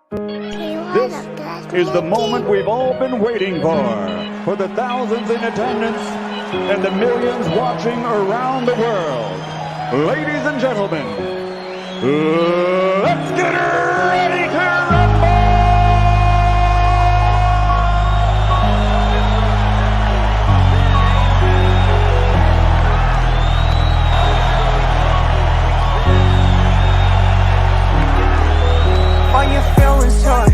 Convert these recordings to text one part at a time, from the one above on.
This is the moment we've all been waiting for the thousands in attendance and the millions watching around the world. Ladies and gentlemen, let's get ready to rumble! All your feelings hurt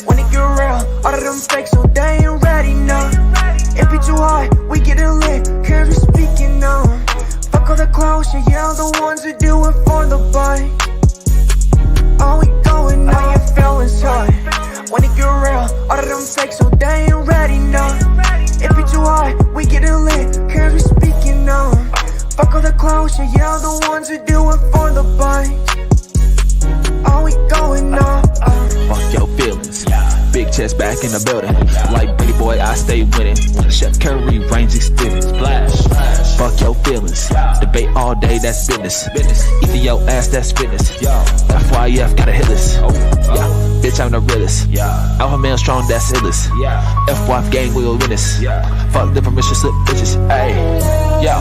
when it get real. All of them fakes, so they ain't ready, no. It be too hard, we get it lit, cause we speaking on. Fuck all the clowns, yeah, the ones that do it for the bite. All we going on, all your feelings hurt when it get real. All of them fakes, so they ain't ready, no. It be too hard, we get it lit, cause we speaking on. Fuck all the clowns, yeah, the ones that do it for the bite. All we going on. Fuck your feelings. Big chest back in the building. Like Billy Boy, I stay winning. Chef Curry, range extended. Splash. Fuck your feelings. Debate all day, that's business. Eating your ass, that's fitness. FYF gotta hit us. Bitch, I'm the realest. Alpha male strong, that's illest. FYF gang, we will win this. Fuck the permission slip bitches. Ayy, yo.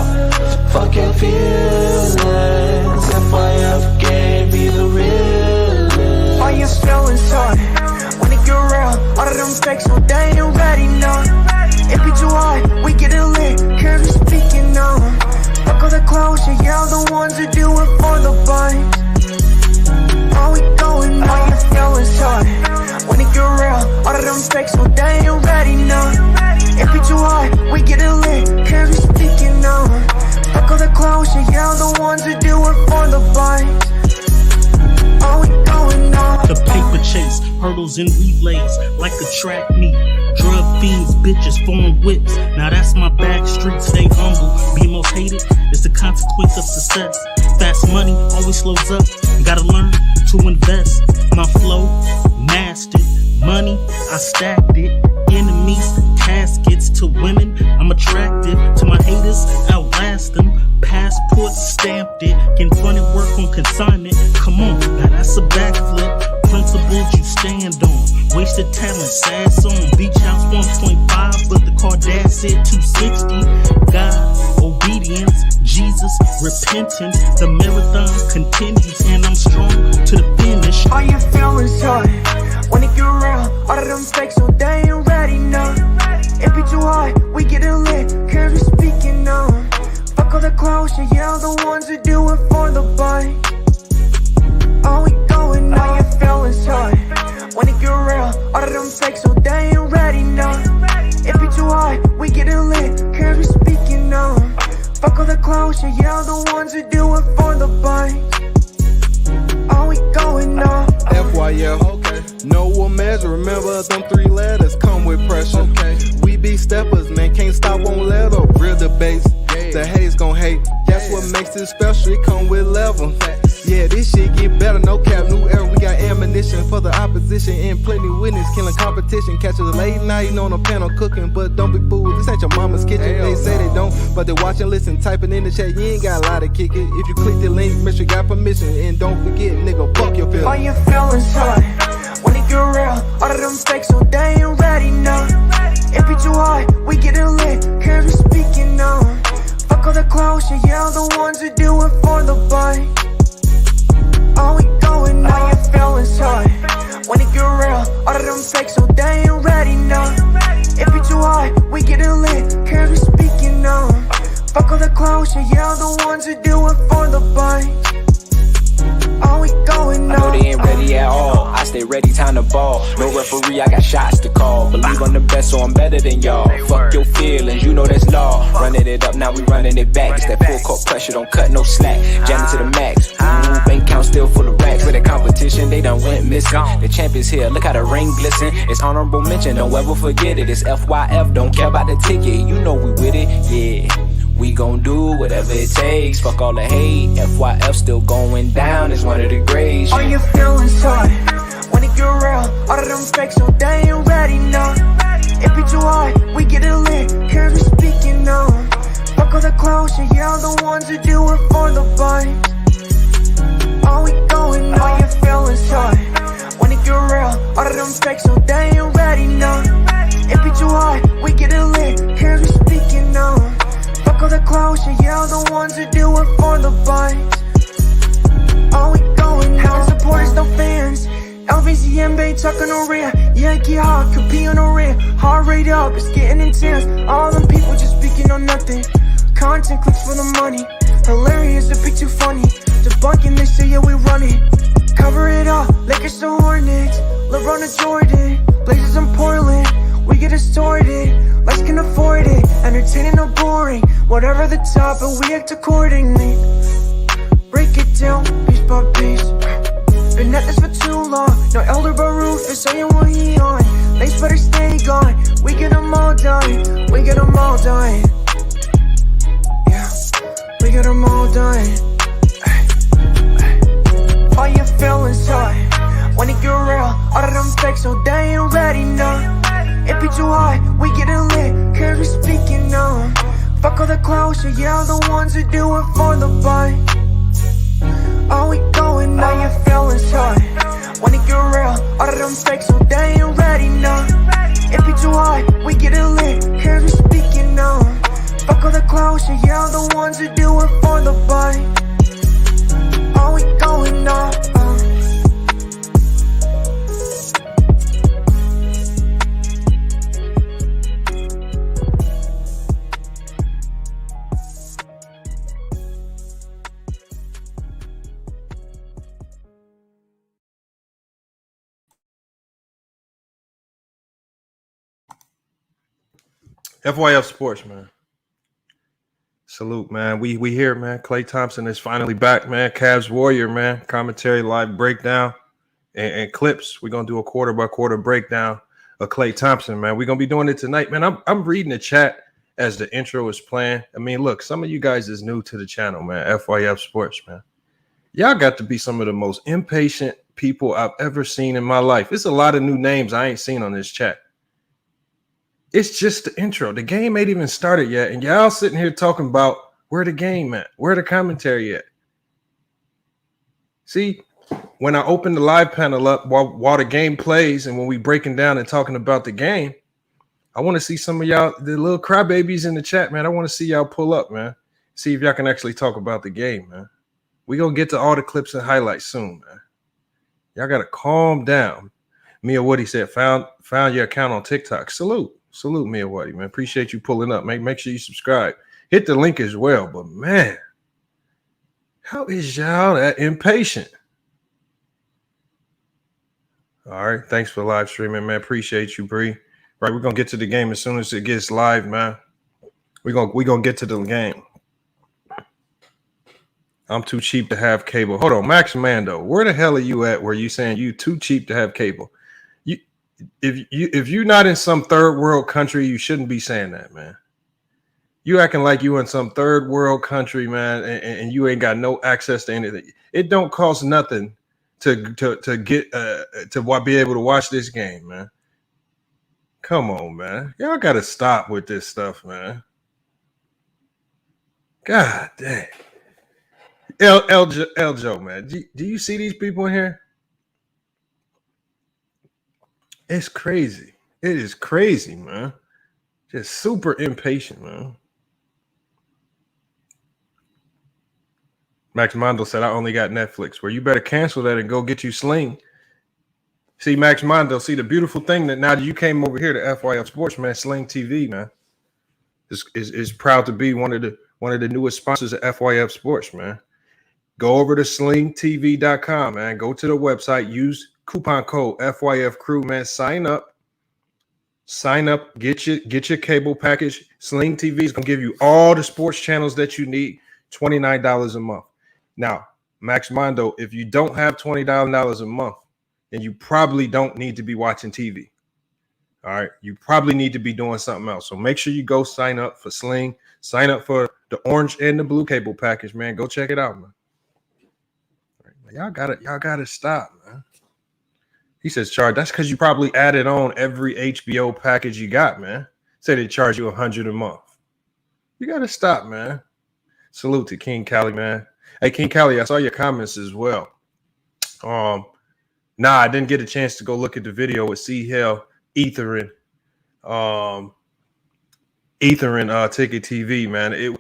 Fuck your feelings. FYF gang, be the realest. All your feelings hurt when it get real. All of them fakes, so they ain't ready, no. It be too hard, we get it lit, cause we speaking on. Fuck all the clowns, yeah, the ones that do it for the bite. All we going on. All your feelings hurt when it get real. All of them fakes, so they ain't ready, no. It be too hard, we get it lit, cause we speaking on. Fuck all the clowns, yeah, the ones that do it for the bite. All we going on. The paper chase, hurdles and relays, like a track meet. Drug fiends, bitches, foreign whips. Now that's my back street, stay humble. Be most hated is the consequence of success. Fast money always slows up. Gotta learn to invest. My flow, mastered. Money, I stacked it. Enemies, caskets to women. I'm attractive to my haters, outlast them. Passport stamped it. Can funny work on consignment. Come on, now that's a backflip. Principles you stand on. Wasted talent, sad song. Beach house 1.5, but the car dad said 260. God, obedience, Jesus, repentance. The marathon continues, and I'm strong to the finish. All your feelings hurt when it get real. All of them fakes, so they ain't ready, no. It be too hard, we get it lit, cause we speaking on. Fuck all the clowns, yeah, the ones that do it for the bite. All we going on. All your feelings hurt when it get real. All of them fakes, so they ain't ready, no. It be too hard, we get it lit, cause we speaking on. Fuck all the clowns, yeah, the ones that do it for the bite. All we going on. FYF, okay. No one measure, remember them 3 letters come with pressure. Okay. We be steppers, man, can't stop, won't let up. Real debates, the haters gon' hate. That's what makes it special, it come with level. Yeah, this shit get better, no cap, new era. We got ammunition for the opposition and plenty witness, killing competition. Catch us late night on the panel cooking, but don't be fooled, this ain't your mama's kitchen. They say they don't, but they watch and listen, typing in the chat. You ain't got a lot to kick it. If you click the link, make sure you got permission, and don't forget, nigga, fuck your feelings. All your feelings hurt when it get real. All of them fakes, so they ain't ready, no. It be too hard, we get it lit, cause we speaking on. Fuck all the clowns, yeah, the ones that do it for the bite. All we going on. All your feelings hurt when it get real. All of them fakes, so they ain't ready, no. It be too hard, we get it lit, cause we speaking on. Fuck all the clowns, yeah, the ones that do it for the bite. All we going on. I know they ain't ready at all. I stay ready, time to ball. No referee, I got shots to call. Believe I'm the best, so I'm better than y'all. Fuck your feelings, you know that's law. Running it up, now we running it back. It's that full court pressure, don't cut no slack. Jam it to the max. Ooh, bank count still full of racks. For the competition, they done went missing. The champ is here, look how the ring glisten. It's honorable mention, don't ever forget it. It's FYF, don't care about the ticket. You know we with it, yeah. We gon' do whatever it takes. Fuck all the hate. FYF still going down. It's one of the greats. All your feelings hurt when it get real. All of them fakes, so they ain't ready, no. It be too hard, we get it lit, cause we speaking on. Fuck all the clowns, yeah, the ones that do it for the bite. All we going on. All your feelings hurt when it get it real, all of them fakes, so they ain't ready, no. It be too hard, we get it lit, here's we speaking, no. Fuck all the clowns, yeah, the ones who do it for the bites. Oh, we going now, supporters, no fans. LVCMB tucking on rear, Yankee Hawk, could be on the rear. Heart rate up, it's getting intense. All them people just speaking on nothing. Content clicks for the money. Hilarious, it be too funny. Debunking this shit, yeah, we run it. Cover it up, Lakers to Hornets. LeBron to Jordan, Blazers in Portland. We get it sorted, lights can afford it. Entertaining or boring, whatever the top, but we act accordingly. Break it down, piece by piece. Been at this for too long. No Elder Baruch is saying what he on. Lace better stay gone. We get them all done. We get them all done. Yeah, we get them all done. All your feelings hurt when it get real. All of them fakes, so they ain't ready, no. It be too hard, we get it lit, cause we speaking, no. Fuck all the clowns, yeah, the ones who do it for the bite. Are we going now? All your feelings hurt when it get real. All of them fakes, so they ain't ready, no. It be too hard, we get it lit, cause we speaking, no. Fuck all the clowns, yeah, the ones who do it for the bite. Are we going now? FYF Sports, man. Salute, man. We here, man. Klay Thompson is finally back, man. Cavs-Warrior, man. Commentary, live breakdown, and clips. We're going to do a quarter-by-quarter breakdown of Klay Thompson, man. We're going to be doing it tonight, man. I'm reading the chat as the intro is playing. I mean, look, some of you guys is new to the channel, man. FYF Sports, man. Y'all got to be some of the most impatient people I've ever seen in my life. It's a lot of new names I ain't seen on this chat. It's just the intro. The game ain't even started yet, and y'all sitting here talking about where the game at, where the commentary at. See, when I open the live panel up while the game plays, and when we breaking down and talking about the game, I want to see some of y'all, the little crybabies in the chat, man. I want to see y'all pull up, man. See if y'all can actually talk about the game, man. We gonna get to all the clips and highlights soon, man. Y'all gotta calm down. Mia Woody said, found your account on TikTok. Salute, Mia Woody, man. Appreciate you pulling up. Make sure you subscribe. Hit the link as well. But, man, how is y'all that impatient? All right. Thanks for live streaming, man. Appreciate you, Bree. Right, we're going to get to the game as soon as it gets live, man. We're gonna get to the game. I'm too cheap to have cable. Hold on, Max Mando. Where the hell are you at where you saying you too cheap to have cable? If you're not in some third world country, you shouldn't be saying that, man. You acting like you in some third world country, man, and you ain't got no access to anything. It don't cost nothing to get to be able to watch this game, man. Come on, man. Y'all gotta stop with this stuff, man. God dang. El Joe, man. Do you see these people in here? It's crazy. It is crazy, man. Just super impatient, man. Max Mondo said, I only got Netflix. Well, you better cancel that and go get you Sling. See, Max Mondo, see the beautiful thing that now that you came over here to FYF Sports, man, Sling TV, man, is proud to be one of the newest sponsors of FYF Sports, man. Go over to slingtv.com, man. Go to the website, use coupon code FYF Crew, man. Sign up, get your cable package. Sling TV is gonna give you all the sports channels that you need, $29 a month. Now, Max Mondo, if you don't have $29 a month, then you probably don't need to be watching TV. All right, you probably need to be doing something else. So make sure you go sign up for Sling, sign up for the orange and the blue cable package, man. Go check it out, man. Y'all gotta stop, man. He says, charge. That's because you probably added on every HBO package you got, man. Say they charge you $100 a month. You gotta stop, man. Salute to King Cali, man. Hey, King Cali, I saw your comments as well. Nah, I didn't get a chance to go look at the video with C Hell Etherin Ticket TV, man.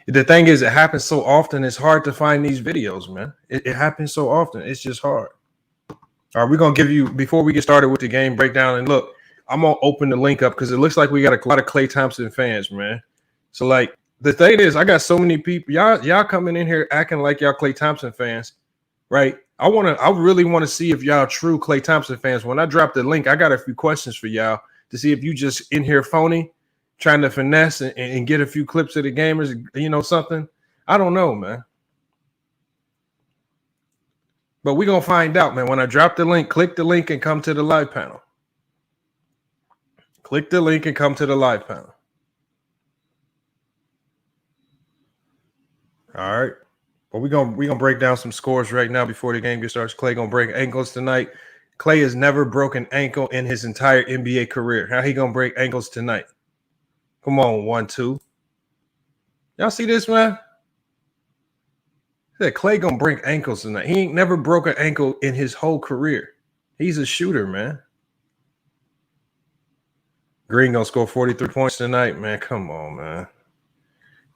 The thing is, it happens so often, it's hard to find these videos, man. It happens so often, it's just hard. All right, we're gonna give you, before we get started with the game breakdown, and look, I'm gonna open the link up because it looks like we got a lot of Klay Thompson fans, man. So like the thing is, I got so many people, y'all coming in here acting like y'all Klay Thompson fans, right? I really want to see if y'all true Klay Thompson fans. When I drop the link, I got a few questions for y'all to see if you just in here phony, trying to finesse and get a few clips of the gamers, you know, something. I don't know, man. But we're going to find out, man. When I drop the link, click the link and come to the live panel. Click the link and come to the live panel. All right. But we're gonna break down some scores right now before the game gets started. Klay gonna break ankles tonight. Klay has never broken ankle in his entire NBA career. How he gonna break ankles tonight? Come on, 1-2. Y'all see this, man? Said Klay gonna break ankles tonight. He ain't never broke an ankle in his whole career. He's a shooter, man. Green gonna score 43 points tonight, man. Come on, man.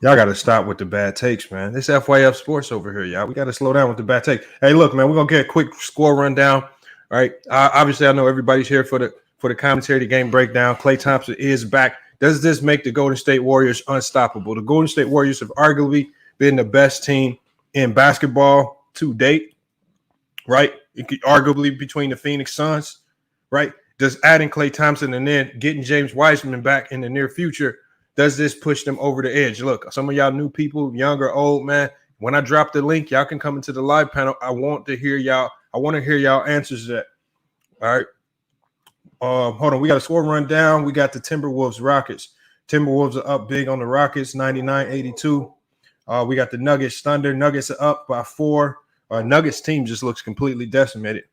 Y'all got to stop with the bad takes, man. This FYF Sports over here, y'all. We got to slow down with the bad take. Hey, look, man, we're going to get a quick score rundown. All right. Obviously, I know everybody's here for the commentary, the game breakdown. Klay Thompson is back. Does this make the Golden State Warriors unstoppable? The Golden State Warriors have arguably been the best team in basketball to date, right? Arguably between the Phoenix Suns, right? Does adding Klay Thompson and then getting James Wiseman back in the near future, does this push them over the edge? Look, some of y'all new people, young or old, man, when I drop the link, y'all can come into the live panel. I want to hear y'all answers to that. All right. Hold on. We got a score rundown. We got the Timberwolves Rockets. Timberwolves are up big on the Rockets, 99-82. We got the Nuggets Thunder. Nuggets are up by 4. Nuggets team just looks completely decimated.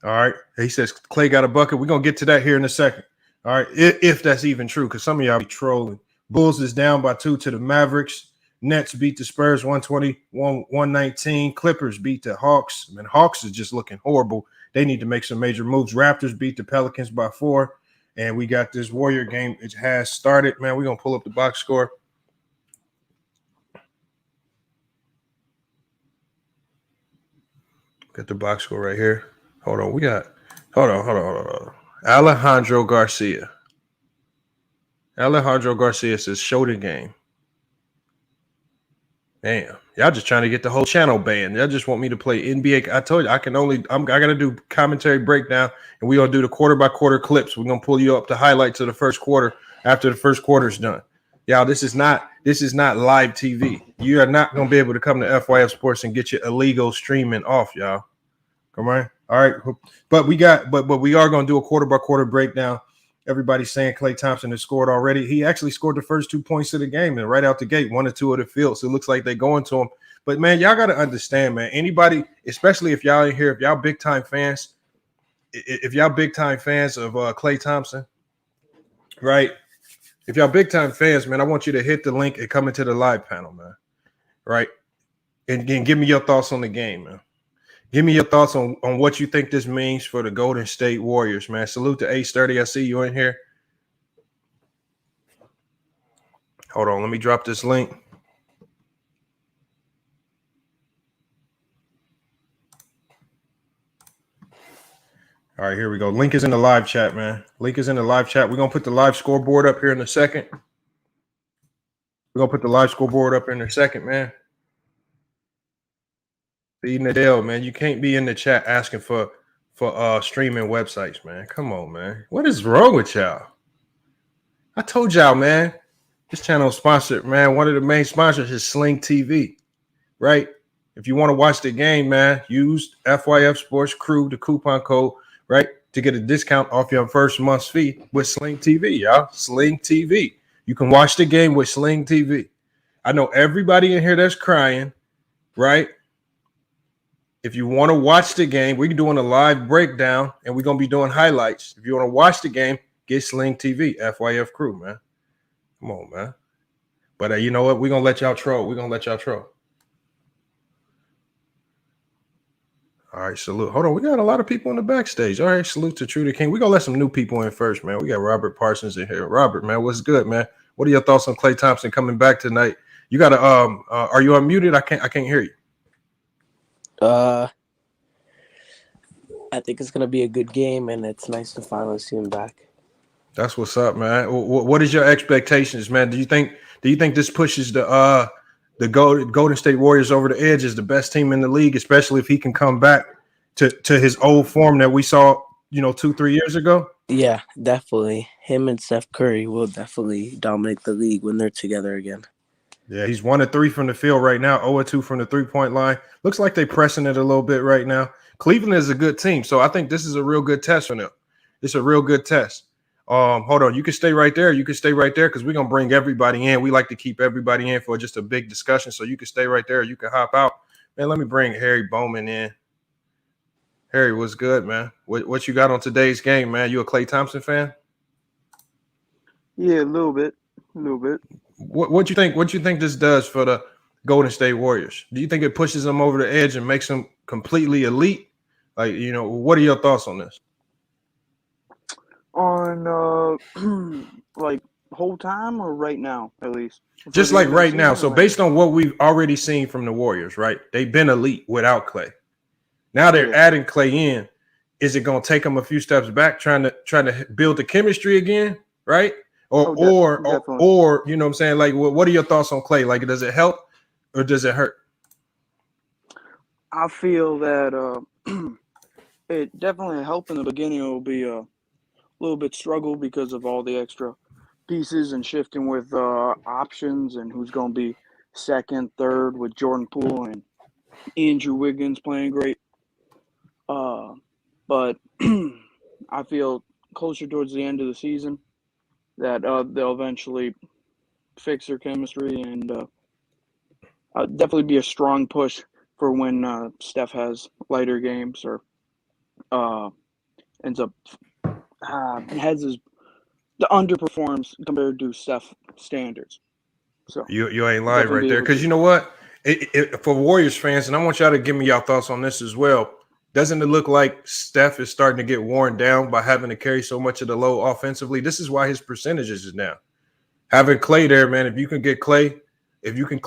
All right. He says Klay got a bucket. We're going to get to that here in a second. All right, if that's even true, because some of y'all be trolling. Bulls is down by 2 to the Mavericks. Nets beat the Spurs 120-119. Clippers beat the Hawks. Man, Hawks is just looking horrible. They need to make some major moves. Raptors beat the Pelicans by 4. And we got this Warrior game. It has started. Man, we're going to pull up the box score. Got the box score right here. Hold on. Alejandro Garcia says, show the game. Damn. Y'all just trying to get the whole channel banned. Y'all just want me to play NBA. I told you I got to do commentary breakdown, and we're going to do the quarter by quarter clips. We're going to pull you up to highlights of the first quarter after the first quarter's done. Y'all, this is not live TV. You are not going to be able to come to FYF Sports and get your illegal streaming off, y'all. Come on. All right, but we are going to do a quarter by quarter breakdown. Everybody's saying Klay Thompson has scored already. He actually scored the first 2 points of the game, and right out the gate, 1 or 2 of the field. So it looks like they're going to him. But man, y'all got to understand, man. Anybody, especially if y'all in here, if y'all big time fans of Klay Thompson, right? If y'all big time fans, man, I want you to hit the link and come into the live panel, man. Right, and give me your thoughts on the game, man. Give me your thoughts on what you think this means for the Golden State Warriors, man. Salute to A30. I see you in here. Hold on. Let me drop this link. All right, here we go. Link is in the live chat, man. Link is in the live chat. We're going to put the live scoreboard up here in a second. Man. Nadell, man, you can't be in the chat asking for streaming websites, man. Come on, man. What is wrong with y'all? I told y'all, man. This channel is sponsored, man. One of the main sponsors is Sling TV, right? If you want to watch the game, man, use FYF Sports Crew, the coupon code, right, to get a discount off your first month's fee with Sling TV, y'all. Sling TV. You can watch the game with Sling TV. I know everybody in here that's crying, right? If you want to watch the game, we're doing a live breakdown, and we're going to be doing highlights. If you want to watch the game, get Sling TV, FYF Crew, man. Come on, man. But you know what? We're going to let y'all troll. All right, salute. Hold on, we got a lot of people in the backstage. All right, salute to Trudy King. We gonna let some new people in first, man. We got Robert Parsons in here. Robert, man, what's good, man? What are your thoughts on Klay Thompson coming back tonight? You gotta are you unmuted? I can't hear you. I think it's gonna be a good game, and it's nice to finally see him back. That's what's up, man. What is your expectations, man? Do you think this pushes the Golden State Warriors over the edge as the best team in the league, especially if he can come back to his old form that we saw, 2-3 years ago? Yeah, definitely. Him and Steph Curry will definitely dominate the league when they're together again. Yeah, he's 1-3 from the field right now, 0-2 from the three-point line. Looks like they're pressing it a little bit right now. Cleveland is a good team, so I think this is a real good test for them. It's a real good test. Hold on, you can stay right there. You can stay right there because we're gonna bring everybody in. We like to keep everybody in for just a big discussion, so you can stay right there. You can hop out. Man, let me bring Harry Bowman in. Harry, what's good, man? What you got on today's game, man? You a Klay Thompson fan? Yeah, a little bit. What you think? What you think this does for the Golden State Warriors? Do you think it pushes them over the edge and makes them completely elite? Like, what are your thoughts on this? On like whole time or right now at least? Just like right now. So based on what we've already seen from the Warriors, right? They've been elite without Klay. Now they're adding Klay in. Is it going to take them a few steps back, trying to build the chemistry again, right? Or you know what I'm saying? Like, what are your thoughts on Klay? Like, does it help or does it hurt? I feel that it definitely help in the beginning. It will be a little bit struggle because of all the extra pieces and shifting with options and who's going to be second, third with Jordan Poole and Andrew Wiggins playing great. But I feel closer towards the end of the season that they'll eventually fix their chemistry and definitely be a strong push for when Steph has lighter games or ends up underperforms compared to Steph standards. So you ain't lying right there, because you know what? For Warriors fans, and I want y'all to give me y'all thoughts on this as well. Doesn't it look like Steph is starting to get worn down by having to carry so much of the load offensively? This is why his percentages is down. Having Klay there, man, if you can get Klay, if you can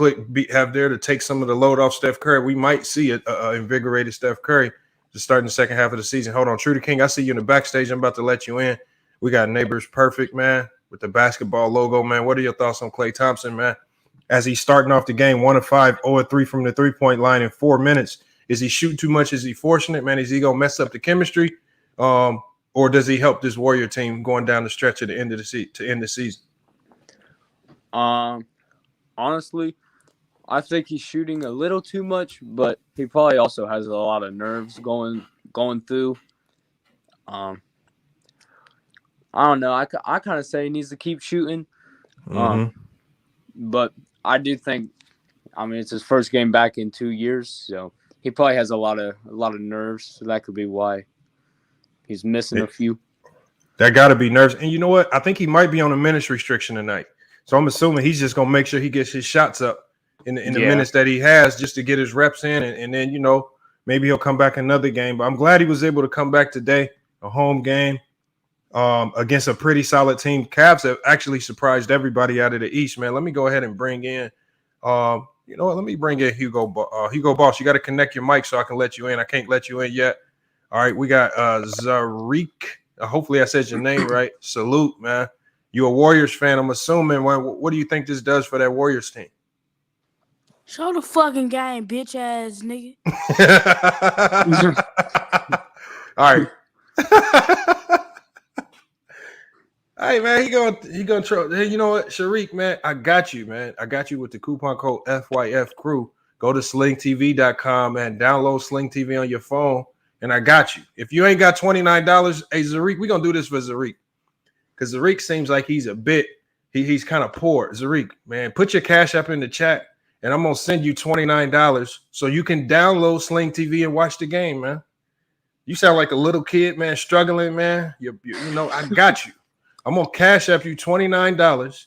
have there to take some of the load off Steph Curry, we might see a invigorated Steph Curry to start in the second half of the season. Hold on, Trudy King, I see you in the backstage. I'm about to let you in. We got Neighbors Perfect, man, with the basketball logo, man. What are your thoughts on Klay Thompson, man? As he's starting off the game, 1 of 5, 0-3 from the three-point line in 4 minutes. Is he shooting too much? Is he forcing it, man? Is he going to mess up the chemistry? Or does he help this Warrior team going down the stretch at the end of the season? Honestly, I think he's shooting a little too much, but he probably also has a lot of nerves going through. I don't know. I kind of say he needs to keep shooting. But I do think, it's his first game back in 2 years, so he probably has a lot of nerves. So that could be why he's missing a few. That got to be nerves. And you know what? I think he might be on a minutes restriction tonight. So I'm assuming he's just going to make sure he gets his shots up in the minutes that he has just to get his reps in. And then, maybe he'll come back another game. But I'm glad he was able to come back today, a home game against a pretty solid team. Cavs have actually surprised everybody out of the East, man. Let me go ahead and bring in let me bring in Hugo Boss. You got to connect your mic so I can let you in. I can't let you in yet. All right, we got Zarik. Hopefully I said your name right. Salute, man. You a Warriors fan, I'm assuming. What do you think this does for that Warriors team? Show the fucking game, bitch ass nigga. All right. Hey man, he gonna try. Hey, you know what, Sharik, man, I got you, man. I got you with the coupon code FYF Crew. Go to slingtv.com and download Sling TV on your phone, and I got you. If you ain't got $29, hey Zarik, we gonna do this for Zarik, because Zarik seems like he's he's kind of poor. Zarik, man, put your cash up in the chat, and I'm gonna send you $29 so you can download Sling TV and watch the game, man. You sound like a little kid, man, struggling, man. I got you. I'm going to cash up you $29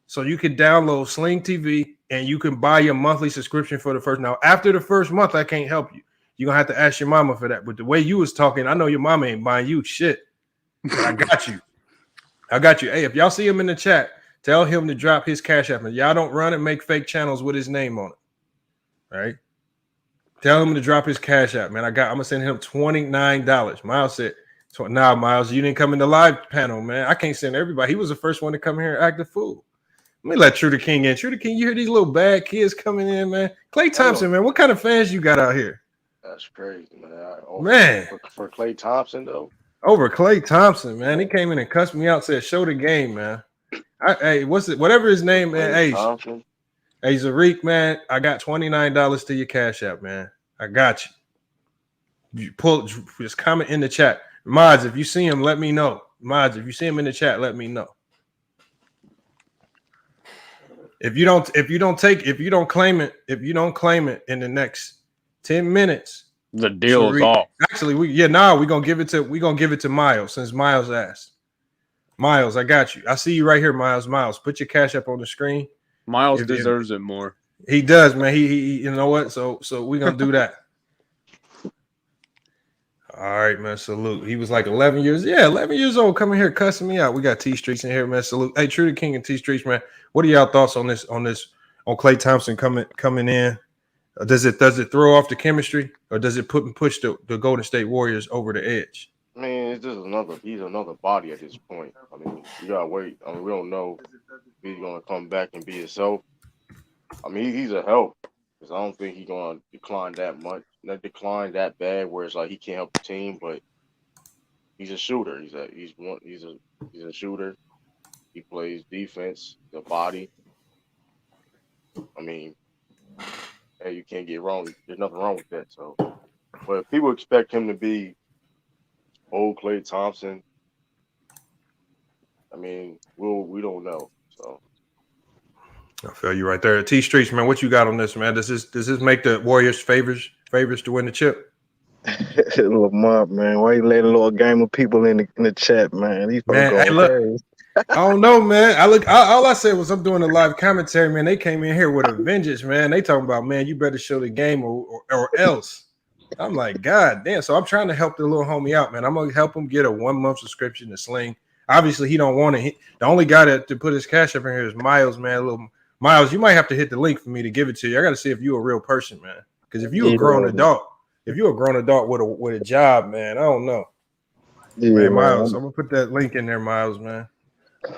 so you can download Sling TV and you can buy your monthly subscription for the first. Now, after the first month, I can't help you. You're gonna have to ask your mama for that. But the way you was talking, I know your mama ain't buying you shit. But I got you. I got you. Hey, if y'all see him in the chat, tell him to drop his Cash App. And y'all don't run and make fake channels with his name on it. All right. Tell him to drop his Cash App, man. I'm gonna send him $29. Miles said, nah, Miles, you didn't come in the live panel, man. I can't send everybody. He was the first one to come here and act a fool. Let me let True the King in. True the King, you hear these little bad kids coming in, man. Klay Thompson, man. What kind of fans you got out here? That's crazy, man. Man. For Klay Thompson, though. Over Klay Thompson, man. He came in and cussed me out, said, show the game, man. Hey, whatever his name, man. Hey, Zarik, man, I got $29 to your Cash App, man. I got you. Just comment in the chat. Mods, if you see him, let me know. Mods, if you see him in the chat, let me know. If you don't claim it in the next 10 minutes, the deal is off. Actually, we're gonna give it to Miles, since Miles asked. Miles, I got you. I see you right here, Miles. Miles, put your Cash App on the screen. Miles deserves it more. He does, man. He you know what? So we're gonna do that. All right, man. Salute. He was like 11 years old, coming here cussing me out. We got T Streets in here, man. Salute. Hey, True the King and T Streets, man. What are y'all thoughts on Klay Thompson coming in? Does it throw off the chemistry, or does it push the Golden State Warriors over the edge? I mean, it's just he's another body at this point. I mean, you gotta wait. I mean, we don't know if he's gonna come back and be himself. I mean, he's a help, because I don't think he's gonna decline that much, not decline that bad, where it's like he can't help the team. But he's a shooter. He's a shooter. He plays defense, the body. I mean, hey, you can't get wrong. There's nothing wrong with that. So, but if people expect him to be old Klay Thompson, I mean, we don't know. So I feel you right there. T Streets, man, what you got on this, man? Does this make the Warriors favors to win the chip? Lamar, man, why you let a little game of people in the chat, man? These Man, hey, look, I don't know, man. All I said was I'm doing a live commentary, man. They came in here with a vengeance, man. They talking about, man, you better show the game or else. I'm like, God damn. So I'm trying to help the little homie out, man. I'm gonna help him get a 1-month subscription to Sling. Obviously, he don't want it. The only guy to put his Cash App in here is Miles, man. Little Miles, you might have to hit the link for me to give it to you. I got to see if you're a real person, man. Because if you're a grown adult, with a job, man, I don't know. Yeah, man, Miles, I'm gonna put that link in there, Miles, man.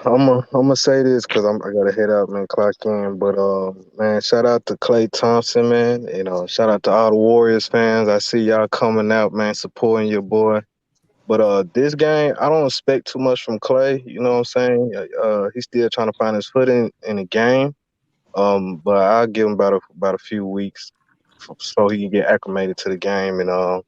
I'm gonna say this because I gotta head out, man, clock in. But man, shout out to Klay Thompson, man. You know, shout out to all the Warriors fans. I see y'all coming out, man, supporting your boy. But this game, I don't expect too much from Klay. You know what I'm saying? He's still trying to find his foot in the game. But I'll give him about a few weeks so he can get acclimated to the game and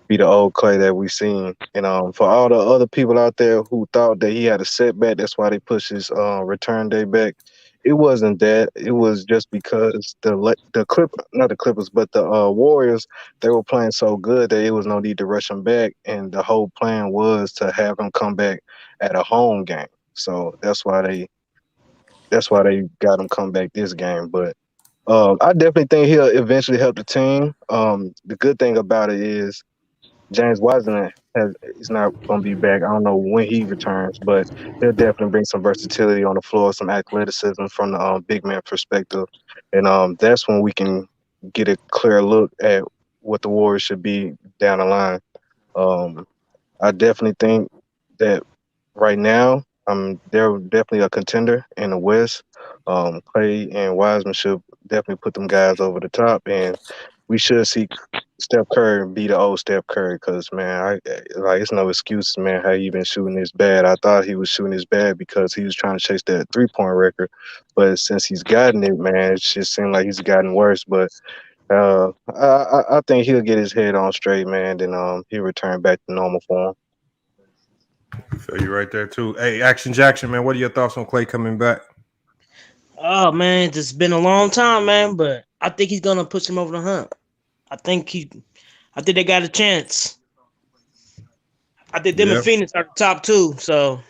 be the old Klay that we've seen. And for all the other people out there who thought that he had a setback, that's why they pushed his return day back. It wasn't that. It was just because the Warriors, they were playing so good that it was no need to rush him back, and the whole plan was to have him come back at a home game. So that's why they got him come back this game. But I definitely think he'll eventually help the team. The good thing about it is James Wiseman is not going to be back. I don't know when he returns, but he'll definitely bring some versatility on the floor, some athleticism from the big man perspective. And that's when we can get a clear look at what the Warriors should be down the line. I definitely think that right now, they're definitely a contender in the West. Klay and Wiseman should definitely put them guys over the top, and we should see Steph Curry be the old Steph Curry. Because man, it's no excuse, man, how he been shooting this bad. I thought he was shooting this bad because he was trying to chase that 3-point record, but since he's gotten it, man, it just seemed like he's gotten worse. But I think he'll get his head on straight, man, then he'll return back to normal form. I feel you right there too. Hey, Action Jackson, man, what are your thoughts on Klay coming back? Oh man, it's been a long time, man, but I think he's gonna push him over the hump. I think they got a chance. I think them and Phoenix are the top two, so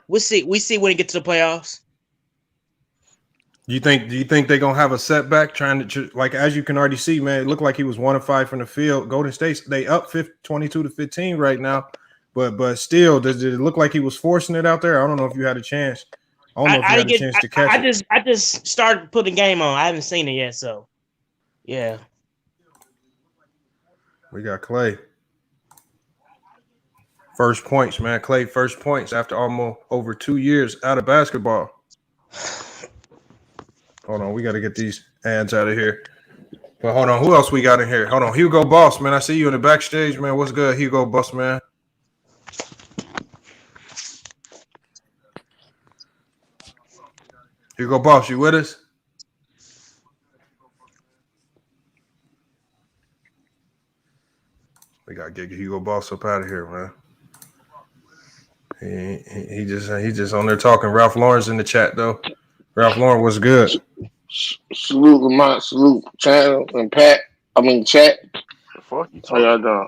we'll see. We see when it gets to the playoffs. Do you think they're gonna have a setback trying to, like, as you can already see, man? It looked like he was 1 of 5 from the field. Golden State, they up 22-15 right now, but still, does it look like he was forcing it out there? I don't know if you had a chance. I don't know if you had a chance to catch it. I just started putting the game on. I haven't seen it yet, so yeah. We got Klay. First points, man. Klay first points after almost over 2 years out of basketball. Hold on, we got to get these ads out of here. But hold on, who else we got in here? Hold on, Hugo Boss, man. I see you in the backstage, man. What's good, Hugo Boss, man? Hugo Boss, you with us? We got to get Hugo Boss up out of here, man. He just on there talking. Ralph Lauren's in the chat, though. Ralph Lauren, what's good? Salute Lamont, salute Channel and Pat. I mean chat. Fuck you. How y'all doing?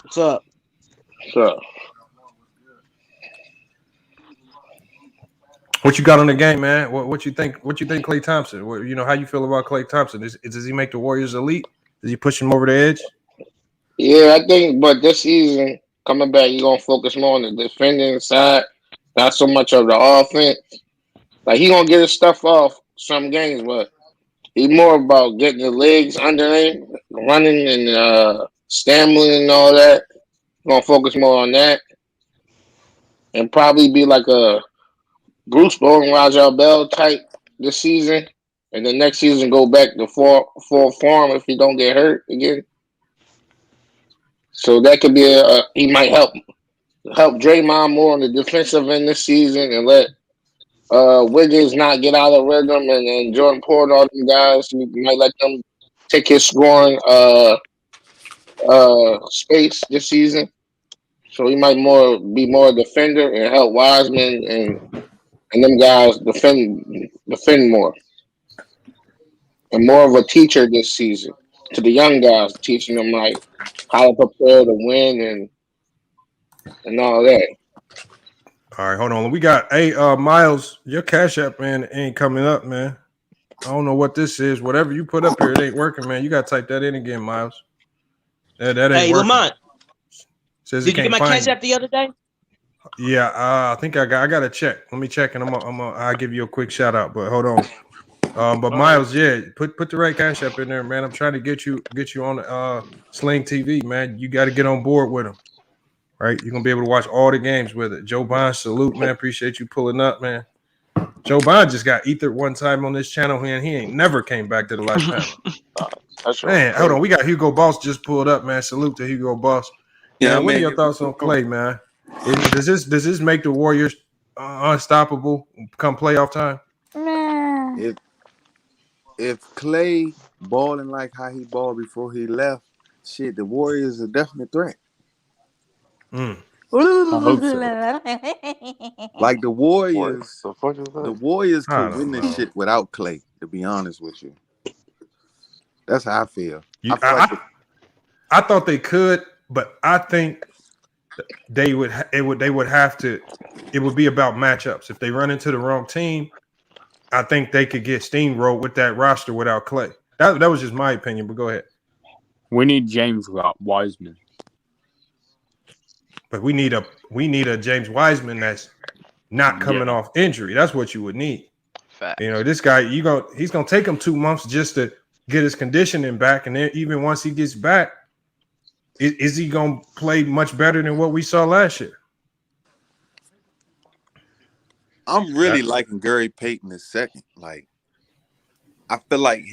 What's up? What's up? What you got on the game, man? What you think? What you think, Klay Thompson? How you feel about Klay Thompson? Does he make the Warriors elite? Does he push him over the edge? Yeah, I think. But this season coming back, you're gonna focus more on the defending side, not so much of the offense. Like he gonna get his stuff off some games, but he more about getting the legs under him, running and stamina and all that. Gonna focus more on that, and probably be like a Bruce Bowen, Rajah Bell type this season, and the next season go back to full form if he don't get hurt again. So that could be he might help Draymond more on the defensive end this season and let Wiggins not get out of rhythm, and then Jordan Poole and all them guys, you might let them take his scoring space this season. So he might be more a defender and help Wiseman and them guys defend more. And more of a teacher this season to the young guys, teaching them like how to prepare to win and all that. All right, hold on. We got Miles. Your Cash App, man, ain't coming up, man. I don't know what this is. Whatever you put up here, it ain't working, man. You got to type that in again, Miles. That ain't working. Lamont. Says did you get my Cash App the other day? Yeah, I think I got to check. Let me check, and I'll give you a quick shout out. But hold on. But Miles, yeah, put the right Cash App in there, man. I'm trying to get you on Sling TV, man. You got to get on board with them. Right, you're gonna be able to watch all the games with it. Joe Bond, salute, man. Appreciate you pulling up, man. Joe Bond just got ethered one time on this channel, and he ain't never came back to the live panel. That's right. Man, hold on, we got Hugo Boss just pulled up, man. Salute to Hugo Boss. Yeah, what are your thoughts on Klay, man? Does this make the Warriors unstoppable come playoff time? If Klay balling like how he balled before he left, shit, the Warriors are a definite threat. I hope so. Like the Warriors, the fuck is that? the Warriors I could don't win know. this shit without Klay. To be honest with you, that's how I feel. I thought they could, but I think they would have to. It would be about matchups. If they run into the wrong team, I think they could get steamrolled with that roster without Klay. That was just my opinion. But go ahead. We need James Wiseman. But we need a James Wiseman that's not coming off injury. That's what you would need. Fact. This guy, he's gonna take him 2 months just to get his conditioning back, and then even once he gets back, is he gonna play much better than what we saw last year? I'm really liking Gary Payton II. Like, I feel like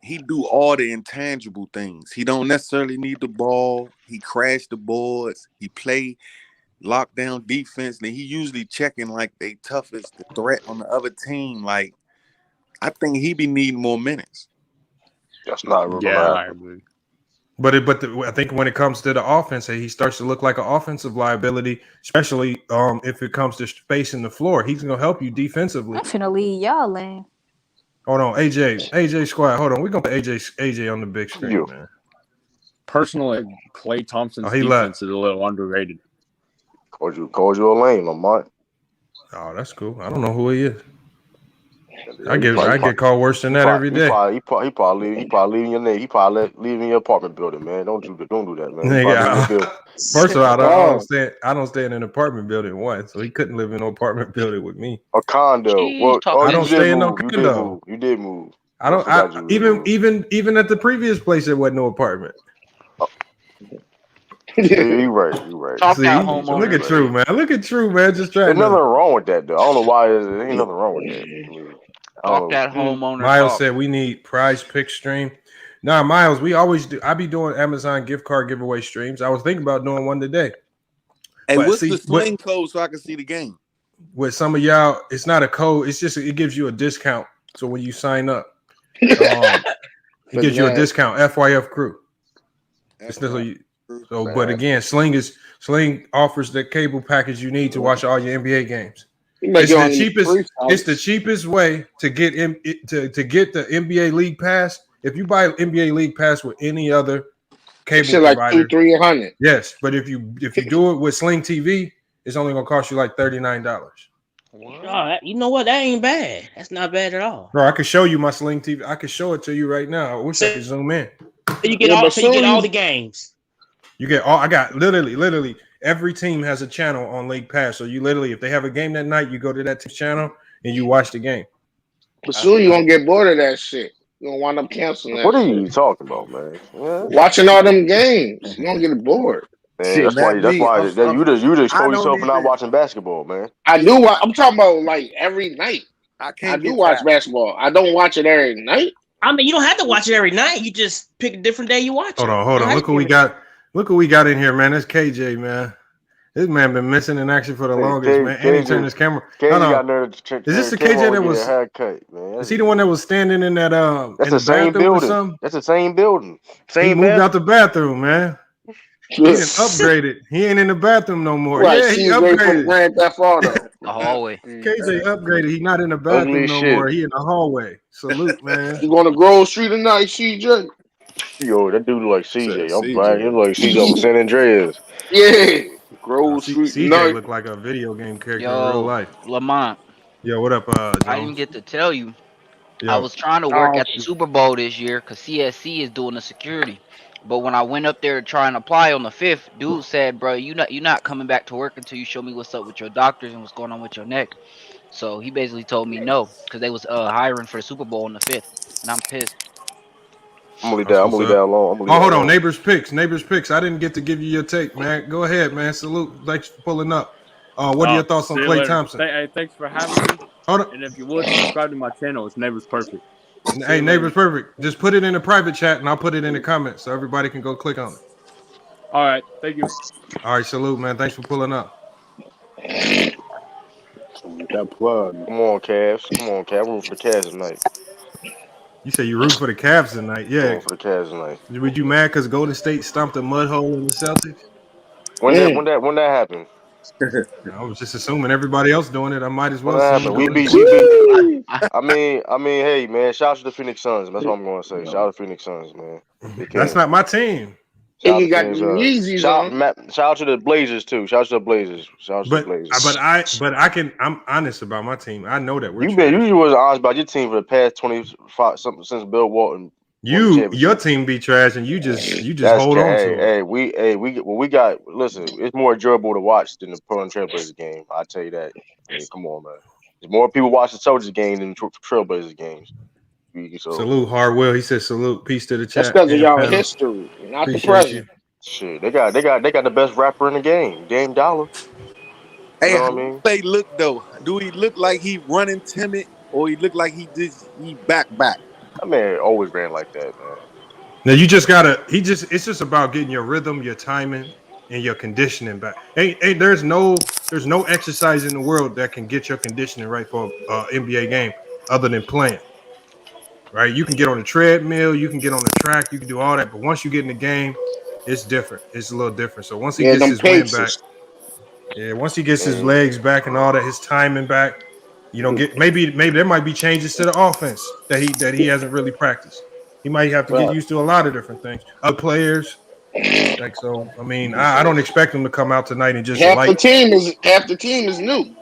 he do all the intangible things. He don't necessarily need the ball. He crash the boards. He play lockdown defense. And he usually checking like they toughest the threat on the other team. Like, I think he be needing more minutes. That's not real. I agree. But I think when it comes to the offense, he starts to look like an offensive liability, especially if it comes to spacing the floor. He's gonna help you defensively. I'm finna leave y'all in. Hold on, AJ Squad. Hold on, we're gonna put AJ on the big screen, man. Personally, Klay Thompson's he defense is a little underrated. Called you a lame, Lamont. Oh, that's cool. I don't know who he is. I get called worse than that every day. He probably leaving your name. He probably leaving your apartment building, man. Don't do that, man. Nigga, first of all, I don't stay in an apartment building once, so he couldn't live in an apartment building with me. A condo. Well, I don't stay in no condo. You did move. I don't. Even at the previous place, there wasn't no apartment. Yeah, you're right. See, look at True, man. Look at True, man. Just trying. There's nothing wrong with that, though. I don't know why there ain't nothing wrong with that. Talk that homeowner. Miles said we need prize pick stream. Nah, Miles, we always do. I be doing Amazon gift card giveaway streams. I was thinking about doing one today. Hey, what's the sling code so I can see the game? With some of y'all, it's not a code. It's just it gives you a discount. So when you sign up, it gives you a discount. FYF crew. But again, Sling offers the cable package you need to watch all your NBA games. It's the cheapest. It's the cheapest way to get to get the NBA League Pass. If you buy NBA League Pass with any other cable provider, like $200-300. Yes, but if you do it with Sling TV, it's only gonna cost you like $39. Oh, you know what? That ain't bad. That's not bad at all. Bro, I can show you my Sling TV. I can show it to you right now. I wish I could zoom in. You get all the games. You get all. I got literally every team has a channel on League Pass. So you literally, if they have a game that night, you go to that channel and you watch the game. But soon you gonna get bored of that shit. You gonna wind up canceling that. What are you talking about, man? Yeah. Watching all them games, you gonna get bored. Man, that's why you just expose yourself for not watching basketball, man. I do. I'm talking about like every night. I do watch basketball. I don't watch it every night. I mean, you don't have to watch it every night. You just pick a different day you watch it. Hold on. Look what we got. Look what we got in here, man. That's KJ, man. This man been missing in action for the longest, man. And he turned his camera. Is this the KJ that was haircut, man? Is he the one that was standing in that That's the same building. That's the same building. He moved out the bathroom, man. He didn't upgraded. He ain't in the bathroom no more. Right, yeah, he upgraded. Grand Theft Auto. The hallway. KJ upgraded. He not in the bathroom no more. He in the hallway. Salute, man. You going to Grove Street tonight, CJ? Yo, that dude look like CJ. I'm fine. He look like CJ on San Andreas. Yeah. Grove Street. CJ look like a video game character in real life. Lamont. Yo, what up, Jones? I didn't get to tell you. I was trying to work at the Super Bowl this year because CSC is doing the security. But when I went up there to try and apply on the 5th, dude said, bro, you're not coming back to work until you show me what's up with your doctors and what's going on with your neck. So he basically told me no because they was hiring for the Super Bowl on the 5th. And I'm pissed. I'm gonna leave that alone. Hold on. Neighbors picks. I didn't get to give you your take, man. Go ahead, man. Salute. Thanks for pulling up. What are your thoughts on Klay Thompson? Hey, thanks for having me. Hold on. And if you would subscribe to my channel, it's Neighbors Perfect. Hey, Neighbors Perfect. Just put it in the private chat and I'll put it in the comments so everybody can go click on it. All right. Thank you. All right. Salute, man. Thanks for pulling up. That plug. Come on, Cavs. I'm rooting for the Cavs tonight. You say you root for the Cavs tonight. Yeah. I'm rooting for the Cavs tonight. Were you mad because Golden State stomped a mud hole in the Celtics? When that happened? I was just assuming everybody else doing it. I might as well. We beat. I mean, hey, man. Shout out to the Phoenix Suns. That's what I'm going to say. Shout out to Phoenix Suns, man. That's not my team. Shout out to the Blazers too. Shout out to the Blazers. I'm honest about my team. I know that we're. You was honest about your team for the past 25 something since Bill Walton. Your team be trash, and you just hold on to it. We got. Listen, it's more enjoyable to watch than the Portland Trailblazers game. I tell you that. Hey, come on, man. There's more people watch the Soldiers game than the Trailblazers games. Salute, Hardwell. He said salute. Peace to the chat. That's because of y'all history, not the present. Shit, they got the best rapper in the game, Game Dollar. Hey, how do they look though? Do he look like he running timid, or he look like he back? That man always ran like that, man. Now you just gotta. It's just about getting your rhythm, your timing, and your conditioning back. There's no exercise in the world that can get your conditioning right for an NBA game other than playing. Right? You can get on the treadmill, you can get on the track, you can do all that, but once you get in the game, it's different. It's a little different. So once he gets his wind back, once he gets his legs back and all that, his timing back, maybe there might be changes to the offense that he hasn't really practiced. He might have to get used to a lot of different things. Other players, I don't expect him to come out tonight and just half the team is new.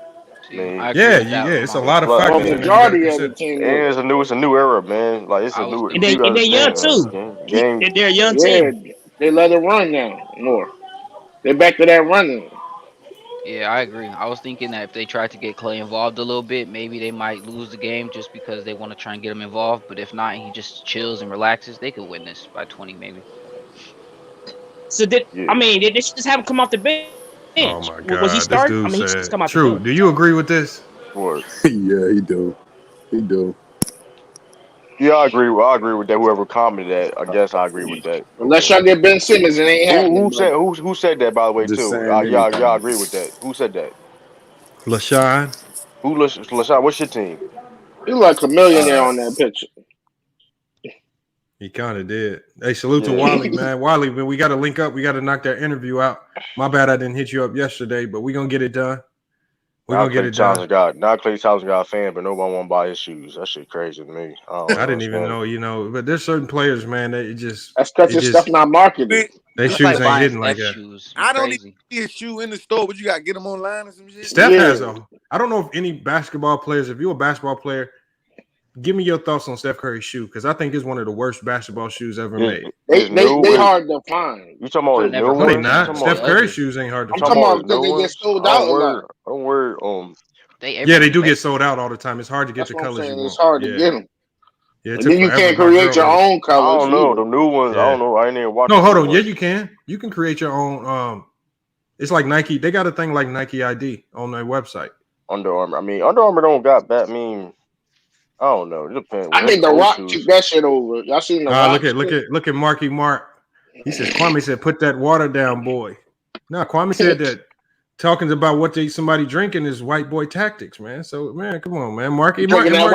I mean, I agree with that. It's a lot of Well, I factors mean, in there you got to majority of the consider. team and is. it's a new era, man. Like it's I a was new. And thinking. they People young understand, too. man. Game. They're young Yeah, team. they let it run now more. They back to that running. Yeah, I agree. I was thinking that if they tried to get Clay involved a little bit, maybe they might lose the game just because they want to try and get him involved. But if not, and he just chills and relaxes, they could win this by 20 maybe. So Yeah. they should just have him come off the bench. Oh my Was he God, this start? I dude mean, he should just said, come out the "True." bench. Do you agree with this? What? Yeah, he do. He do. Yeah, I agree. I agree with that. Whoever commented that, I guess I agree with that. Unless y'all get Ben Simmons, it ain't happening, brother. Who said that, by the way, Just too? saying Y'all anything. agree with that? Who said that? LaShawn. LaShawn, what's your team? He like a millionaire Uh, on that picture. He kind of did. Hey, salute to Yeah. Wally, man. Wally, man, we got to link up. We got to knock that interview out. My bad, I didn't hit you up yesterday, but we gonna get it done. We're gonna get it done. Klay Thompson got a fan, but nobody want to buy his shoes. That shit crazy to me. I didn't even know, but there's certain players, man, that That's because his stuff not marketed. They That's shoes like ain't buying hitting like Steph that. shoes. I don't Crazy. even see a shoe in the store, but you got to get them online or some shit. Steph has I don't know if any basketball players, if you're a basketball player, give me your thoughts on Steph Curry's shoe, because I think it's one of the worst basketball shoes ever made. They hard to find. You talking about his new No, they ones? not. Steph Curry shoes ain't hard to I'm find. talking about because they get sold out a lot. Don't worry. Yeah, they do get sold out all the time. It's hard to get That's the what I'm colors you saying. want. It's hard to get them. Yeah, it And took then you forever. can't My create your girl- own colors. I don't know either. the new ones. Yeah. I don't know. I ain't even watching. No, hold on. Yeah, you can. You can create your own. It's like Nike. They got a thing like Nike ID on their website. Under Armour. I mean, Under Armour don't got that. I mean, I don't know. It depends. I think The Rock took that shit over. Y'all seen The Rock? Look at Marky Mark. He says Kwame said, "Put that water down, boy." No, Kwame said that talking about what somebody drinking is white boy tactics, man. So, man, come on, man, Marky. Drinking that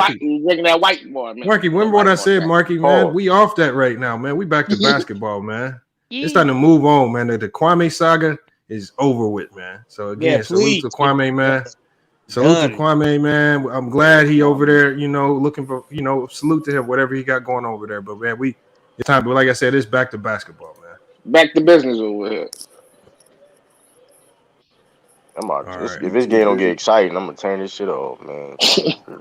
white boy, man. Marky, remember what I said, Marky, man? We off that right now, man. We back to basketball, man. It's time to move on, man. The Kwame saga is over with, man. So again, salute to Kwame, man. Salute to Kwame, man. I'm glad he over there, looking for, salute to him, whatever he got going over there. But man, it's time. But like I said, it's back to basketball, man. Back to business over here. If this game don't get exciting, I'm gonna turn this shit off, man.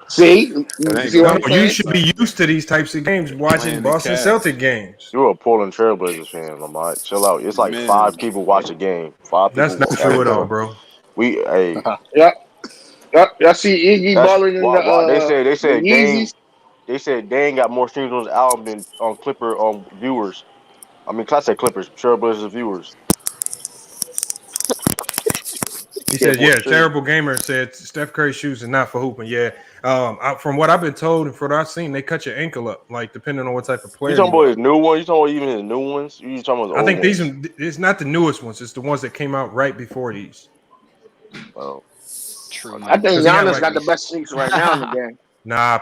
See You should be used to these types of games, watching Boston Celtic games. You're a Portland Trailblazers fan, Lamar. Chill out. It's like 5 people watch a game. 5 people. That's not true at all, bro. Y'all see Iggy balling in the they said Yeezys? They said Dane got more streams on his album than on Clipper viewers. I mean, class said Clippers, Trailblazers viewers. He said, terrible gamer said Steph Curry shoes is not for hooping. Yeah. From what I've been told and from what I've seen, they cut your ankle up, like depending on what type of player. You talking about his new ones? You talking about even his new ones? You talking about his I think old ones? it's not the newest ones, it's the ones that came out right before these. Oh. True. I think Giannis got the best sneaks right now in the game. Nah,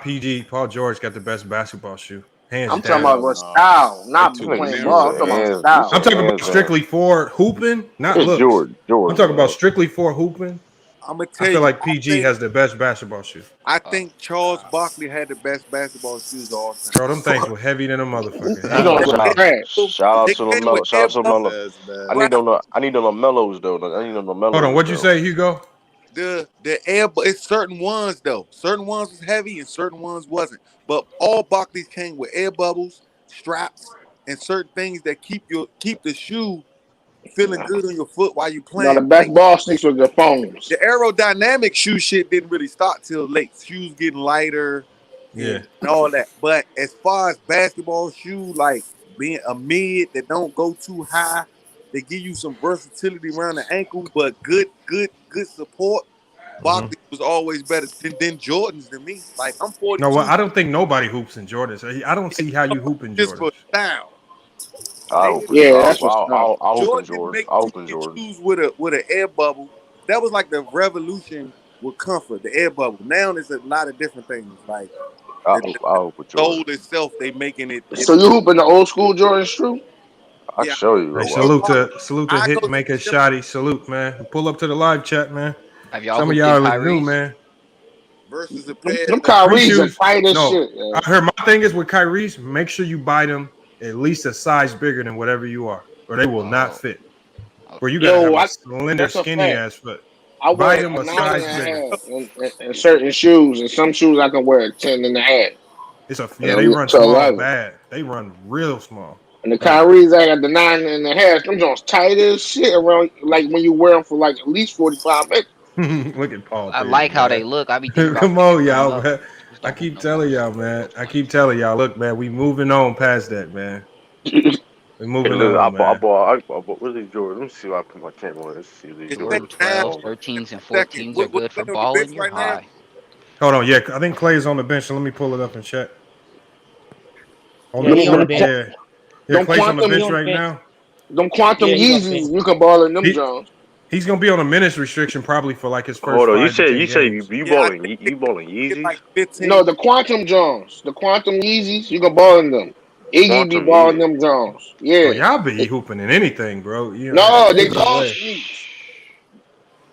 Paul George got the best basketball shoe. Hands I'm down. talking about style, not playing ball. I'm talking about style. I'm talking about strictly for hooping, not looks. George, I'm talking about strictly for hooping. I'm gonna tell I you. feel like PG has the best basketball shoe. I think Charles Barkley had the best basketball shoes all time. Bro, them things were heavy than a motherfucker. Shout out to LaMelo. Shout out to LaMelo. I need the LaMelos though. I need the LaMelos. Hold on, what'd you say, Hugo? The air, it's certain ones though. Certain ones was heavy and certain ones wasn't. But all Barkleys came with air bubbles, straps, and certain things that keep the shoe feeling good on your foot while you playing. The best ball sneaks with the foams. The aerodynamic shoe shit didn't really start till late. Shoes getting lighter, and all that. But as far as basketball shoe, like being a mid that don't go too high, they give you some versatility around the ankle, but good support. Barkley was always better than Jordans to me. Like I'm 42. No, well, I don't think nobody hoops in Jordans. I don't see how you hoop in just Jordans. for style. I'll open Jordan. I'll open Jordan. Shoes with an air bubble. That was like the revolution with comfort, the air bubble. Now there's a lot of different things. Like I'll open Jordan. Soul itself, they making it. So you hooping the old school Jordans true? I'll show you. Hey, salute to Hitmaker Shotty. Salute, man. Pull up to the live chat, man. Some of y'all look new, man. Versus a pair. Them Kyrie's are tight as shit. I heard my thing is with Kyrie's, make sure you buy them at least a size bigger than whatever you are, or they will not fit. Where you gotta have a slender, skinny ass foot. I Buy wear them a a 9 and size a bigger. half in certain shoes, and some shoes I can wear a 10 and a half. They run To small 11. bad. They run real small. And the Kyrie's I got the 9 and a half. Them joints tight as shit around, like when you wear them for like at least 45 minutes. Look at Paul I Pierce, like how they man. look. I be thinking about Come picking on, one y'all, up. man. Just I don't hoop keep no telling more. y'all, man. I keep telling y'all, look, man, we moving on past that, man. We Hey, moving look, on, man. I bought what's these Jordans? Let me see if I put my camera on. Let's see these It's Jordan Jordans. second down. 12s, Oh, 13s, and Second. 14s are What good for playing on the bench balling. You're right now? high. Hold on, yeah. I think Clay's on the bench. So let me pull it up and check. On Yeah, the he on the Them, bench. yeah, yeah. them Clay's on the He quantum, bench on the right bench. now. them quantum Yeah, he's on the bench. Yeezys, you can ball in them He Jones. he's gonna be on a minutes restriction probably for like his first hold on. 5 to 10 You games. you Yeah, I balling think you balling get Yeezys? like 15. No, the quantum Jones, the quantum Yeezys, you can ball in them. Iggy be Quantum balling Yeezy. them Jones. Oh, Yeah. y'all be hooping in anything, bro. No, they No ball way. sneaks.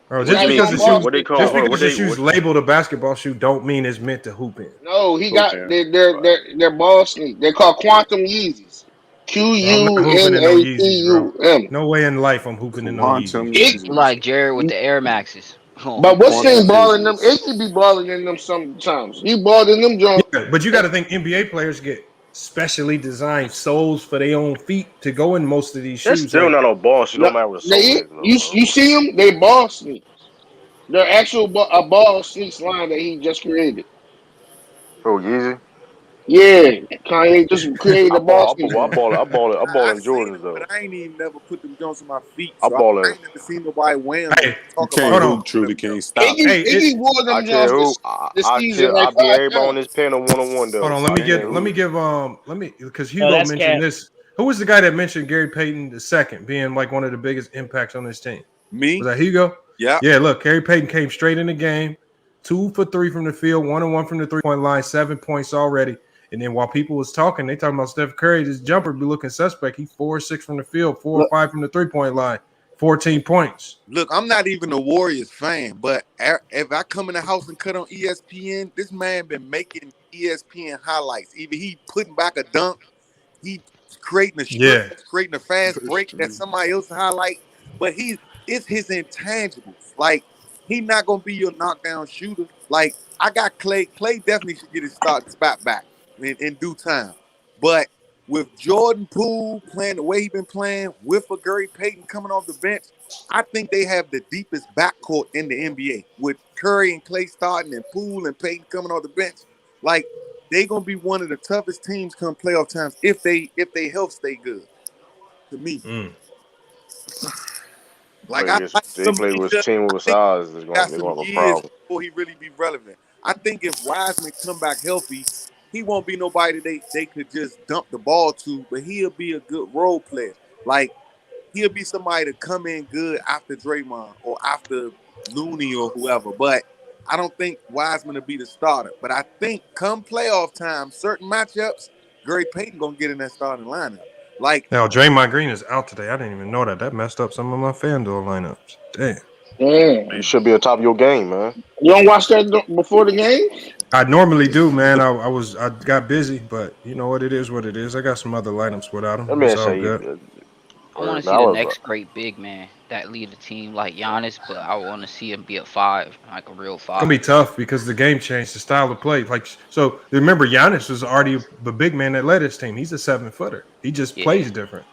Bro, He What just you has mean? because on the ball shoe, What they sneaks call? just Hold though. on. because What the they shoe's what? labeled a basketball shoe, don't mean it's meant to hoop in. No, he got Okay. they're ball sneaks. They're called quantum Yeezys. Q Bro, I'm not U hooping N in no A T Yeezys, bro. U M. No way in life I'm hooping in no Quantum Yeezys, man. It, You like Yeezys. Jared with the Air Maxes. Oh, but what's Quantum name yeah. balling them? Yeezys. Iggy be balling in them sometimes. He balled in them Jones. Yeah, but you got to think NBA players get specially designed soles for their own feet to go in most of these That's shoes. still Like, not a ball shit. No, Don't matter what the sole they is, though, you bro. see them? They ball sneaks. They're actual a ball sneaks line that he just created. Oh, Yeezy. Yeah, Kanye just created I a ball ball. sneak I line. ball. I ball I in seen them, Jordans but though. I ain't even never put them Jones on my feet, I so ball I in. ain't never seen nobody wear them and hey, You talk can't about hold them on. hoop, on them truly though. can't stop. Hey, Iggy wore them I tell Jones you who. this season like I'll be 5 everybody on times. this panel one on one hold though. on. So I can't Let me hoop. give let me because No, Hugo that's mentioned Cap. this. Who was the guy that mentioned Gary Payton the second being like one of the biggest impacts on this team? Was Me? that Hugo? Yeah. Yeah, look, Gary Payton came straight in the game, 2 for 3 from the field, 1 and 1 from the 3-point line, 7 points already. And then while people was talking, they talking about Steph Curry, this jumper be looking suspect. He 4 or 6 from the field, 4 or Look, 5 from the 3-point line, 14 points. Look, I'm not even a Warriors fan, but if I come in the house and cut on ESPN, this man been making ESPN highlights. Either he putting back a dunk, he creating a strip, Yeah. creating a fast break that somebody else highlight. But it's his intangibles. Like he not gonna be your knockdown shooter. Like I got Klay. Klay definitely should get his spot back in due time. But with Jordan Poole playing the way he been playing, with a Gary Payton coming off the bench, I think they have the deepest backcourt in the NBA with Curry and Klay starting and Poole and Payton coming off the bench. Like they gonna be one of the toughest teams come playoff times if they health stay good. To me, like I like They them. play with a team with I think size. got They're some gonna have a years problem. before he really be relevant. I think if Wiseman come back healthy, he won't be nobody they could just dump the ball to, but he'll be a good role player. Like he'll be somebody to come in good after Draymond or after Looney or whoever. But I don't think Wiseman will be the starter. But I think come playoff time, certain matchups, Gary Payton gonna get in that starting lineup. Like Now, Draymond Green is out today. I didn't even know that. That messed up some of my FanDuel lineups. Damn. You damn. should be on top of your game, man. You don't watch that before the game? I normally do, man. I got busy, but you know what it is, what it is. I got some other lineups without him. Let me It's all say, good. I want to man, see I the was next great big man that lead a team like Giannis, but I want to see him be a 5, like a real It's gonna be 5. tough because the game changed, the style of play. Like so, remember Giannis was already the big man that led his team. He's a 7-footer. He just Yeah. plays different.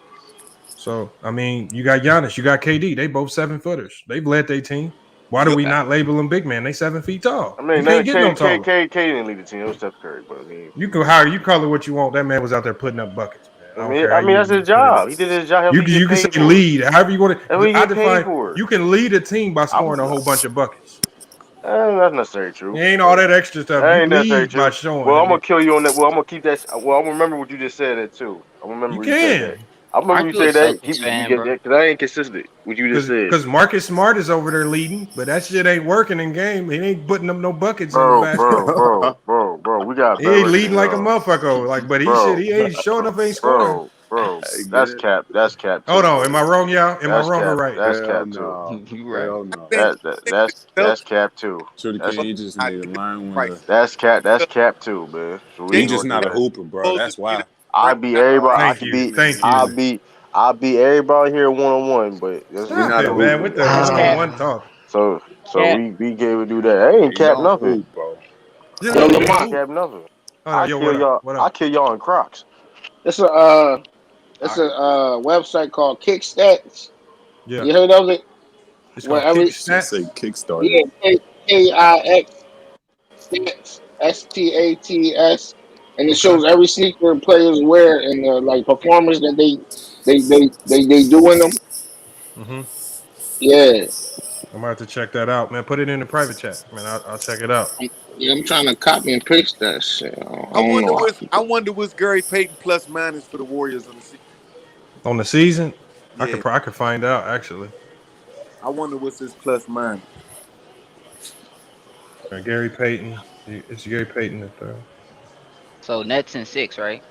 So I mean, you got Giannis, you got KD. They both 7-footers. They've led their team. Why do we Fact. not label them big man? They 7 feet I tall. You mean, can't then get no taller. K didn't lead the team. It was Steph Curry, but I mean, You can hire, you call it what you want. That man was out there putting up buckets, man. I don't care how I mean that's you his put it job. up. He did his job. That's what he You get can say paid for. lead, however you want That's what to. he I get paid define for. you can lead a team by I scoring a whole bunch of buckets. That's necessarily true. It ain't all that extra stuff. That You ain't necessarily lead by true. showing, Well, I'm nigga. gonna kill you on that. Well, I'm gonna keep that. Well, I'm gonna remember what you just said that too. I You remember you said that. can. I remember Aren't you you a said that. Celtics You fan, get bro? that because I ain't consistent. What you just said, Because Marcus Smart is over there leading, but that shit ain't working in game. He ain't putting up no buckets in the basket. bro. We got a He better ain't record than leading like a y'all, motherfucker. Like, but bro, he ain't showing up, ain't scoring. Hey, That's good. cap. That's cap Hold too, on, am bro. I wrong, y'all? Am I That's wrong or cap. right? That's Hell cap too. no. You right. Hell no. I think the That's Celtics cap too. Truly That's can't. You just I need to did learn when right. to. that's cap. That's cap too, man. So we He Jay ain't just gonna do not a that. hooper, bro. supposed to That's be why. the right now. Like Thank you. Thank I you. beat. I beat everybody here one on one, but We Stop not a it, man. hooper, With the bro. That's one on Cap. one talk. So Yeah. we gave to do that. I ain't cap Y'all nothing. old, bro. Just Yo, let me I Lamont, ain't know. cap nothing. Hold on, yo, what up? What I up? kill y'all in Crocs. it's a All it's right. a website called Kickstats. Yeah. You heard of it? It's Where called every Just say Kickstats. Kickstarter. yeah, KIX stats STATS, and it Okay. shows every sneaker players wear and the like performance that they do in them. Mm-hmm. Yeah, I'm about to check that out, man. Put it in the private chat, man. I'll check it out. I'm trying to copy and paste that shit. I don't know. I wonder what's Gary Payton plus minus for the Warriors on the season. On the season, Yeah, I could find out actually. I wonder what's his plus minus. Gary Payton. It's Gary Payton the third. So Nets in 6, right?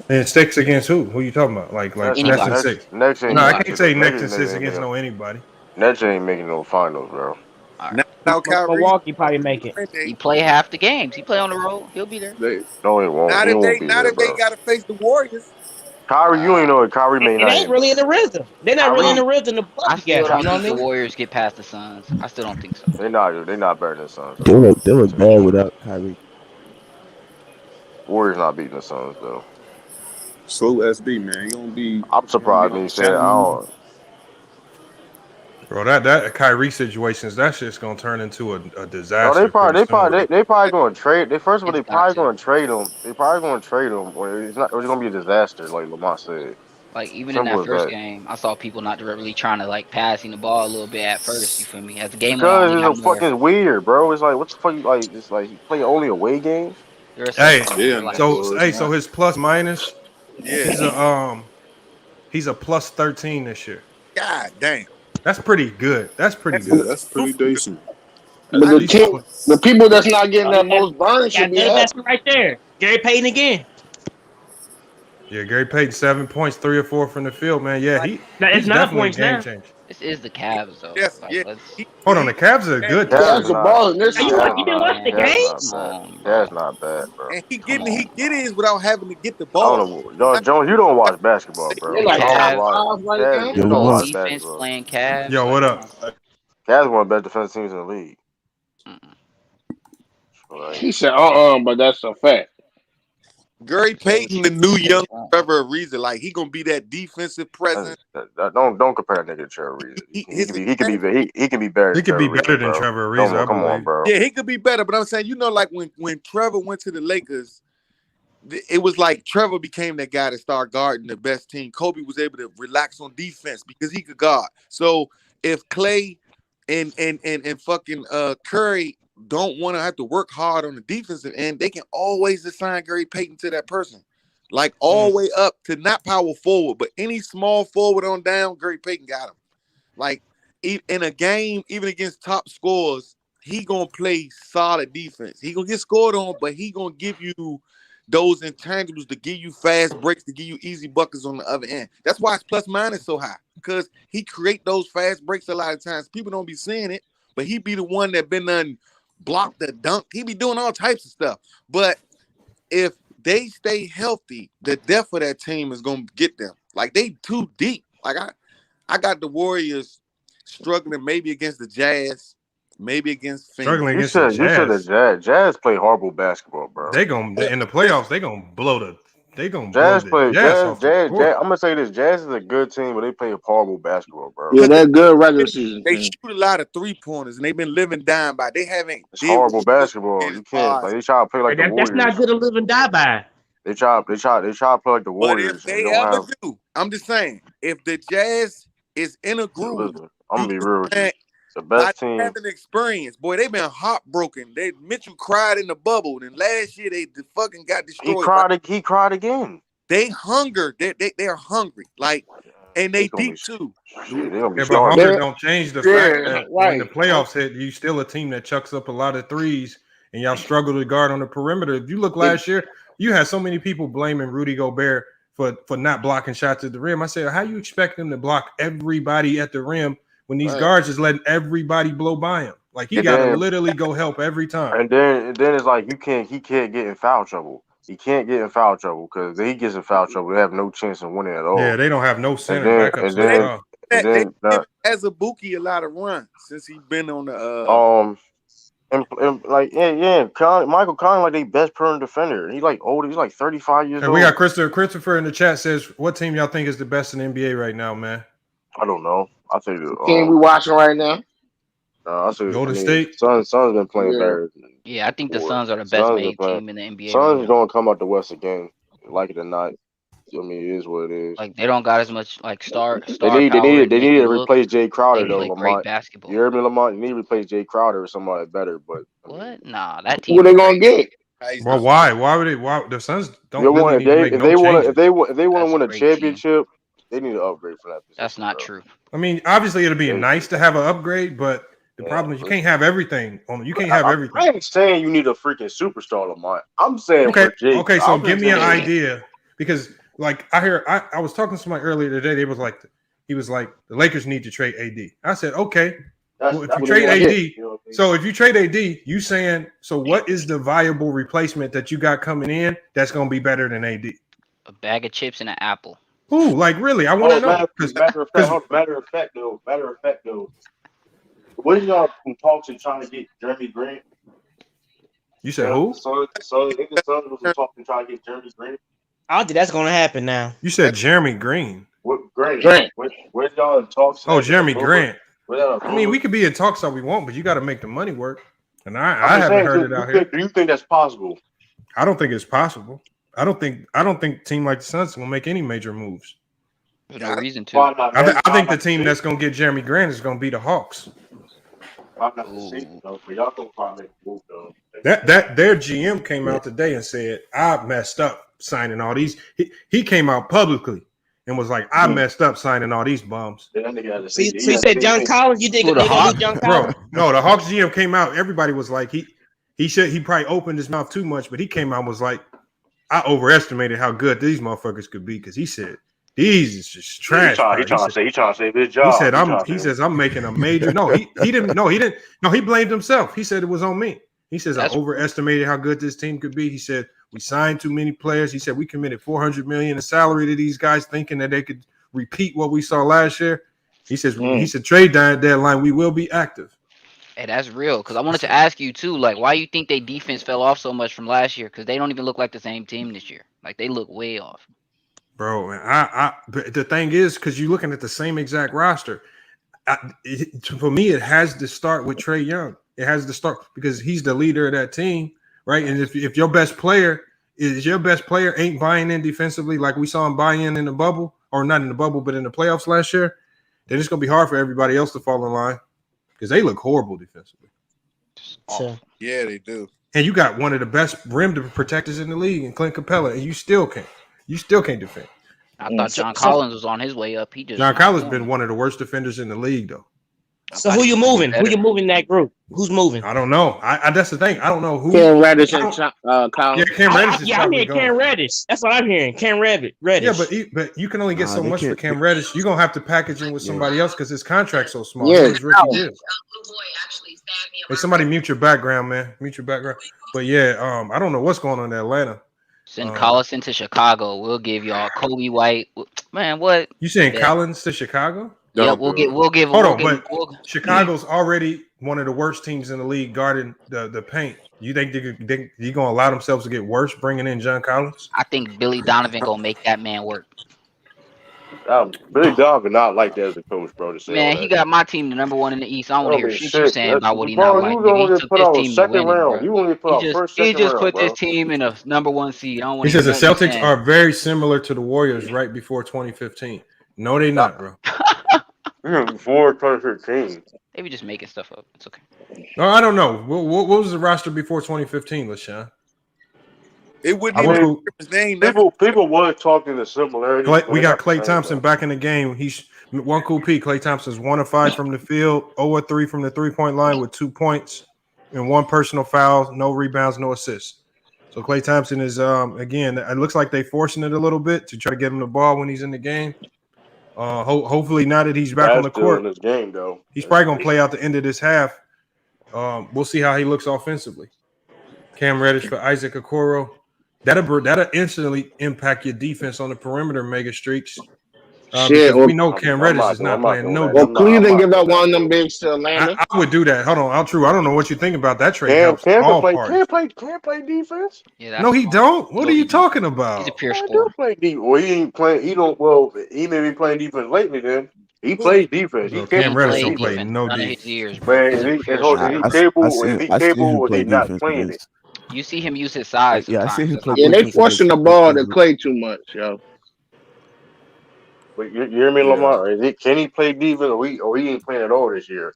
And it sticks against who? Who you talking about? Like Nets and Anybody. six. Next ain't No, I making Anybody. can't shit. Though. say Nets and six against no anybody. Next ain't making no finals, bro. All right. Now, Kyrie, Milwaukee probably make it. He play half the games. He play on the road. He'll be there. they, No, he won't. He won't be now there, that they bro. got to face the Warriors, Kyrie, you ain't Uh, know it. Kyrie may It not ain't even. really in the rhythm. They're not really in Kyrie, the rhythm to plug I still together. You don't know what think I the mean? Warriors get past the Suns. I still don't think so. they not better than the Suns They though. look they I'll look tell you bad that. without Kyrie. Warriors not beating the Suns though. slow SB man, I'm he gonna be surprised on when the you said I stat. don't. Bro, that Kyrie situations, that shit's gonna turn into a No, disaster pretty soon. they probably going to trade. They first of all, It's they got probably to. going to trade him. They probably going to trade him, or it's not. It's going to be a disaster, like Lamont said. Like even in Simple that as first that. game, I saw people not really trying to like passing the ball a little bit at first. You feel me? As the game went on, Because they it's got a more. fucking weird, bro. It's like what the fuck? You like? It's like you play only away games. They're Hey, assessing him. Yeah, They're no, like, so his plus minus, yeah. he's a plus 13 this year. God damn, That's pretty good. That's pretty yeah, good. that's pretty decent. That's But at the least a team, plus. the people that's not getting Oh, that most burn got should be another happy. basket right there. Gary Payton again. Yeah, Gary Payton 7 points, 3 or 4 from the field, man. Yeah, Now it's he's 9 definitely a points game now. changer. this is the Cavs though. Yes, Like yeah. let's. Hold on, the Cavs are a good The team. Cavs Cavs is are not. balling this Are you year. watch? Cavs You didn't not. watch the Cavs Man, game? not come bad. on, bro. Cavs not bad, bro. And Come on. he get his without having to get the I don't ball. know, yo, Jones. You don't watch basketball, They're bro. The I like don't know top Cavs, why. five right Cavs, now. you Yo, don't the Lamont. watch defense basketball. playing Cavs. Yo, Like, what come up? on. Cavs one of the best defensive teams in the league. Mm-mm. Right? He said, but that's a fact. Gary Case, Payton, the new case. young Trevor Ariza, like he gonna be that defensive presence. Don't compare that nigga to Trevor Ariza. His He can be better He than could be Trevor better Ariza, than bro. Trevor Ariza, I Come on, believe. bro. yeah, he could be better. But I'm saying, like when Trevor went to the Lakers, it was like Trevor became that guy to start guarding the best team. Kobe was able to relax on defense because he could guard. So if Klay and fucking Curry don't want to have to work hard on the defensive end, they can always assign Gary Payton to that person. Like all the way up to not power forward, but any small forward on down, Gary Payton got him. Like in a game, even against top scorers, he gonna play solid defense. He gonna get scored on, but he gonna give you those intangibles to give you fast breaks, to give you easy buckets on the other end. That's why his plus minus so high, because he create those fast breaks a lot of times. People don't be seeing it, but he be the one that been done block the dunk. He be doing all types of stuff. But if they stay healthy, the depth of that team is gonna get them. Like they too deep. Like I got the Warriors struggling maybe against the Jazz, maybe against Phoenix. Struggling You against the said the Jazz. Jazz play horrible basketball, bro. They gonna in the playoffs. They gonna blow Jazz the play Jazz Jazz off the Jazz. court. I'm gonna say this: Jazz is a good team, but they play horrible basketball, bro. Yeah, Because they're good regular season they team. shoot a lot of 3-pointers and they've been living down by. They haven't It's did what horrible they supposed basketball. to do You as can't far like as. they try to play like the That's not Warriors. good to live and die by. They try to play like the But if Warriors and they don't ever have. do, I'm just saying, if the Jazz is in a groove, Listen, I'm you gonna be can real with you. say The by best team. having experience, boy, they've been heartbroken. Mitchell cried in the bubble, and last year they fucking got destroyed. He cried again. They hunger. They are hungry. Like, and they They gonna be deep too. shit. They gonna be Yeah, but starving. hunger don't change the fact Yeah, that when the right. playoffs hit, you still a team that chucks up a lot of threes, and y'all struggle to guard on the perimeter. If you look last year, you had so many people blaming Rudy Gobert for not blocking shots at the rim. I said, how you expect him to block everybody at the rim when these Right. guards is letting everybody blow by him? Like he And got to then literally go help every time. and then it's like he can't get in foul trouble. He can't get in foul trouble because if he gets in foul trouble, they have no chance of winning at Yeah, all. they don't have no And center then backup and center at then all. then has Azubuike a lot of run since he's been on the and like Michael Conley like they best perimeter defender. He's like old. He's like 35 years Hey, old. we got Christopher in the chat says, what team y'all think is the best in the NBA right now, man? I don't know. I think the team we watching right now. I say Golden State. Suns been playing better. Yeah, I think the Suns are the best made team in the NBA. Suns is going to come out the West again, like it or not. I mean, it is what it is. Like they don't got as much like star. They need to replace Jay Crowder they though. play great Lamont, basketball. you heard me, Lamont? You need to replace Jay Crowder with somebody better. But what? Nah, that team. Who they gonna get? Well, why? Why would they? Why the Suns don't if really need to make no changes? If they want to win a championship, they need to upgrade for that position. That's not true. I mean, obviously, it'd be nice to have an upgrade, but the problem is you can't have everything. You can't have everything. I ain't saying you need a freaking superstar, Lamont. I'm saying okay. So give me an idea, because like I was talking to somebody earlier today. He was like the Lakers need to trade AD. I said okay. Well, if you trade AD, so if you trade AD, you saying so? What is the viable replacement that you got coming in that's going to be better than AD? A bag of chips and an apple. Ooh, like really? I want to know. Matter of fact, though. What is y'all from Thompson trying to get Jeremy Grant? You said who? So the Suns was talking trying to get Jeremy Grant. I don't think that's gonna happen now. You said Jeremy Green. What Grant? Where's y'all in talks? Oh, Jeremy Grant. I mean, we could be in talks all we want, but you got to make the money work. And I haven't heard it out here. Do you think that's possible? I don't think it's possible. I don't think a team like the Suns will make any major moves. There's no reason to. I think the team that's going to get Jeremy Grant is going to be the Hawks. I'm not the season though, but y'all don't probably make a move though. That their GM came out today and said, I messed up signing all these. He came out publicly and was like, I messed up signing all these bums. So you said John Collins? You think they gonna do John Collins? Bro, no, the Hawks GM came out. Everybody was like, he probably opened his mouth too much, but he came out and was like, I overestimated how good these motherfuckers could be because he said these is just trash. He trying to save his job. He says I'm making a major. No, he didn't. No, he didn't. No, he blamed himself. He said it was on me. He says I overestimated how good this team could be. He said we signed too many players. He said we committed $400 million in salary to these guys, thinking that they could repeat what we saw last year. He says he said trade deadline we will be active. Hey, that's real. Because I wanted to ask you too, like, why you think their defense fell off so much from last year? Because they don't even look like the same team this year. Like they look way off. Bro, man, but the thing is, because you're looking at the same exact roster. For me, it has to start with Trae Young. It has to start because he's the leader of that team, right? And if your best player ain't buying in defensively, like we saw him buy in the bubble, or not in the bubble, but in the playoffs last year, then it's gonna be hard for everybody else to fall in line because they look horrible defensively. Yeah, they do. And you got one of the best rim protectors in the league, in Clint Capella, and you still can't defend. I thought John Collins was on his way up. John Collins been one of the worst defenders in the league, though. So who you moving? Who you moving in that group? Who's moving? I don't know. I that's the thing. I don't know who. Cam Reddish and Collins. Yeah, Cam Reddish is I'm hearing Cam Reddish. That's what I'm hearing. Cam Reddish. Yeah, but you can only get so much for Cam Reddish. You're gonna have to package him with somebody else because his contract's so small. Yeah. Hey, somebody mute your background, man. Mute your background. But yeah, I don't know what's going on in Atlanta. Send Collison to Chicago. We'll give y'all Kobe White. Man, what? You saying Collins to Chicago? Yeah, we'll give. Hold on, Chicago's already one of the worst teams in the league guarding the paint. You think they're gonna allow themselves to get worse bringing in John Collins? I think Billy Donovan gonna make that man work. Billy Donovan not like that as a coach, bro. Man, he got my team the number one in the East. I don't want to hear shit you saying about what he not like. He took this team to win, He just put this team in a number one seed. I don't want. He says the Celtics are very similar to the Warriors right before 2015. No, they not, bro. Before 2015. They be just making stuff up. It's okay. No, I don't know. What was the roster before 2015, LaShawn? It wouldn't even his name. People were talking the similarities. We got Klay Thompson back in the game. He's one cool P. Klay Thompson's 1 of 5 from the field, 0 of 3 from the 3-point line with 2 points and 1 personal foul, no rebounds, no assists. So Klay Thompson is again. It looks like they forcing it a little bit to try to get him the ball when he's in the game. Hopefully, now that he's back on the court, in this game, though, he's probably gonna play out the end of this half. We'll see how he looks offensively. Cam Reddish for Isaac Okoro. That'll instantly impact your defense on the perimeter, mega streaks. Shit. Because Or, we know Cam Reddish is not playing no or defense. Cleveland give up one of them bigs to Atlanta. I would do that. Hold on, True. I don't know what you think about that trade. Cam Helps can all play. parties. Can't play defense. Yeah, that's No, he smart. don't. What are you talking He's a about? pure Man, scorer. do play defense. Well, he ain't playing. He don't. Well, he may be playing defense lately. Then he plays defense. He Bro, capable Cam of Reddish playing don't Played play defense. defense no none of D. his years, bro. Man, He's a pure is scorer. he capable? Is he capable? Or is he play not defense playing it? against. You see him use his size Yeah, I see sometimes. him That's play not Yeah, they defense against. forcing the ball to Clay too much, yo. But you hear me, Yeah. Lamar? Can he play defense? Or he ain't playing at all this year?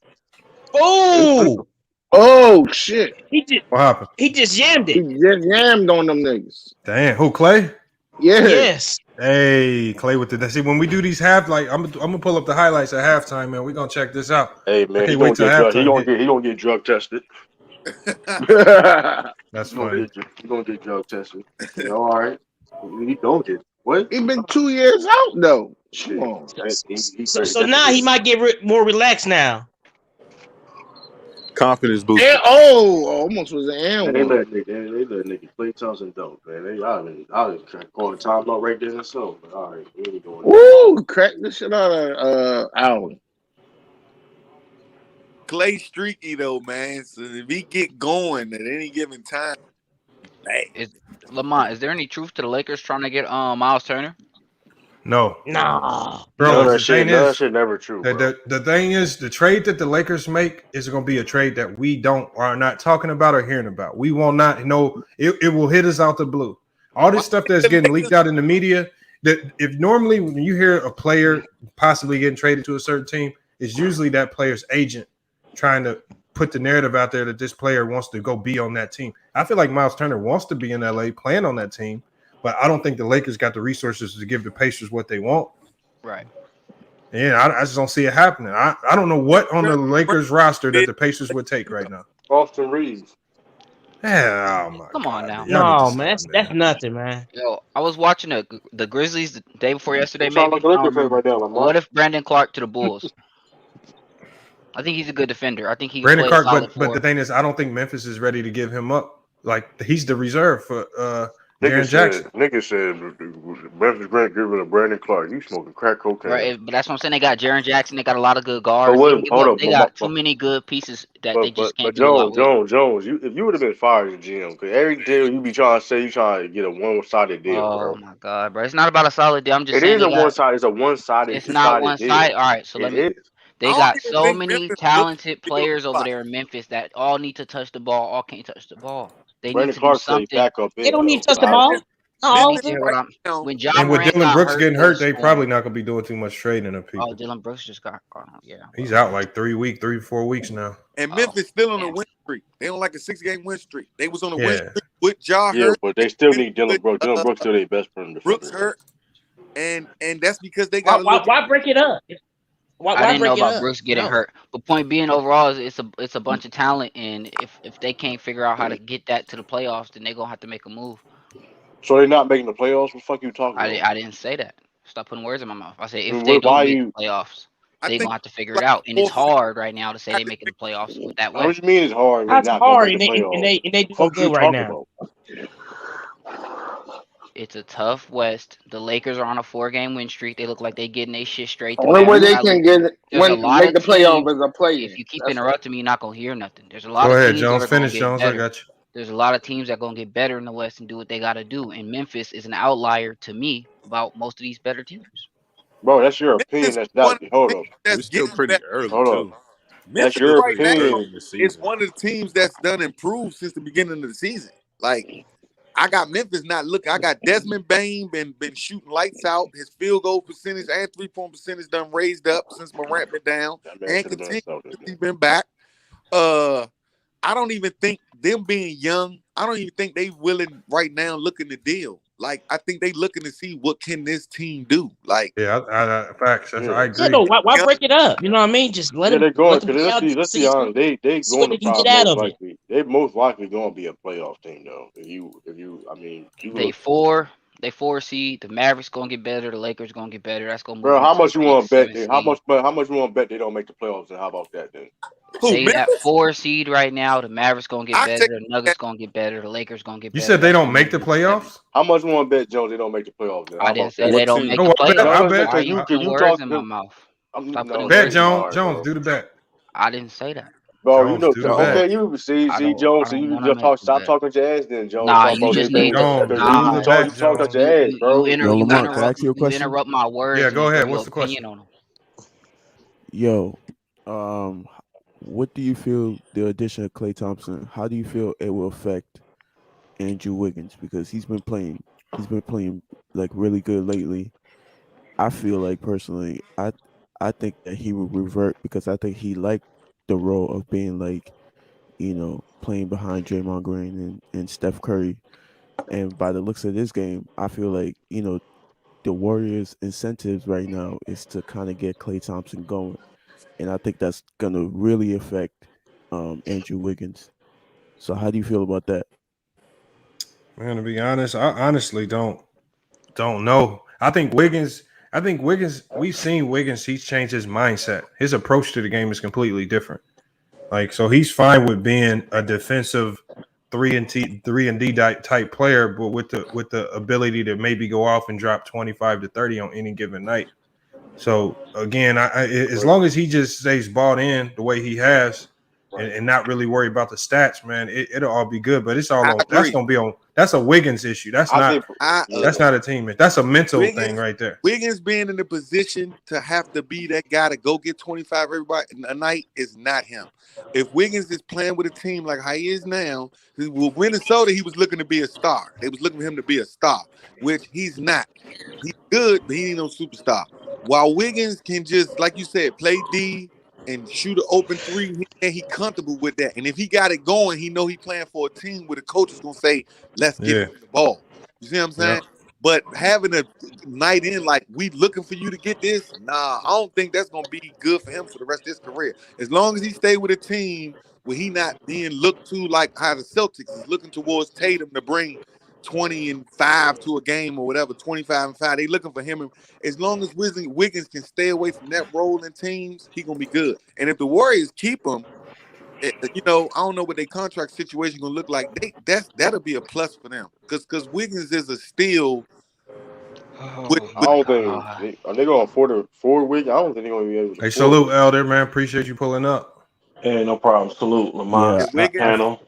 Oh, Oh shit! What happened? he just jammed He it. just jammed on them niggas. Damn, who Clay? Yeah. Yes. Hey, Clay with the see when we do these I'm gonna pull up the highlights at halftime, man. We're gonna check this out. Hey I man, he can't gonna wait till get drug. He halftime. gonna get drug tested. That's He gonna funny. get drug tested. You know, all right. He don't get what? He been 2 years out though. Come Shit. on. So now he might get more relaxed now. Confidence booster. And, almost was an and Man, they one. let nigga Klay Thompson dunk, man. I was calling timeout right there and so. But all right, we ain't doing that. Woo! Crack the shit out of Allen. Clay streaky though, man. So if he get going at any given time, hey. Lamont, is there any truth to the Lakers trying to get Miles Turner? No. Nah. Bro, None of the that shit. thing None of that is, shit never true, bro. the thing is, the trade that the Lakers make is going to be a trade that we are not talking about or hearing about. We will not know. It will hit us out the blue. All this stuff that's getting leaked out in the media, that if normally when you hear a player possibly getting traded to a certain team, it's usually that player's agent trying to put the narrative out there that this player wants to go be on that team. I feel like Miles Turner wants to be in LA playing on that team, but I don't think the Lakers got the resources to give the Pacers what they want. Right. Yeah, I just don't see it happening. I don't know what on the Lakers roster that the Pacers would take right now. Austin Reeves. Yeah, oh my Come on now. No, man, that's nothing, man. Yo, I was watching the Grizzlies the day before yesterday. You sound Maybe. like a Laker fan right now, Lamar. What if Brandon Clark to the Bulls? I think he's a good defender. I think he can Brandon play a Clark, solid but four. the thing is, I don't think Memphis is ready to give him up. Like he's the reserve for Nigga Jaren Jackson. said Memphis Grant give it to Brandon Clark. You smoking crack cocaine. Right, but that's what I'm saying. They got Jaren Jackson. They got a lot of good guards. They got too many good pieces that they just can't do a lot with. Jones, if you would have been fired as GM, because every deal you be trying to say, you trying to get a one-sided deal, bro. Oh my god, bro! It's not about a solid deal. I'm just It saying is a one-sided. It's a one-sided. It's not deal. one-sided. All right, so It is. They got so many talented players over there in Memphis that all need to touch the ball. All can't touch the ball. They Brandon need to Clark do something. back up. They don't need to touch the ball. You need to hear what when John And with Morant Dylan got Brooks getting hurt, they those- probably not gonna be doing too much trading of people. Oh, Dylan Brooks just got. Yeah, He's out like 3 to 4 weeks now. And Memphis still on a win streak. They on like a 6-game win streak. They was on a win Yeah. streak with Ja Yeah, hurt. but they still need Dylan Brooks. Dylan Brooks still their best friend. Brooks hurt, and that's because they got. Why break it up? Why I didn't know break it about up? Brooks getting No. hurt. But point being, overall, is it's a bunch of talent, and if they can't figure out how to get that to the playoffs, then they're gonna have to make a move. So they're not making the playoffs? What the fuck you talking about? I didn't say that. Stop putting words in my mouth. I said if Then they why don't you- make the playoffs, I they're think gonna have to figure it out, and it's hard right now to say they making the playoffs with that way. What you mean it's hard? That's not hard, gonna and make they the playoffs? and they doing Fuck you good right talking now. It's a tough West. The Lakers are on a 4-game win streak. They look like they getting their shit straight. The Only way Mavericks they got- can get There's a when lot make of the playoff teams- is a play. If you keep interrupting me, you're not gonna hear nothing. There's a lot Go of ahead, teams Jones. that are gonna Finish, get Jones. better. I got you. There's a lot of teams that are gonna get better in the West and do what they gotta do. And Memphis is an outlier to me about most of these better teams. Bro, that's your opinion. That's not. Hold up. That's still getting pretty better. early Hold too. up. Memphis That's your right now opinion. in the is season. one of the teams that's done improved since the beginning of the season. Like I got Memphis not looking. I got Desmond Bain been shooting lights out. His field goal percentage and 3-point percentage done raised up since Morant been down That man and should've been continues something. since he been back. I don't even think them being young. I don't even think they willing right now looking to deal. Like I think they looking to see what can this team do. Like Yeah, facts. I agree. Yeah, no, why break it up? You know what I mean? Just let Yeah, them. they're going Let them because play out the let's be season. honest. They See what going they to can probably get out most of it. likely. They most likely going to be a playoff team though. If you, I mean, you They look, 4 seed. The Mavericks gonna get better. The Lakers gonna get better. That's gonna move. bro. How into much the you want to bet? 6, 7 How seed. much? How much you want to bet they don't make the playoffs? And how about that then? Who, They that Memphis? 4 seed right now. The Mavericks gonna get I better. take The Nuggets gonna get better. The Lakers gonna get You better. said they That's don't gonna make make the them 7. playoffs? How much you want to bet, Jones? They don't make the playoffs. Then how I didn't about say that? they what don't team? make Oh, the I bet. No, I playoffs. no, bet. Why are because you you putting you words talk. in my mouth? Stop putting No, Bet words in my all Jones. right, mouth. Jones, bro. do the bet. I didn't say that. Bro, you Jones, know, do the okay, bet. you see, I Jones. So don't you want to just make talk. the Stop bet. talking about your ass, then Jones. Nah, Talking you about just they need to. Jones, because do you the Nah, talk. You bet, talk about Jones. your ass, bro. Yo, Lamont, can I ask you a you question? interrupt my words Yeah, and go you throw ahead. your What's the question? opinion on them. Yo, what do you feel the addition of Klay Thompson? How do you feel it will affect Andrew Wiggins because he's been playing like really good lately. I feel like personally, I think that he will revert because I think he liked the role of being like, playing behind Draymond Green and Steph Curry. And by the looks of this game, I feel like, the Warriors' incentives right now is to kind of get Klay Thompson going. And I think that's gonna really affect Andrew Wiggins. So how do you feel about that? Man, to be honest, I honestly don't know. I think Wiggins. We've seen Wiggins. He's changed his mindset. His approach to the game is completely different. Like, so he's fine with being a defensive three and D type player, but with the ability to maybe go off and drop 25 to 30 on any given night. So again, as long as he just stays bought in the way he has, and not really worry about the stats, man, it'll all be good. But it's all I on. That's agree. gonna be on. That's a Wiggins issue. That's I not. think, I That's yeah. not a team. That's a mental thing Wiggins right there. Wiggins being in the position to have to be that guy to go get 25 everybody a night is not him. If Wiggins is playing with a team like how he is now, with Minnesota, he was looking to be a star. They was looking for him to be a star, which he's not. He's good, but he ain't no superstar. While Wiggins can just, like you said, play D and shoot an open three, he comfortable with that. And if he got it going, he know he playing for a team where the coach is gonna say, "Let's get Yeah. him the ball." You see what I'm Yeah. saying? But having a night in like we looking for you to get this, nah, I don't think that's gonna be good for him for the rest of his career. As long as he stay with a team where he not being looked to like how the Celtics is looking towards Tatum to bring 20 and 5 to a game or whatever, 25 and 5. They looking for him. As long as Wiggins can stay away from that role in teams, he gonna be good. And if the Warriors keep him, I don't know what their contract situation gonna look like. That'll be a plus for them because Wiggins is a steal. Oh I my don't think god. are they going to afford a 4 week. I don't think they're going to be able to Hey, afford salute, it. Elder, man. Appreciate you pulling up. Hey, no problem. Salute, Lamont, Yeah, If Wiggins, panel.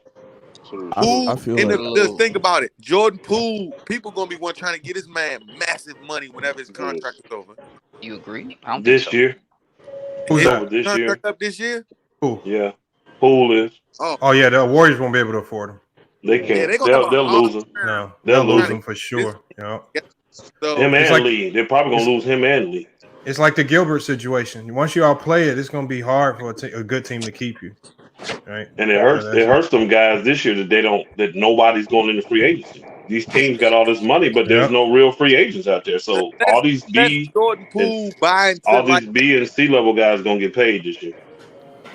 Salute, salute. I Poole, feel and like just Salute. think about it. Jordan Poole, people gonna be one trying to get his man massive money whenever his contract Yes. is over. You agree? I don't think This so. year, Who's His over that? this year. contract up this year. Who? Yeah, Poole is. Oh Oh yeah, the Warriors won't be able to afford him. They yeah, can't. they gonna have a They'll hard lose him. time No, They'll they'll lose lose trying to him him. for get this. sure. You know, Yeah. Him So it's and like Lee. They're probably it's gonna lose him and Lee. it's like the Gilbert situation. Once you all play it, it's going to be hard for a good team to keep you. Right? And it hurts. That's It just hurts them guys this year that nobody's going into free agency. These teams got all this money, but there's yeah. no real free agents out there. So unless unless Jordan and Poole buy into all like these B and C level guys gonna get paid this year.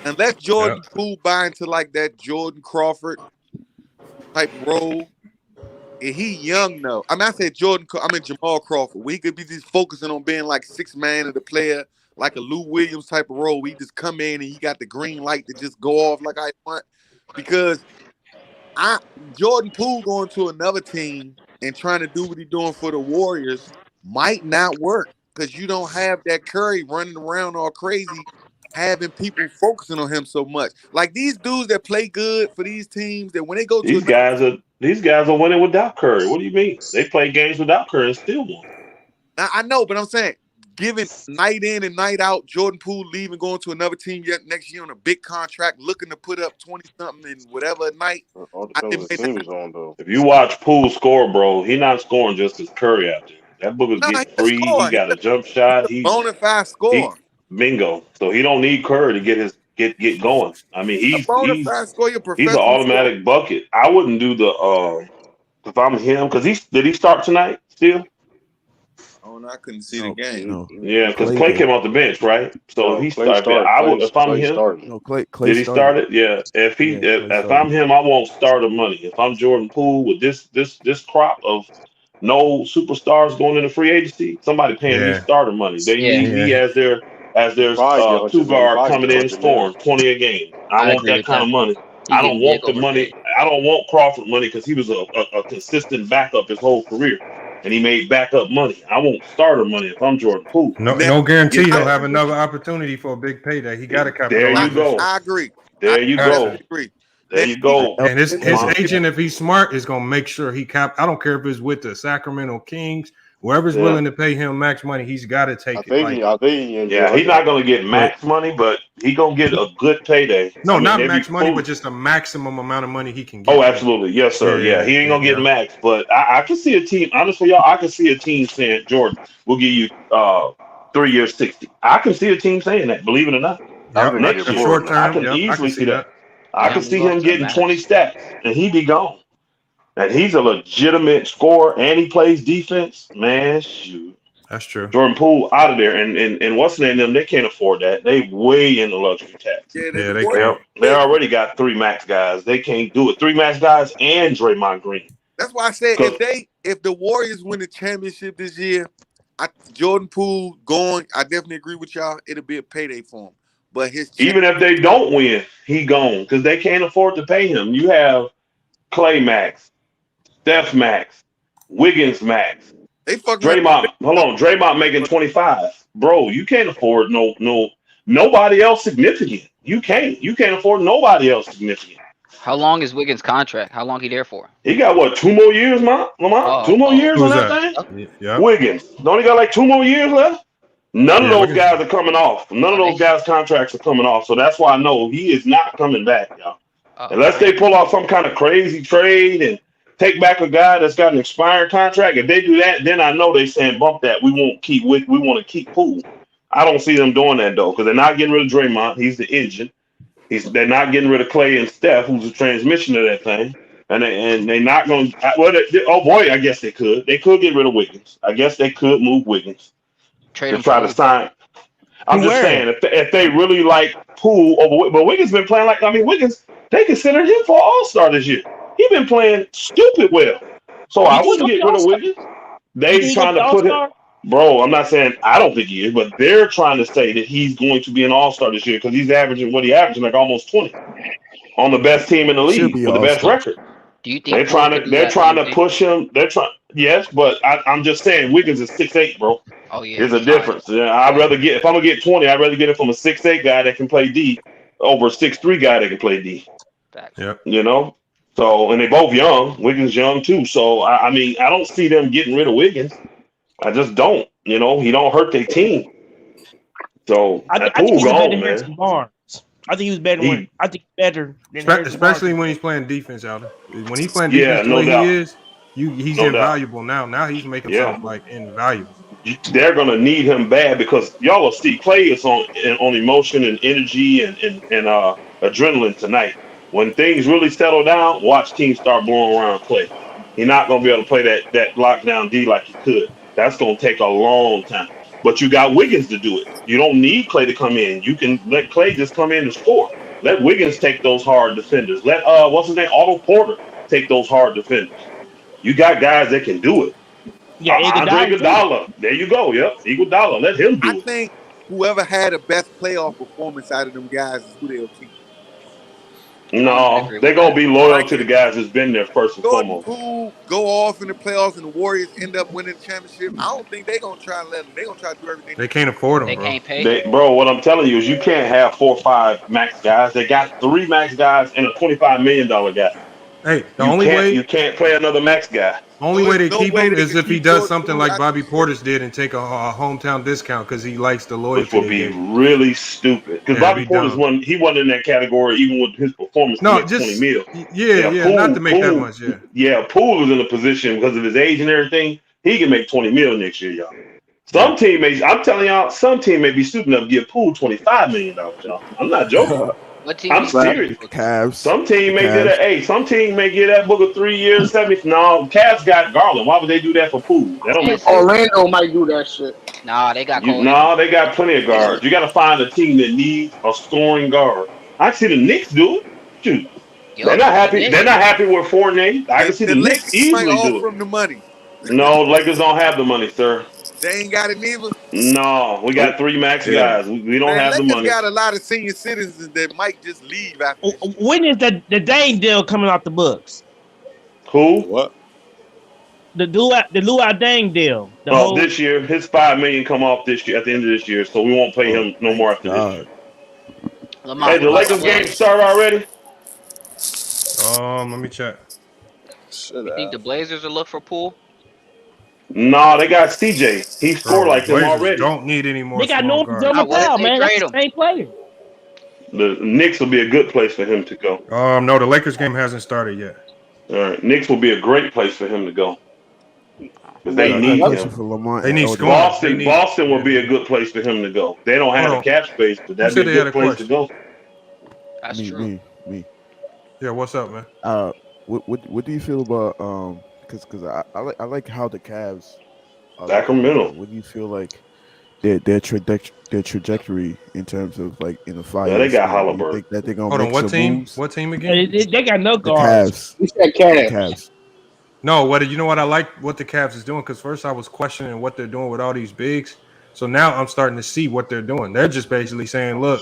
unless Yeah. Jordan Poole buy into like that Jordan Crawford type role. And he young though. I mean, I said Jamal Crawford. We could be just focusing on being like six man of the player, like a Lou Williams type of role. We just come in and he got the green light to just go off like I want. Because Jordan Poole going to another team and trying to do what he's doing for the Warriors might not work because you don't have that Curry running around all crazy, having people focusing on him so much. Like these dudes that play good for these teams, that when they go to These another guys are winning without Curry. What do you mean? They play games without Curry and still won. I know, but I'm saying, giving night in and night out, Jordan Poole leaving, going to another team yet next year on a big contract, looking to put up 20 something and whatever a night. All depends on the team is on though. If you watch Poole score, bro, he not scoring just because Curry out there. That booger's Nah, getting he's a free. He scorer. got a jump shot. He's a bona fide He scorer. bingo. So he don't need Curry to get going. I mean, A bona fide scorer, you're a he's an professional scorer. automatic bucket. I wouldn't do the if I'm him because did he start tonight still? Oh, no, I couldn't see the game. Yeah, because Clay Clay did. came off the bench, right? So if he Clay started, started. I would if I'm Clay him. started. No, Clay Did he started. start it? Yeah. If Clay if started. I'm him, I won't start the money. If I'm Jordan Poole with this crop of no superstars going into free agency, somebody paying me Yeah. starter money. They Yeah. need me Yeah. as their as their two guard coming in scoring 20 a game. I want agree that with kind that. of money. He I getting don't want big the money. overpaid. I don't want Crawford money because he was a consistent backup his whole career, and he made backup money. I want starter money if I'm Jordan Poole. No guarantee Get he'll that. have another opportunity for a big payday. He got to There capitalize you this. go. I agree. There you I go. agree. There you go. And his agent, if he's smart, is gonna make sure he I don't care if it's with the Sacramento Kings, whoever's willing to pay him max money, he's got to take it. He's not gonna get max money, but he gonna get a good payday. No, not max money, but just a maximum amount of money he can get. Oh, absolutely, yes, sir. Yeah, he ain't gonna get max, but I can see a team. Honestly, y'all, I can see a team saying, "Jordan, we'll give you 3 years, 60." I can see a team saying that. Believe it or not, next year, short term, I can easily see that. I can see him getting 20 stats, and he be gone. And he's a legitimate scorer, and he plays defense. Man, shoot. That's true. Jordan Poole out of there, and what's the name of them? They can't afford that. They way in the luxury tax. They already got 3 max guys. They can't do it. 3 max guys and Draymond Green. That's why I said if the Warriors win the championship this year, Jordan Poole going, I definitely agree with y'all. It'll be a payday for him. But even if they don't win, he gone because they can't afford to pay him. You have Klay max, Steph max, Wiggins max. Draymond, hold on, Draymond making 25. Bro, you can't afford nobody else significant. You can't afford nobody else significant. How long is Wiggins' contract? How long he there for? He got what, 2 more years, Lamont? 2 more years on that thing? Yeah. Wiggins. Don't he got like 2 more years left? None of those guys are coming off. None of those guys' contracts are coming off. So that's why I know he is not coming back, y'all. Unless they pull off some kind of crazy trade and take back a guy that's got an expired contract. If they do that, then I know they saying bump that. We want to keep Poole. I don't see them doing that though, because they're not getting rid of Draymond. He's the engine. They're not getting rid of Klay and Steph, who's the transmission of that thing. And they're not going to. Well, oh boy, I guess they could. They could get rid of Wiggins. I guess they could move Wiggins. To try to sign. I'm just saying, if they really like Poole over, but Wiggins been playing Wiggins, they considered him for All-Star this year. He been playing stupid well. So I wouldn't get rid of Wiggins. They trying to put him. Bro, I'm not saying I don't think he is, but they're trying to say that he's going to be an All-Star this year because he's averaging like almost 20 on the best team in the league with the best record. Do you think they're trying to push him? Yes, but I'm just saying Wiggins is 6'8", bro. Oh yeah, there's a difference. Yeah, I'd rather get if I'm gonna get 20, I'd rather get it from a 6'8" guy that can play D over a 6'3" guy that can play D. Yeah, you know. So and they both young. Wiggins young too. So I mean, I don't see them getting rid of Wiggins. I just don't. You know, he don't hurt their team. So I think he's better than Harrison Barnes. I think he was better. I think better than especially when he's playing defense out. When he's playing defense the way he is, he's invaluable now. Now he's making something like invaluable. They're gonna need him bad because y'all will see Klay is on emotion and energy and adrenaline tonight. When things really settle down, watch teams start blowing around Klay. He's not gonna be able to play that lockdown D like he could. That's gonna take a long time. But you got Wiggins to do it. You don't need Klay to come in. You can let Klay just come in and score. Let Wiggins take those hard defenders. Let what's his name, Otto Porter, take those hard defenders. You got guys that can do it. Yeah, Andre Iguodala. There you go. Yep, Iguodala. Let him do it. I think whoever had the best playoff performance out of them guys is who they'll keep. No, they're gonna be loyal to the guys that's been there first and foremost. Who go off in the playoffs and the Warriors end up winning the championship? I don't think they're gonna try and let them. They're gonna try to do everything. They can't afford them. They can't pay. What I'm telling you is you can't have 4 or 5 max guys. They got 3 max guys and a $25 million guy. Hey, the only way you can't play another max guy. Only way they keep him is if he does something like Bobby Portis did and take a hometown discount because he likes the loyalty. Which would be really stupid. Because Bobby Portis wasn't in that category even with his performance. No, just 20 mil. Yeah, not to make that much. Yeah, Poole is in a position because of his age and everything. He can make 20 mil next year, y'all. Some teammates, I'm telling y'all, some team may be stupid enough to give Poole $25 million, y'all. I'm not joking. I'm serious. Cavs. Some team may get some team may get that Booker 3 years, 70. No, Cavs got Garland. Why would they do that for Poole? That don't make sense. Orlando might do that shit. Nah, they got they got plenty of guards. You got to find a team that needs a scoring guard. I see the Knicks do it. Shoot. They're not happy. They're not happy with Fournier. I can see the Knicks easily do it. From the money. No, Lakers don't have the money, sir. They ain't got it neither. No, we got 3 max guys. We don't Man, have the Lakers money. got a lot of senior citizens that might just leave after this. When is the Dane deal coming off the books? Who? What? The Luau Dang deal. The whole This year, his $5 million come off this year at the end of this year, so we won't pay him no more after this year. Lamont, Hey, what the about the Lakers game Blazers? start already? Let me check. You think the Blazers will look for Poole? No, they got CJ. He scored Bro, the like them Blazers already. don't need any more they got small Norman guards. What if McLeod, they man. trade That's him? the same player. The Knicks will be a good place for him to go. No, the Lakers game hasn't started yet. All right, Knicks will be a great place for him to go because they I got a need question him. for Lamont They and need Elder. scoring. Boston will be a good place for him to go. They don't have the Hold on. cap space, but Who that'd said be a they had good a place to question? go. That's true. Me. Yeah, what's up, man? What do you feel about because I like how the Cavs are looking Sacramento. right now. What do you feel like their trajectory in terms of like in a 5 Yeah, year they got span? You Halliburton. think that they're gonna Hold on, make what some team? moves? What team again? They got no The guards. Cavs. We said The Cavs. Cavs. No, you know what I like what the Cavs is doing, because first I was questioning what they're doing with all these bigs. So now I'm starting to see what they're doing. They're just basically saying, look,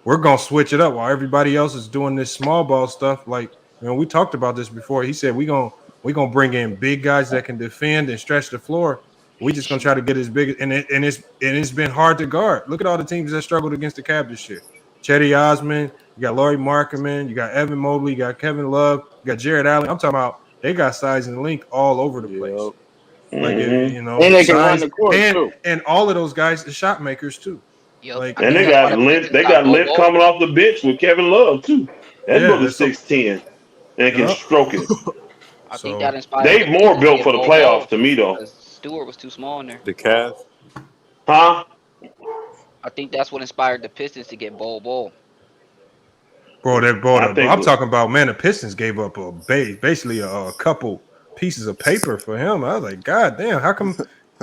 we're gonna switch it up while everybody else is doing this small ball stuff. Like, we talked about this before. He said we're gonna bring in big guys that can defend and stretch the floor. We just gonna try to get as big, and it's been hard to guard. Look at all the teams that struggled against the Cavs this year. Chetty Osman, you got Laurie Markman, you got Evan Mobley, you got Kevin Love, you got Jared Allen. I'm talking about they got size and length all over the place. Like Mm-hmm. And they can run size the court too. and all of those guys are shot makers too. Yep. Like, I And think they that's why got the length. Pistons They got got Bol length Bol. coming off the bench with Kevin Love too. That yeah, brother's 6'10" and can Yep. stroke it. I think So that inspired the They more Pistons to built get for the Bol Bol playoffs to me though. because Stewart was too small in there. The Cavs. Huh? I think that's what inspired the Pistons to get Bol Bol. bro, I think I'm talking about, man, the Pistons gave up basically a couple pieces of paper for him. I was like, God damn, how come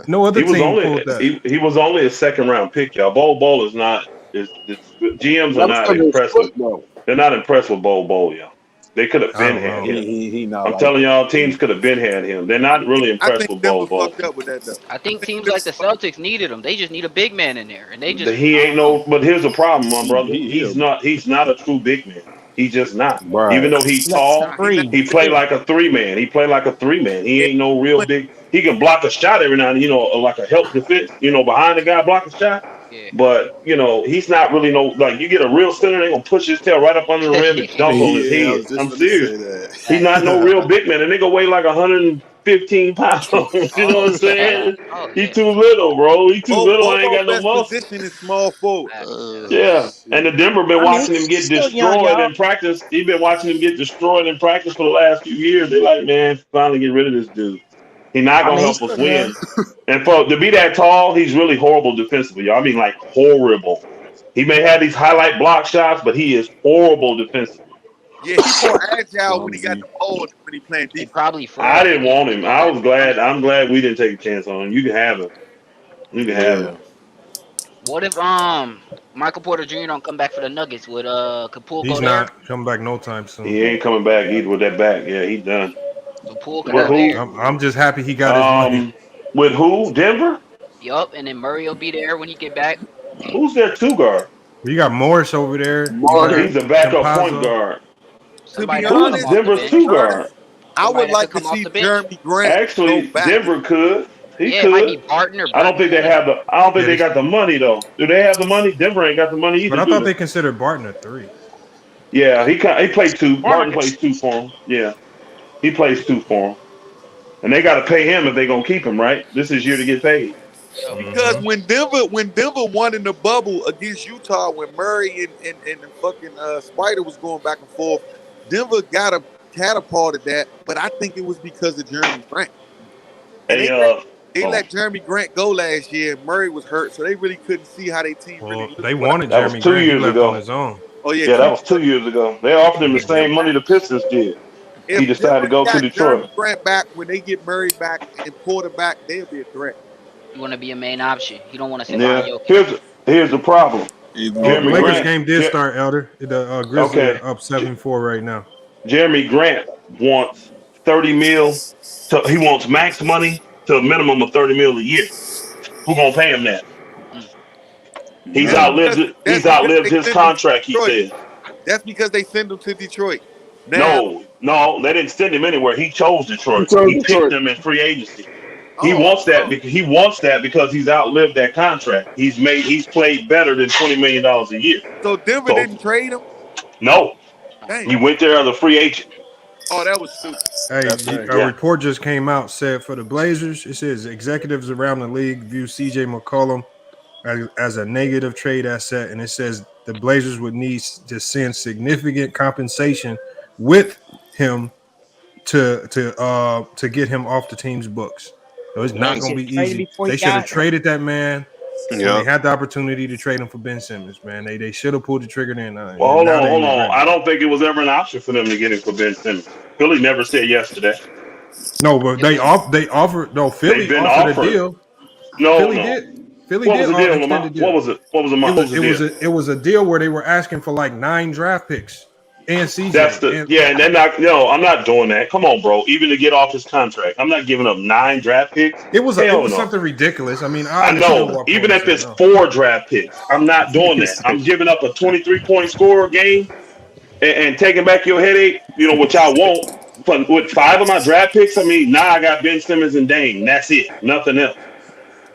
no other he was team only pulled that? he was only a second round pick, y'all. Bol is not GMs are That's not because of his impressed with. football. They're not impressed with Bol, y'all. They could have I been don't had know. him. He not I'm like telling that. y'all, teams could have been had him. They're not really I impressed think with Denver Bol. fucked up with that though. I think teams like the Celtics needed him. They just need a big man in there, and they just He I ain't don't know. no. But here's the problem, my brother. He He's not a true big man. He's just not. Even right. though he's Like tall, He not three. he play like a 3-man. He play like a 3-man. He yeah, ain't no real big. He can block a shot every now and then, like a help defense, behind the guy block a shot. Yeah. But he's not really no like you get a real center, they gonna push his tail right up under the rim and dunk on his yeah, I head. was just I'm gonna serious. say that. He's not no real big man. And they gonna weigh like 115 pounds. You know what Oh I'm yeah. saying? Oh He yeah. too little, bro. He too little. I ain't Bobo got no best muscle. position is small forward. Yeah, and the Denver been I mean, watching him he's get still young, destroyed y'all. in practice. He been watching him get destroyed in practice for the last few years. They like, man, finally get rid of this dude. He not I gonna mean, he's help us still young. win. And to be that tall, he's really horrible defensively. Y'all I mean like horrible. He may have these highlight block shots, but he is horrible defensively. Yeah, he more agile when he got the ball than when he playing He defense. probably I frail. He didn't needs want to him. go back to running. I'm glad we didn't take a chance on him. You can have him. You can have him. Yeah. What if Michael Porter Jr. don't come back for the Nuggets? Could Poole go He's there? not coming back no time soon. He ain't coming back either with that back. Yeah, he's done. So Poole could With go But who? there. I'm just happy he got his money. With who? Denver? Yup, and then Murray will be there when he get back. Who's their two guard? You got Morris over there. You Morgan. got He's a backup point Campazzo. guard. To be Somebody that could come Who's honest, off the Denver's bench. two guard? I Somebody would that could like to come off see the bench. Jeremy Grant go Actually, back. Denver could. He Yeah, it might be could. Barton or I don't think they Barton. have the. I don't think Yeah, they got the money though. Do they have the money? Denver ain't got the money but either, I do thought they? they considered Barton a 3. Yeah, he played two. Barton Barton. plays two for him. Yeah, he plays two for him, and they got to pay him if they gonna keep him. Right? This is year to get paid. Yep. Because Mm-hmm. when Denver won in the bubble against Utah, when Murray and fucking Spider was going back and forth, Denver got a catapulted that, but I think it was because of Jeremy Grant. And Hey, they let Jeremy Grant go last year, and Murray was hurt, so they really couldn't see how their team really Well, looked. they But wanted that was Jeremy 2 Grant. He years left on ago. his own. oh yeah, Yeah, that was 2 years ago. They offered him the same money the Pistons did. He if decided to Denver go to got Jeremy Detroit. Grant back when they get Murray back and Porter back, they'll be a threat. You want to be a main option. You don't want to sit behind Yeah. Jokic. Here's the problem. Oh, the Jeremy Lakers Grant. game did start, Elder. The Grizzlies Okay. are up 7-4 right now. Jeremy Grant wants 30 mil. He wants max money to a minimum of 30 mil a year. Who gonna pay him that? He's That's outlived because it. He's outlived his contract. He said. That's because they send him to Detroit. Now, No, they didn't send him anywhere. He chose Detroit. He picked them in free agency. He wants that because he's outlived that contract. He's played better than $20 million a year. So Denver didn't trade him? No. Dang. He went there as a free agent. Oh, that was stupid. Hey, a report just came out, said for the Blazers, it says executives around the league view CJ McCollum as a negative trade asset, and it says the Blazers would need to send significant compensation with him to get him off the team's books. So it's not going to be easy. They should have traded that man. When they had the opportunity to trade him for Ben Simmons, man. They should have pulled the trigger then. Well, hold on. I don't think it was ever an option for them to get him for Ben Simmons. Philly never said yes to that. No, but they offered. No, Philly offered a deal. Philly did. Philly what did. Was the deal, Lamar? What was it? What was the amount? It was a deal where they were asking for like 9 draft picks and CJ. That's and they're not. No, I'm not doing that. Come on, bro. Even to get off his contract, I'm not giving up 9 draft picks. It was something ridiculous. I mean, I know. Even if it's 4 draft picks, I'm not doing that. I'm giving up a 23-point score game and taking back your headache. Which I won't. But with 5 of my draft picks, I mean, now I got Ben Simmons and Dame. That's it. Nothing else.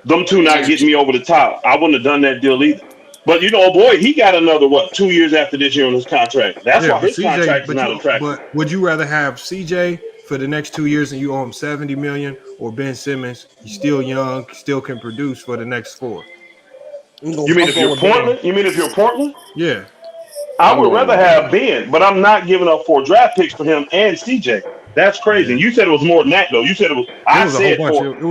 Them two not getting me over the top. I wouldn't have done that deal either. But boy, he got another 2 years after this year on his contract. That's why his contract is not attractive. But would you rather have CJ for the next 2 years and you owe him $70 million, or Ben Simmons? He's still young, still can produce for the next 4. You mean if you're Portland? Yeah. I would rather have Ben, but I'm not giving up 4 draft picks for him and CJ. That's crazy. And you said it was more than that, though. You said it was.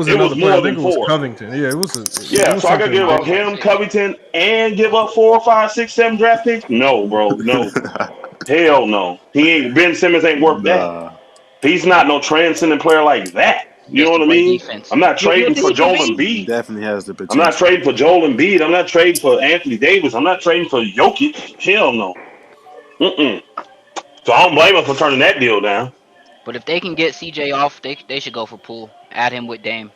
It was more than 4. Covington. Yeah, it was. So I gotta give up him, Covington, and give up 4, 5, 6, 7 draft picks. No, bro, no. Hell no. He ain't. Ben Simmons ain't worth that. He's not no transcendent player like that. You know what I mean? Defense. I'm not trading for Joel Embiid. Definitely has the potential. I'm not trading for Joel Embiid. I'm not trading for Anthony Davis. I'm not trading for Jokic. Hell no. So I don't blame him for turning that deal down. But if they can get CJ off, they should go for Poole. Add him with Dame.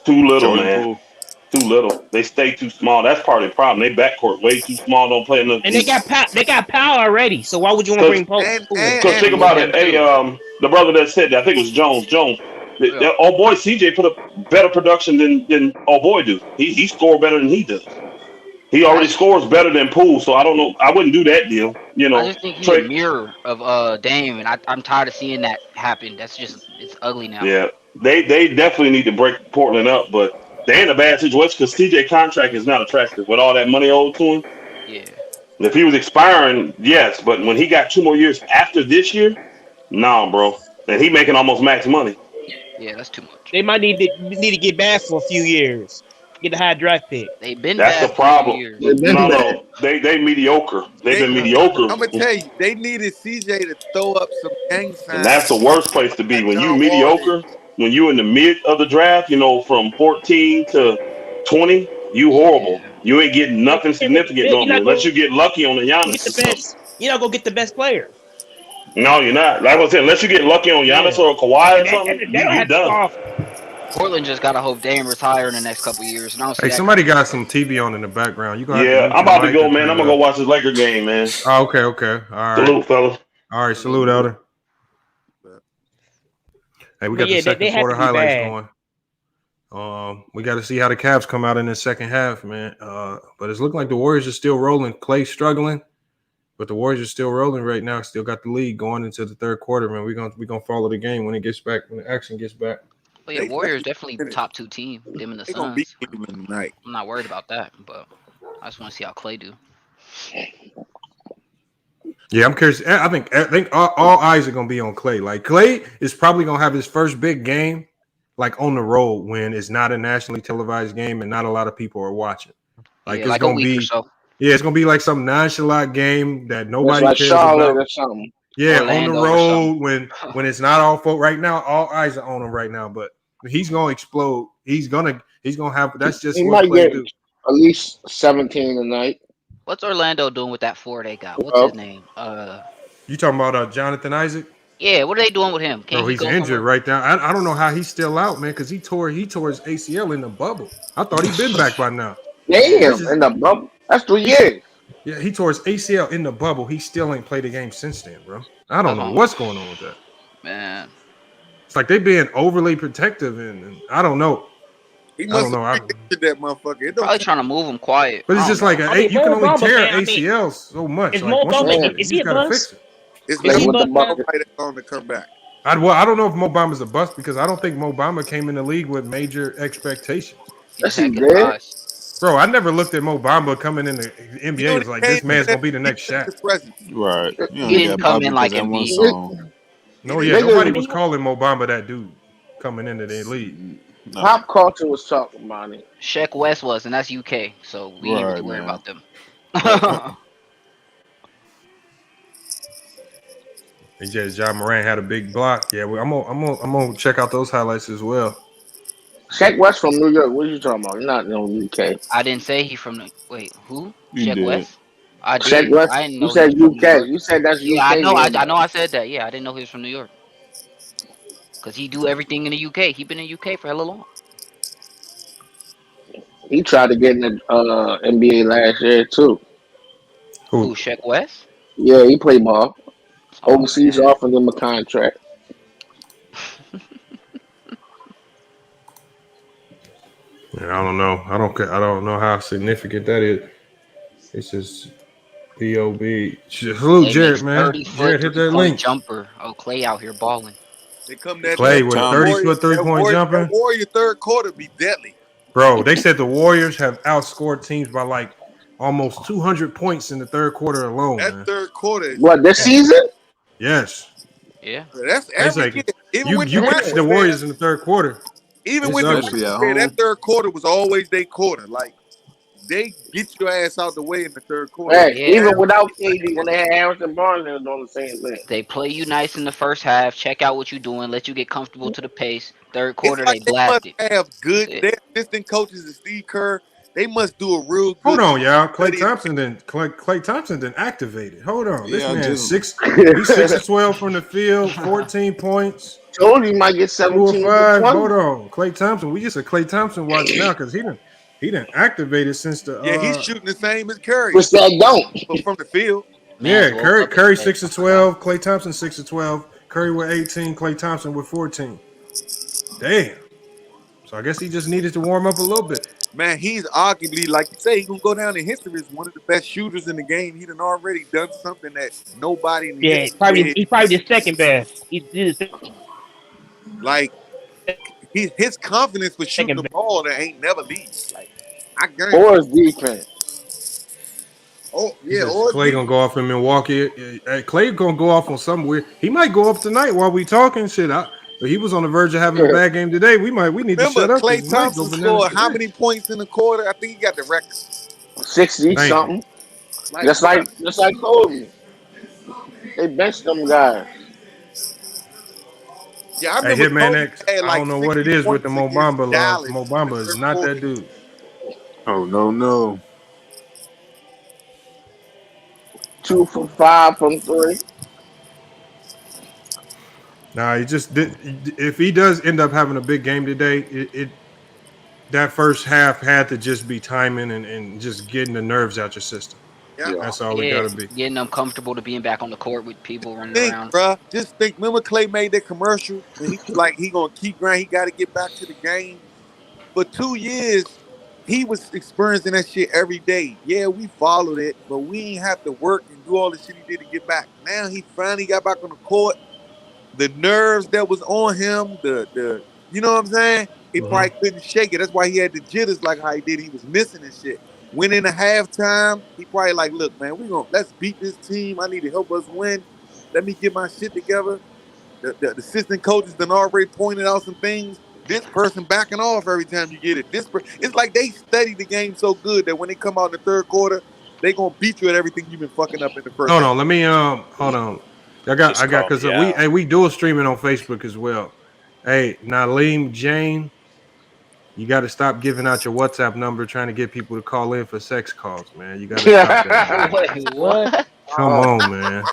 Too little, man. Too little. They stay too small. That's part of the problem. They backcourt way too small. Don't play enough. And they got power already. So why would you want to bring Poole? Because think about it. Hey, the brother that said that, I think it was Jones. Oh boy, CJ put up better production than oh boy do. He scored better than he does. He already scores better than Poole, so I don't know. I wouldn't do that deal. I just think he's a mirror of Dame, and I'm tired of seeing that happen. It's ugly now. Yeah, they definitely need to break Portland up, but they're in a bad situation because CJ contract is not attractive with all that money owed to him. Yeah. If he was expiring, yes, but when he got 2 more years after this year, nah, bro, and he making almost max money. Yeah, that's too much. They might need to get back for a few years. Get a high draft pick. They've been That's bad the problem. for a few years. No, they mediocre. They've been mediocre. I'm gonna tell you, they needed CJ to throw up some gang signs. And that's the worst place to be when you mediocre. When you in the mid of the draft, from 14 to 20, you horrible. You ain't getting nothing significant normally unless you get lucky on the Giannis. You're not gonna get the best player. No, you're not. Like I said, unless you get lucky on Giannis or Kawhi or something, you're done. Portland just gotta hope Dame retire in the next couple of years. And I don't see somebody got some TV on in the background. You I'm about to go, man. I'm gonna go watch this Laker game, man. Oh, okay. All right. Salute, fellas. All right, salute, Elder. Hey, we got the second quarter highlights going. We got to see how the Cavs come out in the second half, man. But it's looking like the Warriors are still rolling. Klay struggling, but the Warriors are still rolling right now. Still got the lead going into the third quarter, man. We're gonna follow the game when the action gets back. But yeah, Warriors definitely top 2 team. Them and the Suns. I'm not worried about that, but I just want to see how Klay do. Yeah, I'm curious. I think all eyes are gonna be on Klay. Like Klay is probably gonna have his first big game, like on the road when it's not a nationally televised game and not a lot of people are watching. Like it's gonna be, it's gonna be like some nonchalant game that nobody cares about. Or something. Yeah, Orlando on the road when it's not all folk right now, all eyes are on him right now. But he's gonna explode. He's gonna have. That's just he what might get at least 17 tonight. What's Orlando doing with that 4 they got? What's his name? You talking about Jonathan Isaac? Yeah, what are they doing with him? Can't Bro, he he's go injured somewhere? right now. I don't know how he's still out, man, because he tore his ACL in the bubble. I thought he'd been back by now. Man, Damn, in the bubble. That's 3 He t- years. yeah, he tore his ACL in the bubble. He still ain't played a game since then, bro. I don't that's know on what's going on with that. man. It's like they being overly protective, and I don't know. He I don't must know. have injured that motherfucker. It don't Probably take trying to move him quiet. But I it's don't just like know. I mean, you can Mo only Bamba, tear man. I mean, ACL so much. is Like Mo once you Bamba? tear Man, it, Is you he just a gotta fix bust? it. it's Is less he playing a with the bust now? bucket. somebody that's going to come back. I don't know if Mo Bamba's a bust because I don't think Mo Bamba came in the league with major expectations. He Yes, just he had good did. size. Bro, I never looked at Mo Bamba coming in the He NBA only as like came this in man's as gonna be the he next made Shaq. his presence. Right. He He only didn't got come popped in because like that one Embiid. song. No, yeah, nobody Niggas, was calling Mo Bamba that dude coming into the league. No. pop culture was talking about it. Sheck West was, and that's UK, so we ain't really Right, worried man. about them. He just John Moran had a big block. Yeah, well, I'm gonna check out those highlights as well. Shaq West from New York. What are you talking about? You're not in the UK. I didn't say he from the wait. Who? You Sheck did. West? I Shaq did. West. I didn't You know he said was from New UK. York. You said that's Yeah, UK. I know. I said that. Yeah, I didn't know he was from New York because he do everything in the UK. He been in the UK for hella long. He tried to get in the NBA last year too. Who? Who? Sheck West? Yeah, he played ball. Oh Overseas man. offered him a contract. Yeah, I don't know. I don't know how significant that is. It's just POB. Salute Clay Jared, makes man. 30-foot Jared, hit that 3-point link. jumper. Oh, Clay out here balling. They come Clay About with a time. 30-foot three-point that jumper. Warrior third quarter be deadly. Bro, they said the Warriors have outscored teams by like almost 200 points in the third quarter alone, That man. third quarter is What this deadly. season? Yes. Yeah. That's It's every like year. Even you when you Durant catch the was there, Warriors in the third quarter. even It's when ugly. Durant Especially was at there, that home. third quarter was always their quarter. Like they get your ass out the way in the third quarter. Hey, Yeah. even without KD, when they had Harrison Barnes, they were doing the same thing. They play you nice in the first half. Check out what you're doing. Let you get comfortable to the pace. Third It's quarter, like they they must blast it. have That's good. it. Their assistant coaches and Steve Kerr, they must do a real Hold good on, y'all. study. Clay Thompson then activated. Hold on. This Yeah, I man just six. He's 6 of 12 from the field, 14 points, Told you he might get 2 of 17 to 5. 20. Hold on. Clay Thompson. We just a Clay Thompson watch now because he didn't activated since the Yeah, he's shooting the same as Curry, Which that don't. but from the field. Man's yeah, woke up and Curry said, 6 of 12, Clay Thompson 6 of 12, Curry with 18, Clay Thompson with 14. Damn. So I guess he just needed to warm up a little bit. Man, he's arguably, like you say, he's gonna go down in history as one of the best shooters in the game. He done already done something that nobody in the Yeah, history did. he's probably the second best. He's the Like his confidence for shooting second the best. ball that ain't never leave. Like I guarantee. Or his defense. Oh He yeah, says or Clay gonna go off in Milwaukee. Clay gonna go off on something weird. He might go off tonight while we talking shit. But he was on the verge of having a bad game today. We need to remember shut up because Klay he might go Thompson bananas scored how today. many points in the quarter? I think he got the record. 60 Thank you. something. Like, Just bruh, like Kobe. They benched them guys. yeah, I Hey, remember Hitman Kobe X, had I like don't know what it 60 is with the points against Mobamba love. Dallas in the Mobamba is third not quarter. that dude. oh no. 2 for 5 from 3. Nah, he just did. If he does end up having a big game today, that first half had to just be timing and just getting the nerves out your system. Yeah. Yeah. That's all it yeah, got to be. getting them comfortable to being back on the court with people running Think, around. bruh. Just think. Remember Clay made that commercial when he was like he gonna keep grinding. He got to get back to the game. For 2 years, he was experiencing that shit every day. Yeah, we followed it, but we ain't have to work and do all the shit he did to get back. Now he finally got back on the court. The nerves that was on him, the you know what I'm saying? He probably couldn't shake it. That's why he had the jitters like how he did. He was missing and shit. Went in a halftime. He probably like, look, man, let's beat this team. I need to help us win. Let me get my shit together. The assistant coaches done already pointed out some things. This person backing off every time you get it. It's like they study the game so good that when they come out in the third quarter, they gonna beat you at everything you've been fucking up in the first Hold half. on, let me hold on. I got because we dual streaming on Facebook as well. Hey, Nalim Jane, you got to stop giving out your WhatsApp number trying to get people to call in for sex calls, man. You got to stop that, man. Wait, what? Come on, man.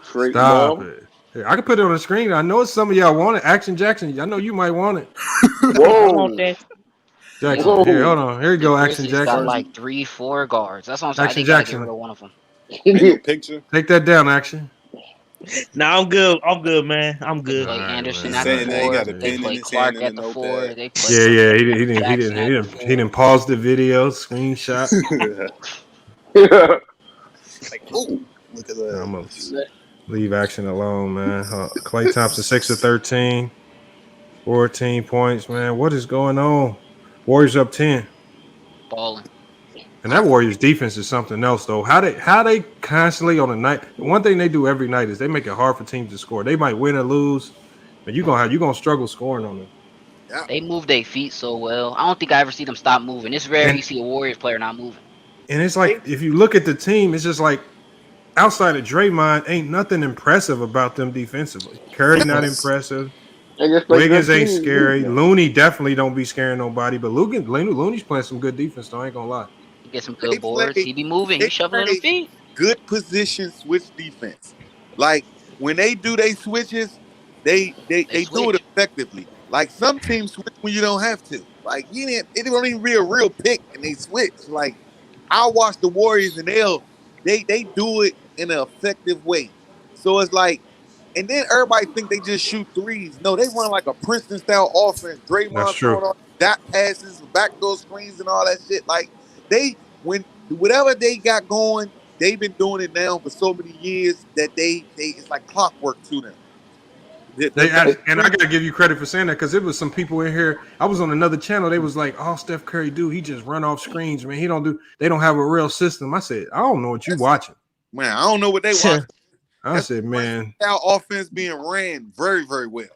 Freak Stop ball. it. I can put it on the screen. I know some of y'all want it. Action Jackson. I know you might want it. I want that. Jackson. Whoa. Here, hold on. Here you The go, Action Grizzlies got Jackson. like 3-4 guards. That's what I'm saying. Action They gotta get rid Jackson. of one of them. Ain't no picture. Take that down, Action. Nah, I'm good. I'm good, man. I'm They good. play Anderson He's at the saying that he 4. got a They pen in play his hand Clark and a at the 4. notepad. They play Yeah. He Jackson at the 4. didn't pause the video, screenshot. Like, oh, look at that. I'm gonna leave Action alone, man. Klay Thompson, 6 of 13, 14 points, man. What is going on? Warriors up 10. Balling. And that Warriors defense is something else, though. How they constantly on the night. One thing they do every night is they make it hard for teams to score. They might win or lose, but you're gonna struggle scoring on them. They move their feet so well. I don't think I ever see them stop moving. It's rare you see a Warriors player not moving. And it's like if you look at the team, it's just like outside of Draymond, ain't nothing impressive about them defensively. Curry not impressive. Wiggins ain't scary. Looney definitely don't be scaring nobody. But Looney's playing some good defense, though. I ain't gonna lie. He get some good boards. He be moving. He shoveling them feet. Good position switch defense. Like when they do they switches, they do it effectively. Like some teams switch when you don't have to. Like it don't even be a real pick and they switch. Like I watch the Warriors and they do it in an effective way. So it's like, and then everybody think they just shoot threes. No, they run like a Princeton style offense. That's Draymond true. throwing all dot passes, backdoor screens, and all that shit. Like when whatever they got going, they've been doing it now for so many years that they it's like clockwork to them. And I gotta give you credit for saying that because there was some people in here. I was on another channel. They was like, "All Steph Curry do, he just run off screens, man. They don't have a real system." I said, "I don't know what you watching, man. I don't know what they watching." I said, "Man, our offense being ran very, very well."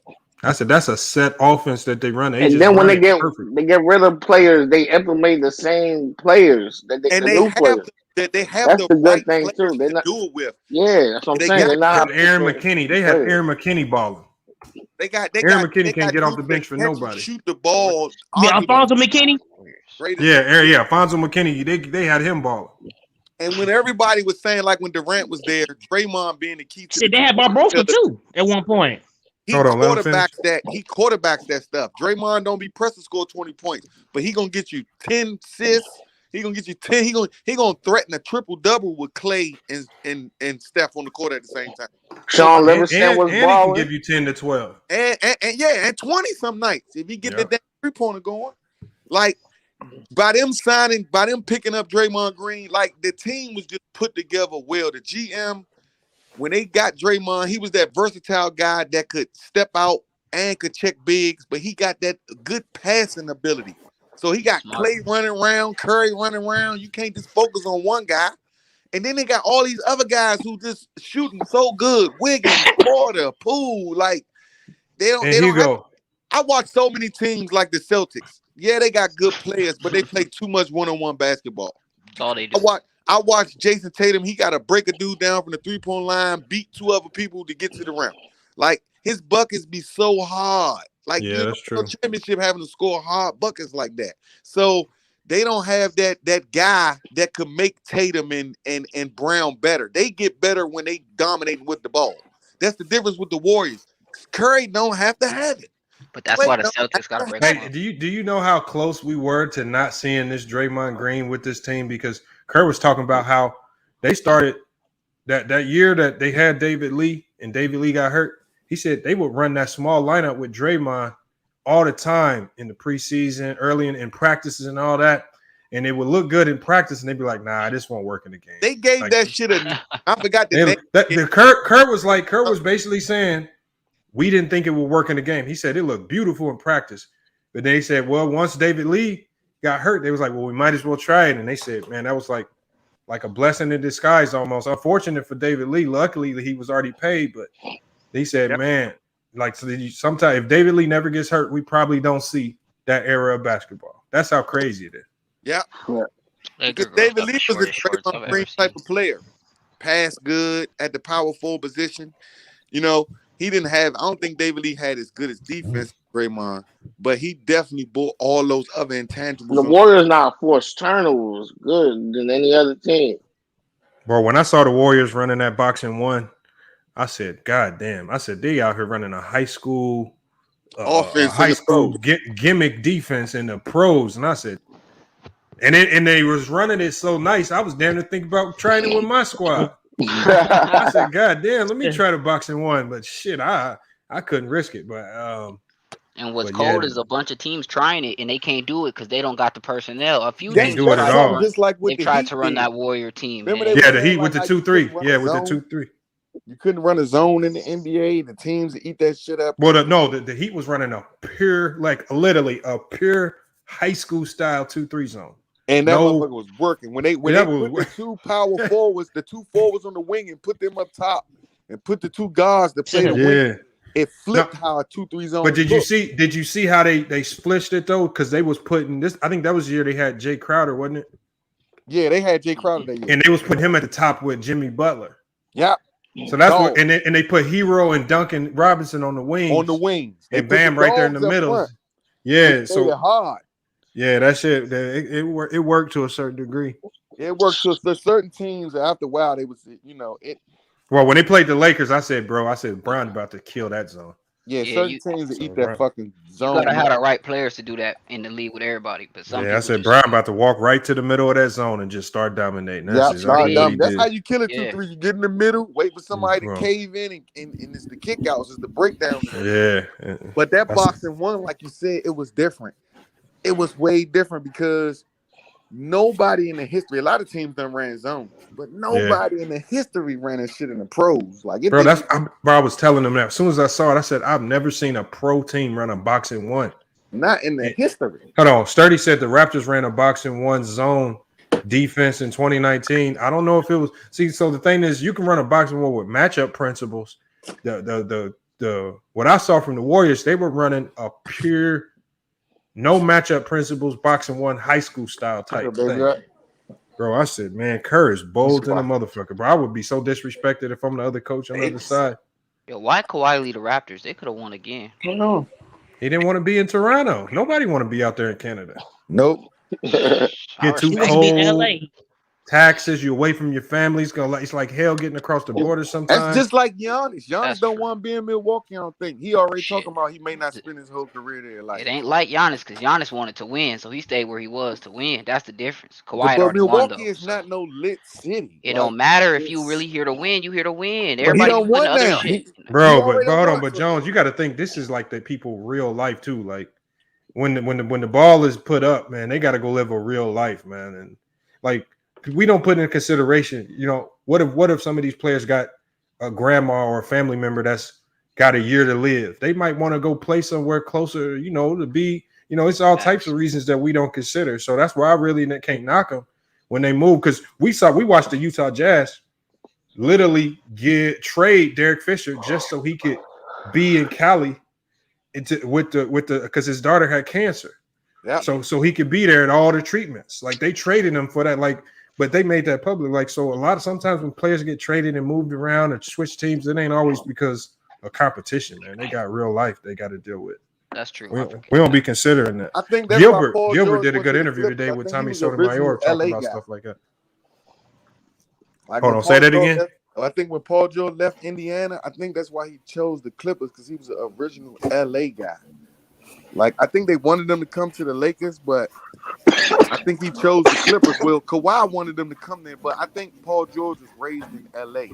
I said that's a set offense that they run. And then when they get rid of players, they implement the same players that they new players. They have that's the right good thing too. They're not do it with. Yeah, that's what I'm saying. They're not Aaron McKinney. They have Aaron McKinney balling. Aaron McKinney can't get off the bench for nobody. Shoot the ball. Yeah, Alfonso McKinney. Yeah. Alfonso McKinney. They had him balling. And when everybody was saying, like when Durant was there, Draymond being the key to they had Barbosa too at one point. He quarterbacks that stuff. Draymond don't be pressed to score 20 points, but he gonna get you 10 assists. He gonna get you 10. He gonna threaten a triple double with Klay and Steph on the court at the same time. Sean Livingston was balling. He can give you 10 to 12. And 20 some nights if he get that 3-pointer going. Like by them picking up Draymond Green, like the team was just put together well. The GM, when they got Draymond, he was that versatile guy that could step out and could check bigs, but he got that good passing ability. So he got Klay running around, Curry running around. You can't just focus on one guy. And then they got all these other guys who just shooting so good. Wiggins, Porter, Poole, like they don't. I watch so many teams like the Celtics. Yeah, they got good players, but they play too much one-on-one basketball. That's all they do. I watched Jason Tatum. He got to break a dude down from the three-point line, beat two other people to get to the rim. Like his buckets be so hard. Like that's true. Championship having to score hard buckets like that. So they don't have that guy that could make Tatum and Brown better. They get better when they dominate with the ball. That's the difference with the Warriors. Curry don't have to have it. But that's why the Celtics got to break Hey, do you know how close we were to not seeing this Draymond Green with this team? Because Kerr was talking about how they started that year that they had David Lee and David Lee got hurt. He said they would run that small lineup with Draymond all the time in the preseason, early in practices and all that. And it would look good in practice, and they'd be like, "Nah, this won't work in the game." They gave that shit I forgot the name. Kerr was basically saying, we didn't think it would work in the game. He said it looked beautiful in practice. But they said, well, once David Lee got hurt, they was like, well, we might as well try it. And they said, man, that was like a blessing in disguise almost. Unfortunate for David Lee. Luckily, he was already paid. But they said, man, like sometimes if David Lee never gets hurt, we probably don't see that era of basketball. That's how crazy it is. Yeah. Because David Lee was a Draymond Green type of player. Pass good at the power forward position. You know, he didn't have, I don't think David Lee had as good as defense, Draymond, but he definitely brought all those other intangibles. The Warriors not forced turnovers good than any other team. Bro, when I saw the Warriors running that boxing one I said, God damn. I said, they out here running a high school Offense in the pros. gimmick defense in the pros. And I said, and they was running it so nice. I was damn to think about training with my squad. I said, God damn, let me try the boxing one. But shit, I couldn't risk it. But and what's but cold yeah, is a bunch of teams trying it and they can't do it because they don't got the personnel. A few Can't teams do it at all. Just like what they the tried Heat to run did. that Warrior team. Remember Man. they yeah, were the Heat saying, with the like, how you couldn't 2-3. run Yeah, a with the zone? 2-3. You couldn't run a zone in the NBA. The teams that eat that shit up. Well, the Heat was running a pure, like literally a pure high school style 2-3 zone. And that motherfucker was working. When they put the two power forwards, the two forwards on the wing and put them up top and put the two guards to play the wing, it flipped how a 2-3 zone. But did you see how they split it though? Because they was putting this, I think that was the year they had Jay Crowder, wasn't it? Yeah, they had Jay Crowder that year. And they was putting him at the top with Jimmy Butler. Yep. So that's what, and they put Hero and Duncan Robinson on the wings. On the wings. And Bam right there in the middle. Yeah, so hard. Yeah, that shit, it worked to a certain degree. It worked to certain teams. After a while, they was, it. Well, when they played the Lakers, I said Brown about to kill that zone. Yeah, certain teams that eat that fucking zone. You gotta have the right players to do that in the league with everybody. But some I said Brown about to walk right to the middle of that zone and just start dominating. That's That's how you kill it. 2-3. You get in the middle, wait for somebody to cave in, and it's the kickouts, it's the breakdowns. Yeah. But that boxing one, like you said, it was different. It was way different because nobody in the history, a lot of teams done ran zones, but nobody in the history ran that shit in the pros. Like, bro, I was telling them that as soon as I saw it, I said, I've never seen a pro team run a boxing one. Not in the history. Hold on. Sturdy said the Raptors ran a boxing one zone defense in 2019. I don't know if it was. See, so the thing is, you can run a boxing one with matchup principles. The what I saw from the Warriors, they were running a pure no matchup principles, boxing one, high school style type thing. Bro, I said, man, Kerr is bold than a motherfucker, bro. I would be so disrespected if I'm the other coach on the other side. Yo, why Kawhi lead the Raptors? They could have won again. I know. He didn't want to be in Toronto. Nobody want to be out there in Canada. Nope. Get too cold. Taxes, you away from your family. It's like hell getting across the border sometimes. That's just like Giannis. Giannis don't want to be in Milwaukee, I don't think. He already talking about he may not spend his whole career there. Like, it ain't like Giannis because Giannis wanted to win, so he stayed where he was to win. That's the difference. Kawhi already Milwaukee won, though, is not no lit city. It don't matter if you really here to win. You here to win. Everybody Everybody don't want other now. shit. Bro, but hold on, but Jones, you got to think this is like the people real life too. Like when the ball is put up, man, they got to go live a real life, man, and like. We don't put in consideration, what if some of these players got a grandma or a family member that's got a year to live? They might want to go play somewhere closer, to be, it's all types of reasons that we don't consider. So that's why I really can't knock them when they move. Because we watched the Utah Jazz literally trade Derek Fisher just so he could be in Cali because his daughter had cancer. Yeah. So he could be there at all the treatments. Like they traded him for that, but they made that public. Like, so sometimes when players get traded and moved around and switch teams, it ain't always because of competition, man. They got real life they got to deal with. That's true. We don't be considering that. I think that's Gilbert why Gilbert did a good interview today with Tommy Sotomayor talking about stuff like that. Like hold on, say that again. I think when Paul George left Indiana, I think that's why he chose the Clippers because he was an original LA guy. Like, I think they wanted them to come to the Lakers, but I think he chose the Clippers. Well, Kawhi wanted them to come there, but I think Paul George was raised in LA.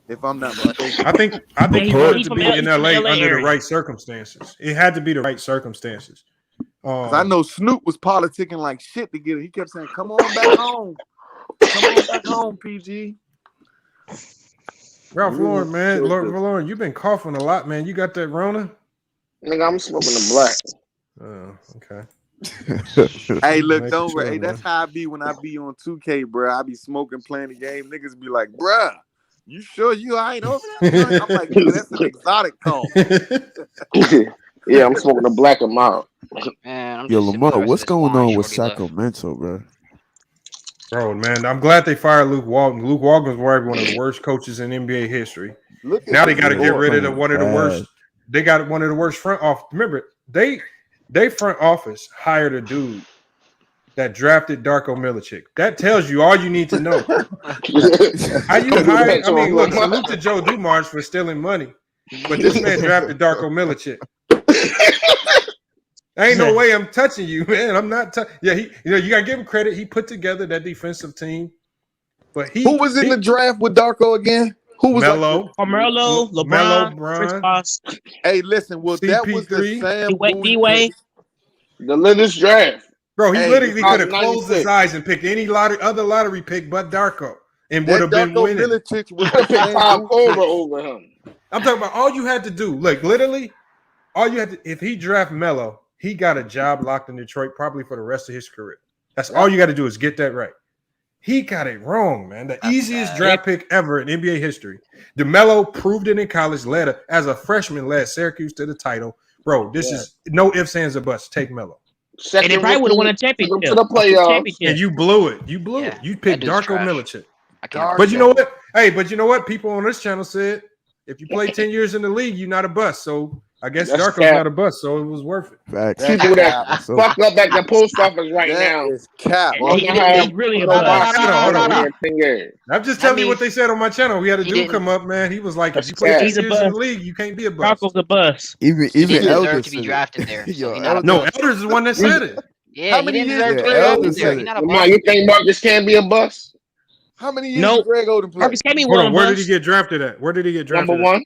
If I'm not mistaken. I think he wanted to be in LA under the right circumstances. It had to be the right circumstances. Because I know Snoop was politicking like shit to get it. He kept saying, "Come on back home. Come on back home, PG." Ralph Lauren, man. Lauren, you've been coughing a lot, man. You got that Rona? Nigga, I'm smoking the black. Oh, okay. Hey, look, don't worry. Hey, that's how I be when I be on 2K, bro. I be smoking, playing the game. Niggas be like, bruh, you sure you ain't over there? I'm like, that's an exotic call. Yeah, I'm smoking the black amount. Man, Yo, Lamar, what's going on with Sacramento, bro? Bro, man, I'm glad they fired Luke Walton. Luke Walton was one of the worst coaches in NBA history. Now they got to get rid of one of the worst. They got one of the worst front office. Remember, they front office hired a dude that drafted Darko Milicic. That tells you all you need to know. How you hire? I mean, look, salute to Joe Dumars for stealing money, but this man drafted Darko Milicic. Ain't no way I'm touching you, man. I'm not. Yeah, you gotta give him credit. He put together that defensive team. But who was in the draft with Darko again? Who was Melo, Carmelo, LeBron, Chris Bosh. Hey, listen, well, that was the Sam D-Wade. The latest draft. Bro, he Hey, literally could have closed 96. his eyes and picked any other lottery pick but Darko and would have been Darko winning. Milicic was the Sam over him. I'm talking about all you had to do. Like, literally, all you had to, if he draft Melo, he got a job locked in Detroit probably for the rest of his career. That's all you got to do is get that right. He got it wrong, man. The easiest draft pick ever in NBA history. DeMelo proved it in college, as a freshman, led Syracuse to the title. Bro, this is no ifs, ands, or buts. Take Melo. And they probably would have won a championship. To the playoffs. And you blew it. You blew it. You picked Darko Milicic. But But you know what? Hey, but you know what? People on this channel said if you play 10 years in the league, you're not a bust. So I guess That's Darko's cap. not a bust, so it was worth it. Facts. People that fuck up at the post office right now. is cap. He's really a bust. I'm just telling you what they said on my channel. We had a dude come up, man. He was like, if you play 10 years in the league, you can't be a bust. Darko's a bust. Even deserve Elders to be said it. drafted there. So No, Elders is the one that said it. Yeah, How he many didn't years deserve to did be Elders drafted there. say He's it? not a Come bust. on, you think Marcus can't be a bust? How many years Nope. did Greg Oden play? Marcus can't be Hold one on, of where us. did he get drafted at? Where did he get drafted Number at? one.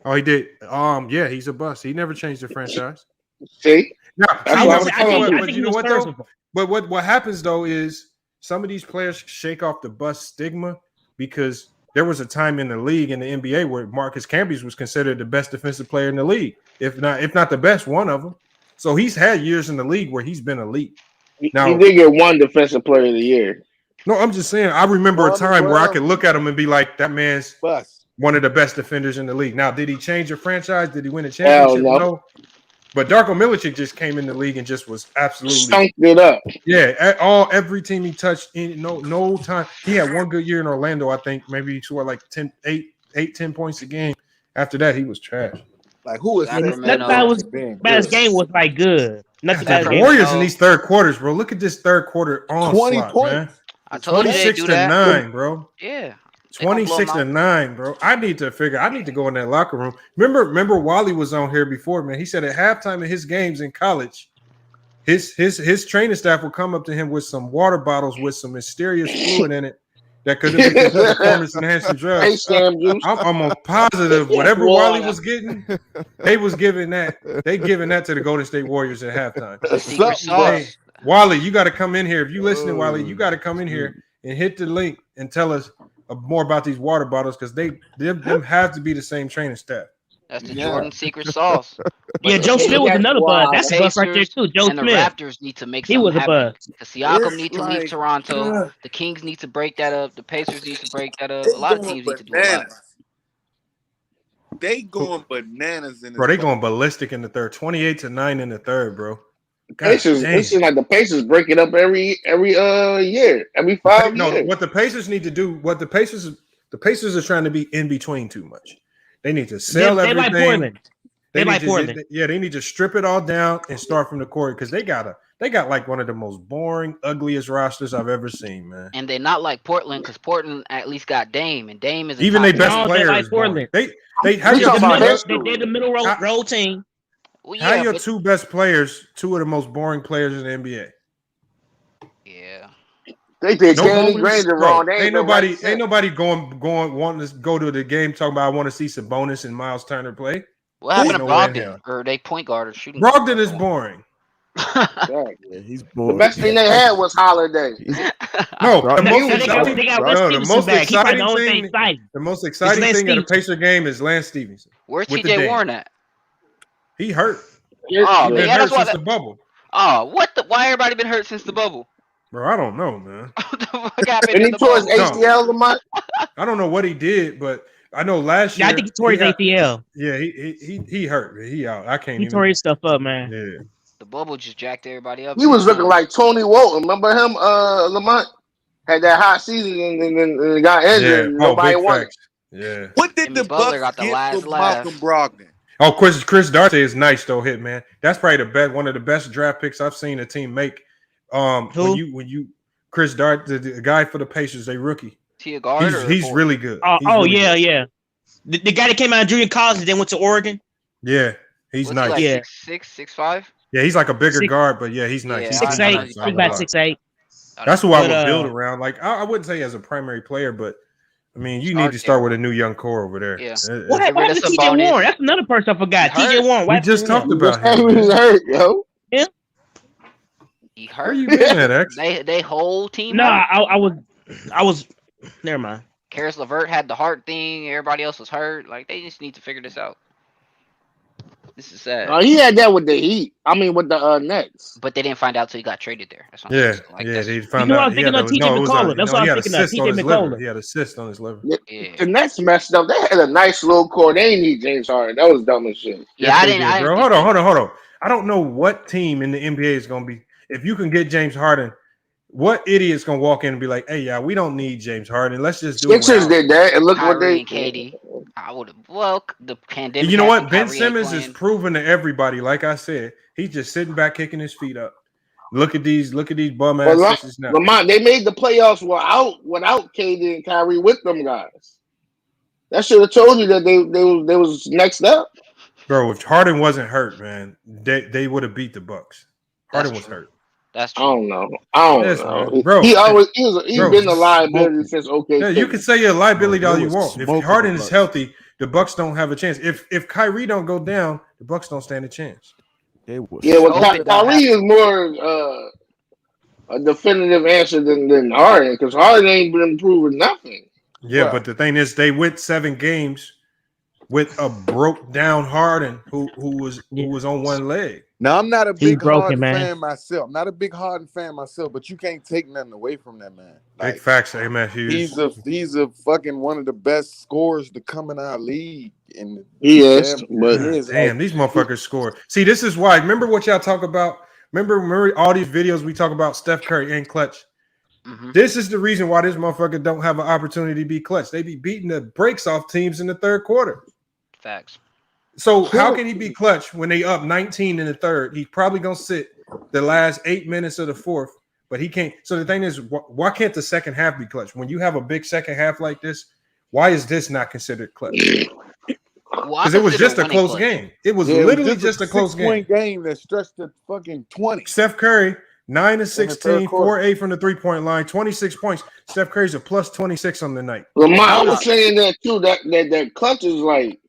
Oh, he did. Yeah, he's a bust. He never changed the franchise. See? Now, That's see, what but I'm telling you. but you know what though? But what happens though is some of these players shake off the bust stigma because there was a time in the league in the NBA where Marcus Camby was considered the best defensive player in the league, if not the best, one of them. So he's had years in the league where he's been elite. Now, He did get one defensive player of the year. no, I'm just saying. I remember a time where I could look at him and be like, "That man's one of the best defenders in the league." Now, did he change a franchise? Did he win a championship? No. But Darko Milicic just came in the league and just was absolutely Stunked it up. Yeah, every team he touched in no time. He had one good year in Orlando, I think. Maybe he scored like 10 points a game. After that, he was trash. Like who is Nothing about his game was like good. Nothing about his The game. Warriors in these third quarters, bro. Look at this third quarter onslaught, 20 points. man. I told you they do that. 26-9, bro. Yeah. 26-9, bro. I need to go in that locker room. Remember Wally was on here before, man. He said at halftime of his games in college, his training staff will come up to him with some water bottles with some mysterious fluid in it that could have been performance enhancing drugs. I'm almost positive whatever Wally was getting, they was giving that. They giving that to the Golden State Warriors at halftime. Hey, Wally, you got to come in here. If you listening, Wally, you got to come in here and hit the link and tell us more about these water bottles because them have to be the same training staff. That's the Jordan secret sauce. Yeah, Joe Smith was another buzz. That's a buzz right there too. Joe and Smith. The Raptors need to make He something was a happen. buzz. The Siakam need to leave Toronto. The Kings need to break that up. The Pacers need to break that up. A lot of teams need to do a lot. They going bananas in this. Bro, they going ballistic in the third. 28-9 in the third, bro. Pacers, it seems like the Pacers break it up every year, every 5 years. No, what the Pacers need to do, the Pacers are trying to be in between too much. They need to sell everything. Like Portland. They like Portland. They need to strip it all down and start from the court because they got like one of the most boring, ugliest rosters I've ever seen, man. And they're not like Portland because Portland at least got Dame, and Dame is even their best players. Like Portland. They're the middle road team. Well, how your two best players, two of the most boring players in the NBA? Yeah. They did Danny Granger wrong. Ain't nobody going wanting to go to the game talking about I want to see Sabonis and Miles Turner play. What happened to Brogdon? Or they point guard or shooting? Brogdon is boring. Yeah, he's boring. The best thing they had was Holiday. No, the most exciting thing at a Pacer game is Lance Stevenson. Where's TJ Warren at? He hurt. Oh, He's been hurt since the bubble. Oh, why everybody been hurt since the bubble? Bro, I don't know, man. And he tore his ACL, Lamont. I don't know what he did, but I know last year. I think he tore his ACL. Yeah, he hurt. He out. I can't. He tore his stuff up, man. Yeah. The bubble just jacked everybody up. He was looking like Tony Walton. Remember him? Lamont had that hot season and got injured. Yeah. Nobody wanted. Yeah. What did the Bucks get for Malcolm Brogdon? Oh, Chris Darcy is nice though, Hitman. That's probably one of the best draft picks I've seen a team make When you Chris Dart, the guy for the Pacers, they rookie. He a guard or he's really good. Yeah. The guy that came out of junior college and then went to Oregon. Yeah, he's nice. He like 6'6", 6'5"? Yeah, he's like a bigger guard, but yeah, he's nice. Yeah, He's 6'8", he's about 6'8". That's who I would build around. Like I wouldn't say as a primary player, but I mean, you need to start with a new young core over there. Yeah. What happened to TJ Warren? That's another person I forgot. TJ Warren. We just talked about him. He was hurt, yo. Yeah. He hurt. Where you been at, X? They whole team. No, I was. Never mind. Karis LeVert had the heart thing. Everybody else was hurt. Like they just need to figure this out. This is sad. He had that with the Heat. I mean, with the Nets. But they didn't find out till he got traded there. That's what I'm saying. Like, they found out. He had a cyst on his liver. The Nets messed up. They had a nice little core. They didn't need James Harden. That was dumb as shit. Yeah, bro. Hold on. I don't know what team in the NBA is going to be. If you can get James Harden, what idiot's going to walk in and be like, hey, yeah, we don't need James Harden. Let's just do it. Sixers did that, and look what they. KD. I would have. Well, the pandemic. You know what? Ben Simmons is proven to everybody. Like I said, he's just sitting back, kicking his feet up. Look at these bum ass Sixers now. Lamont, they made the playoffs without KD and Kyrie with them guys. That should have told you that they was next up. Bro, if Harden wasn't hurt, man, they would have beat the Bucks. Harden was hurt. That's true. I don't know. Man, bro, He's been a liability since OK. Yeah, you can say you're a liability all you want. If Harden is healthy, the Bucks don't have a chance. If Kyrie don't go down, the Bucks don't stand a chance. Kyrie is more a definitive answer than Harden because Harden ain't been proving nothing. Yeah, but the thing is, they went 7 games with a broke down Harden who was on one leg. Now I'm not a big Harden fan myself. Not a big Harden fan myself, but you can't take nothing away from that man. Like, big facts, Amen. He's a fucking one of the best scorers to come in our league. And he is, but damn, these motherfuckers score. See, this is why. Remember what y'all talk about? Remember all these videos we talk about Steph Curry and clutch. Mm-hmm. This is the reason why this motherfucker don't have an opportunity to be clutch. They be beating the brakes off teams in the third quarter. Facts. So how can he be clutch when they up 19 in the third? He's probably gonna sit the last 8 minutes of the fourth, but he can't. So the thing is, why can't the second half be clutch? When you have a big second half like this, why is this not considered clutch? Because it was just a close game. It was literally just a close game that stretched to fucking 20. Steph Curry, 9 of 16, 4-8 from the 3-point line, 26 points. Steph Curry's a plus 26 on the night. Lamar was saying that too. That clutch is like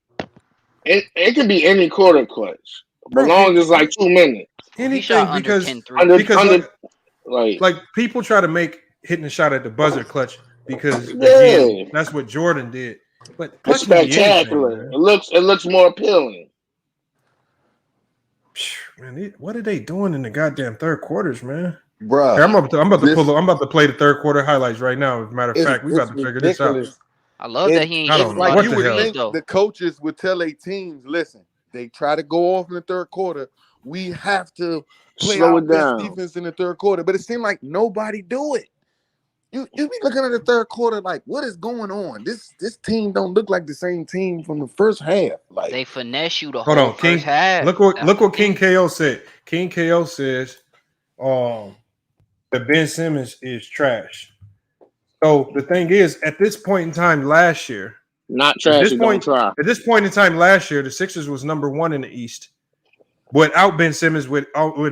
it can be any quarter clutch, as long as like 2 minutes. Anything because like people try to make hitting a shot at the buzzer clutch because again, that's what Jordan did. But it's spectacular. Anything, it looks more appealing. Man, what are they doing in the goddamn third quarters, man? Bro, hey, I'm about to play the third quarter highlights right now. As a matter of fact, we about to figure this out. I love that he ain't getting like you would think though. The coaches would tell their teams, listen, they try to go off in the third quarter. We have to play our best defense in the third quarter. But it seemed like nobody do it. You be looking at the third quarter like, what is going on? This team don't look like the same team from the first half. Like they finesse you the hold whole on, King. First half. Look what King KO said. King KO says, that Ben Simmons is trash. So the thing is, at this point in time last year, not trash. At this point in time last year, the Sixers was number 1 in the East. Without Ben Simmons, with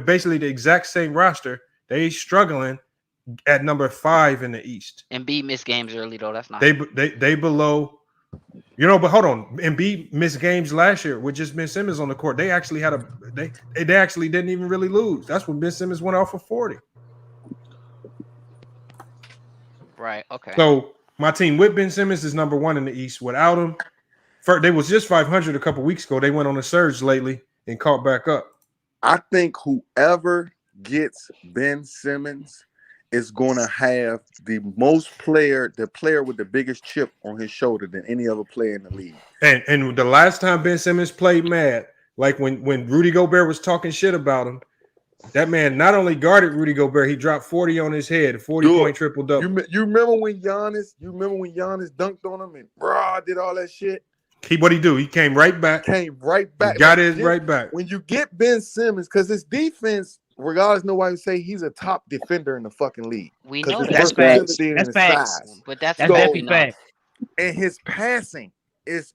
basically the exact same roster, they struggling at number 5 in the East. Embiid missed games early though. That's not. They below. You know, but hold on. Embiid missed games last year with just Ben Simmons on the court. They actually had they actually didn't even really lose. That's when Ben Simmons went off for 40. Right. Okay. So my team with Ben Simmons is number 1 in the East. Without him, they was just 500 a couple weeks ago. They went on a surge lately and caught back up. I think whoever gets Ben Simmons is going to have the player with the biggest chip on his shoulder than any other player in the league. And the last time Ben Simmons played mad, like when Rudy Gobert was talking shit about him, that man not only guarded Rudy Gobert, he dropped 40 on his head, 40-point triple-double. You remember when Giannis dunked on him and did all that shit? What'd he do? He came right back. He got his right back. When you get Ben Simmons, because his defense regardless, nobody say he's a top defender in the fucking league. We know his that. That's facts. versatility and That's his facts. size. But that's That's So, definitely fact. and his passing is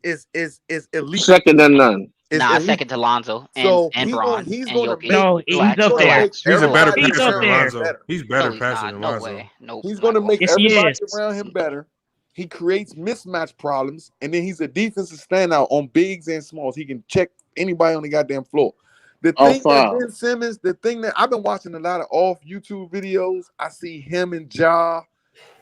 elite. Second to none. Is Nah, elite. second to Lonzo So and he's Bron he's and gonna Jokic. make No, he's Relax, up there. relax. He's a better everybody He's up passer than around him there. Lonzo. better. He's better No, he's passer not. than No Lonzo. way. Nope. He's Not gonna going make Yes, he everybody is. around him better. He creates mismatch problems, and then he's a defensive standout on bigs and smalls. He can check anybody on the goddamn floor. The Oh, thing that foul. Ben Simmons, the thing that I've been watching a lot of off YouTube videos, I see him and Ja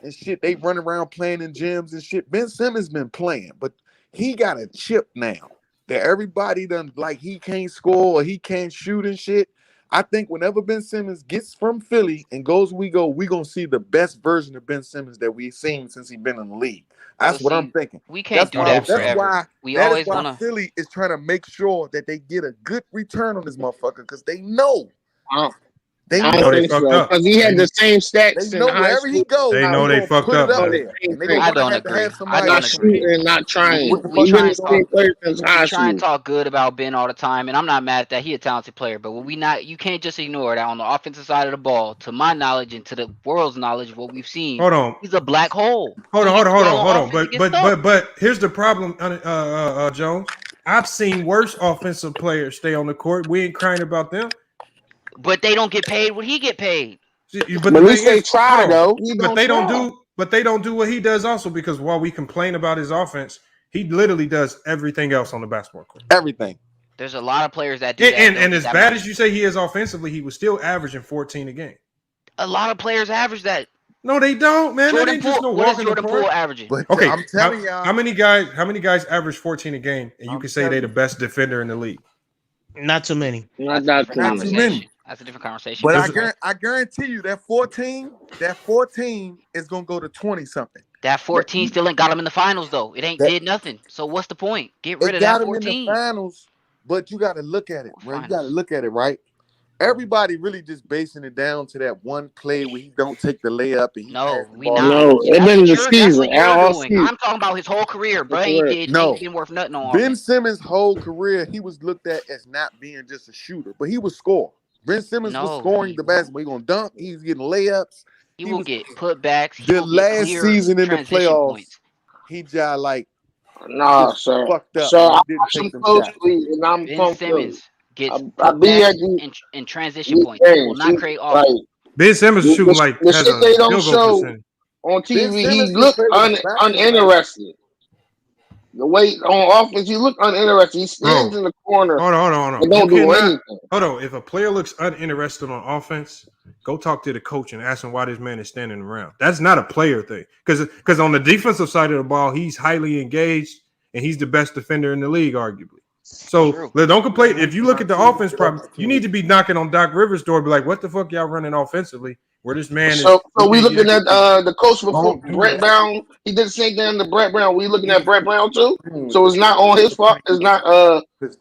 and shit. They run around playing in gyms and shit. Ben Simmons been playing, but he got a chip now that everybody done like he can't score or he can't shoot and shit. I think whenever Ben Simmons gets from Philly and goes, we gonna see the best version of Ben Simmons that we've seen since he's been in the league. That's what I'm thinking. We can't do that forever. We That is always why gonna. Philly is trying to make sure that they get a good return on this motherfucker because they know. They I know don't think so because he had the same stats they in know high wherever he school. goes, They know they fucked put up, it up man. there. And they I gonna don't have to agree. have I somebody don't else agree. Shooting, not trying. We He try been and the same talk. player since high We try and school. talk good about Ben all the time, and I'm not mad at that. He a talented player, but when you can't just ignore that on the offensive side of the ball. To my knowledge and to the world's knowledge of what we've seen, Hold on. he's a black hole. Hold He on. hits well on Hold on. offense and But gets stuck. but here's the problem, Jones. I've seen worse offensive players stay on the court. We ain't crying about them. But they don't get paid what he get paid. But At the least thing they is, try hold on. though. He But don't they don't try. do. But they don't do what he does also because while we complain about his offense, he literally does everything else on the basketball court. Everything. There's a lot of players that do that. And as bad as you say he is offensively, he was still averaging 14 a game. A lot of players average that. No, they don't, man. Jordan That ain't just Poole. no What is walk in the Jordan park. Poole averaging? But Okay, I'm telling y'all, how many guys average 14 a game, and you can say they the best defender in the league? Not too many. Not that not too many. That's a different conversation. But There's I guarantee you that 14 is gonna go to 20 something. That 14 still ain't got him in the finals though. It ain't did nothing. So what's the point? Get rid It of got that him in the 14. finals, but you got to look at it, bro. You got to look at it, right? Everybody really just basing it down to that one play where he don't take the layup and he No, pass the we ball. not. No, See, it that's been what the you're season. All doing. season. I'm talking about his whole career, bro. He No. ain't been worth nothing on Ben offense. Simmons' whole career, he was looked at as not being just a shooter, but he was score. Ben Simmons was No, scoring the basketball. He gonna dunk. He's getting layups. He will get putbacks. He The will get last clear season in the transition playoffs, points. he just like Nah, just sir. fucked up. So and I didn't watch take him them shots. closely, and I'm Ben from Philly. Simmons gets I be at putbacks and transition these points. He will games. not He, create like offense. Ben Simmons is shooting like the has shit a they don't field goal show percentage. on Ben TV. He Simmons can look play with his back to the line. uninterested. The way on offense, he look uninterested. He stands in the corner Hold on. and don't do anything. Hold on. If a player looks uninterested on offense, go talk to the coach and ask him why this man is standing around. That's not a player thing. Because on the defensive side of the ball, he's highly engaged and he's the best defender in the league, arguably. So don't complain. If you look at the offense problem, you need to be knocking on Doc Rivers' door, be like, what the fuck y'all running offensively? Where this man is. So we looking at the coach before Brett Brown. He did the same thing to Brett Brown. We looking at Brett Brown too. So it's not on his fault. It's not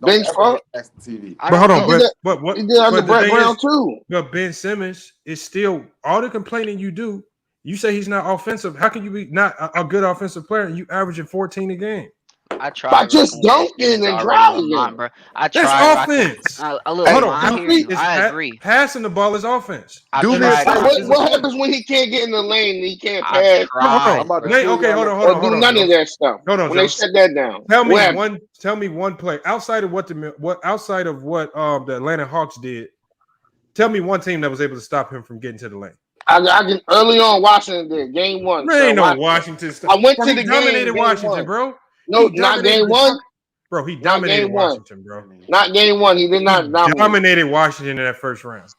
Ben's fault. But hold on, but he did under the Brett thing Brown is, too. But Ben Simmons is still all the complaining you do. You say he's not offensive. How can you be not a good offensive player and you averaging 14 a game? I tried. By just dunking and driving. I tried. That's offense. Look, Hold on. I hear you. I agree. Passing the ball is offense. What happens when he can't get in the lane and he can't pass? Okay, hold on. Or do none of that stuff. Hold on, when they Joe. shut that down. Tell me one play outside of what the Atlanta Hawks did. Tell me one team that was able to stop him from getting to the lane. I can early on Washington did game one. There ain't no Washington stuff. I went to the game. Dominated Washington, bro. No, not game one. Bro, he dominated Washington, bro. Not game one. He did not dominate. Dominated Washington in that first round.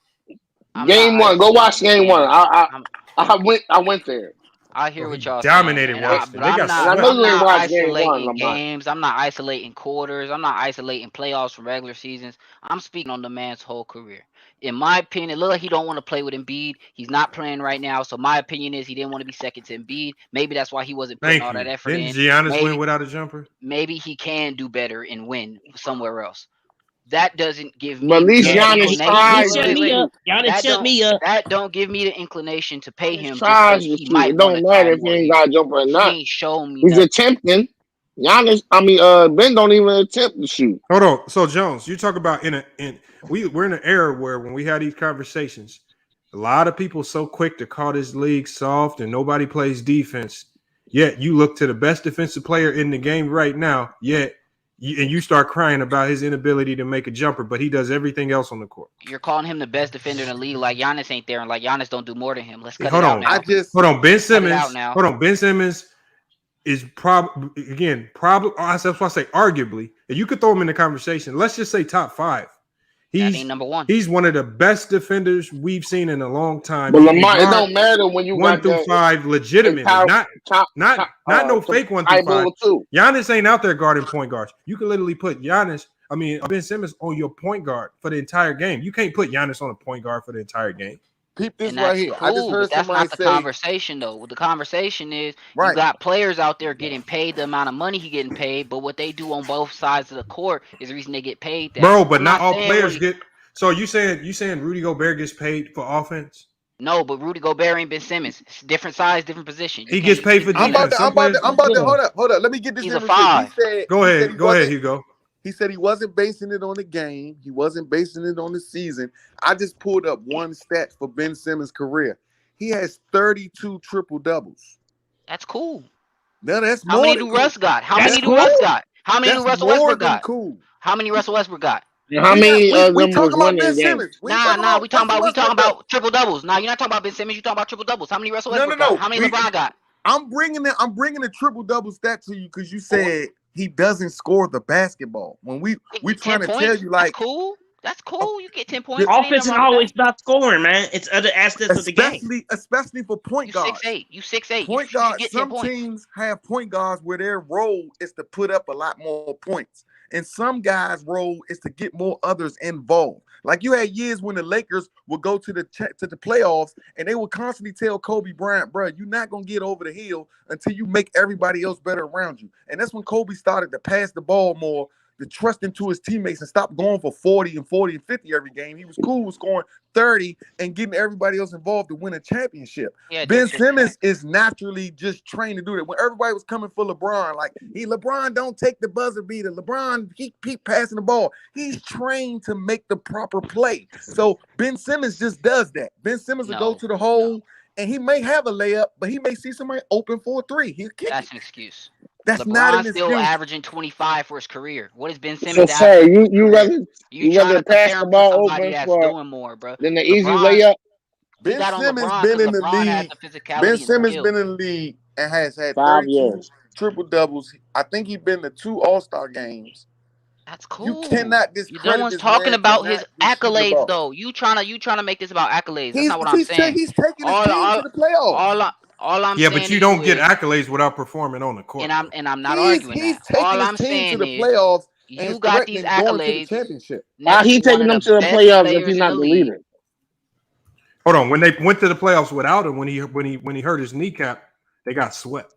Game one. Go watch game one. I went there. I hear what y'all dominated saying. Washington. I'm not game isolating one, games. I'm not isolating quarters. I'm not isolating playoffs from regular seasons. I'm speaking on the man's whole career. In my opinion, it looks like he don't want to play with Embiid. He's not playing right now. So my opinion is he didn't want to be second to Embiid. Maybe that's why he wasn't putting all that effort in. Didn't Giannis win without a jumper? Maybe he can do better and win somewhere else. That doesn't give me. But at least Giannis tries. Giannis shut me up. That don't give me the inclination to pay him. Tries to shoot. It don't matter if he ain't got a jumper or not. He ain't shown me. He's attempting. Giannis, Ben don't even attempt to shoot. Hold on. So Jones, you talk about we're in an era where when we had these conversations, a lot of people so quick to call this league soft and nobody plays defense. Yet you look to the best defensive player in the game right now. And you start crying about his inability to make a jumper, but he does everything else on the court. You're calling him the best defender in the league, like Giannis ain't there, and like Giannis don't do more than him. Let's cut Hold it on. out now. Hold on. Ben Simmons. Cut it out now. Hold on. Ben Simmons is probably that's why I say arguably. If you could throw him in the conversation, let's just say top 5. That ain't number 1. He's one of the best defenders we've seen in a long time. But Lamar, it don't matter when you 1 through 5 legitimately, not no fake 1 through 5. Giannis ain't out there guarding point guards. You can literally put Ben Simmons on your point guard for the entire game. You can't put Giannis on a point guard for the entire game. Peep this And right that's here. cool, I just heard but that's somebody not the say, conversation, though. The conversation is you got players out there getting paid the amount of money he getting paid, but what they do on both sides of the court is the reason they get paid that. Bro, but not all players get. So you saying Rudy Gobert gets paid for offense? No, but Rudy Gobert ain't Ben Simmons. It's different size, different position. He gets paid for defense. I'm about to hold up. Let me get this. He's a 5. Go ahead, Hugo. He said he wasn't basing it on the game. He wasn't basing it on the season. I just pulled up one stat for Ben Simmons' career. He has 32 triple doubles. That's cool. No, that's How many do Russ got? How many do Russ got? How many do Russell Westbrook got? Cool. How many Russell Westbrook got? How many of them was winning winning games? We talking about triple doubles. Nah, you're not talking about Ben Simmons. You talking about triple doubles. How many Russell Westbrook got? How many LeBron got? I'm bringing the triple double stat to you because you said he doesn't score the basketball. When we trying to tell you, like, that's cool. You get 10 points. Offense is always about scoring, man. It's other aspects of the game. Especially for point guards. You 6'8". Point guards. Some teams have point guards where their role is to put up a lot more points. And some guys' role is to get more others involved. Like you had years when the Lakers would go to the playoffs and they would constantly tell Kobe Bryant, bro, you're not going to get over the hill until you make everybody else better around you. And that's when Kobe started to pass the ball more, to trust into his teammates and stop going for 40 and 50 every game. He was cool with scoring 30 and getting everybody else involved to win a championship. Yeah, Ben Simmons is naturally just trained to do that. When everybody was coming for LeBron, like, LeBron don't take the buzzer beater. LeBron, he keep passing the ball. He's trained to make the proper play. So Ben Simmons just does that. Ben Simmons will go to the hole, and he may have a layup, but he may see somebody open for a 3. He'll kick That's it. an excuse. That's LeBron's not an excuse. still averaging 25 for his career. What is Ben So, Simmons? sir, you rather trying to pass compare the him to ball somebody open that's for doing more, bro. than the easy LeBron, layup? Ben got on Simmons LeBron been in the 'cause LeBron has league. the physicality Ben and Simmons skill. been in the league and has had 5 32 years. triple doubles. I think he's been to 2 All-Star games. That's cool. You cannot discredit No one's this talking man about for his not just shooting the accolades ball. though. You trying to make this about accolades. That's not what I'm He's saying. taking his team to the playoffs. All I'm Yeah, saying but you to don't get is, accolades without performing on the court. and I'm not arguing He's that. taking All his I'm team saying to the is playoffs you and got these threatening going to the accolades. championship. Why he taking them to the playoffs if he's not the leader? Hold on. When they went to the playoffs without him, when he hurt his kneecap, they got swept.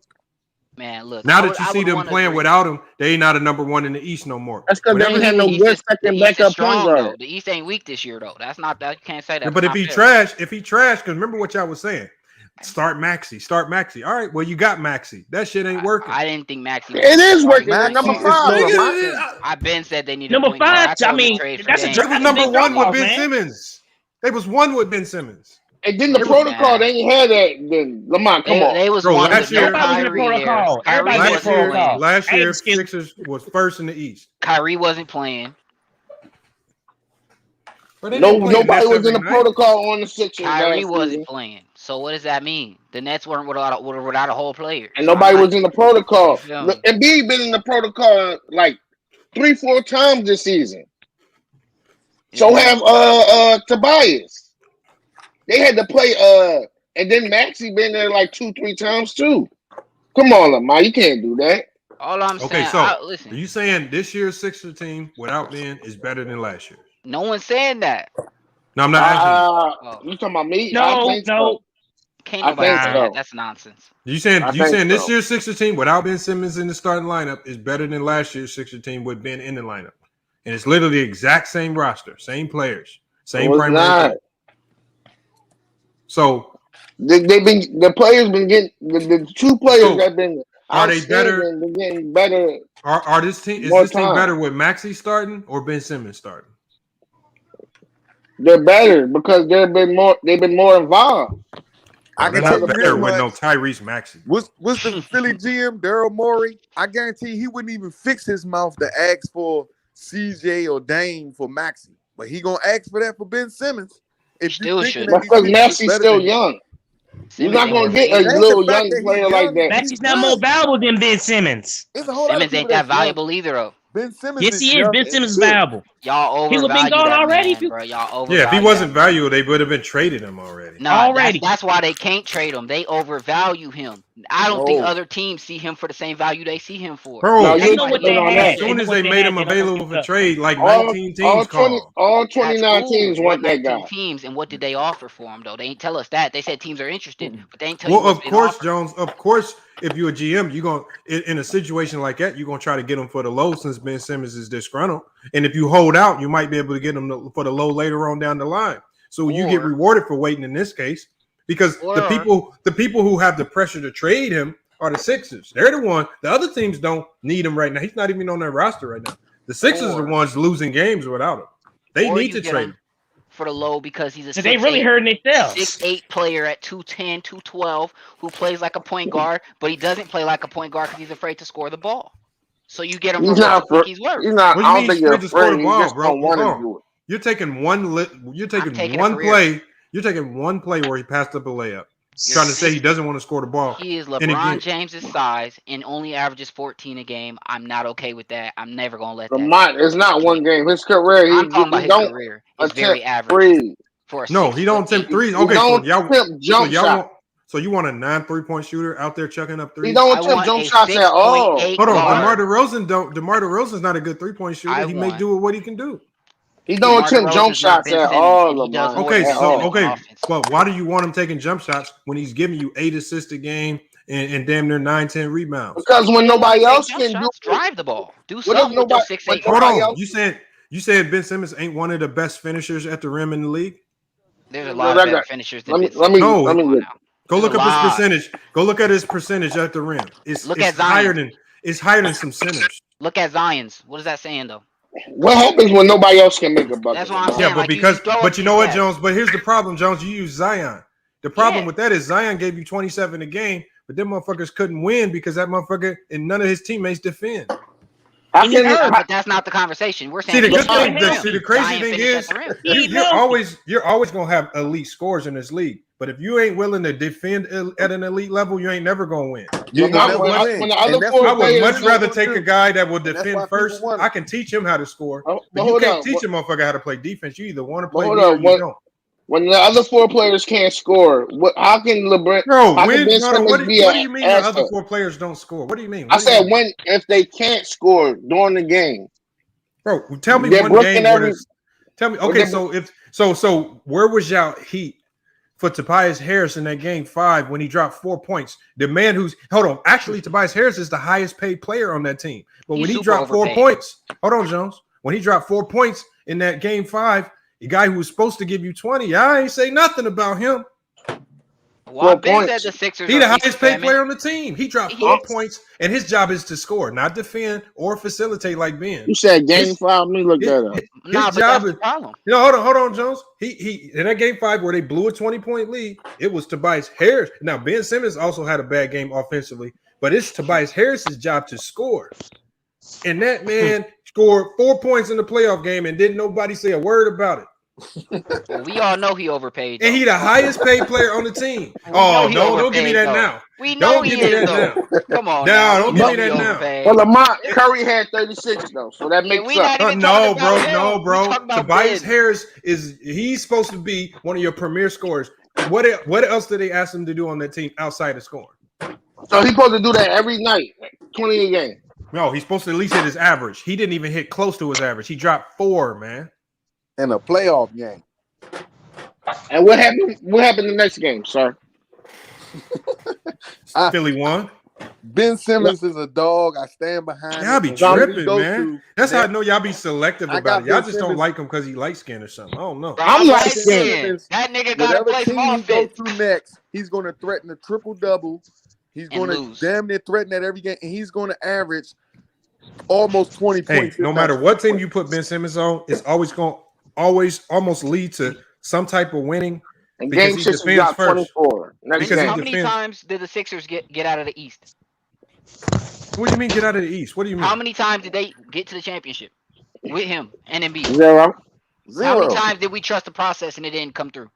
Man, look. Now that you see them playing without him, they ain't not a number 1 in the East no more. That's because they ain't had no good second backup point guard. The East ain't weak this year though. That's not that. You can't say that. But if he trash, because remember what y'all was saying. Start Maxey. All right, well, you got Maxey. That shit ain't working. I didn't think Maxey. It is working. Number 5. I Ben said they needed number 5. I mean, that's they was number 1 with Ben Simmons. They was 1 with Ben Simmons. And then the protocol, they ain't had that. Then Lamont, come on. They was Bro, one last with year, Kyrie there. Last year, Sixers was first in the East. Kyrie wasn't playing. Nobody was in the protocol on the Sixers. Kyrie wasn't playing. So what does that mean? The Nets weren't without a whole player. And nobody was in the protocol. Look, Embiid been in the protocol like 3-4 times this season. So have Tobias. They had to play and then Maxey been there like 2-3 times too. Come on, Lamar, you can't do that. All I'm saying, listen. Are you saying this year's Sixers team without Ben is better than last year? No one's saying that. No, I'm not asking you. talking about me? No. Can't nobody say that. That's nonsense. You saying this year's Sixers team without Ben Simmons in the starting lineup is better than last year's Sixers team with Ben in the lineup? And it's literally the exact same roster, same players, same primary. So the players been getting the 2 players that been Are they better? They're getting better. Are this team team better with Maxey starting or Ben Simmons starting? They're better because they've been more involved. I can They're tell not you better this with much. no Tyrese Maxey. What's the Philly GM, Daryl Morey? I guarantee he wouldn't even fix his mouth to ask for CJ or Dame for Maxey. But he gonna ask for that for Ben Simmons. If you thinking that Because Maxey's still young. You're not gonna get a little young player like that. Maxey's not more valuable than Ben Simmons. There's a whole lot of Simmons ain't people that valuable either, though. Ben Simmons Yes, he is. Ben Simmons is good. valuable. Y'all He would've been overvalue gone that already man, bro. Y'all overvalue. Yeah, if he wasn't that man. valuable, they would have been traded him already. Nah, that's why they can't trade him. They overvalue him. I don't think No. other teams see him for the same value they see him for. Bro, That's why they as soon as they made him available for trade, like 19 teams called. All 29 teams want that 19 guy. teams, and what did they offer for him though? They ain't tell us that. They said teams are interested, but they ain't tell you Well, what's of been course, offered. Jones. Of course, if you're a GM, you're going to in a situation like that, you're going to try to get him for the low since Ben Simmons is disgruntled. And if you hold out, you might be able to get him for the low later on down the line. So you get rewarded for waiting in this case because the people who have the pressure to trade him are the Sixers. They're the one. The other teams don't need him right now. He's not even on their roster right now. The Sixers are the ones losing games without him. They Or need you to get trade him him. for the low because he's a So they really hurting themselves. 6'8" player at 210, 212 who plays like a point guard, but he doesn't play like a point guard because he's afraid to score the ball. So you get him for He's what not you for. think he's worth. He's not. What do I you don't mean think he's you're afraid to score the afraid. You ball, just bro? don't want Hold to on. do it. You're taking one play. You're taking one play where he passed up a layup. Trying to say he doesn't want to score the ball. He is And LeBron again, James's size and only averages 14 a game. I'm not okay with that. I'm never gonna let that. Lamont, it's not one game. His career, I'm talking about he his don't career. It's attempt very average threes. for a no, 6 he don't foot attempt eight. threes. He Okay, don't attempt jump shot. So you want a 9 3-point shooter out there chucking up threes? He don't attempt jump shots at all. Hold on, DeMar DeRozan's not a good 3-point shooter. He make do with what he can do. He don't attempt jump shots at all, Lamont. Okay, at all. but why do you want him taking jump shots when he's giving you 8 assists a game and damn near 9-10 rebounds? Because when nobody else can do drive the ball, do What if something with your nobody- 6'8". Hold on, you said Ben Simmons ain't one of the best finishers at the rim in the league? There's a lot of better finishers than Ben Go Simmons. look up his percentage. Go look at his percentage at the rim. It's higher than some centers. Look at Zion's. What is that saying though? What happens when nobody else can make a bucket? That's what I'm saying. Yeah, but you know what, Jones? But here's the problem, Jones. You use Zion. The problem with that is Zion gave you 27 a game, but them motherfuckers couldn't win because that motherfucker and none of his teammates defend. But that's not the conversation. We're saying The crazy thing is you're always gonna have elite scores in this league. But if you ain't willing to defend at an elite level, you ain't never gonna win. I would much rather take a guy that will defend first. I can teach him how to score, but you can't teach a motherfucker how to play defense. You either want to play or you don't. When the other 4 players can't score, how can LeBron? Bro, how can Ben Simmons what do be you mean the asset? other 4 players don't score? What do you mean? I said if they can't score during the game. Bro, tell me one game where tell me. Okay, so where was y'all heat for Tobias Harris in that game 5 when he dropped 4 points? The man who's actually Tobias Harris is the highest paid player on that team. But when he dropped 4 points, hold on, Jones. When he dropped 4 points in that game 5, the guy who was supposed to give you 20, I ain't say nothing about him. Well, Ben said the Sixers. He the highest paid player on the team. He dropped 4 points, and his job is to score, not defend or facilitate like Ben. You said game 5. Let me look that up. His job is the problem. Hold on, Jones. He in that game 5 where they blew a 20-point lead, it was Tobias Harris. Now Ben Simmons also had a bad game offensively, but it's Tobias Harris's job to score. And that man scored 4 points in the playoff game, and didn't nobody say a word about it. Well, we all know he overpaid. And he the highest paid player on the team. Oh, no, don't give me that now. We know he is, though. Come on. No, don't give me that now. Well, Lamont Curry had 36 though, so that makes up. No, bro. Tobias Harris he's supposed to be one of your premier scorers. What else did they ask him to do on that team outside of scoring? So he's supposed to do that every night, 20 a game. No, he's supposed to at least hit his average. He didn't even hit close to his average. He dropped 4, man. In a playoff game. And what happened? What happened the next game, sir? Philly won. Ben Simmons is a dog. I stand behind. Y'all be tripping, man. That's how I know y'all be selective about it. Y'all just don't like him because he light skinned or something. I don't know. I'm light skinned. That nigga got to play small team he goes to next, he's going to threaten a triple-double He's and going to lose. damn near threaten that every game, and he's going to average almost 20 points. No matter what team you put Ben Simmons on, it's always going almost lead to some type of winning. And because game he 6 defends got first. 24. Next game. How many times did the Sixers get out of the East? What do you mean get out of the East? What do you mean? How many times did they get to the championship with him and Embiid? Zero. How many times did we trust the process and it didn't come through?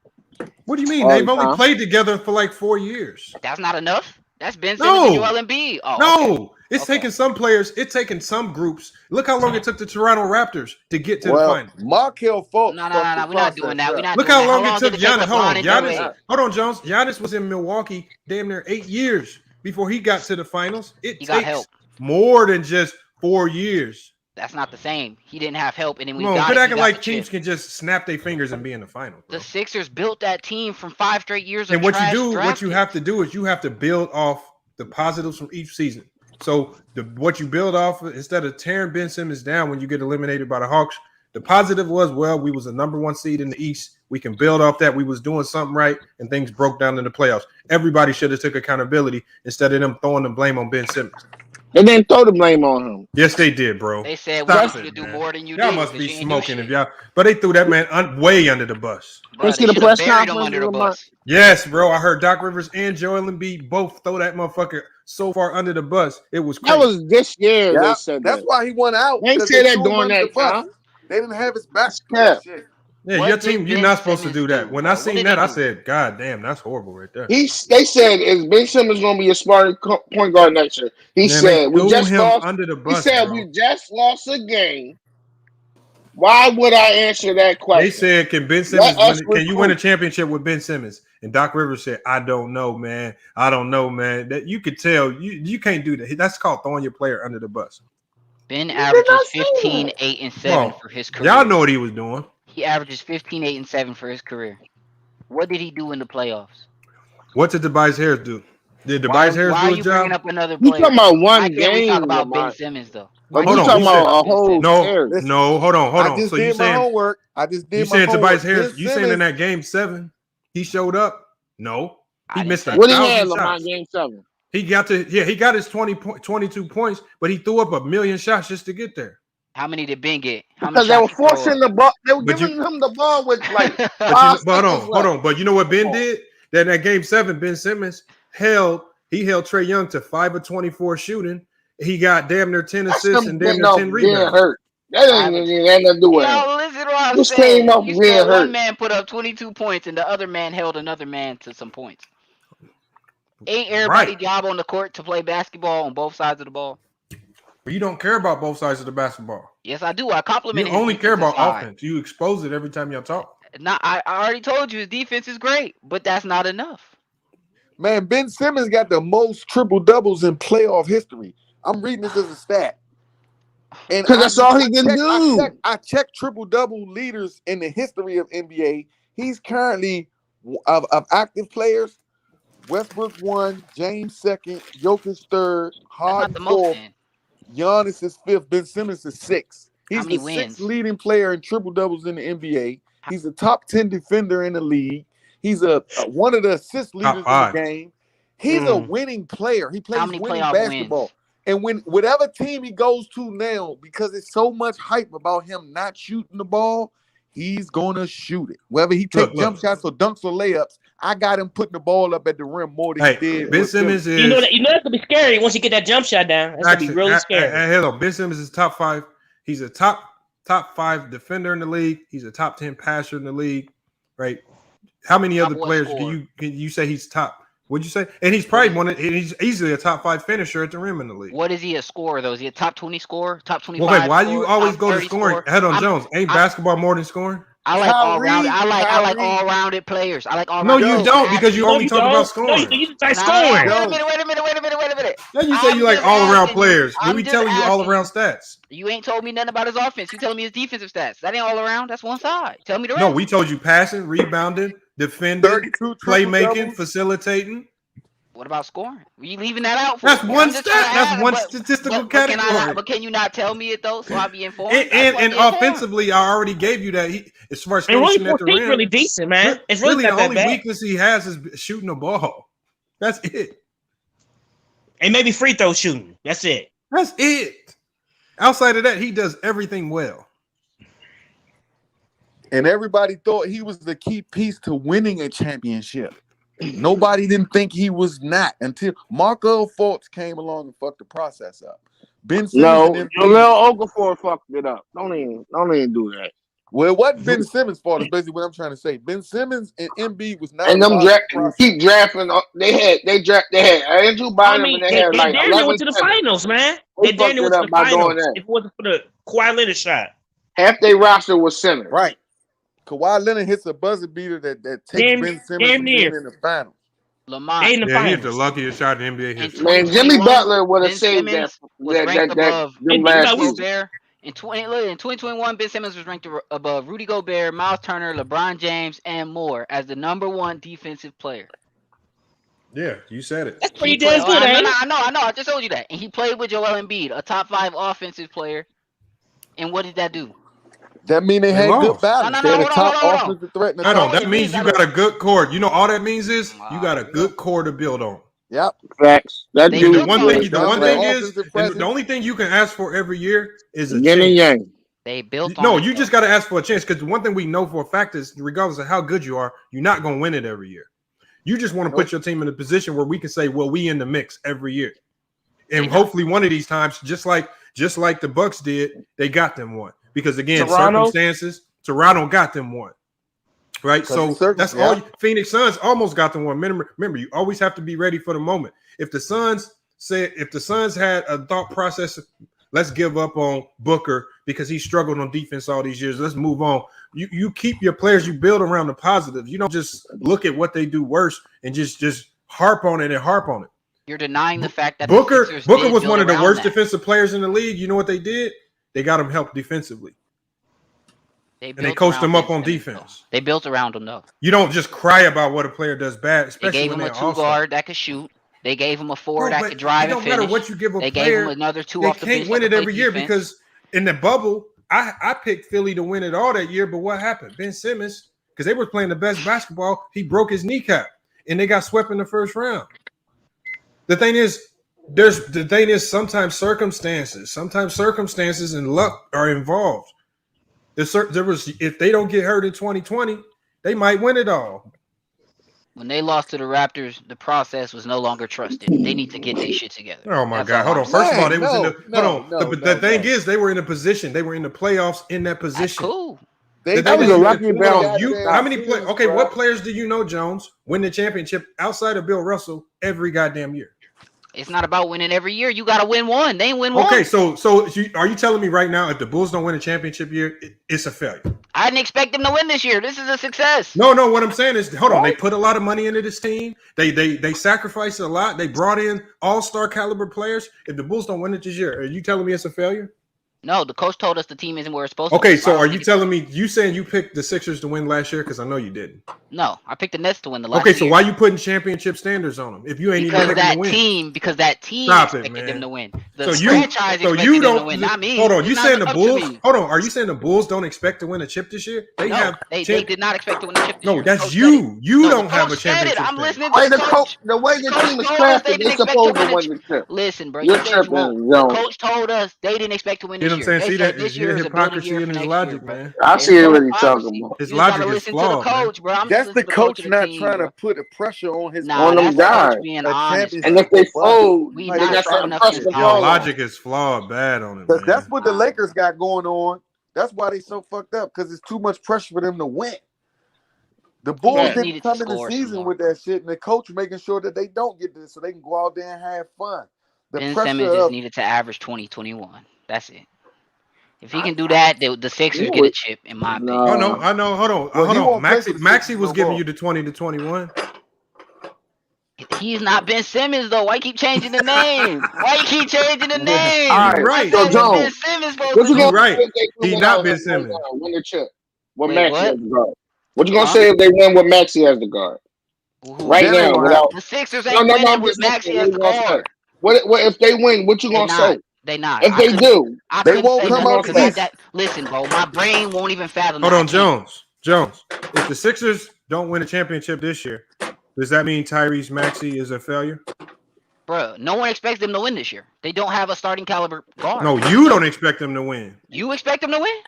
What do you mean? They've only played together for like 4 years. That's not enough. That's Ben Simmons and Joel Embiid. Oh, okay. It's taking some players. It's taking some groups. Look how long it took the Toronto Raptors to get to the final. Markelle Fultz. No. We're not doing that. We're not Look doing how long that. it took Giannis. LeBron Hold on, Jones. Giannis was in Milwaukee damn near 8 years before he got to the finals. It got takes help. more than just 4 years. That's not the same. He didn't have help, and then we No, got quit it. acting like teams can just snap their fingers and be in the final. The Sixers built that team from 5 straight years of And what you trash do, draft what you have to do is you have to build off the positives from each season. So what you build off, instead of tearing Ben Simmons down when you get eliminated by the Hawks, the positive was, well, we was a number 1 seed in the East. We can build off that. We was doing something right, and things broke down in the playoffs. Everybody should have took accountability instead of them throwing the blame on Ben Simmons. They didn't throw the blame on him. Yes, they did, bro. They said we Stop want you to it, do man. more than you Y'all did. must be because you ain't do smoking shit. if y'all, but they threw that man way under the bus. Bro, see they the should have press buried him conference under the with bus. Yes, bro. I heard Doc Rivers and Joel Embiid both throw that motherfucker so far under the bus. It was crazy. That was this year. Yeah, They said that's why he went out. They ain't because say that threw him during under that the bus. time. They didn't have his back. Yeah. Yeah, What your did team, you're Ben not supposed to Simmons do that. do, When bro? I What seen did that, he I do? said, God damn, that's horrible right there. They said is Ben Simmons gonna be a starting point guard next year? He Man, said they we threw just him lost. under the He bus, said bro. we just lost a game. Why would I answer that question? They said, can Ben Simmons Let us can you win a recruit. championship with Ben Simmons? And Doc Rivers said, I don't know, man. I don't know, man. That you could tell you can't do that. That's called throwing your player under the bus. Ben averages 15, 8, and 7 for his career. Y'all know what he was doing. He averages 15, 8, and 7 for his career. What did he do in the playoffs? What did Tobias Harris do? Did Tobias Harris Why do are his you job? bringing up another You player? talking about one Why can't we game, talk about Ben Lamont? Simmons though? But Why you can't talking we about talk a whole No, series. no, hold on. I just So you did my saying homework. I just did you my saying homework. Tobias Harris? Ben You saying in Simmons- that game 7 he showed up? No, he missed What he had 1,000 Lamont shots. game 7? He got his 22 points, but he threw up 1,000,000 shots just to get there. How many did Ben get? How Because many they were shots he throw forcing up? the ball. They were But giving him the ball with like But five hold on, seconds left. But you know what Ben did? That in that game 7, Ben Simmons held Trae Young to 5 of 24 shooting. He got damn near 10 That's assists him and damn getting near off 10 being rebounds. hurt. That ain't nothing to do with him. Yo, listen to what I'm This saying. came off You being said hurt. one man put up 22 points and the other man held another man to some points. Ain't everybody Right. job on the court to play basketball on both sides of the ball? But you don't care about both sides of the basketball. Yes, I do. I You compliment his only care defensive about side. offense. You expose it every time y'all talk. I already told you his defense is great, but that's not enough. Man, Ben Simmons got the most triple doubles in playoff history. I'm reading this as a stat. And Because that's all he can do. I checked triple double leaders in the history of NBA. He's currently of active players. Westbrook 1, James 2nd, Jokic 3rd, Harden the most 4th, then. Giannis is 5th, Ben Simmons is 6th. He's many the wins? 6th leading player in triple doubles in the NBA. He's a top 10 defender in the league. He's one of the assist leaders in the 5. game. He's a winning player. He plays many winning playoff basketball. wins? And when whatever team he goes to now, because it's so much hype about him not shooting the ball, he's gonna shoot it. Whether he takes jump shots or dunks or layups, I got him putting the ball up at the rim more than he did. Ben with Simmons Philly. is You know that's gonna be scary once you get that jump shot down. That's gonna be really scary. Hello, Ben Simmons is top 5. He's a top 5 defender in the league. He's a top 10 passer in the league. Right? How many other players can you say he's top? What'd you say? And he's probably he's easily a top 5 finisher at the rim in the league. What is he a scorer though? Is he a top 20 scorer? Top 25? Well, wait, why do scorer, you always top go to 30 scoring? scorer? Head on Jones. Ain't basketball more than scoring? I like all rounded. I like Kyrie. all rounded players. I like all. No, you don't, because you only talk about scoring. No, you start Nah, scoring. Wait a minute. Then you say you like all around players. I'm We just telling you all asking. around stats. You ain't told me nothing about his offense. You telling me his defensive stats. That ain't all around. That's one side. Tell me the rest. No, we told you passing, rebounding, defending, 32 playmaking, triple-doubles. facilitating. What about scoring? Were you leaving that out? That's me? one I'm just stat. trying to That's ask, one but- statistical but category. But can you not tell me it though, so I'll be informed? And offensively, I already gave you that. As far as And really, finishing at the 14 rim, really decent, man. It's really the not that only bad. weakness he has is shooting the ball. That's it. And maybe free throw shooting. That's it. That's it. Outside of that, he does everything well. And everybody thought he was the key piece to winning a championship. Nobody didn't think he was not until Markel Fultz came along and fucked the process up. Ben Simmons No, and Lil Okafor fucked it up. Don't even do that. Well, it wasn't Ben Simmons' fault. Is basically what I'm trying to say. Ben Simmons and Embiid was not. And them keep drafting. They had Andrew Bynum, and they had like damn 11 went to the finals, man. They They damn fucked went it to up the by doing finals. that. If it wasn't for the Kawhi Leonard shot. Half their roster was Simmons. Right. Kawhi Leonard hits a buzzer beater that takes Ben Simmons from being in the finals. Lamont. They in the Yeah, he finals. hit the luckiest shot in NBA history. Man, Jimmy Butler would have saved that. Was ranked above them Rudy last season. Gobert. In 2021, Ben Simmons was ranked above Rudy Gobert, Miles Turner, LeBron James, and more as the #1 defensive player. Yeah, you said it. That's pretty damn good, I ain't know, it? I know. I just told you that. And he played with Joel Embiid, a top 5 offensive player. And what did that do? That mean they had good balance. They had a top offensive threat. I don't. That means you got a good core. You know, all that means is you got a good core to build on. Yep. Facts. That The dude. one thing is, the only thing you can ask for every year is a Yin and chance. yang. They built on No, it, you though. just got to ask for a chance because the one thing we know for a fact is, regardless of how good you are, you're not going to win it every year. You just want to put your team in a position where we can say, well, we in the mix every year. And hopefully one of these times, just like the Bucks did, they got them one. Because again, circumstances, Toronto got them one. Right? So that's all. Phoenix Suns almost got them one. Remember, you always have to be ready for the moment. If the Suns had a thought process, let's give up on Booker because he struggled on defense all these years. Let's move on. You keep your players, you build around the positives. You don't just look at what they do worse and just harp on it. You're denying the fact that Booker the Sixers was did one build of the around worst that. defensive players in the league. You know what they did? They got him help defensively. They And they coached him around up on Ben Simmons, defense. They built around him, though. You don't just cry about what a player does bad, They especially gave when him they're a 2 all-star. guard that could shoot. They gave him a 4 that but could drive it and don't matter finish. what you give a They player. gave him another 2 They off the can't bench win that it could every play year defense. because in the bubble, I picked Philly to win it all that year. But what happened? Ben Simmons, because they were playing the best basketball, he broke his kneecap and they got swept in the first round. The thing is, sometimes circumstances and luck are involved. If they don't get hurt in 2020, they might win it all. When they lost to the Raptors, the process was no longer trusted. They need to get their shit together. Oh my That's God! all Hold I'm on. First of all, they saying. was in the the thing is they were in a position. They were in the playoffs in that position. That's cool. That was a lucky balance. How many players? Okay, what players do you know, Jones, win the championship outside of Bill Russell every goddamn year? It's not about winning every year. You got to win one. They ain't win one. Okay, so are you telling me right now if the Bulls don't win a championship year, it's a failure? I didn't expect them to win this year. This is a success. No. What I'm saying is, hold on. They put a lot of money into this team. They sacrificed a lot. They brought in all-star caliber players. If the Bulls don't win it this year, are you telling me it's a failure? No, the coach told us the team isn't where it's supposed to be. Okay, so are you telling me you saying you picked the Sixers to win last year? Because I know you didn't. No, I picked the Nets to win the last Okay, so year. why you putting championship standards on them if you ain't even picking to win? Because that team Stop it, expected man. them to win. So The you franchise expected them to win, not me. Hold on, It's you not saying the up to Bulls? me. Hold on, are you saying the Bulls don't expect to win a chip this year? They did not expect to win the chip this No, year. that's you. You don't have a Coach said it. championship. I'm listening Why to the coach. the way the team is Coach told us they crafted, didn't they're expect supposed to to win win the the chip. Listen, bro, You're you said you won't. tripping, The Jones. coach told us they didn't expect to win You this know what I'm year. saying? See They said that this is year the is a building hypocrisy year in for his next logic, year, bro. man. I see what he's talking about. His You gotta logic is listen to the flawed, man. coach, bro. I'm That's just the listening to the coach coach of the not team, trying bro. to put a pressure on his Nah, On them that's the coach guys. being a honest, championship. bro. And if they fold, We they not got strong something enough to to press be the Your ball on. logic is flawed bad on it, man. That's what the Lakers got going on. That's why they so fucked up because it's too much pressure for them to win. The He Bulls just didn't needed to come in the score some season more. with that shit, and the coach making sure that they don't get this so they can go out there and have fun. The Ben pressure Simmons just of needed to average 20, 21. That's it. If he can do that, the Sixers get a chip, in my opinion. I know. Hold on. Well, he Hold on. won't play for the Maxey Sixers was no giving more. you the 20 to 21. He's not Ben Simmons though. Why you keep changing the name? Why you keep changing the name? All You right, right. so That's what Ben Jones, Simmons supposed what to you do. You gonna right. say if they He win not out Ben and Simmons. win the chip? What Wait, Maxey what? as the guard? What you gonna Huh? say if they win with Maxey as the guard? Right That ain't now, gonna without The Sixers no, ain't no, no, winning I'm with just asking. Maxey What as you the gonna say? guard. What if they win? What you They gonna not. say? They not. If they do, I they couldn't won't say come nothing out because the East. listen, bro, my brain won't even fathom Hold that. on, Jones. If the Sixers don't win a championship this year, does that mean Tyrese Maxey is a failure? Bro, no one expects them to win this year. They don't have a starting caliber guard. No, you don't expect them to win. You expect them to win?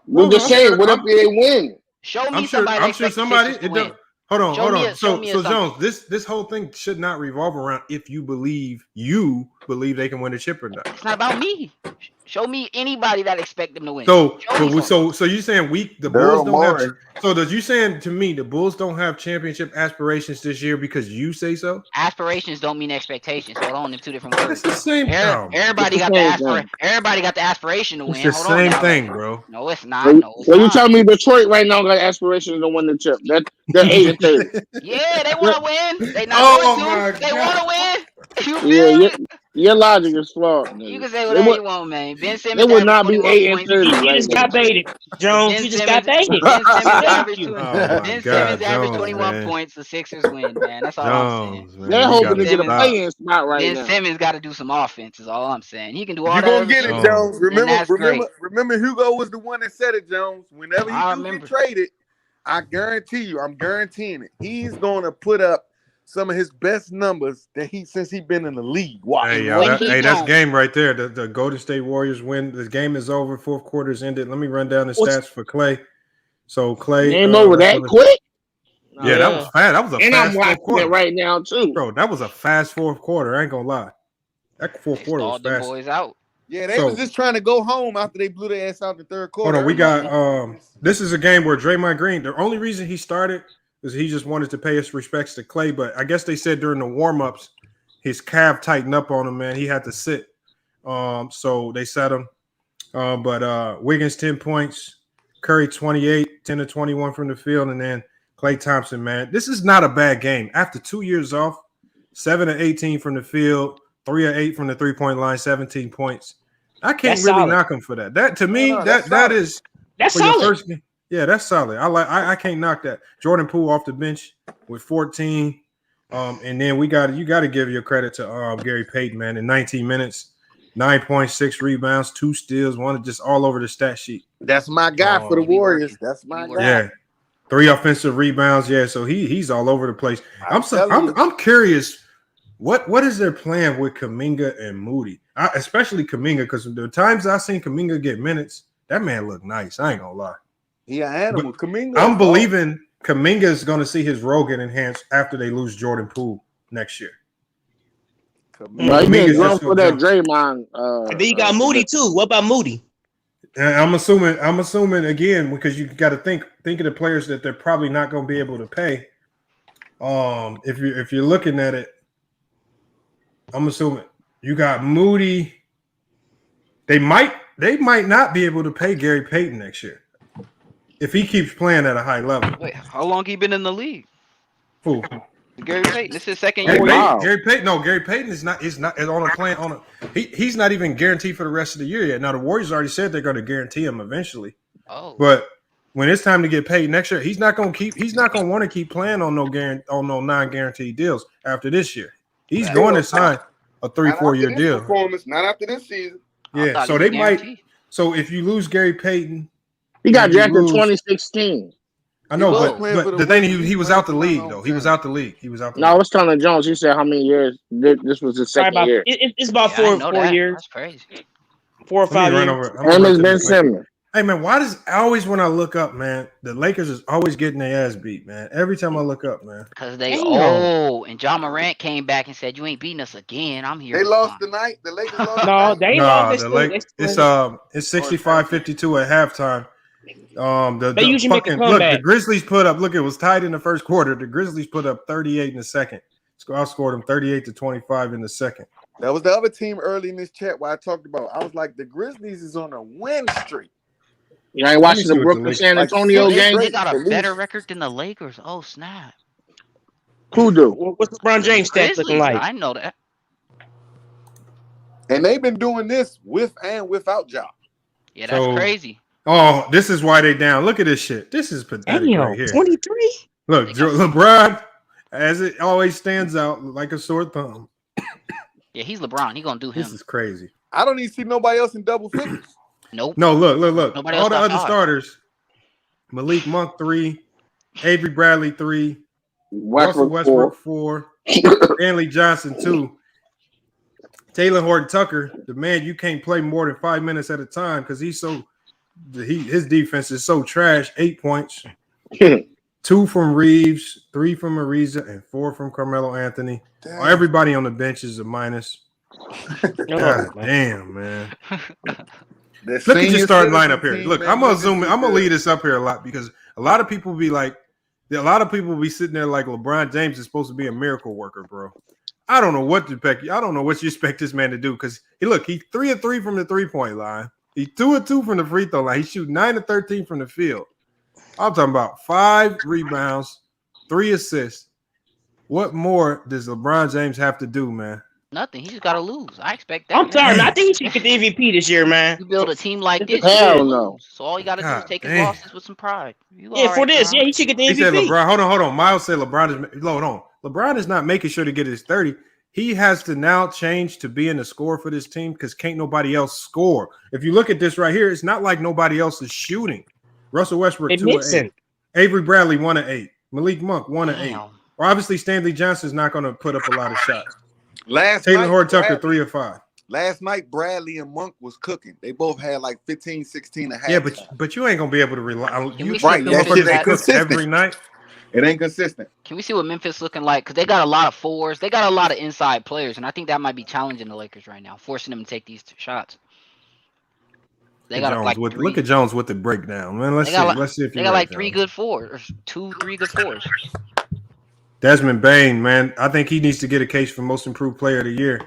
We're just saying, what if they win? Show me I'm somebody that sure expects the somebody. Sixers to It win. don't. Hold on, hold on. Show me So something. Jones, this whole thing should not revolve around if you believe they can win a chip or not. It's not about me. Show me anybody that expect them to win. So you saying the Bulls Daryl don't have? Morey. So does you saying to me the Bulls don't have championship aspirations this year because you say so? Aspirations don't mean expectations. Hold on, them two different words. It's the same. Everybody got the aspiration to win. It's the Hold on same now. thing, bro. No, it's not. No, it's So you not. tell me Detroit right now got aspirations to win the chip? They're 8-30. Yeah, they want to win. They not going to. They want to win. You feel me? Your logic is flawed. You can say whatever you want, man. Ben Simmons They would not be 8-30. You just got baited, Jones. You just got baited. Ben Simmons Jones, 21 man. points. The Sixers win, man. That's all I'm saying. Man, They're hoping to get a play-in spot right Ben now. Simmons got to do some offense. Is all I'm saying. He can do all You that. gonna get it, Jones. Remember, Remember, Hugo was the one that said it, Jones. Whenever you get traded, I'm guaranteeing it. He's gonna put up some of his best numbers since he's been in the league. Wow. Hey, that's game right there. The Golden State Warriors win. The game is over. Fourth quarter's ended. Let me run down the stats for Klay. So Klay Game over that quick? Yeah, that was fast. That was a and fast I'm fourth watching quarter it right now too, bro. That was a fast fourth quarter. I ain't gonna lie. That fourth quarter was fast. Boys out. Yeah, they was just trying to go home after they blew their ass out the third quarter. Hold on, we got this is a game where Draymond Green, the only reason he started is he just wanted to pay his respects to Klay, but I guess they said during the warm-ups his calf tightened up on him, man. He had to sit. So they set him. But Wiggins 10 points, Curry 28, 10 to 21 from the field, and then Klay Thompson, man. This is not a bad game. After 2 years off, 7 to 18 from the field, 3 or 8 from the three-point line, 17 points. I can't really knock him for that. That to me, that is that's for solid. your first game. Yeah, that's solid. I can't knock that. Jordan Poole off the bench with 14. And then you got to give your credit to Gary Payton, man. In 19 minutes, 9 points, 6 rebounds, 2 steals, one just all over the stat sheet. That's my guy for the Warriors. That's my guy. Yeah. 3 offensive rebounds. Yeah, so he's all over the place. I'm curious. What is their plan with Kuminga and Moody? Especially Kuminga, because the times I've seen Kuminga get minutes, that man look nice. I ain't gonna lie. Yeah, animal. Kuminga. I'm believing Kuminga is going to see his role get enhanced after they lose Jordan Poole next year. Right, going for that Draymond. And then you got Moody too. What about Moody? I'm assuming again because you got to think of the players that they're probably not going to be able to pay. If you're looking at it, I'm assuming you got Moody. They might not be able to pay Gary Payton next year if he keeps playing at a high level. Wait, how long he been in the league? Who? Gary Payton. This is his second Gary year. Payton, Gary Payton. No, Gary Payton is not on a plan he's not even guaranteed for the rest of the year yet. Now the Warriors already said they're going to guarantee him eventually. Oh. But when it's time to get paid next year, he's not going to want to keep playing on no non-guaranteed deals after this year. He's going to sign a 3-4 year deal. Performance, not after this season. Yeah, so they might. So if you lose Gary Payton, he got drafted in 2016. I know, but the thing he was out the league though. He was out the league. No, I was telling Jones. He said how many years? This was his second year. It's about 4 years. That's crazy. 4 or 5 years. And it's Ben Simmons. Hey man, why does always when I look up, man, the Lakers is always getting their ass beat, man. Every time I look up, man. Because they and John Morant came back and said, "You ain't beating us again. I'm here." They lost tonight. The Lakers lost. No, they lost. It's 65-52 at halftime. They usually make a comeback. Look, the Grizzlies put up. Look, it was tied in the first quarter. The Grizzlies put up 38 in the second. I scored them 38-25 in the second. That was the other team early in this chat where I talked about. I was like, the Grizzlies is on a win streak. You ain't watching the Brooklyn San Antonio game? They got a better record than the Lakers. Oh snap! Who do? What's LeBron James stats looking like? I know that. And they've been doing this with and without Ja. Yeah, that's crazy. Oh, this is why they down. Look at this shit. This is pathetic right here. 23. Look, LeBron, as it always stands out like a sore thumb. Yeah, he's LeBron. He gonna do him. This is crazy. I don't even see nobody else in double figures. Nope. No, look. Nobody All else the other outside. starters: Malik Monk 3, Avery Bradley 3, Russell Westbrook 4, Stanley Johnson 2. Taylor Horton Tucker, the man you can't play more than 5 minutes at a time because his defense is so trash. 8 points, 2 from Reeves, 3 from Ariza, and 4 from Carmelo Anthony. Everybody on the bench is a minus. God damn, man. Look at your starting lineup here. Look, I'm gonna zoom in. I'm gonna leave this up here a lot because a lot of people be like, sitting there like LeBron James is supposed to be a miracle worker, bro. I don't know what to expect. I don't know what you expect this man to do because he's 3 of 3 from the 3-point line. He's 2 of 2 from the free throw line. He shoots 9 of 13 from the field. I'm talking about 5 rebounds, 3 assists. What more does LeBron James have to do, man? Nothing. He just got to lose. I expect that. I'm sorry, man. I think he should get the MVP this year, man. You build a team like this, hell no. So all you got to do is take his losses with some pride. For this, he should get the MVP. He said LeBron. Hold on. Miles said LeBron is. Hold on. LeBron is not making sure to get his 30. He has to now change to being the scorer for this team because can't nobody else score. If you look at this right here, it's not like nobody else is shooting. Russell Westbrook 2 of 8. Avery Bradley 1 of 8. Malik Monk 1 of 8. Or obviously Stanley Johnson's not going to put up a lot of shots. Taylor Horton Tucker 3 of 5. Last night, Bradley and Monk was cooking. They both had like 15, 16 and a half. Yeah, but you ain't going to be able to rely on you. Right, They cook every night. It ain't consistent. Can we see what Memphis looking like? Because they got a lot of 4s. They got a lot of inside players, and I think that might be challenging the Lakers right now, forcing them to take these shots. They got Jones look at Jones with the breakdown, man. Let's see if they got like 3 good 4s, 2-3 good 4s. Desmond Bain, man, I think he needs to get a case for most improved player of the year.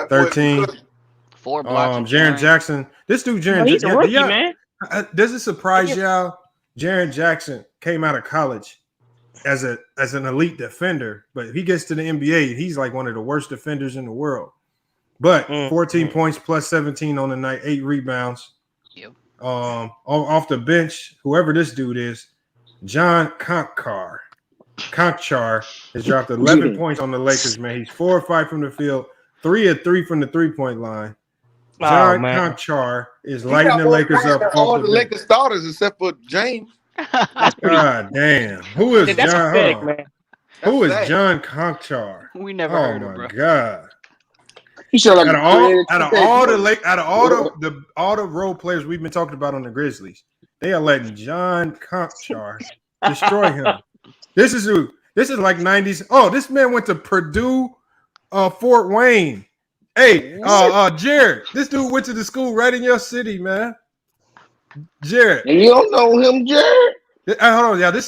13. 4 blocks. Jaren Jackson. This dude, Jaren. He's a rookie, man. Does it surprise y'all? Jaren Jackson came out of college as an elite defender, but if he gets to the NBA, he's like one of the worst defenders in the world. But 14 points plus 17 on the night, 8 rebounds. Yep. Off the bench, whoever this dude is, John Conchar has dropped 11 points on the Lakers, man. He's 4 of 5 from the field, 3 of 3 from the 3-point line. John Conchar is lighting the Lakers up. All the Lakers starters except for James. God damn. Who is That's John? pathetic, man. Who is John Conchar? We never heard of him, bro. God. He should like out of all the role players we've been talking about on the Grizzlies, they are letting John Conchar destroy him. This is like 90s. Oh, this man went to Purdue, Fort Wayne. Hey, Jared, this dude went to the school right in your city, man. Jared, and you don't know him, Jared? Hold on, yeah. They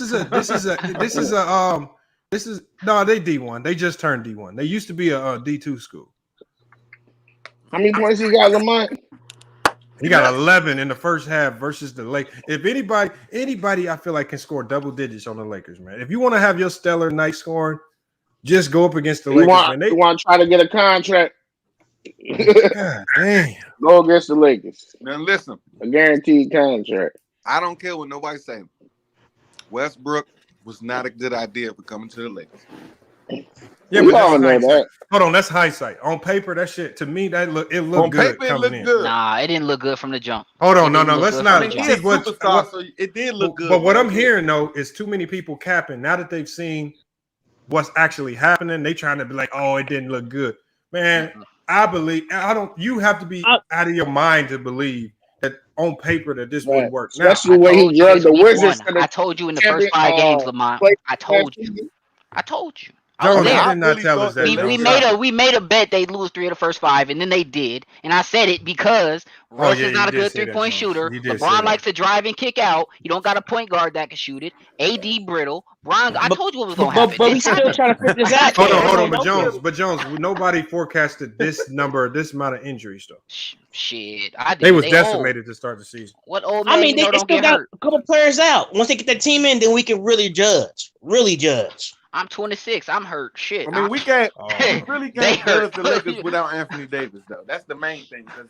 D1. They just turned D1. They used to be a D2 school. How many points he got, Lamont? He got 11 in the first half versus the Lakers. If anybody, I feel like can score double digits on the Lakers, man. If you want to have your stellar night scoring, just go up against the Lakers. You want to try to get a contract? God damn. Go against the Lakers. Now listen, a guaranteed contract. I don't care what nobody say. Westbrook was not a good idea for coming to the Lakers. Yeah, but that's hindsight. Hold on, that's hindsight. On paper, that shit to me it looked good coming in. Nah, it didn't look good from the jump. Hold on, no, let's not. So it did look good. But what I'm hearing though is too many people capping. Now that they've seen what's actually happening, they trying to be like, oh, it didn't look good, man. You have to be out of your mind to believe that on paper that this would work. Especially when he judged the Wizards. I told you in the first 5 games, Lamont. I told you. Jones, I did not tell us that. We made a bet they'd lose 3 of the first 5, and then they did. And I said it because Russ is not a good 3-point shooter. LeBron likes to drive and kick out. You don't got a point guard that can shoot it. AD brittle. Brian, I told you what was going to happen. But we still trying to figure this out. Hold on. But Jones, nobody forecasted this amount of injuries though. Shit, they was decimated to start the season. What old man? I mean, they still got a couple players out. Once they get that team in, then we can really judge. I'm 26. I'm hurt. Shit. I mean, we really can't judge the Lakers without Anthony Davis, though. That's the main thing. Because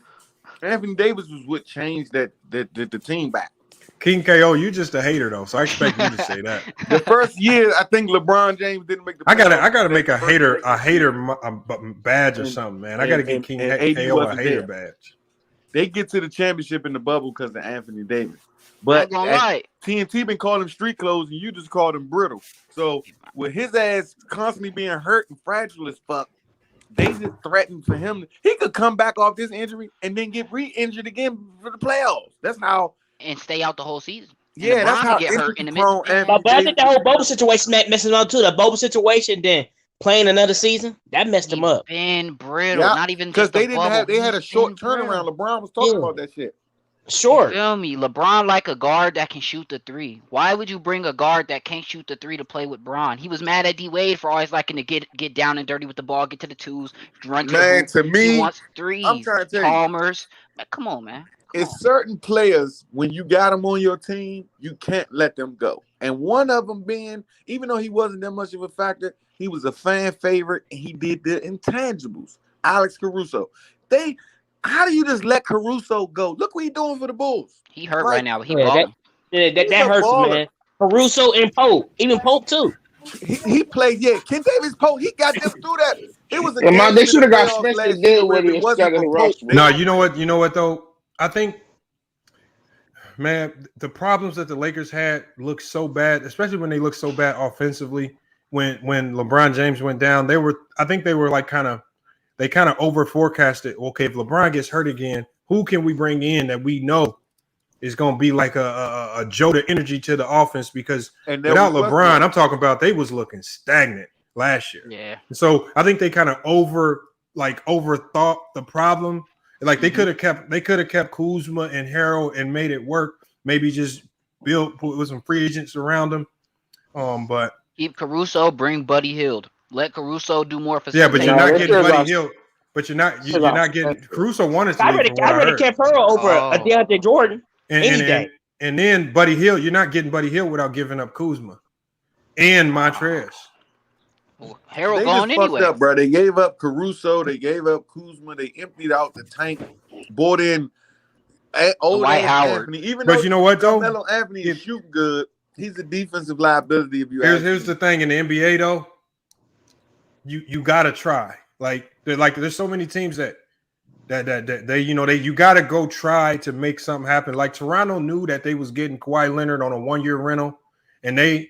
Anthony Davis was what changed the team back. King KO, you just a hater though, so I expect you to say that. The first year, I think LeBron James didn't make the. I gotta make a hater badge or something, man. I gotta get King KO a hater badge. They get to the championship in the bubble because of Anthony Davis. But TNT been calling him street clothes, and you just called him brittle. So with his ass constantly being hurt and fragile as fuck, they just threatened for him. He could come back off this injury and then get re-injured again for the playoffs. That's how. And stay out the whole season. And Yeah, that's LeBron how get hurt in the injury-prone Anthony But I Davis. think the whole Boba situation messes him up too. The Boba situation, then playing another season, that messed him up. Been brittle, Yeah, not even because just they a didn't bubble. have. They had a He's short been brittle. turnaround. LeBron was talking about that shit. Short. You feel me? LeBron like a guard that can shoot the three. Why would you bring a guard that can't shoot the three to play with Bron? He was mad at D Wade for always liking to get down and dirty with the ball, get to the twos, run to the Man, hoop. to He me, wants threes. I'm trying to tell you, Chalmers. Man, come on, man. it's certain players when you got them on your team, you can't let them go. And one of them being, even though he wasn't that much of a factor, he was a fan favorite and he did the intangibles. Alex Caruso. How do you just let Caruso go? Look what he's doing for the Bulls. He hurt right now, but he Yeah, balling. that hurts, man. Caruso and Pope, even Pope too. He played, yeah. Ken Davis Pope, he got them through that. It was a Yeah, man, game they in should the have got playoffs Spencer last year where Dinwiddie if it wasn't instead of for the Pope, Russ. No, you know what though? I think, man, the problems that the Lakers had looked so bad, especially when they looked so bad offensively. When LeBron James went down, I think they were like kind of over forecasted. Okay, if LeBron gets hurt again, who can we bring in that we know is going to be like a jolt of energy to the offense? Because without LeBron, I'm talking about they was looking stagnant last year. Yeah. So I think they kind of overthought the problem. Like they could have kept Kuzma and Harrell and made it work. Maybe just put with some free agents around them. But keep Caruso, bring Buddy Hield. Let Caruso do more for. Yeah, but you're not getting Buddy Hield. But you're not getting Caruso wanted to leave. I already kept Pearl over a DeAndre Jordan any day. And then Buddy Hield, you're not getting Buddy Hield without giving up Kuzma and Montrez. Harold they gone just anyway. fucked up, bro. They gave up Caruso. They gave up Kuzma. They emptied out the tank. Bought in old Dwight Howard. Anthony. Even But though you know what though? Carmelo Anthony is shooting good. He's a defensive liability. If you here's the thing in the NBA though. You gotta try. There's so many teams that you gotta go try to make something happen. Like Toronto knew that they was getting Kawhi Leonard on a 1-year rental, and they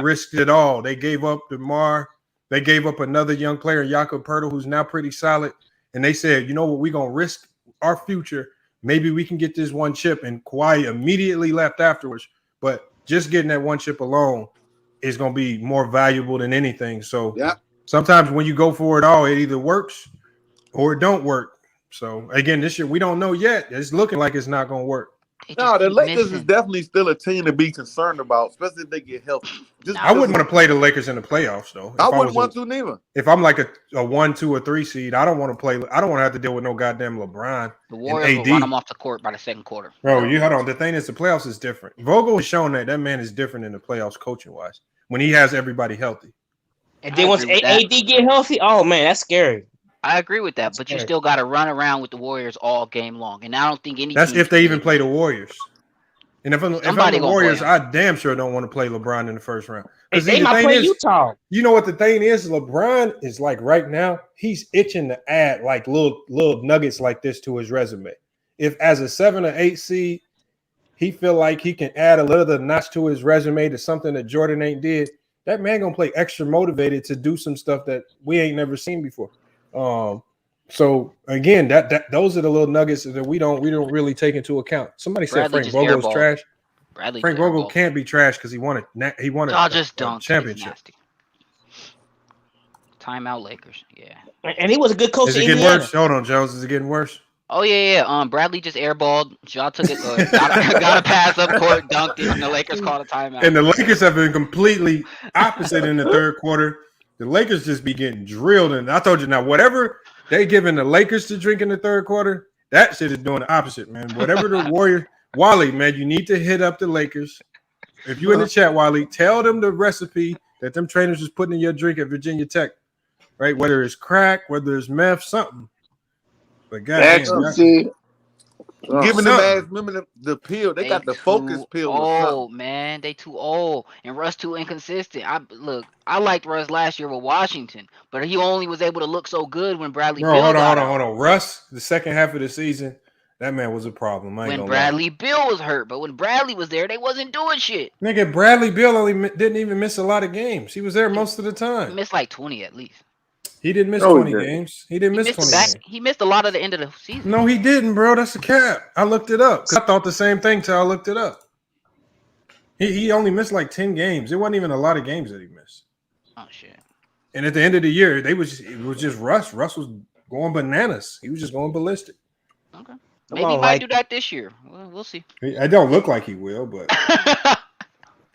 risked it all. They gave up DeMar, they gave up another young player, Jakob Poeltl, who's now pretty solid, and they said, you know what, we're gonna risk our future. Maybe we can get this one chip, and Kawhi immediately left afterwards. But just getting that one chip alone is gonna be more valuable than anything. So sometimes when you go for it all, it either works or it don't work. So again, this year we don't know yet. It's looking like it's not gonna work. No, the Lakers is definitely still a team to be concerned about, especially if they get healthy. I wouldn't want to play the Lakers in the playoffs, though. I wouldn't want to neither. If I'm like a 1, 2, or 3 seed, I don't want to play. I don't want to have to deal with no goddamn LeBron. The Warriors will run them off the court by the second quarter. Bro, you hold on. The thing is, the playoffs is different. Vogel has shown that man is different in the playoffs, coaching wise, when he has everybody healthy. And then once AD get healthy, oh man, that's scary. I agree with that, but you still got to run around with the Warriors all game long, and I don't think any. That's if they even play the Warriors. And if I'm the Warriors, I damn sure don't want to play LeBron in the first round. Because they might play Utah. You know what the thing is? LeBron is like right now, he's itching to add like little nuggets like this to his resume. If as a 7 or 8 seed, he feel like he can add a little notch to his resume to something that Jordan ain't did, that man gonna play extra motivated to do some stuff that we ain't never seen before. So again, that those are the little nuggets that we don't really take into account. Somebody said Frank Vogel's trash. Frank Vogel can't be trash because he won a championship. Timeout Lakers, yeah. And he was a good coach. Is it getting worse? Hold on, Jones. Is it getting worse? Oh yeah. Bradley just airballed. Ja took it. Got a pass up court, dunked it, and the Lakers called a timeout. And the Lakers have been completely opposite in the third quarter. The Lakers just be getting drilled, and I told you now, whatever they giving the Lakers to drink in the third quarter, that shit is doing the opposite, man. Whatever the Warriors, Wally, man, you need to hit up the Lakers. If you in the chat, Wally, tell them the recipe that them trainers is putting in your drink at Virginia Tech, right? Whether it's crack, whether it's meth, something. But goddamn, giving them ass, remember the pill? They got the focus pill. Oh man, they too old, and Russ too inconsistent. I liked Russ last year with Washington, but he only was able to look so good when Bradley. Bro, hold on. Russ, the second half of the season, that man was a problem. When Bradley Beal was hurt, but when Bradley was there, they wasn't doing shit. Nigga, Bradley Beal didn't even miss a lot of games. He was there most of the time. He missed like 20 at least. He didn't miss No, he 20 didn't. games. He didn't miss 20 games. He missed a lot of the end of the season. No, he didn't, bro. That's a cap. I looked it up. 'Cause I thought the same thing till I looked it up. He only missed like 10 games. It wasn't even a lot of games that he missed. Oh shit. And at the end of the year, it was just Russ. Russ was going bananas. He was just going ballistic. Okay. Maybe he might do that this year. We'll see. I don't look like he will, but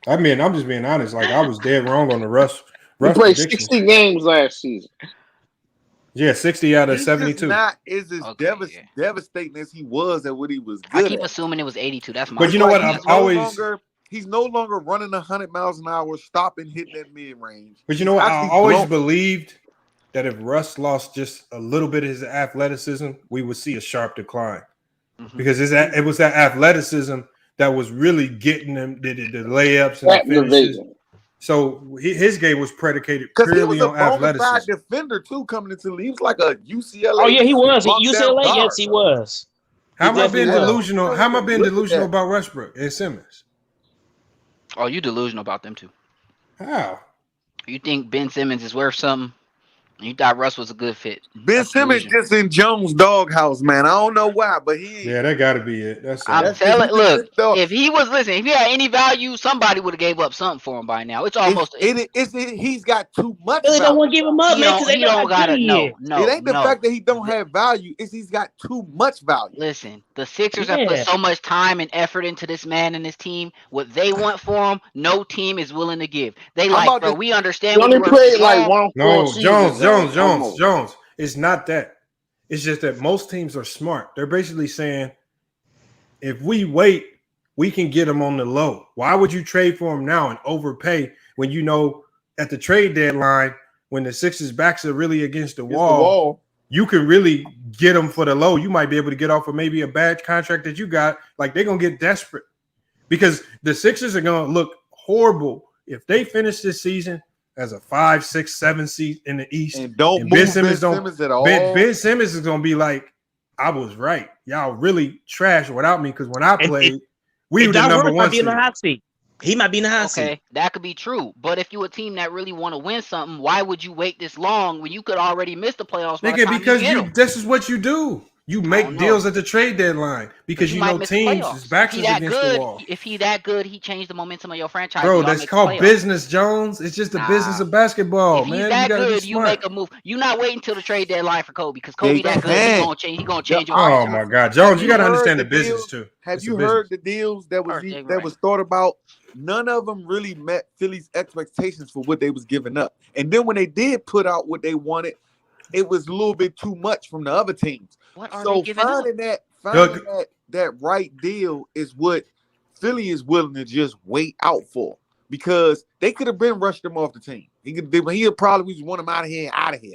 I mean, I'm just being honest. Like I was dead wrong on the Russ. He played prediction. 60 games last season. Yeah, 60 out of He's 72. just not as devastating as he was at what he was I good keep at. assuming it was 82. That's my. But you know what? He's no longer running 100 miles an hour, stopping, hitting that mid range. But you know what? I always believed that if Russ lost just a little bit of his athleticism, we would see a sharp decline. Because it was that athleticism that was really getting him the layups and the finishes. So his game was predicated Because he purely was a on bona fide athleticism. defender too, coming into the league. He was like a UCLA. Oh yeah, he was. At UCLA, guard. yes, he was. How am I being definitely was. delusional? How am I being delusional about Westbrook and Simmons? Oh, you delusional about them too. How? You think Ben Simmons is worth something? You thought Russ was a good fit. Ben Simmons just in Jones' doghouse, man. I don't know why, but Yeah, that got to be it. That's I'm telling. Look, if he had any value, somebody would have gave up something for him by now. It's almost. He's got too much. They don't value. want to give him up, man, because they don't got gotta. No, It ain't the fact that he don't have value. It's he's got too much value. Listen, the Sixers have put so much time and effort into this man and his team. What they want for him, no team is willing to give. They like, bro. We understand. He only played like one. No, Jones. It's not that. It's just that most teams are smart. They're basically saying, if we wait, we can get him on the low. Why would you trade for him now and overpay when you know at the trade deadline, when the Sixers' backs are really against the wall, you can really get him for the low. You might be able to get off of maybe a bad contract that you got. Like they're gonna get desperate because the Sixers are gonna look horrible if they finish this season as a 5, 6, 7 seed in the East. And don't move Ben Simmons at all. Ben Simmons is gonna be like, I was right. Y'all really trash without me because when I played, we were the number one seed. He might be in the hot seat. Okay, that could be true. But if you're a team that really want to win something, why would you wait this long when you could already miss the playoffs? Nigga, because this is what you do. You make deals at the trade deadline because you know teams' backs is against the wall. If he that good, he changed the momentum of your franchise. Bro, that's called business, Jones. It's just the business of basketball, man. He's that good, you make a move. You not waiting until the trade deadline for Kobe because Kobe that good. He gonna change your Oh my God, Jones, you got to understand the business too. Have you heard the deals that was thought about? None of them really met Philly's expectations for what they was giving up. And then when they did put out what they wanted, it was a little bit too much from the other teams. So finding that right deal is what Philly is willing to just wait out for, because they could have been rushed him off the team. He probably just want him out of here.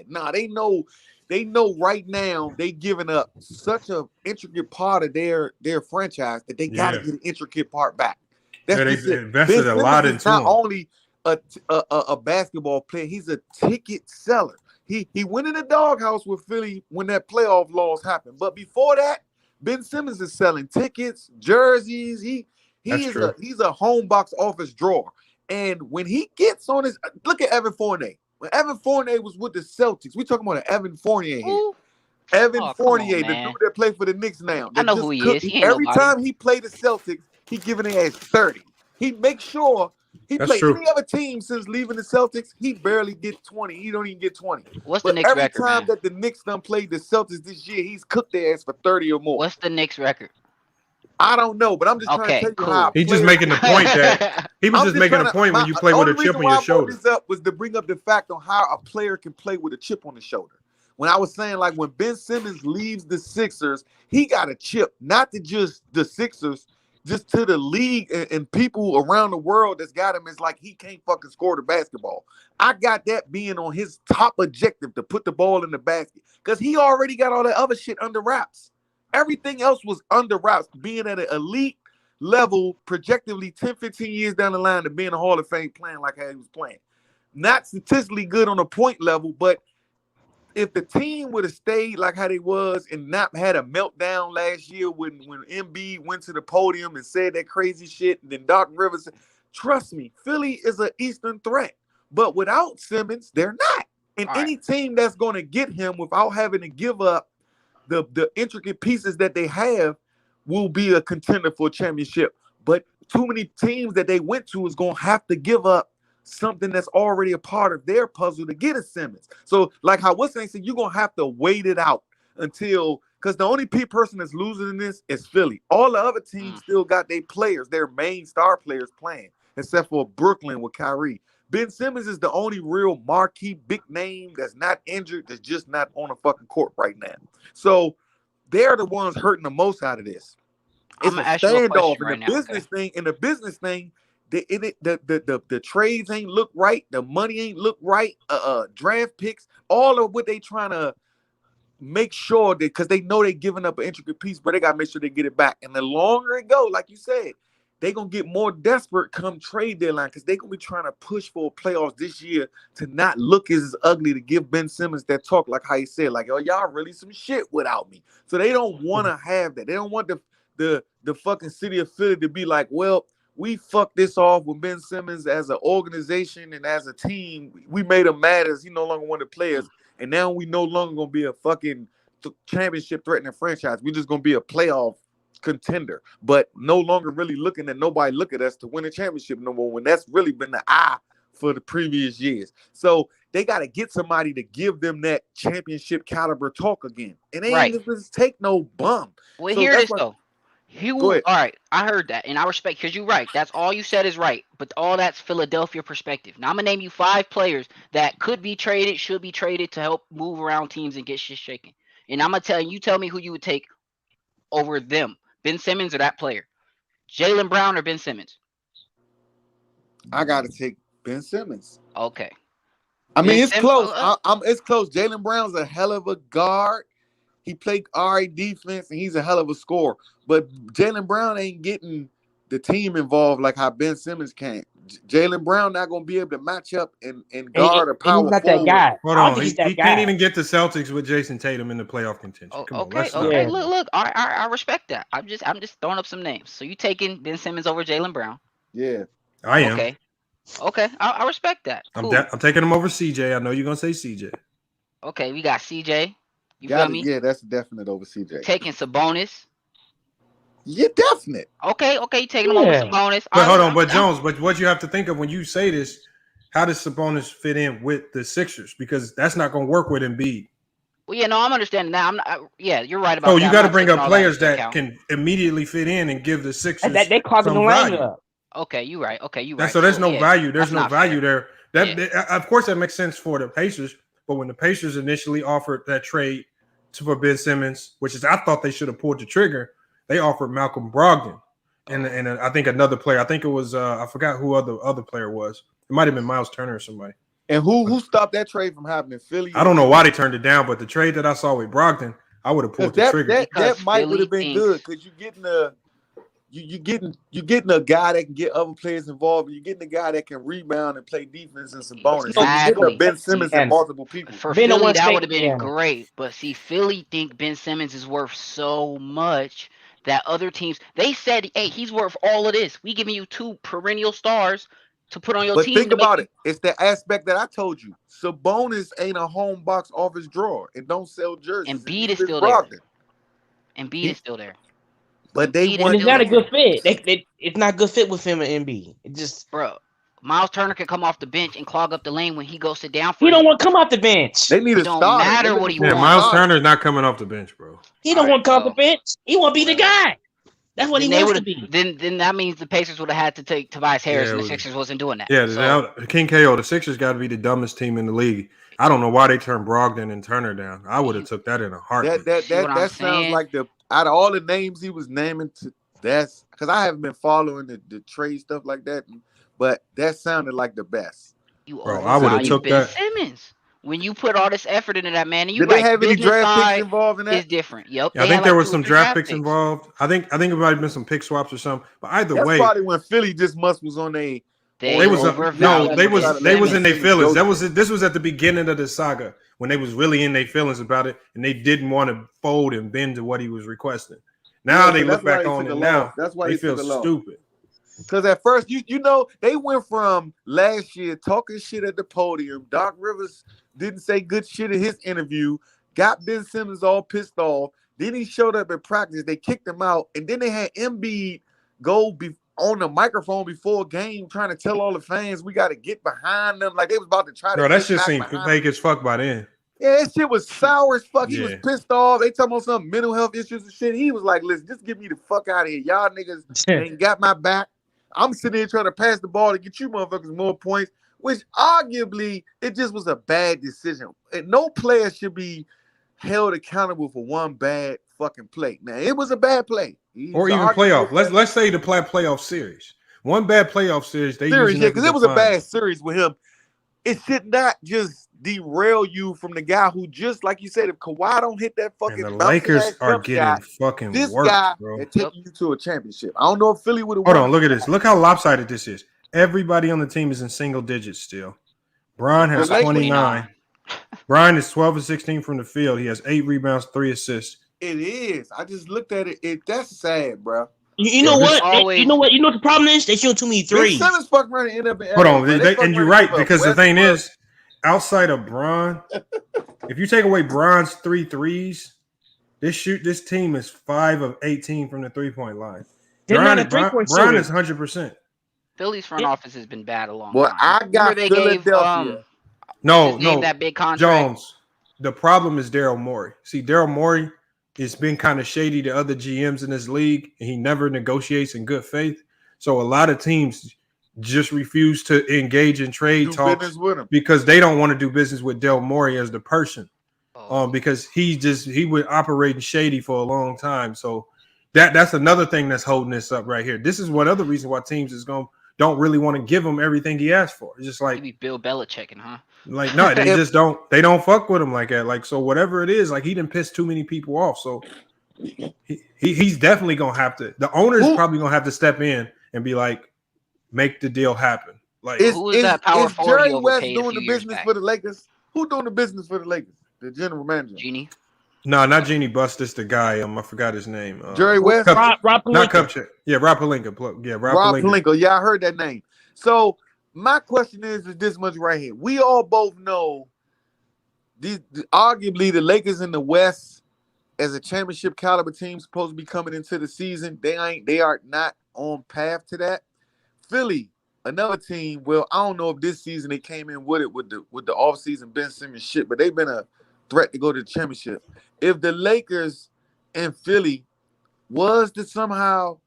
Nah, they know right now they giving up such an intricate part of their franchise that they got to get an intricate part back. They invested a lot into him. Not only a basketball player, he's a ticket seller. He went in the doghouse with Philly when that playoff loss happened. But before that, Ben Simmons is selling tickets, jerseys. He's a home box office drawer. And when he gets on his look at Evan Fournier. When Evan Fournier was with the Celtics, we talking about an Evan Fournier here. Evan Fournier, the dude that played for the Knicks now. I know who he is. Every time he played the Celtics, he giving their ass 30. He makes sure he played any other team since leaving the Celtics. He barely get 20. He don't even get 20. What's the Knicks record? Every time that the Knicks done played the Celtics this year, he's cooked their ass for 30 or more. What's the Knicks record? I don't know, but I'm just trying to tell you how. He's just making the point that he was just making a point when you play with a chip on your shoulder. This up was to bring up the fact on how a player can play with a chip on his shoulder. When I was saying, like, when Ben Simmons leaves the Sixers, he got a chip, not to just the Sixers, just to the league and people around the world that's got him. Is like he can't fucking score the basketball. I got that being on his top objective to put the ball in the basket because he already got all that other shit under wraps. Everything else was under wraps, being at an elite level, projectively 10, 15 years down the line to being a Hall of Fame playing like how he was playing. Not statistically good on a point level, but if the team would have stayed like how they was and not had a meltdown last year when Embiid went to the podium and said that crazy shit, and then Doc Rivers said, trust me, Philly is an Eastern threat. But without Simmons, they're not. And All any team that's going to get him without having to give up the intricate pieces that they have will be a contender for a championship. But too many teams that they went to is going to have to give up something that's already a part of their puzzle to get a Simmons. So like how what's saying, you're going to have to wait it out until, because the only person that's losing in this is Philly. All the other teams still got their players, their main star players playing, except for Brooklyn with Kyrie. Ben Simmons is the only real marquee big name that's not injured, that's just not on a fucking court right now. So they're the ones hurting the most out of this. It's a standoff in the business thing. In the business thing, the trades ain't look right, the money ain't look right, draft picks, all of what they trying to make sure that, because they know they're giving up an intricate piece, but they gotta make sure they get it back. And the longer it go, like you said, they're going to get more desperate come trade deadline because they're going to be trying to push for playoffs this year to not look as ugly, to give Ben Simmons that talk like how he said, like, oh, y'all really some shit without me. So they don't want to have that. They don't want the fucking city of Philly to be like, well, we fucked this off with Ben Simmons as an organization and as a team. We made him mad as he no longer one of the players. And now we no longer going to be a fucking championship threatening franchise. We're just going to be a playoff contender, but no longer really looking at nobody look at us to win a championship no more, when that's really been the eye for the previous years. So they got to get somebody to give them that championship caliber talk again. And they ain't just take no bum. Well, so hear this though. Go ahead. All right, I heard that, and I respect, because you're right. That's all you said is right, but all that's Philadelphia perspective. Now I'm gonna name you 5 players that could be traded, should be traded to help move around teams and get shit shaken. And I'm gonna tell me who you would take over them. Ben Simmons or that player? Jaylen Brown or Ben Simmons? I got to take Ben Simmons. Okay. I mean, it's close. It's close. Jaylen Brown's a hell of a guard. He played all right defense, and he's a hell of a scorer. But Jaylen Brown ain't getting the team involved like how Ben Simmons can. Jaylen Brown not going to be able to match up and guard a power forward. That guy. Hold on, he can't even get the Celtics with Jason Tatum in the playoff contention. Come on, okay. Look. I respect that. I'm just throwing up some names. So you taking Ben Simmons over Jaylen Brown? Yeah, I am. Okay. I respect that. Cool. I'm taking him over CJ. I know you're gonna say CJ. Okay, we got CJ. You feel me? Yeah, that's definite over CJ. Taking Sabonis. Yeah, definite. Okay, you taking him over Sabonis. But hold on, Jones, but what you have to think of when you say this, how does Sabonis fit in with the Sixers? Because that's not going to work with Embiid. Well, yeah, no, I'm understanding that. I'm not. Yeah, you're right about that. So you got to bring up players that can immediately fit in and give the Sixers they clogging the value. lineup. Okay, you're right. Right. So there's no value. There's no value there. Of course, that makes sense for the Pacers. But when the Pacers initially offered that trade for Ben Simmons, which is I thought they should have pulled the trigger, they offered Malcolm Brogdon and I think another player. I think it was I forgot who other player was. It might have been Miles Turner or somebody. And who stopped that trade from happening? Philly. I don't know why they turned it down, but the trade that I saw with Brogdon, I would have pulled the trigger. That might would have been good because you're getting a guy that can get other players involved. You're getting a guy that can rebound and play defense and some bonus. Exactly. You're getting a Ben Simmons and multiple people. For Philly, that would have been great. But see, Philly think Ben Simmons is worth so much that other teams, they said, hey, he's worth all of this. We giving you 2 perennial stars to put on your team. But think about it. It's the aspect that I told you. Sabonis ain't a home box office drawer and don't sell jerseys. Embiid is still there. Embiid is still there. But they want. It's not a good fit. It's not a good fit with him and Embiid. It just, bro. Miles Turner can come off the bench and clog up the lane when he goes sit down. He don't want to come off the bench. They need a starter. Don't matter what he wants. Miles Turner's not coming off the bench, bro. He don't want to come off the bench. He want to be the guy. That's what he wants to be. Then that means the Pacers would have had to take Tobias Harris, and the Sixers wasn't doing that. Yeah, King KO, the Sixers got to be the dumbest team in the league. I don't know why they turned Brogdon and Turner down. I would have took that in a heartbeat. That sounds like out of all the names he was naming, that's because I haven't been following the trade stuff like that, but that sounded like the best. I would have took that. Simmons. When you put all this effort into that, man, and did they have any draft picks involved in that? It's different. Yep. I think there was some draft picks involved. I think it might have been some pick swaps or something. But either way, that's probably when Philly just was on a. They was in their feelings. This was at the beginning of the saga when they was really in their feelings about it, and they didn't want to fold and bend to what he was requesting. Now they look back on it now. That's why they feel stupid. Because at first, you know, they went from last year talking shit at the podium. Doc Rivers didn't say good shit in his interview, got Ben Simmons all pissed off. Then he showed up at practice. They kicked him out. And then they had Embiid go on the microphone before a game trying to tell all the fans we got to get behind them. Like they was about to try to Bro, that shit back seemed behind fake them. as fuck by then. Yeah, that shit was sour as fuck. He Yeah. was pissed off. They talking about some mental health issues and shit. He was like, listen, just get me the fuck out of here. Y'all niggas ain't got my back. I'm sitting here trying to pass the ball to get you motherfuckers more points, which arguably it just was a bad decision. And no player should be held accountable for one bad fucking play. Now, it was a bad play. Or even playoff. Let's say the playoff series. One bad playoff series. Yeah, because it was a bad series with him. It should not just derail you from the guy who just, like you said, if Kawhi don't hit that fucking And the Lakers are getting fucking this worked, guy bro. had taken you to a championship. I don't know if Philly would have Hold on, look at this. Look how lopsided this is. Everybody on the team is in single digits still. Bron has 29. Brian is 12 and 16 from the field. He has 8 rebounds, 3 assists. It is. I just looked at it. That's sad, bro. You know what? You know what? You know what the problem is? They shoot too many threes. Ben Simmons fucking around and end up in Hold on, LA, and you're right, because the thing is, outside of Bron, if you take away Bron's 3 threes, this team is 5 of 18 from the 3-point line. Bron is 100%. Philly's front office has been bad a long Well, time. I got Remember Philadelphia. No, that big contract. Jones. The problem is Daryl Morey. See, Daryl Morey has been kind of shady to other GMs in this league, and he never negotiates in good faith. So a lot of teams just refuse to engage in trade talks because they don't want to do business with Daryl Morey as the person, because he would operate shady for a long time. So that's another thing that's holding this up right here. This is one other reason why teams don't really want to give him everything he asked for. It's just like maybe Bill Belichick, huh? Like, no, they just don't. They don't fuck with him like that. Like, so whatever it is, like he didn't piss too many people off. So he's definitely gonna have to. The owner's probably gonna have to step in and be like, make the deal happen. Like, who is that power forward Jerry he West overpaid a doing few the years business back? for the Lakers? Who doing the business for the Lakers? The general manager. Genie. No, not Genie Bust. It's the guy. I forgot his name. Jerry West. Rob not Pelinka. Cupcheck. Yeah, Rob Pelinka. Yeah, Rob Pelinka. Yeah, I heard that name. So my question is this much right here. We all both know arguably the Lakers in the West as a championship caliber team supposed to be coming into the season. They are not on path to that. Philly, another team. Well, I don't know if this season they came in with it with the offseason Ben Simmons shit, but they've been a threat to go to the championship. If the Lakers and Philly was to somehow,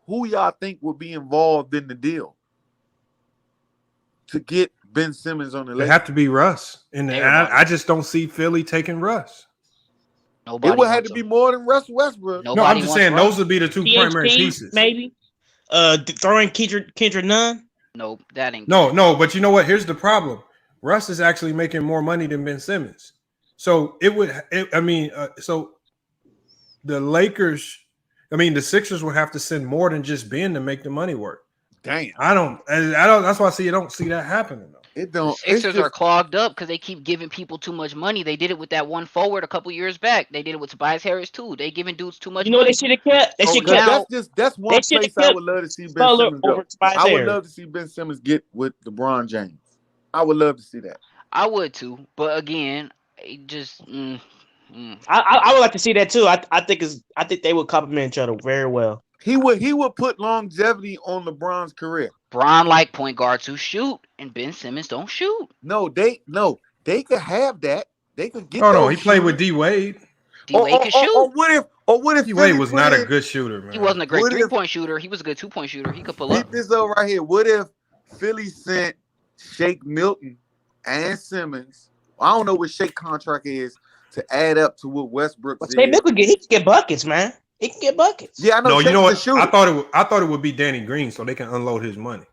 who y'all think would be involved in the deal to get Ben Simmons on the Lakers? It have to be Russ, and I just don't see Philly taking Russ. Nobody it would have to be more than Russ Westbrook. No, I'm just saying those would be the two primary pieces. Maybe. Throwing Kendrick Nunn. Nope, that ain't. No, but you know what? Here's the problem. Russ is actually making more money than Ben Simmons. So so the the Sixers would have to send more than just Ben to make the money work. Damn. I don't. That's why I don't see that happening though. It don't. Sixers are clogged up because they keep giving people too much money. They did it with that one forward a couple years back. They did it with Tobias Harris too. They giving dudes too much. You know money. they should have kept. They should kept. That's one place I would love to see Ben Simmons go. I would love to see Ben Simmons get with LeBron James. I would love to see that. I would too, but again, it just. I would like to see that too. I think they would complement each other very well. He would put longevity on LeBron's career. Bron like point guards who shoot, and Ben Simmons don't shoot. No, they could have that. They could get. Oh no, he played with D Wade. D Wade can shoot. Or what if D Wade was not a good shooter, man? He wasn't a great 3-point shooter. He was a good 2-point shooter. He could pull up. Keep this up right here. What if Philly sent Shake Milton and Simmons? I don't know what Shake contract is to add up to what Westbrook is. He can get buckets, man. He can get buckets. Yeah, I know. No, you know what? I thought it would be Danny Green so they can unload his money.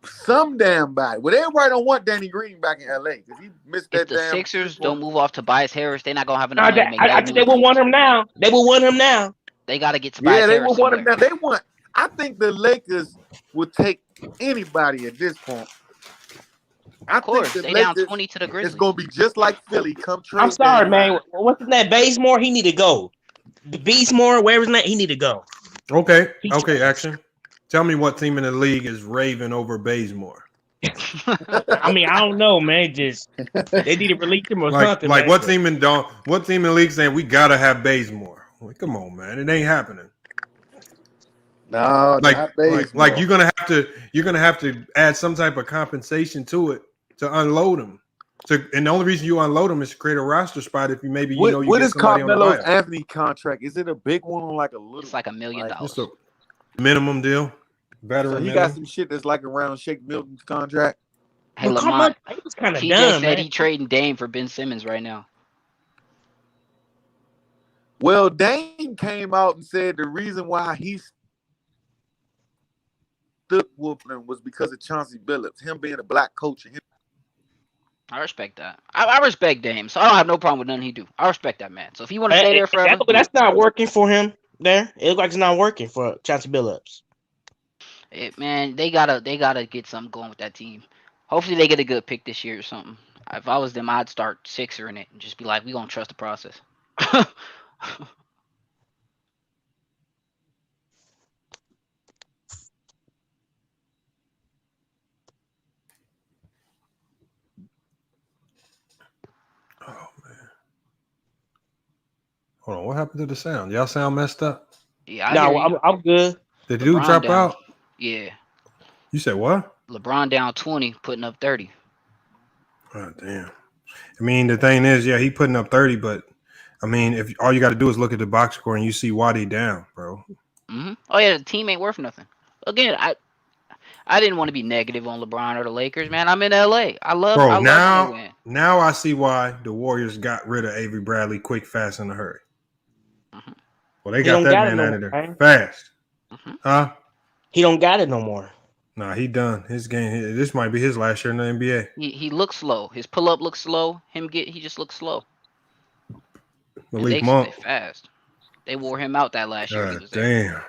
Some damn body. Well, everybody don't want Danny Green back in LA because he missed that. If the damn Sixers don't move off Tobias Harris, they're not gonna have enough money to make I think they will want him now. They will want him now. They got to get Tobias Yeah, they Harris. will want him now. They want. I think the Lakers would take anybody at this point. Of course, they down 20 to the Grizzlies. It's gonna be just like Philly. Come trade. I'm sorry, man. What's his name? Bazemore. He need to go. Beastmore, wherever his name, he need to go. Okay, action. Tell me what team in the league is raving over Bazemore. I mean, I don't know, man. Just they need to release him or something. Like man. what team in the league saying we gotta have Bazemore? Like, come on, man, it ain't happening. No, not Bazemore. Like you're gonna have to add some type of compensation to it to unload him. And the only reason you unload him is to create a roster spot if you What get is somebody on the Carmelo's buyout. Anthony contract? Is it a big one or like a little? It's like $1 million. Just a minimum deal. Veteran. So he minimum. got some shit that's like around Shake Milton's contract. Hey, Lamont, he was kind of TJ dumb, said man. he trading Dame for Ben Simmons right now. Well, Dame came out and said the reason why he stood whooping was because of Chauncey Billups, him being a black coach. And him. I respect that. I respect Dame, so I don't have no problem with nothing he do. I respect that man. So if you want to stay there forever, But that's not working for him. There, it looks like it's not working for Chauncey Billups. Man, they gotta get something going with that team. Hopefully they get a good pick this year or something. If I was them, I'd start Sixer in it and just be like, we gonna trust the process. Hold on, what happened to the sound? Y'all sound messed up? Yeah, I'm good. Did the dude drop out? Yeah. You said what? LeBron down 20, putting up 30. Oh damn. I mean, the thing is, yeah, he putting up 30, but I mean, if all you got to do is look at the box score and you see Waddy down, bro. Mm-hmm. Oh yeah, the team ain't worth nothing. Again, I didn't want to be negative on LeBron or the Lakers, man. I'm in LA. I love when they win. Now I see why the Warriors got rid of Avery Bradley quick, fast, in a hurry. Mm-hmm. Well, they got that man out of there fast. Mm-hmm. Huh? He don't got it no more. Nah, he done. His game. This might be his last year in the NBA. He looks slow. His pull up looks slow. He just looks slow. Malik Monk. They fast. They wore him out that last year. God damn.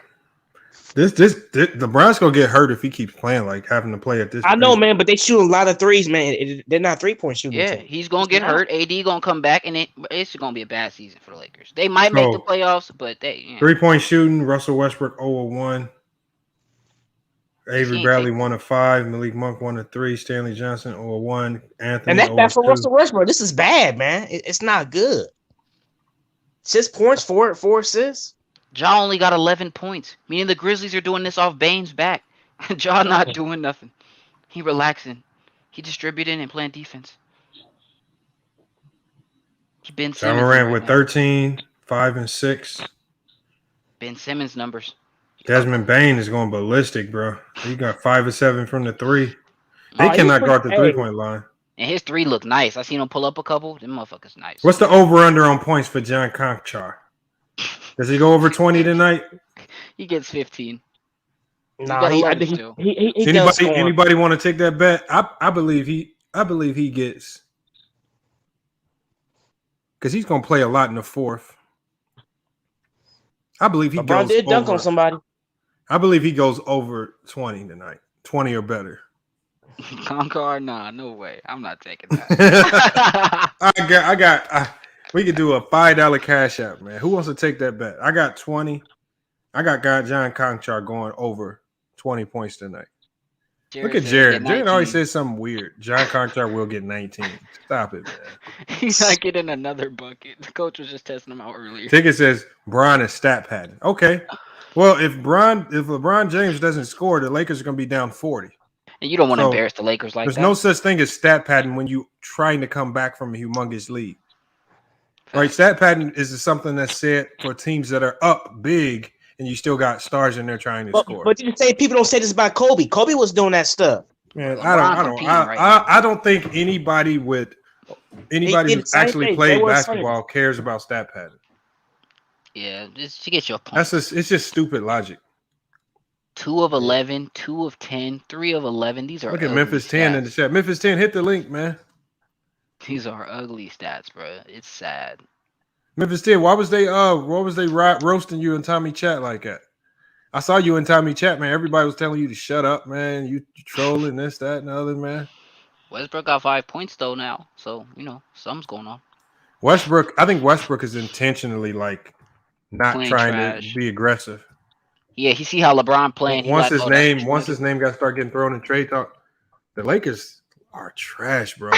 This LeBron's gonna get hurt if he keeps playing like having to play at this. I know, man, but they shoot a lot of threes, man. They're not 3-point shooting. Yeah, he's gonna get hurt. AD gonna come back, and it's gonna be a bad season for the Lakers. They might make the playoffs, but they 3-point shooting. Russell Westbrook 0-1. Avery Bradley 1-5. Malik Monk 1-3. Stanley Johnson 0-1. Anthony and that's bad for Russell Westbrook. This is bad, man. It's not good. 6 points, 4 assists. Ja only got 11 points, meaning the Grizzlies are doing this off Bane's back. Ja not doing nothing. He relaxing. He distributing and playing defense. Ben Simmons. Ja Morant with 13, 5 and 6. Ben Simmons numbers. Desmond Bane is going ballistic, bro. He got 5 of 7 from the 3. They cannot guard the 3-point line. And his 3 look nice. I seen him pull up a couple. Them motherfuckers nice. What's the over/under on points for John Conchar? Does he go over 20 tonight? He gets 15. Nah, he anybody want to take that bet? I believe he gets, because he's gonna play a lot in the fourth. I believe he LeBron did dunk on somebody. I believe he goes over 20 tonight, 20 or better. Concar, nah, no way. I'm not taking that. We could do a $5 cash app, man. Who wants to take that bet? I got 20. I got John Conchar going over 20 points tonight. Look at Jared. Jared always says something weird. John Conchar will get 19. Stop it, man. He's not getting another bucket. The coach was just testing him out earlier. Ticket says Bron is stat padding. Okay. Well, if LeBron James doesn't score, the Lakers are going to be down 40. And you don't want to embarrass the Lakers like that. There's no such thing as stat padding when you trying to come back from a humongous lead. Right, stat padding is something that's said for teams that are up big and you still got stars in there trying to score. But you say people don't say this about Kobe. Kobe was doing that stuff. Man, I don't think anybody who actually played basketball cares about stat padding. Yeah, just to get your point. It's just stupid logic. 2 of 11, 2 of 10, 3 of 11. These are look at Memphis 10 in the chat. Memphis 10, hit the link, man. These are ugly stats, bro. It's sad. Memphis 10, why was they roasting you in Tommy Chat like that? I saw you in Tommy Chat, man. Everybody was telling you to shut up, man. You trolling this, that, and the other, man. Westbrook got 5 points though now, so something's going on. I think Westbrook is intentionally like not playing trying trash. to be aggressive. Yeah, he see how LeBron playing. He Once like, his oh, that's what name, you once want to his do. name got to start getting thrown in trade talk, the Lakers are trash, bro.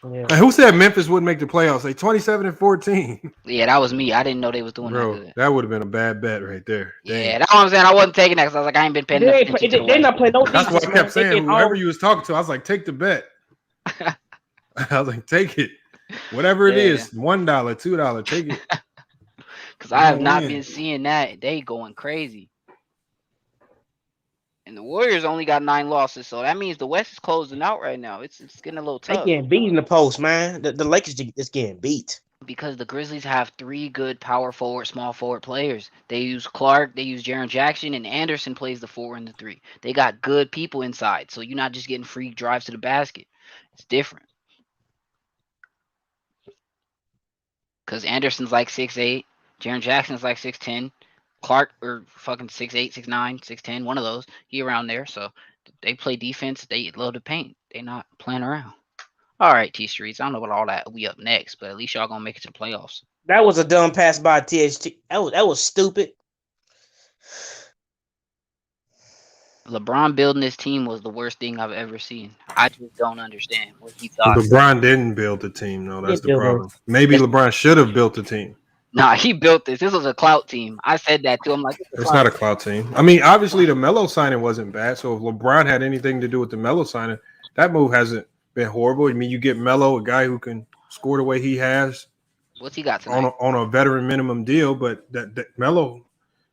Yeah. And who said Memphis wouldn't make the playoffs? Like 27-14. Yeah, that was me. I didn't know they was doing that Bro, good. that would have been a bad bet right there. Yeah, that's what I'm saying. I wasn't taking that because I was like, I ain't been paying enough attention to the They West. not playing no That's defense, what I man. kept They saying. getting Whoever all. you was talking to, I was like, take the bet. I was like, take it. Whatever it Yeah, is, $1, $2, take it. because You're I have gonna not win. been seeing that. They going crazy. And the Warriors only got 9 losses, so that means the West is closing out right now. It's getting a little They tough. getting beat in the post, man. The Lakers is getting beat. Because the Grizzlies have 3 good power forward, small forward players. They use Clark, they use Jaren Jackson, and Anderson plays the 4 and the 3. They got good people inside, so you're not just getting free drives to the basket. It's different. Because Anderson's like 6'8", Jaren Jackson's like 6'10", Clark or fucking 6'8", 6'9", 6'10", one of those. He around there, so they play defense. They love to paint. They not playing around. All right, T Streets. I don't know about all that. We up next, but at least y'all gonna make it to the playoffs. That was a dumb pass by THT. That was stupid. LeBron building this team was the worst thing I've ever seen. I just don't understand what he thought. LeBron didn't build the team, though. That's the build it. problem. Maybe LeBron should have built the team. Nah, he built this. This was a clout team. I said that to him. Like, It's not a clout team. I mean, obviously the Melo signing wasn't bad. So if LeBron had anything to do with the Melo signing, that move hasn't been horrible. I mean, you get Melo, a guy who can score the way he has. What's he got tonight? On a veteran minimum deal, but that Melo,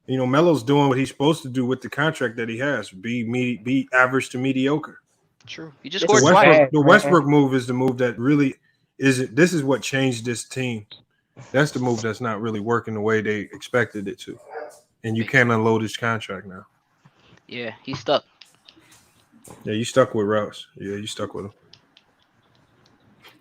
you know, Melo's doing what he's supposed to do with the contract that he has. Be average to mediocre. True. He just scored twice. The Westbrook move is the move that really isn't. This is what changed this team. That's the move that's not really working the way they expected it to. And you can't unload his contract now. Yeah, he's stuck. Yeah, you stuck with Rouse. Yeah, you stuck with him.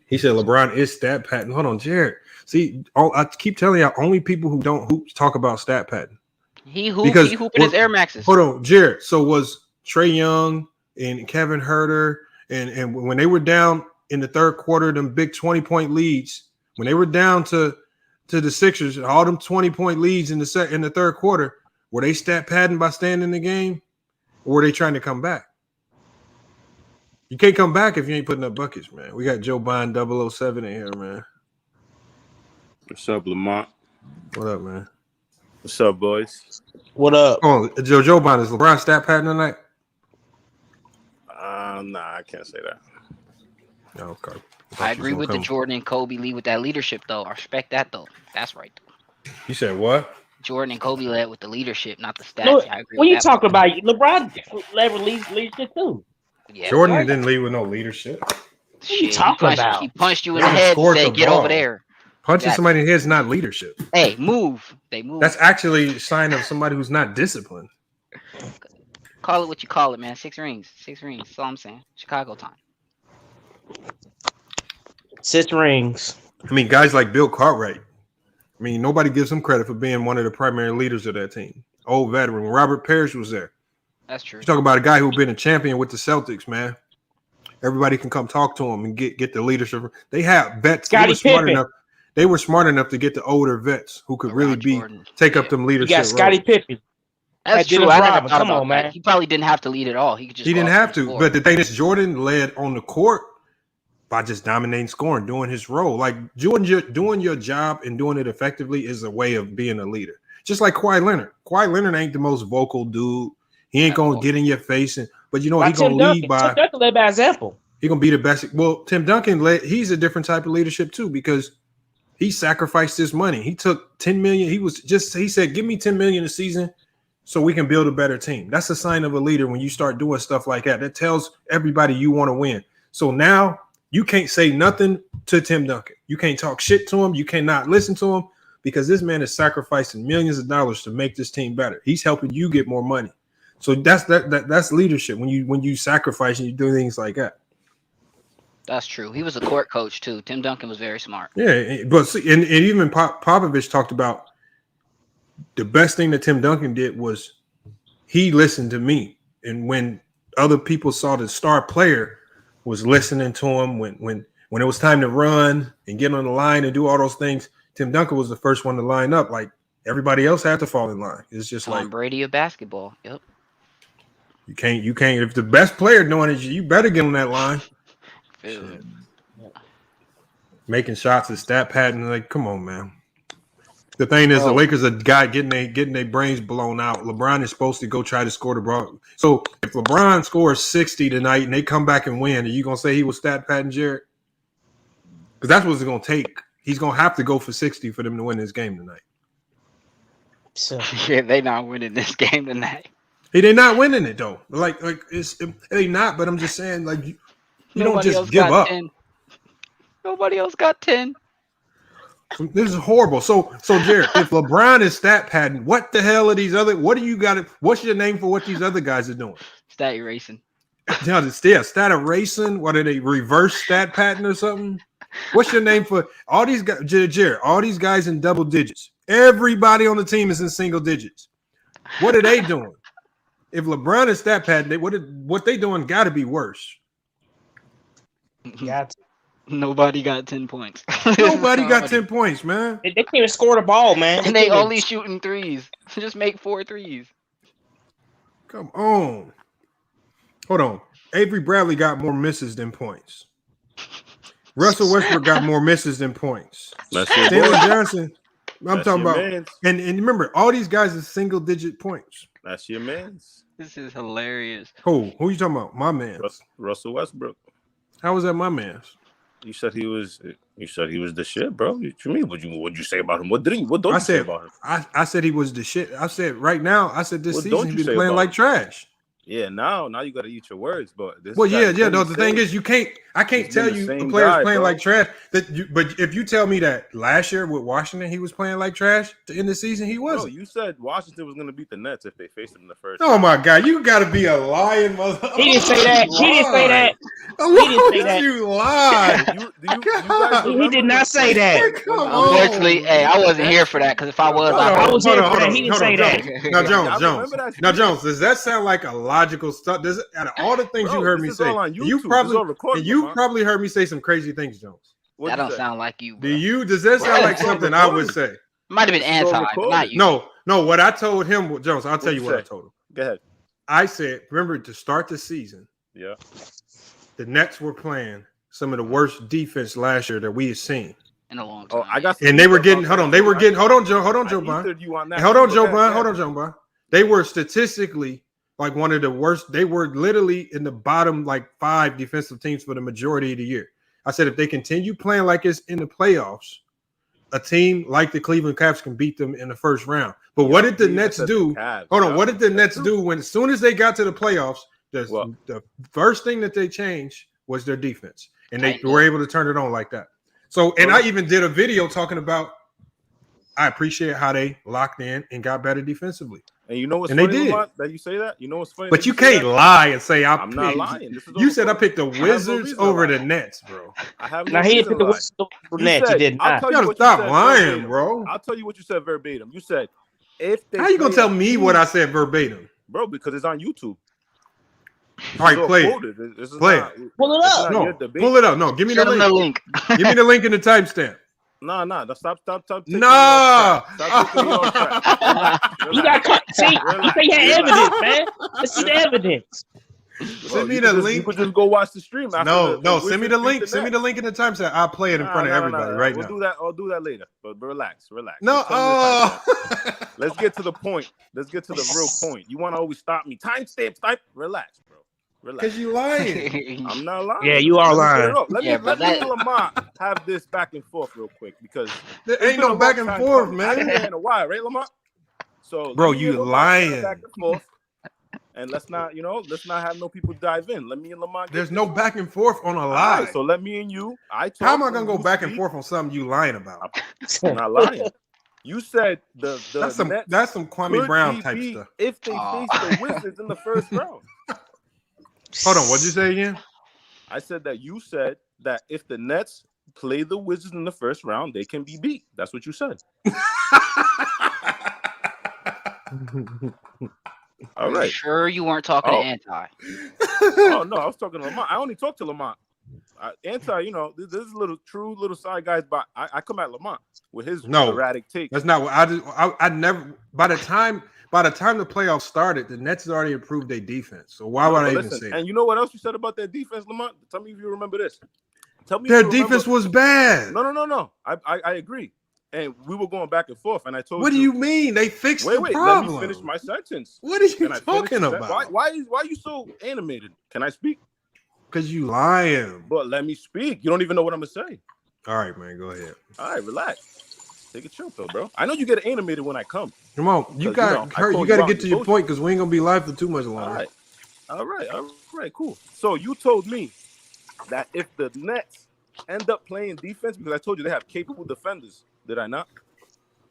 He said LeBron is stat pattern. Hold on, Jared. See, I keep telling y'all, only people who don't hoop talk about stat pattern. He hooping his Air Maxes. Hold on, Jared. So was Trae Young and Kevin Huerter, and when they were down in the third quarter, them big 20-point leads, when they were down to the Sixers, all them 20-point leads in the third quarter, were they stat padding by staying in the game, or were they trying to come back? You can't come back if you ain't putting up buckets, man. We got Joe Biden 007 in here, man. What's up, Lamont? What up, man? What's up, boys? What up? Oh, Joe Biden, is LeBron stat pattern tonight? Nah, I can't say that. No, okay. I agree with the Jordan and Kobe lead with that leadership, though. I respect that, though. That's right. You said what? Jordan and Kobe led with the leadership, not the stats. No, I agree when with you that talk part. about LeBron, leadership too. Yeah, Jordan right. didn't lead with no leadership. What you talking about? He punched you in the head and said, "Get over there." Punching somebody in the head is not leadership. Hey, move. They move. That's actually a sign of somebody who's not disciplined. Call it what you call it, man. 6 rings. 6 rings. That's all I'm saying. Chicago time. 6 rings. I mean, guys like Bill Cartwright. I mean, nobody gives him credit for being one of the primary leaders of that team. Old veteran. When Robert Parrish was there. That's true. You talk about a guy who's been a champion with the Celtics, man. Everybody can come talk to him and get the leadership. They have vets. They were smart enough to get the older vets who could really take up them leadership. You got Scottie Pippen. That's true. I never thought about that. He probably didn't have to lead at all. He could just. He didn't have to. But the thing is, Jordan led on the court by just dominating scoring, doing his role. Like doing your job and doing it effectively is a way of being a leader. Just like Kawhi Leonard. Kawhi Leonard ain't the most vocal dude. He ain't gonna get in your face, but you know he's gonna lead by. Tim Duncan led by example. He gonna be the best. Well, Tim Duncan he's a different type of leadership too because he sacrificed his money. He took $10 million. He said, "Give me $10 million a season, so we can build a better team." That's a sign of a leader when you start doing stuff like that. That tells everybody you want to win. So now you can't say nothing to Tim Duncan. You can't talk shit to him. You cannot listen to him because this man is sacrificing millions of dollars to make this team better. He's helping you get more money. So that's leadership when you sacrifice and you do things like that. That's true. He was a court coach too. Tim Duncan was very smart. Yeah, but see, and even Popovich talked about the best thing that Tim Duncan did was he listened to me, and when other people saw the star player was listening to him when it was time to run and get on the line and do all those things, Tim Duncan was the first one to line up. Like, everybody else had to fall in line. It's just Tom like Brady of basketball. Yep. you can't. If the best player doing it, you better get on that line. Shit. Making shots at stat pattern, like, come on, man. The thing is, the Lakers are getting their brains blown out. LeBron is supposed to go try to score the ball. So if LeBron scores 60 tonight and they come back and win, are you gonna say he was stat pattern, Jared? Because that's what it's gonna take. He's gonna have to go for 60 for them to win this game tonight. So yeah, they not winning this game tonight. Hey, they're not winning it though. Like they not. But I'm just saying, like you don't just give up. 10. Nobody else got 10. This is horrible. So Jared, if LeBron is stat pattern, what the hell are these other? What do you got? What's your name for what these other guys are doing? Stat erasing. Yeah, stat erasing. What are they? Reverse stat pattern or something? What's your name for all these guys? Jared, all these guys in double digits. Everybody on the team is in single digits. What are they doing? If LeBron is stat pattern, what they doing got to be worse. Got to. Nobody got 10 points. Nobody got 10 points, man. They can't even score the ball, man. And they only shooting threes. Just make 4 threes. Come on. Hold on. Avery Bradley got more misses than points. Russell Westbrook got more misses than points. Stanley Johnson. I'm talking about. And remember, all these guys are single digit points. That's your man's. This is hilarious. Who you talking about? My man. Russell Westbrook. How was that my man's? You said he was the shit, bro. What you mean? What'd you say about him? What don't you say about him? I said he was the shit. I said right now. I said this season he's been playing like trash. Yeah, now you got to eat your words. But this no. The thing is, I can't tell you the player's playing like trash. But if you tell me that last year with Washington he was playing like trash to end the season, he wasn't. Bro, you said Washington was going to beat the Nets if they faced them in the first. Oh my God, you got to be a lying mother. He didn't say that. He didn't say that. Why did you lie? He did not say that. Unfortunately, hey, I wasn't here for that because if I was, I was here for that. He didn't say that. Now, Jones, does that sound like a logical stuff? Does it, out of all the things you heard me say, you probably heard me say some crazy things, Jones. That don't sound like you. Bro. Does that sound like something I would say? Might have been anti, but not you. No. What I told him, Jones, I'll tell you what I told him. Go ahead. I said, remember to start the season. Yeah. The Nets were playing some of the worst defense last year that we have seen in a long time. And they were getting. Hold on, Joe Bond. They were statistically like one of the worst. They were literally in the bottom like 5 defensive teams for the majority of the year. I said if they continue playing like it's in the playoffs, a team like the Cleveland Cavs can beat them in the first round. But what did the Nets do? What did the Nets do when as soon as they got to the playoffs? The first thing that they changed was their defense, and they were able to turn it on like that. So, and I even did a video talking about. I appreciate how they locked in and got better defensively. And you know what's funny, they did. That you say that? You know what's funny? But you can't lie and say I'm not lying. You said I picked the Wizards over the Nets, bro. I have now he didn't pick the Wizards over the Nets. You did not. You gotta stop lying, bro. I'll tell you what you said verbatim. You said if they. How you gonna tell me what I said verbatim, bro? Because it's on YouTube. All right, play it. Play it. Pull it up. No, pull it up. No, give me the link. Give me the link and the timestamp. Nah. Stop. Nah. You got caught. See, you say you had evidence, man. This is the evidence. Send me the link. You could just go watch the stream. No. Send me the link. Send me the link in the timestamp. I'll play it in front of everybody right now. We'll do that. I'll do that later. But relax. No. Let's get to the point. Let's get to the real point. You want to always stop me. Timestamp. Relax, bro. Relax. Because you lying. I'm not lying. Yeah, you are lying. Let me and Lamont have this back and forth real quick because there ain't no back and forth, man. I ain't in a while, right, Lamont? So, bro, you lying. Back and forth, and let's not have no people dive in. Let me and Lamont. There's no back and forth on a lie. Right, so let me and you. How am I gonna go back and forth on something you lying about? I'm not lying. You said that's some Kwame Brown type stuff. If they face the Wizards in the first round. Hold on, what'd you say again? I said that you said that if the Nets play the Wizards in the first round, they can be beat. That's what you said. All right. Sure, you weren't talking to Anti. Oh no, I was talking to Lamont. I only talked to Lamont. You know, this is a little side guys, but I come at Lamont with his No, erratic take. that's not what I never. By the time the playoffs started, the Nets had already improved their defense. So why would I even say that? And you know what else you said about their defense, Lamont? Tell me if you remember this. Tell me their defense was bad. No. I agree. And we were going back and forth, and I told you. What do you mean? They fixed the problem. Let me finish my sentence. What are you talking about? Why are you so animated? Can I speak? Because you lying. But let me speak. You don't even know what I'm gonna say. All right, man. Go ahead. All right, relax. Take a chill, though, bro. I know you get animated when I come. Come on, you got to get to your point because we ain't gonna be live for too much longer. All right, cool. So you told me that if the Nets end up playing defense, because I told you they have capable defenders, did I not?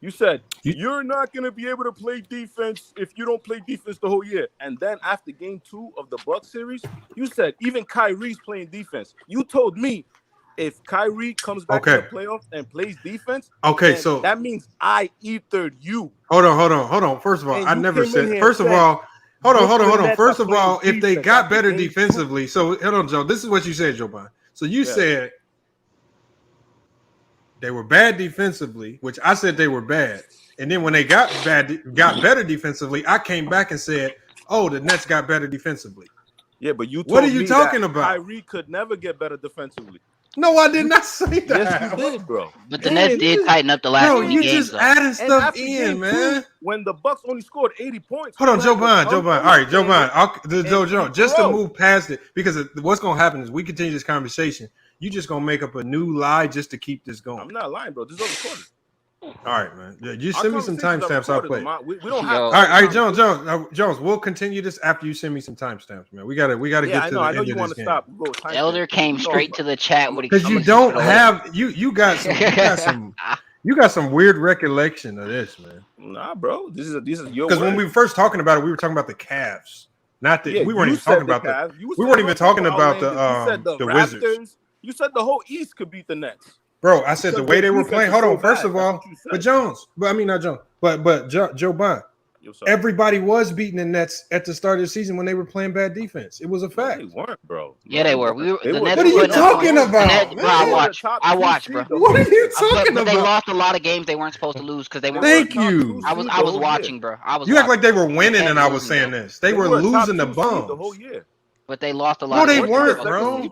You said you're not gonna be able to play defense if you don't play defense the whole year. And then after game 2 of the Bucks series, you said even Kyrie's playing defense. You told me if Kyrie comes back to the playoffs and plays defense, so that means I ethered you. Hold on. First of all, I never said. First of all, hold on. First of all, if they got better defensively, so hold on, Joe. This is what you said, Joe Biden. So you said they were bad defensively, which I said they were bad, and then when they got better defensively, I came back and said, "Oh, the Nets got better defensively." Yeah, but you told what are you me talking that about? Kyrie could never get better defensively. No, I did not say that. Yes, you did, bro. But the Nets did tighten up the last 3 games. You just adding stuff in, man. When the Bucks only scored 80 points. Hold on, Joe Biden. All right, Joe Biden. Just to move past it, because what's going to happen is we continue this conversation. You just going to make up a new lie just to keep this going. I'm not lying, bro. This is all recorded. All right, man. You send me some timestamps. I'll play. We don't have. All right, Jones. We'll continue this after you send me some timestamps, man. We gotta get to the end of this game. Stop. Elder came straight to the chat with because you don't have you got some weird recollection of this, man. Nah, bro. This is your. Because when we were first talking about it, we were talking about the Cavs, not the. We weren't even talking about the. We weren't even talking about the Wizards. You said the whole East could beat the Nets. Bro, I said the way they were playing. Hold on. First of all, but Joe Biden. Everybody was beating the Nets at the start of the season when they were playing bad defense. It was a fact. They weren't, bro. Yeah, they were. What are you talking about? I watched, bro. What are you talking but about? they lost a lot of games they weren't supposed to lose because they weren't. Thank you. I was watching, bro. You act like they were winning, and I was saying this. They were losing the bums the whole year. But they lost a lot. No, they weren't, bro.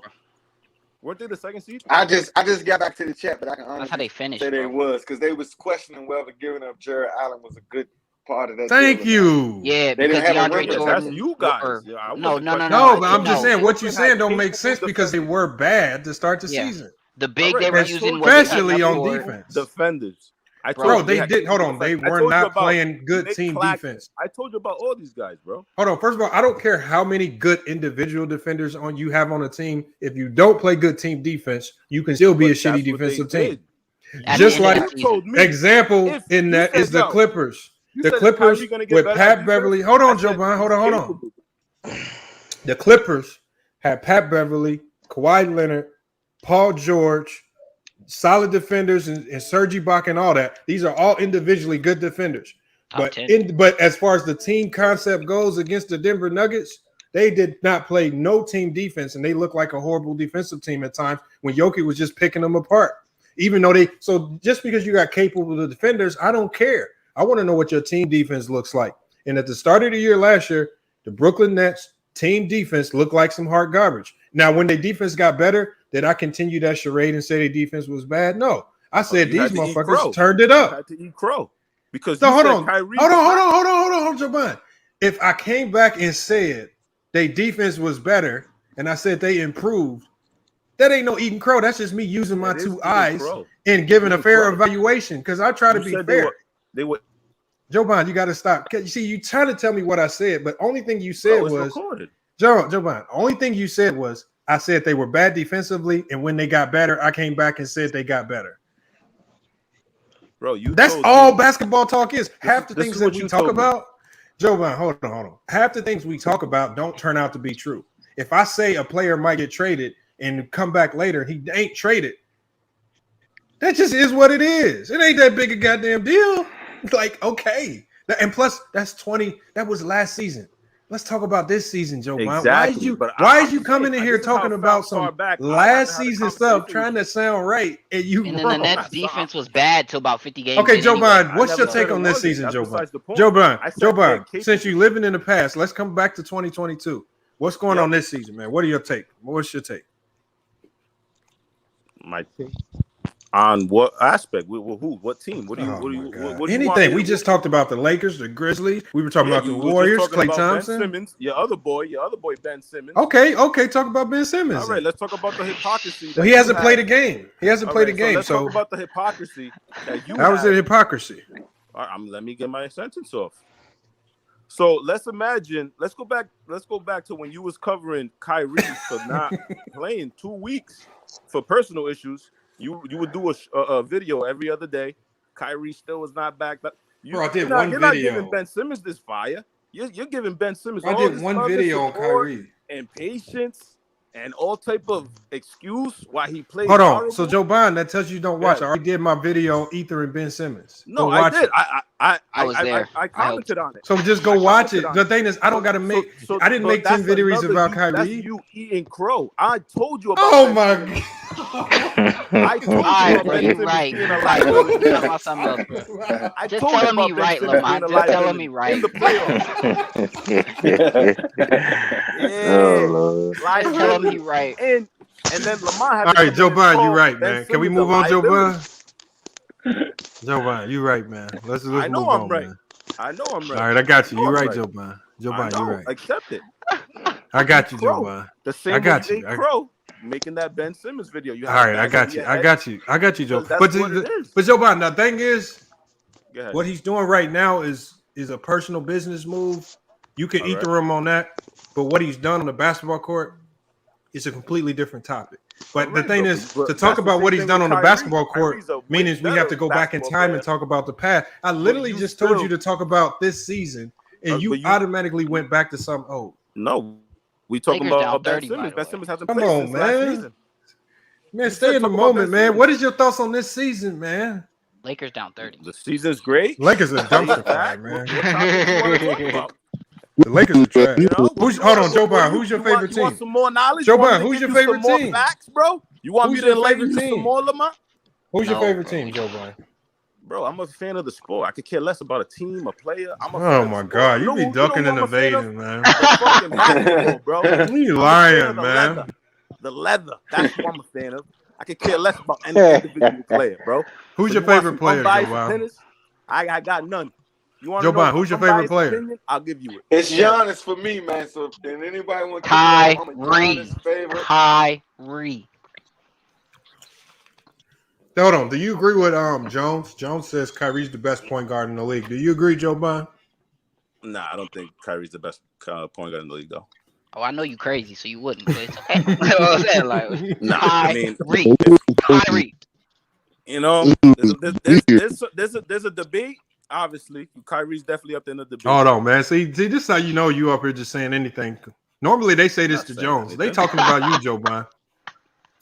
Weren't they the second seed? I just got back to the chat, but I can honestly That's how they finished, say they bro. was because they was questioning whether giving up Jared Allen was a good part of that. Thank you. Yeah, they because didn't have DeAndre Jordan. That's you guys. No. No, but I'm just saying what you're saying don't make sense because they were bad to start the season. The big they were using was especially on defense. Defenders. Bro, they did. Hold on, they were not playing good team defense. I told you about all these guys, bro. Hold on. First of all, I don't care how many good individual defenders on you have on a team. If you don't play good team defense, you can still be a shitty defensive team. Just like example in that is the Clippers. The Clippers with Pat Beverly. Hold on, Joe Biden. Hold on. The Clippers had Pat Beverly, Kawhi Leonard, Paul George. Solid defenders and Serge Ibaka and all that. These are all individually good defenders. But as far as the team concept goes against the Denver Nuggets, they did not play no team defense, and they looked like a horrible defensive team at times when Jokic was just picking them apart. Even though so just because you got capable defenders, I don't care. I want to know what your team defense looks like. And at the start of the year last year, the Brooklyn Nets team defense looked like some hard garbage. Now, when their defense got better, did I continue that charade and say their defense was bad? No. I said these motherfuckers turned it up. You had to eat crow. Because hold on, Joe Biden. If I came back and said their defense was better and I said they improved, that ain't no eating crow. That's just me using my two eyes and giving a fair evaluation because I try to be fair. They were. Joe Biden, you got to stop. You see, you trying to tell me what I said, but only thing you said was recorded. Joe Biden. Only thing you said was I said they were bad defensively, and when they got better, I came back and said they got better. Bro, that's all basketball talk is. Half the things that we talk about, Joe Biden, hold on. Half the things we talk about don't turn out to be true. If I say a player might get traded and come back later, he ain't traded. That just is what it is. It ain't that big a goddamn deal. Like, okay. And plus, that's 20. That was last season. Let's talk about this season, Joe. Exactly. Why is you coming in here talking about some last season stuff, trying to sound right, and you And then wrong? the Nets defense was bad till about 50 games. Okay, in Joe anyway. Biden, what's your take on this season, Joe Biden? Joe Biden, since you living in the past, let's come back to 2022. What's going on this season, man? What are your take? What's your take? My take on what aspect? Who? What team? What do you? Anything? We just talked about the Lakers, the Grizzlies. We were talking about the Warriors, Klay Thompson, Ben Simmons, your other boy, Ben Simmons. Okay, talk about Ben Simmons. All right, let's talk about the hypocrisy. Well, he hasn't played a game. He hasn't played a game. Let's talk about the hypocrisy that you. How is it hypocrisy? All right, let me get my sentence off. So let's imagine. Let's go back to when you was covering Kyrie for not playing 2 weeks for personal issues. You would do a video every other day. Kyrie still was not back. Bro, I did you're one not video. giving Ben Simmons this fire. You're giving Ben Simmons. I all did this one love and video on support Kyrie and patience and all type of excuse why he played. Hold on. horrible. So Joe Biden, that tells you don't watch. Yeah. I already did my video, Ether and Ben Simmons. No, Go I watch did. it. I was there. I commented on it. So just go watch it. The thing is, I don't got to make. I didn't make 10 videos about Kyrie. That's you eating crow. I told you about. Oh my God. I told you about Ben Simmons being a liability. I Just told you telling me about Ben right, Simmons Lamont. being a Just telling liability me right. in the playoffs. Just telling me right. And then Lamont had All to right, come Joe in and Biden, call you right, Ben man. Can we Simmons a move on, Joe liability. Biden? Joe Biden, you right, man. Let's move I know on, I'm right. man. I know I'm right. All right, I got you. I know You I'm right, Joe Biden. Joe I Biden, you know. right. Accept it. I got you, Joe Crow. Biden. The same I got way you. ate Crow making that Ben Simmons video. You All have right, I got you. I got you. I got you, Joe. That's But what it is. Joe Biden, the thing is, Go ahead. what he's doing right now is a personal business move. You can All eat right. the room on that, but what he's done on the basketball court is a completely different topic. But the thing is, to talk about what he's done on the basketball court means we have to go back in time and talk about the past. I literally just told you to talk about this season, and you automatically went back to something old. No, we talking Lakers down about Ben 30, by Simmons. the Ben way. Simmons hasn't Come played on, since last man. season. Man, You stay said in the talk about moment, Ben man. Simmons. What is your thoughts on this season, man? Lakers down 30. The season's great. Lakers are dumpster Back. fire, man. What topic you want to talk about? The Lakers are trash. You know, Hold on, Joe Biden. Who's your favorite You want team? some more knowledge? Joe You want me Biden, to who's give your you some favorite more team? Facts, bro? You want Who's me to your enlighten favorite you team? some more, Lamont? Who's your No, favorite bro. team, Joe Biden? Bro, I'm a fan of the sport. I could care less about a team, a player. I'm a fan Oh of the my sport. God, you know be who- ducking know and who I'm a fan of? evading, man. The fucking basketball, bro. You I'm a fan lying, of the man. leather. The leather. That's who I'm a fan of. I could care less about any individual player, bro. Who's So your you want favorite some player, Joe unbiased Biden? opinions? I got none. You want Joe to know Biden, who's your favorite unbiased player? opinion? I'll give you it. It's Giannis for me, man. So if anybody want to keep it on, I'm a Kyrie. Giannis favorite. Kyrie. Hold on. Do you agree with Jones? Jones says Kyrie's the best point guard in the league. Do you agree, Joe Biden? Nah, I don't think Kyrie's the best point guard in the league, though. Oh, I know you crazy, so you wouldn't. But it's okay. You know what I'm saying? Like, Nah, I mean, Kyrie. you know, there's a debate. Obviously, Kyrie's definitely up there in the debate. Hold on, man. See, this is how you know you up here just saying anything. Normally they say this to Jones. They talking about you, Joe Biden.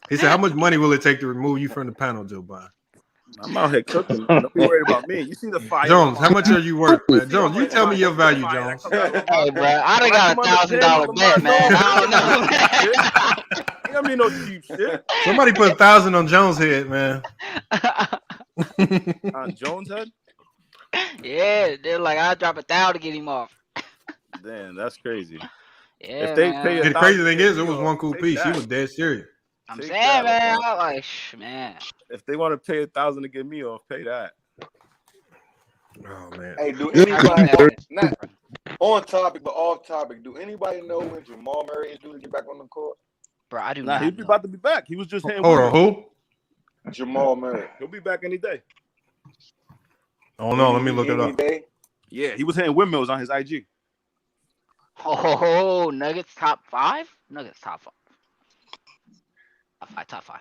He said, "How much money will it take to remove you from the panel, Joe Biden?" I'm out here cooking. Don't be worried about me. You see the fire. Jones, how much are you worth, man? Jones, you tell me your value, Jones. Hey, bro, I done got $1,000 bet, man. I don't know. I mean, no cheap shit. Somebody put 1,000 on Jones' head, man. On Jones' head? Yeah, they're like, I'll drop 1,000 to get him off. Damn, that's crazy. Yeah, if they man. pay And the crazy thing is, it was one cool piece. He was dead serious. I'm Take saying, that, man, LeBron. I'm like, man. If they want to pay 1,000 to get me off, pay that. Oh man. Hey, do anybody not on topic but off topic? Do anybody know when Jamal Murray is due to get back on the court? Bro, I do Nah, not. he'll be about to be back. He was just saying. Hold on, who? Jamal Murray. He'll be back any day. Oh no, let me look it up. Day? Yeah, he was hitting windmills on his IG. Oh, Nuggets top 5? Nuggets top 5. Top five.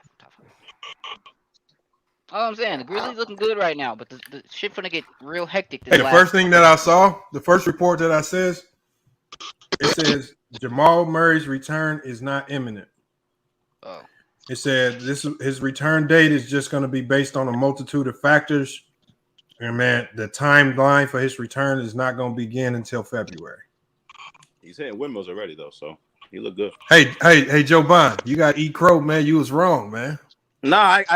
All I'm saying, the Grizzlies looking good right now, but the shit finna get real hectic. Hey, the first thing that I saw, the first report that I says, it says Jamal Murray's return is not imminent. Oh. It said his return date is just going to be based on a multitude of factors. And man, the timeline for his return is not going to begin until February. He's hitting windmills already though, so he looked good. Hey, Joe Bond, you got to eat crow, man. You was wrong, man. Nah, if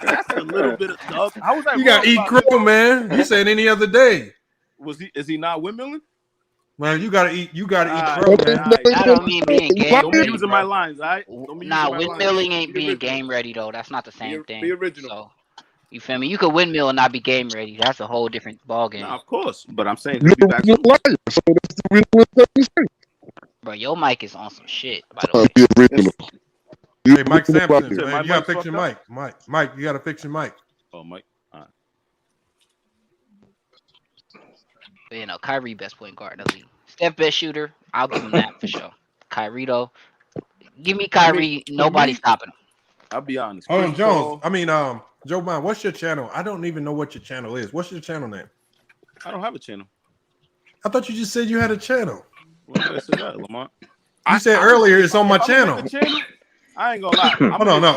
that's a little bit of dog, how was I? You got to eat crow, man. You said any other day. Is he not windmilling? Man, you gotta eat crow, man. That don't mean being game Don't be ready, using bro. my lines, all right? Nah, windmilling ain't being game ready though. That's not the same thing. Be original. So, you feel me? You could windmill and not be game ready. That's a whole different ball game. Nah, of course, but I'm saying he'll be back soon. Bro, your mic is on some shit. By the way, Hey, Mike Sampson, man, you gotta fix your mic. Mike, you gotta fix your mic. Oh, Mike. All right. But, you know, Kyrie best point guard in the league. Steph best shooter. I'll give him that for sure. Kyrie though, give me Kyrie. Nobody's stopping him. I'll be honest. Hold on, Jones. Joe Bond, what's your channel? I don't even know what your channel is. What's your channel name? I don't have a channel. I thought you just said you had a channel. When did I say that, Lamont? You said earlier it's on my channel. I ain't gonna lie. Hold on, no.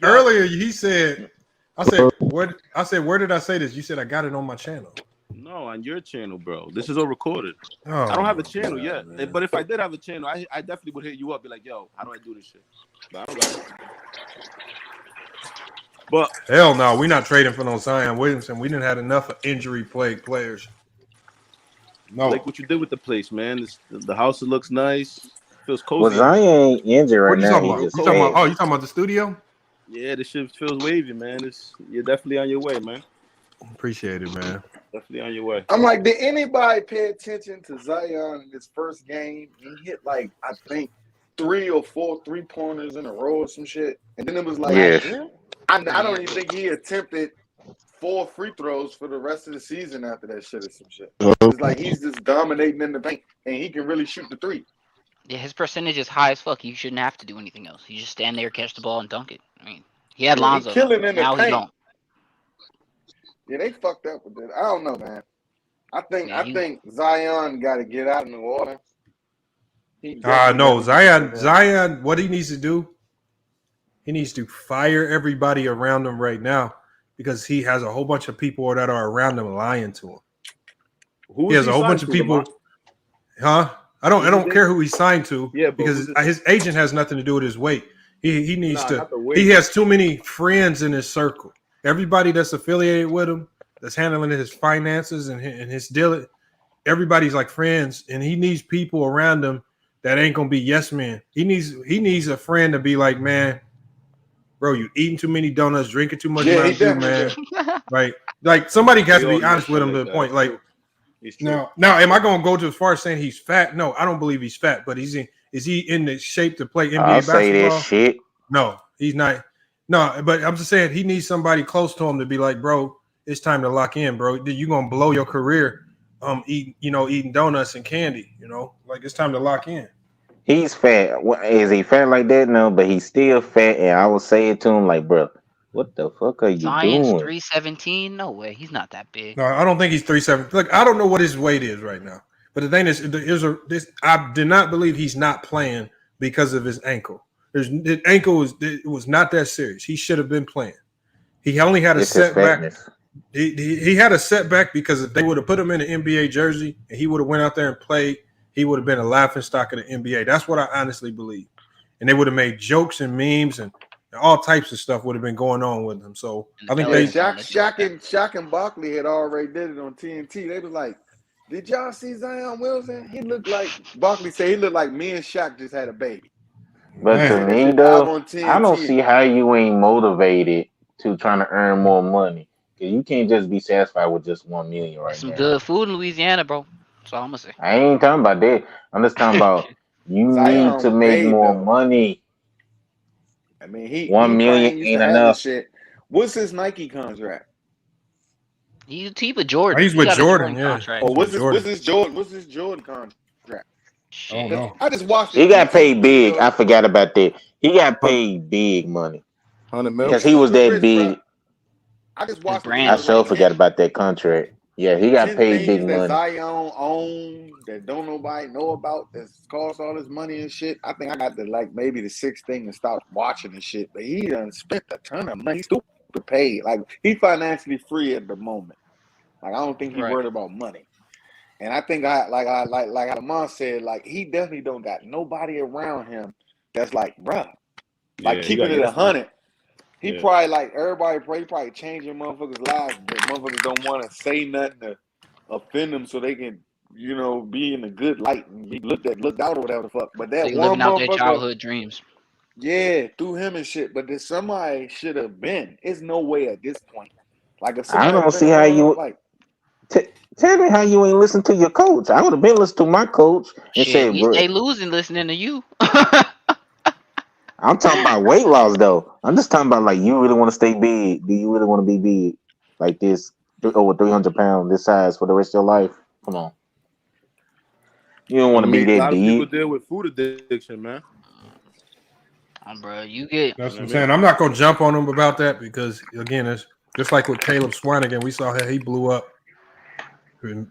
Earlier he said, I said, where did I say this? You said I got it on my channel. No, on your channel, bro. This is all recorded. Oh, I don't have a channel yet. But if I did have a channel, I definitely would hit you up, be like, yo, how do I do this shit? But I don't got it. But hell no, we're not trading for no Zion Williamson. We didn't have enough injury-plagued players. No, like what you did with the place, man. The house looks nice. Feels cozy. Well, Zion ain't injured right now. You talking about the studio? Yeah, this shit feels wavy, man. You're definitely on your way, man. Appreciate it, man. Definitely on your way. I'm like, did anybody pay attention to Zion in his first game? He hit like, I think, 3 or 4 3-pointers in a row or some shit. And then it was like, I don't even think he attempted 4 free throws for the rest of the season after that shit or some shit. It's like he's just dominating in the paint and he can really shoot the 3. Yeah, his percentage is high as fuck. You shouldn't have to do anything else. You just stand there, catch the ball, and dunk it. I mean, he had Lonzo. He killing in the now paint. he don't. Yeah, they fucked up with that. I don't know, man. I think Zion got to get out of New Orleans. No, Zion, what he needs to do, he needs to fire everybody around him right now because he has a whole bunch of people that are around him lying to him. He has a whole bunch of people. Huh? I don't care who he signed to because his agent has nothing to do with his weight. He needs to. He has too many friends in his circle. Everybody that's affiliated with him, that's handling his finances and his deal, everybody's like friends, and he needs people around him that ain't gonna be yes men. He needs a friend to be like, man, bro, you eating too many donuts, drinking too much Mountain Dew, man. Right? Like somebody has to be honest with him to the point. Like now, am I gonna go to as far as saying he's fat? No, I don't believe he's fat, but is he in the shape to play NBA basketball? Say that shit. No, he's not. No, but I'm just saying he needs somebody close to him to be like, bro, it's time to lock in, bro. You're gonna blow your career eating donuts and candy, like it's time to lock in. He's fat. Is he fat like that? No, but he's still fat, and I will say it to him like, bro, what the fuck are you Zion's doing? 317? No way, he's not that big. No, I don't think he's 370. Look, I don't know what his weight is right now, but the thing is, I did not believe he's not playing because of his ankle. His ankle was not that serious. He should have been playing. He only had a setback. He had a setback because if they would have put him in an NBA jersey and he would have went out there and played, he would have been a laughingstock of the NBA. That's what I honestly believe. And they would have made jokes and memes and all types of stuff would have been going on with him. So I think Shaq and Barkley had already did it on TNT. They was like, did y'all see Zion Wilson? He looked like Barkley said he looked like me and Shaq just had a baby. But to me, though, I don't see how you ain't motivated to trying to earn more money. Because you can't just be satisfied with just $1 million right now. Some good food in Louisiana, bro. That's all I'm gonna say. I ain't talking about that. I'm just talking about you need to make more money. I mean, $1 million ain't enough. Shit. What's his Nike contract? He's with Jordan. He's with Jordan, yeah. Oh, what's his Jordan contract? Oh no! I just watched. He got paid big. I forgot about that. He got paid big money. 100 million. Because he was that big. I just watched. I sure forgot about that contract. Yeah, he got paid big money. That Zion own that don't nobody know about that costs all this money and shit. I think I got the maybe the 6th thing and start watching and shit. But he done spent a ton of money. He's stupid paid. Like he financially free at the moment. Like I don't think he's worried about money. And I think like Lamont said, like he definitely don't got nobody around him that's like, bruh, like keeping it 100. He probably like everybody probably changing motherfuckers' lives, but motherfuckers don't want to say nothing to offend them so they can, be in a good light and be looked out or whatever the fuck. But that They one living out their motherfucker, childhood dreams. yeah, through him and shit. But somebody should have been. It's no way at this point. Like if I somebody don't been see how around, you. like Tell me how you ain't listen to your coach. I would have been listening to my coach and Shit, said, we "Bro, stay losing listening to you. I'm talking about weight loss though. I'm just talking about like you really want to stay big. Do you really want to be big like this, over 300 pounds, this size for the rest of your life? Come on, you don't I want to be mean, a that lot of people big. deal with food addiction, man. Bro, you get. That's what I'm saying. I'm not gonna jump on him about that because again, it's just like with Caleb Swanigan. We saw how he blew up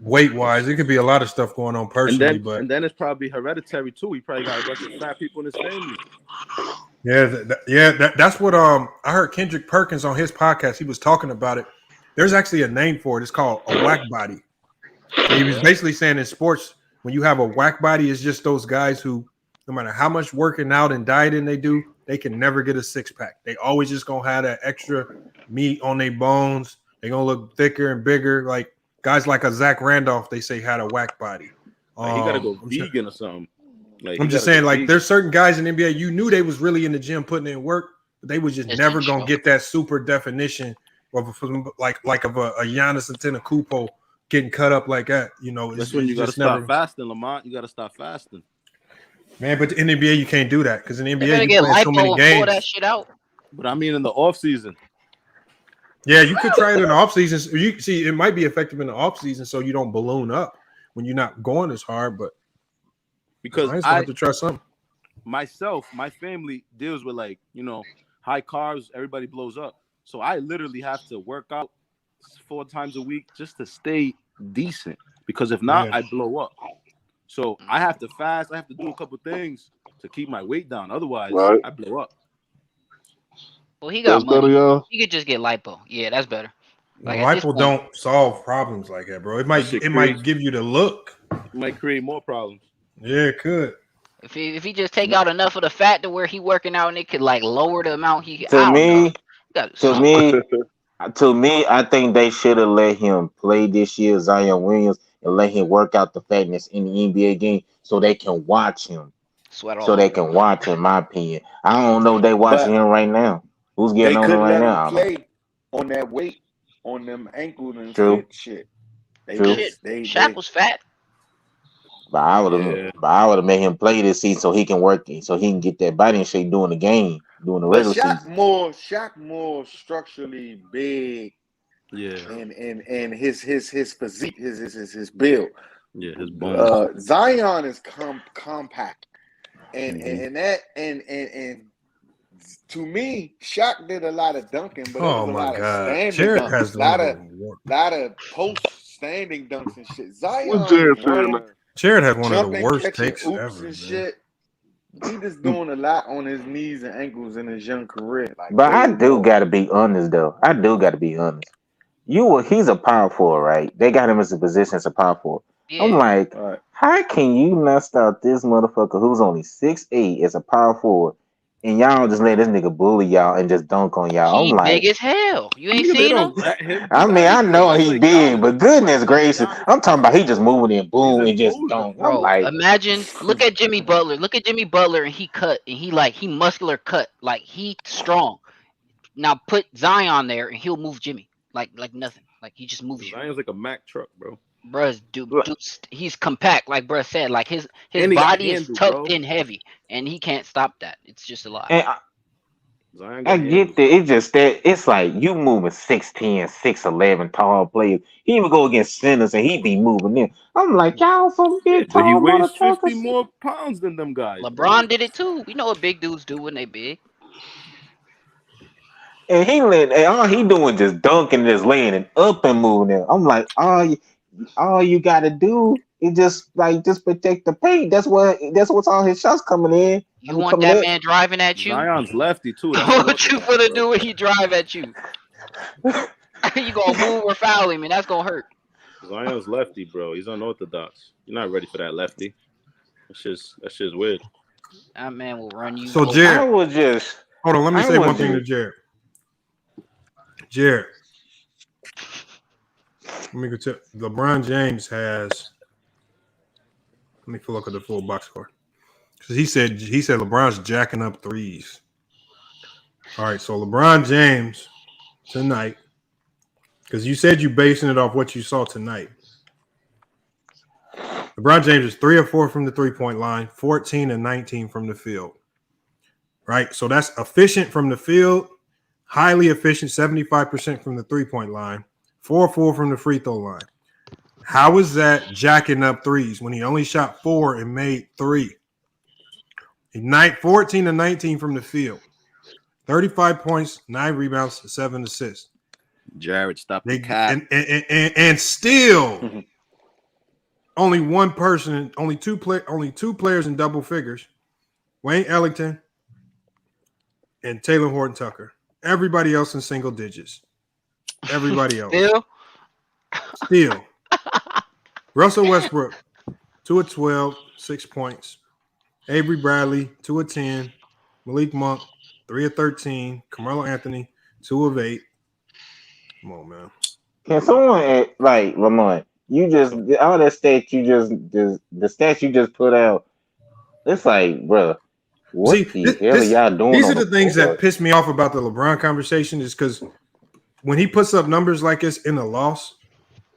weight wise. It could be a lot of stuff going on personally, but and then it's probably hereditary too. He probably got a bunch of fat people in his family. That's what I heard Kendrick Perkins on his podcast. He was talking about it. There's actually a name for it. It's called a whack body. So he was basically saying in sports, when you have a whack body, it's just those guys who, no matter how much working out and dieting they do, they can never get a six pack. They always just gonna have that extra meat on their bones. They're gonna look thicker and bigger. Like guys like a Zach Randolph, they say had a whack body. Like he gotta go vegan or something. Like I'm just saying, like there's certain guys in the NBA you knew they was really in the gym putting in work, but they was just never gonna get that super definition of like of a Giannis Antetokounmpo getting cut up like that. That's when you gotta stop fasting, Lamont. You gotta stop fasting. Man, but in the NBA you can't do that because in the NBA you get play so many lipo, games. pull that shit out. But I mean, in the off season. Yeah, you could try it in the off season. You see, it might be effective in the off season, so you don't balloon up when you're not going as hard. But because I have to try something. Myself, my family deals with high carbs. Everybody blows up, so I literally have to work out 4 times a week just to stay decent. Because if not, I blow up. So I have to fast. I have to do a couple things to keep my weight down. Otherwise, I blow up. Well, he got money. He could just get lipo. Yeah, that's better. Like lipo don't solve problems like that, bro. It might give you the look. It might create more problems. Yeah, it could. If he just take out enough of the fat to where he working out and it could like lower the amount he. To me, I think they should have let him play this year, Zion Williams, and let him work out the fatness in the NBA game so they can watch him. They can watch him, in my opinion. I don't know if they watching him right now. Who's getting on him right now? Play on that weight, on them ankles and shit. Shaq was fat. But I would have made him play this season so he can work, so he can get that body in shape during the game, during the regular season. Shaq more structurally big. Yeah. And his physique, his build. Yeah, his bones. Zion is compact. And to me, Shaq did a lot of dunking, but it was a lot of standing dunks. A lot of post-standing dunks and shit. Jared had one of the worst takes ever. And shit. He just doing a lot on his knees and ankles in his young career. But I do gotta be honest though. He's a power forward, right? They got him as a position as a power forward. Yeah. I'm like, how can you not stop this motherfucker who's only 6'8" as a power forward, and y'all just let this nigga bully y'all and just dunk on y'all? I'm like, big as hell. You ain't seen him? I mean, I know he's big, but goodness gracious, I'm talking about he just moving in, boom, and just dunk. Bro, I'm like, imagine, look at Jimmy Butler. Look at Jimmy Butler, and he cut, and he muscular cut, like he strong. Now put Zion there, and he'll move Jimmy like nothing. Like he just moves you. Zion's like a Mack truck, bro. Bruh, dude, he's compact, like bruh said. Like his body is tucked in heavy, and he can't stop that. It's just a lot. I get that. It's just that it's like you moving 6'10", 6'11" tall players. He even go against centers and he be moving them. I'm like, y'all some big tall. But he weighs 50 more pounds than them guys. LeBron did it too. We know what big dudes do when they big. And all he doing just dunking, just laying it up and moving it. I'm like, all you gotta do is just protect the paint. That's what's all his shots coming in. You want that man driving at you? Zion's lefty too. What you gonna do when he drive at you? You gonna move or foul him, and that's gonna hurt. Zion's lefty, bro. He's unorthodox. You're not ready for that lefty. That's just weird. That man will run you. So over. Jared, I was just. hold on. Let me I say was one thing to just. Jared. Jared, let me go to LeBron James has. Let me look at the full box score because he said LeBron's jacking up threes. All right, so LeBron James tonight, because you said you basing it off what you saw tonight. LeBron James is 3 of 4 from the 3-point line, 14 and 19 from the field. Right, so that's efficient from the field, highly efficient, 75% from the 3-point line, 4 of 4 from the free throw line. How is that jacking up threes when he only shot 4 and made 3? 14 and 19 from the field, 35 points, 9 rebounds, 7 assists. Jared, stop the cap. And still only one person, only two players in double figures, Wayne Ellington and Taylor Horton Tucker. Everybody else in single digits. Everybody else. Still. Russell Westbrook, 2 of 12, 6 points. Avery Bradley, 2 of 10. Malik Monk, 3 of 13. Carmelo Anthony, 2 of 8. Come on, man. Can someone like Lamont? You just all that stats the stats you just put out. It's like, bro, what the hell are y'all doing? These are the things that piss me off about the LeBron conversation is because when he puts up numbers like this in a loss,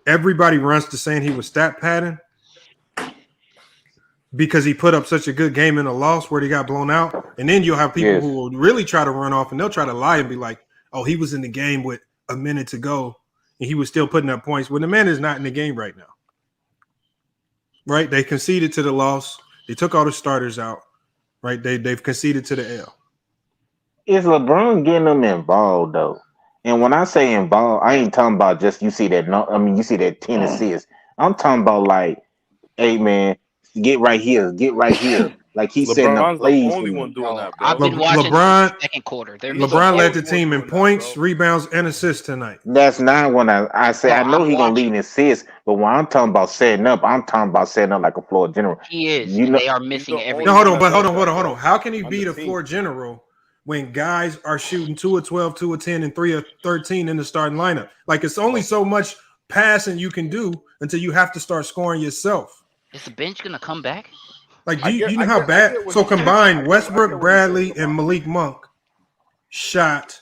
everybody runs to saying he was stat padding because he put up such a good game in a loss where he got blown out. And then you'll have people who will really try to run off and they'll try to lie and be like, oh, he was in the game with a minute to go and he was still putting up points. Well, the man is not in the game right now. Right? They conceded to the loss. They took all the starters out. Right? They've conceded to the L. Is LeBron getting them involved though? And when I say involved, I ain't talking about just you see that. No, I mean you see that 10 assists. I'm talking about like, hey man, get right here. Like he's setting up plays. LeBron's the only one doing that, bro. I've been watching the second quarter. LeBron led the team in points, rebounds, and assists tonight. That's not when I say I know he's gonna lead in assists, but when I'm talking about setting up, I'm talking about setting up like a floor general. He is. You know, they are missing every. No, hold on. How can he be the floor general when guys are shooting 2 of 12, 2 of 10, and 3 of 13 in the starting lineup? Like it's only so much passing you can do until you have to start scoring yourself. Is the bench gonna come back? Like, do you know how bad? So combined, Westbrook, Bradley, and Malik Monk shot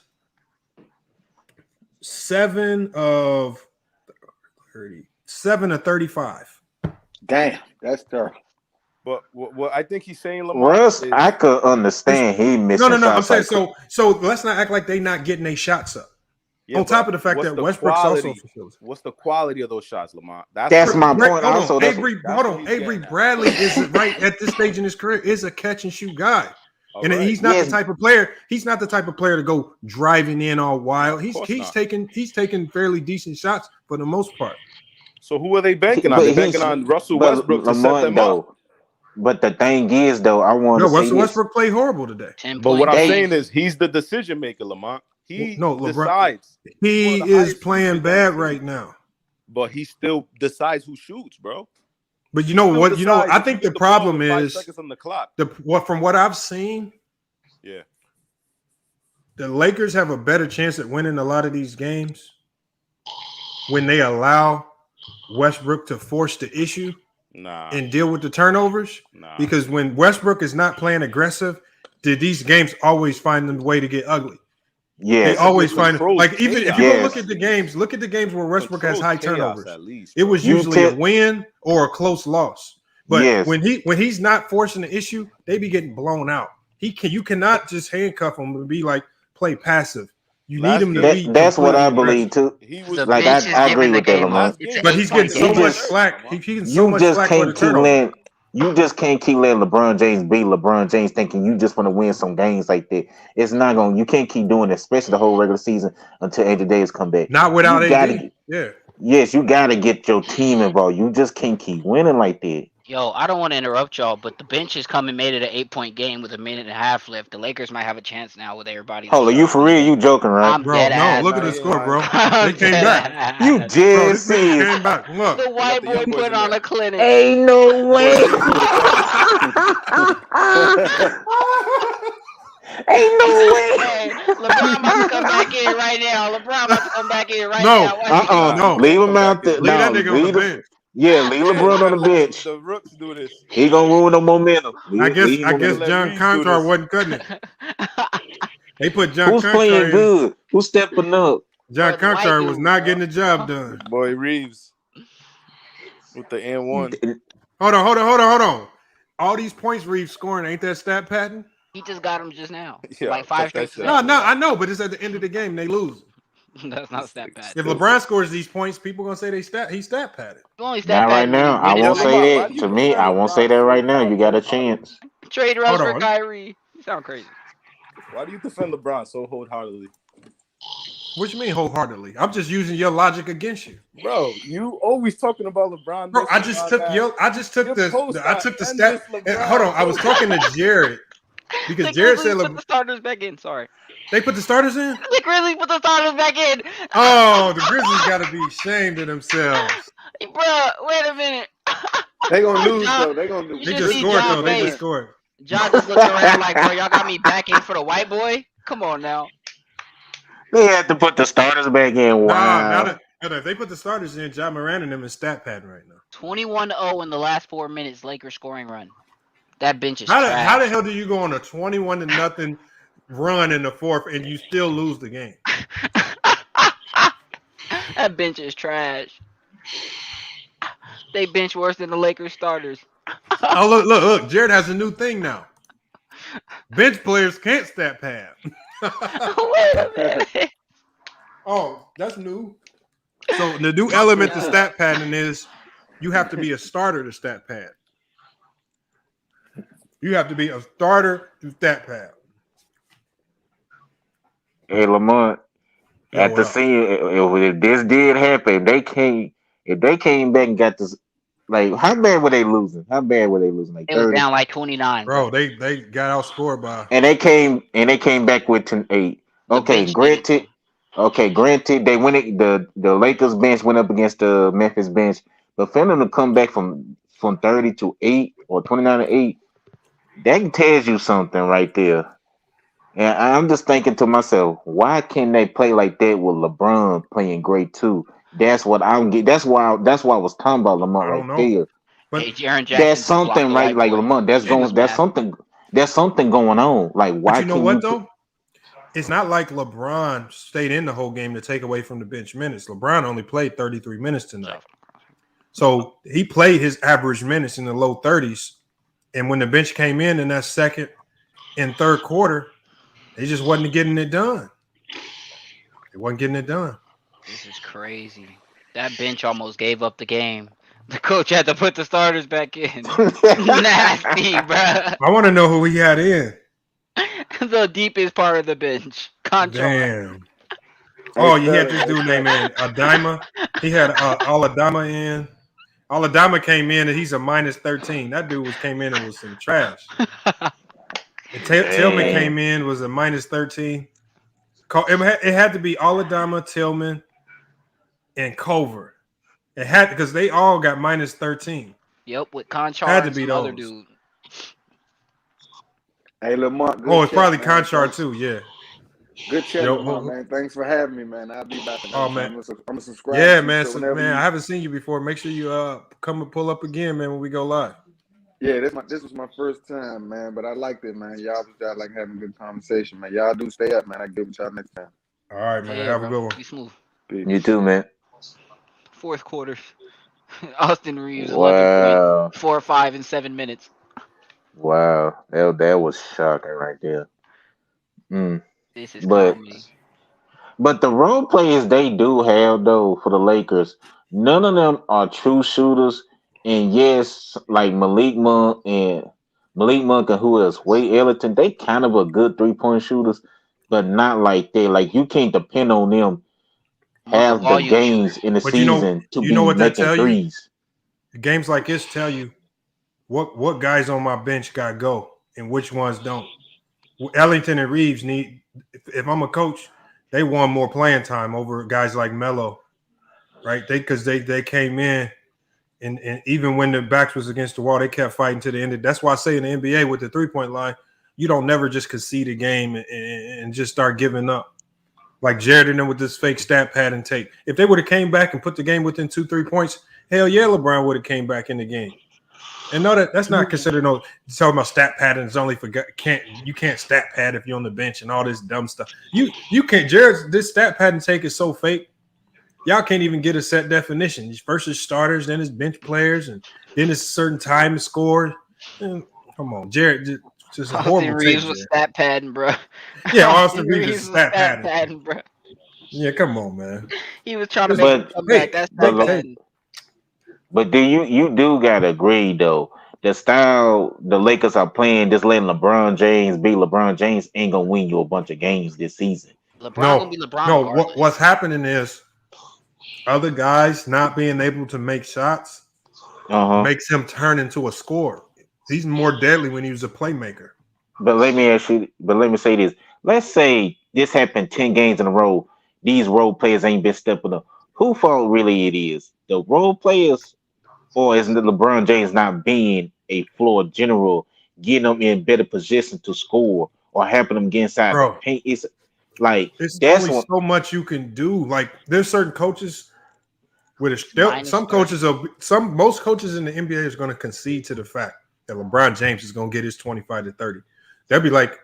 7 of 35. Damn, that's terrible. But what I think he's saying, Russ, I could understand he missing. No. I'm saying so. Let's not act like they not getting their shots up. Yeah, on top of the fact that Westbrook's also facilitating. What's the quality of those shots, Lamont? That's my point. Also, Avery Bradley is right at this stage in his career is a catch and shoot guy, he's not the type of player. He's not the type of player to go driving in all wild. He's taking fairly decent shots for the most part. So who are they banking on? They're banking on Russell Westbrook to set them up. But the thing is, though, I want to say Russell Westbrook played horrible today. But what I'm saying is, he's the decision maker, Lamont. Decides. He is playing bad right now. But he still decides who shoots, bro. But you know what? I think the problem is on the clock. From what I've seen, the Lakers have a better chance at winning a lot of these games when they allow Westbrook to force the issue and deal with the turnovers. Because when Westbrook is not playing aggressive, these games always find a way to get ugly. Yeah, they always find like even if you go look at the games where Westbrook has high turnovers. It was usually a win or a close loss. But when he's not forcing the issue, they be getting blown out. You cannot just handcuff him and be like play passive. You need him to be. That's what I believe too. Like I agree with that, Lamont. But he's getting so much slack. He's getting so much slack for the turnover. You just can't keep letting LeBron James be LeBron James thinking you just want to win some games like that. It's not going. You can't keep doing it, especially the whole regular season until Anthony Davis come back. Not without AD. Yes, you got to get your team involved. You just can't keep winning like that. Yo, I don't want to interrupt y'all, but the bench has come and made it an 8-point game with a minute and a half left. The Lakers might have a chance now with everybody Hold on, leaving. you for real? You joking, right? I'm dead No, ass. look at the score, bro. They I'm came dead back. You ass. Bro, just this bitch said came back. Look. The white boy put on a clinic. Ain't no way. Ain't no way. Hey, LeBron about to come back in right now. LeBron about to come back in right now. Watch No. Leave him out there. Leave that No, nigga on the bench. leave LeBron on the bench. The Rooks do this. He gonna ruin the momentum. I Leave him on the guess bench. John Contar wasn't cutting it. They put John Who's Contar playing in. good? Who's stepping up? John Contar was not getting the job done. Boy Reeves with the N1. Hold on. All these points Reeves scoring, ain't that stat pattern? He just got him just now. Yeah, like 5 straight. No, I know, but it's at the end of the game they lose. That's not stat pattern. If LeBron scores these points, people gonna say he's stat pattern. Only stat Not right pattern now. I won't say that. To me, I won't say that right now. You got a chance. Trade Russ for Kyrie. You sound crazy. Why do you defend LeBron so wholeheartedly? What you mean wholeheartedly? I'm just using your logic against you, bro. You always talking about LeBron. Bro, I just took the stat. Hold on, I was talking to Jared because Jared said put the starters back in. Sorry, they put the starters in. The Grizzlies put the starters back in. Oh, the Grizzlies got to be ashamed of themselves. Hey, bro, wait a minute. They gonna lose though. They gonna lose. They just scored though. They just scored. John just looked around like, bro, y'all got me back in for the white boy. Come on now. They had to put the starters back in. Wow. Now if they put the starters in, John Moran and them in stat pattern right now. 21-0 in the last 4 minutes, Lakers scoring run. That bench is how trash. the hell do you go on a 21-0 run in the fourth and you still lose the game? That bench is trash. They bench worse than the Lakers starters. Oh, look. Jared has a new thing now. Bench players can't stat pad. Wait a minute. Oh, that's new. So the new element to stat padding is you have to be a starter to stat pad. You have to be a starter to stat pad. Hey, Lamont, at the scene, if this did happen, if they came back and got this, like, how bad were they losing? Like it 30? was down like 29. Bro, they got outscored by. And they came back with 10-8. Okay, granted, they went it. The Lakers bench went up against the Memphis bench, but for them to come back from 30-8 or 29-8, that tells you something right there. And I'm just thinking to myself, why can't they play like that with LeBron playing great too? That's what I'm getting. That's why I was talking about Lamont right there. But hey, Jaren Jackson there's something right, like Lamont. There's something going on. Like, why? But you know what though? It's not like LeBron stayed in the whole game to take away from the bench minutes. LeBron only played 33 minutes tonight. So he played his average minutes in the low 30s. And when the bench came in that second and third quarter, they just wasn't getting it done. They wasn't getting it done. This is crazy. That bench almost gave up the game. The coach had to put the starters back in. Nasty, bro. I want to know who he had in. The deepest part of the bench. Contra. Damn. Oh, you had this dude named Adama. He had Aladama in. Aladama came in and he's a minus 13. That dude came in and was some trash. Tillman came in, was a minus 13. It had to be Aladama, Tillman, and Culver. It had because they all got minus 13. Yep, with Conchar Had to and be some those. other dude. Hey, Lamont. Oh, it's probably Conchar too. Yeah. Good chat, Lamont, man. Thanks for having me, man. I'll be back. Oh man, I'm a subscriber. Yeah, man. I haven't seen you before. Make sure you come and pull up again, man, when we go live. Yeah, this was my first time, man, but I liked it, man. Y'all like having a good conversation, man. Y'all do stay up, man. I get with y'all next time. All right, man. Have a good one. Be smooth. Peace. You too, man. Fourth quarter. Austin Reeves, Wow. 11 4, 5, and 7 minutes. Wow, that was shocking right there. This is comedy. But the role players they do have though for the Lakers, none of them are true shooters. And yes, like Malik Monk and who else? Wade Ellington, they kind of a good 3-point shooters, but not like that. Like you can't depend on them half the games in the season to be what that making tell threes. you? Games like this tell you what guys on my bench got to go and which ones don't. Ellington and Reeves need. If I'm a coach, they want more playing time over guys like Melo, right? Because they came in and even when the backs was against the wall, they kept fighting to the end. That's why I say in the NBA with the 3-point line, you don't never just concede a game and just start giving up. Like Jared and them with this fake stat pad and tape. If they would have came back and put the game within 2-3 points, hell yeah, LeBron would have came back in the game. And no, that's not considered no talking about stat pad and it's only for you can't stat pad if you're on the bench and all this dumb stuff. You can't. Jared's this stat pad and take is so fake. Y'all can't even get a set definition. First is starters, then it's bench players, and then it's a certain time to score. And, come on, Jared, just a horrible Austin Reeves take, was Jared. stat padding, bro. Yeah, Austin Reeves was stat padding, bro. Yeah, come on, man. He was trying to make a comeback. That's stat padding. But do you do gotta agree though? The style the Lakers are playing, just letting LeBron James be LeBron James ain't gonna win you a bunch of games this season. LeBron gonna be LeBron. No, what's happening is other guys not being able to make shots makes him turn into a scorer. He's more deadly when he was a playmaker. But let me say this. Let's say this happened 10 games in a row. These role players ain't been stepping up. Who fault really it is? The role players, or is LeBron James not being a floor general, getting them in better position to score or helping them get inside the paint? It's like that's only so much you can do. Like there's certain coaches with most coaches in the NBA is going to concede to the fact that LeBron James is going to get his 25 to 30. They'll be like,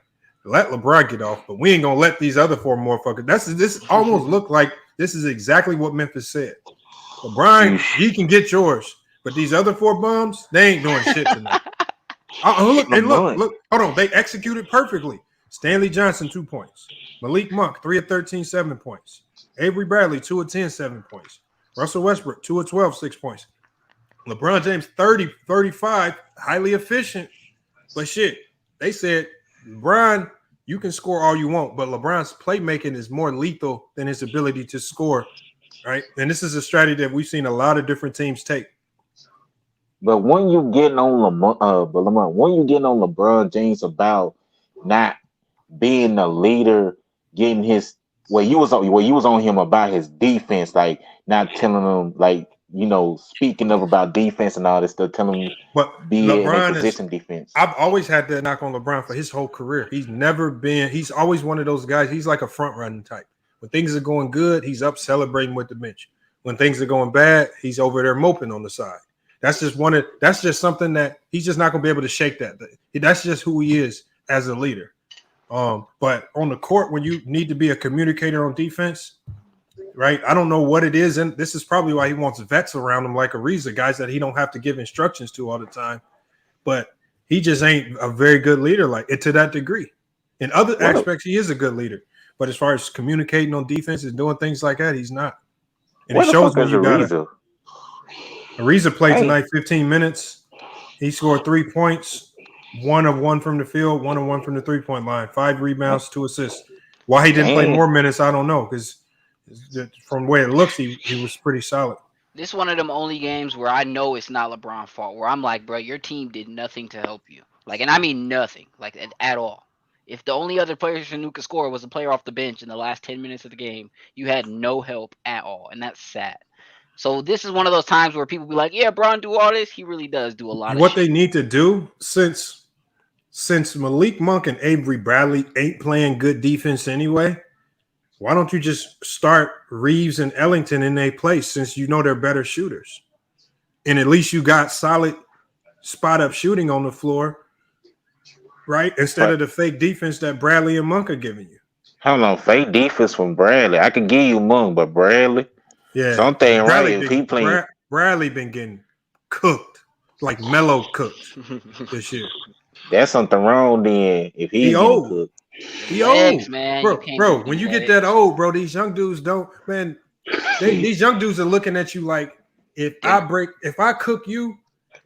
let LeBron get off, but we ain't gonna let these other four motherfuckers. This almost looked like this is exactly what Memphis said. LeBron, he can get yours, but these other four bums, they ain't doing shit tonight. Look, hold on. They executed perfectly. Stanley Johnson, 2 points. Malik Monk, 3 of 13, 7 points. Avery Bradley, 2 of 10, 7 points. Russell Westbrook, 2 of 12, 6 points. LeBron James, 30, 35, highly efficient. But shit, they said, LeBron, you can score all you want, but LeBron's playmaking is more lethal than his ability to score, right? And this is a strategy that we've seen a lot of different teams take. But when you getting on LeBron James about not being a leader, getting his you was on him about his defense, like not telling him, like, you know, speaking up about defense and all this stuff, telling him be LeBron in position defense. I've always had that knock on LeBron for his whole career. He's always one of those guys. He's like a front running type. When things are going good, he's up celebrating with the bench. When things are going bad, he's over there moping on the side. That's just something that he's just not gonna be able to shake that. That's just who he is as a leader. But on the court, when you need to be a communicator on defense, right? I don't know what it is, and this is probably why he wants vets around him like Ariza, guys that he don't have to give instructions to all the time. But he just ain't a very good leader like it to that degree. In other aspects, he is a good leader. But as far as communicating on defense and doing things like that, he's not. And it shows when you got it. Ariza played tonight 15 minutes. He scored 3 points, 1 of 1 from the field, 1 of 1 from the 3-point line, 5 rebounds, 2 assists. Why he didn't play more minutes, I don't know, because from the way it looks, he was pretty solid. This is one of them only games where I know it's not LeBron's fault, where I'm like, bro, your team did nothing to help you. Like, and I mean nothing, like at all. If the only other player who could score was a player off the bench in the last 10 minutes of the game, you had no help at all, and that's sad. So this is one of those times where people be like, yeah, Bron do all this. He really does do a lot of what shit. They need to do, since Malik Monk and Avery Bradley ain't playing good defense anyway, why don't you just start Reeves and Ellington in their place, since you know they're better shooters? And at least you got solid spot-up shooting on the floor, right? Instead of the fake defense that Bradley and Monk are giving you. Hold on, fake defense from Bradley. I could give you Monk, but Bradley, something right if he playing. Bradley been getting cooked, like Melo cooked this year. That's something wrong then if he's old. Cooked. He old, man. Bro. When you get that old, bro, these young dudes don't, man. These young dudes are looking at you like, if I cook you,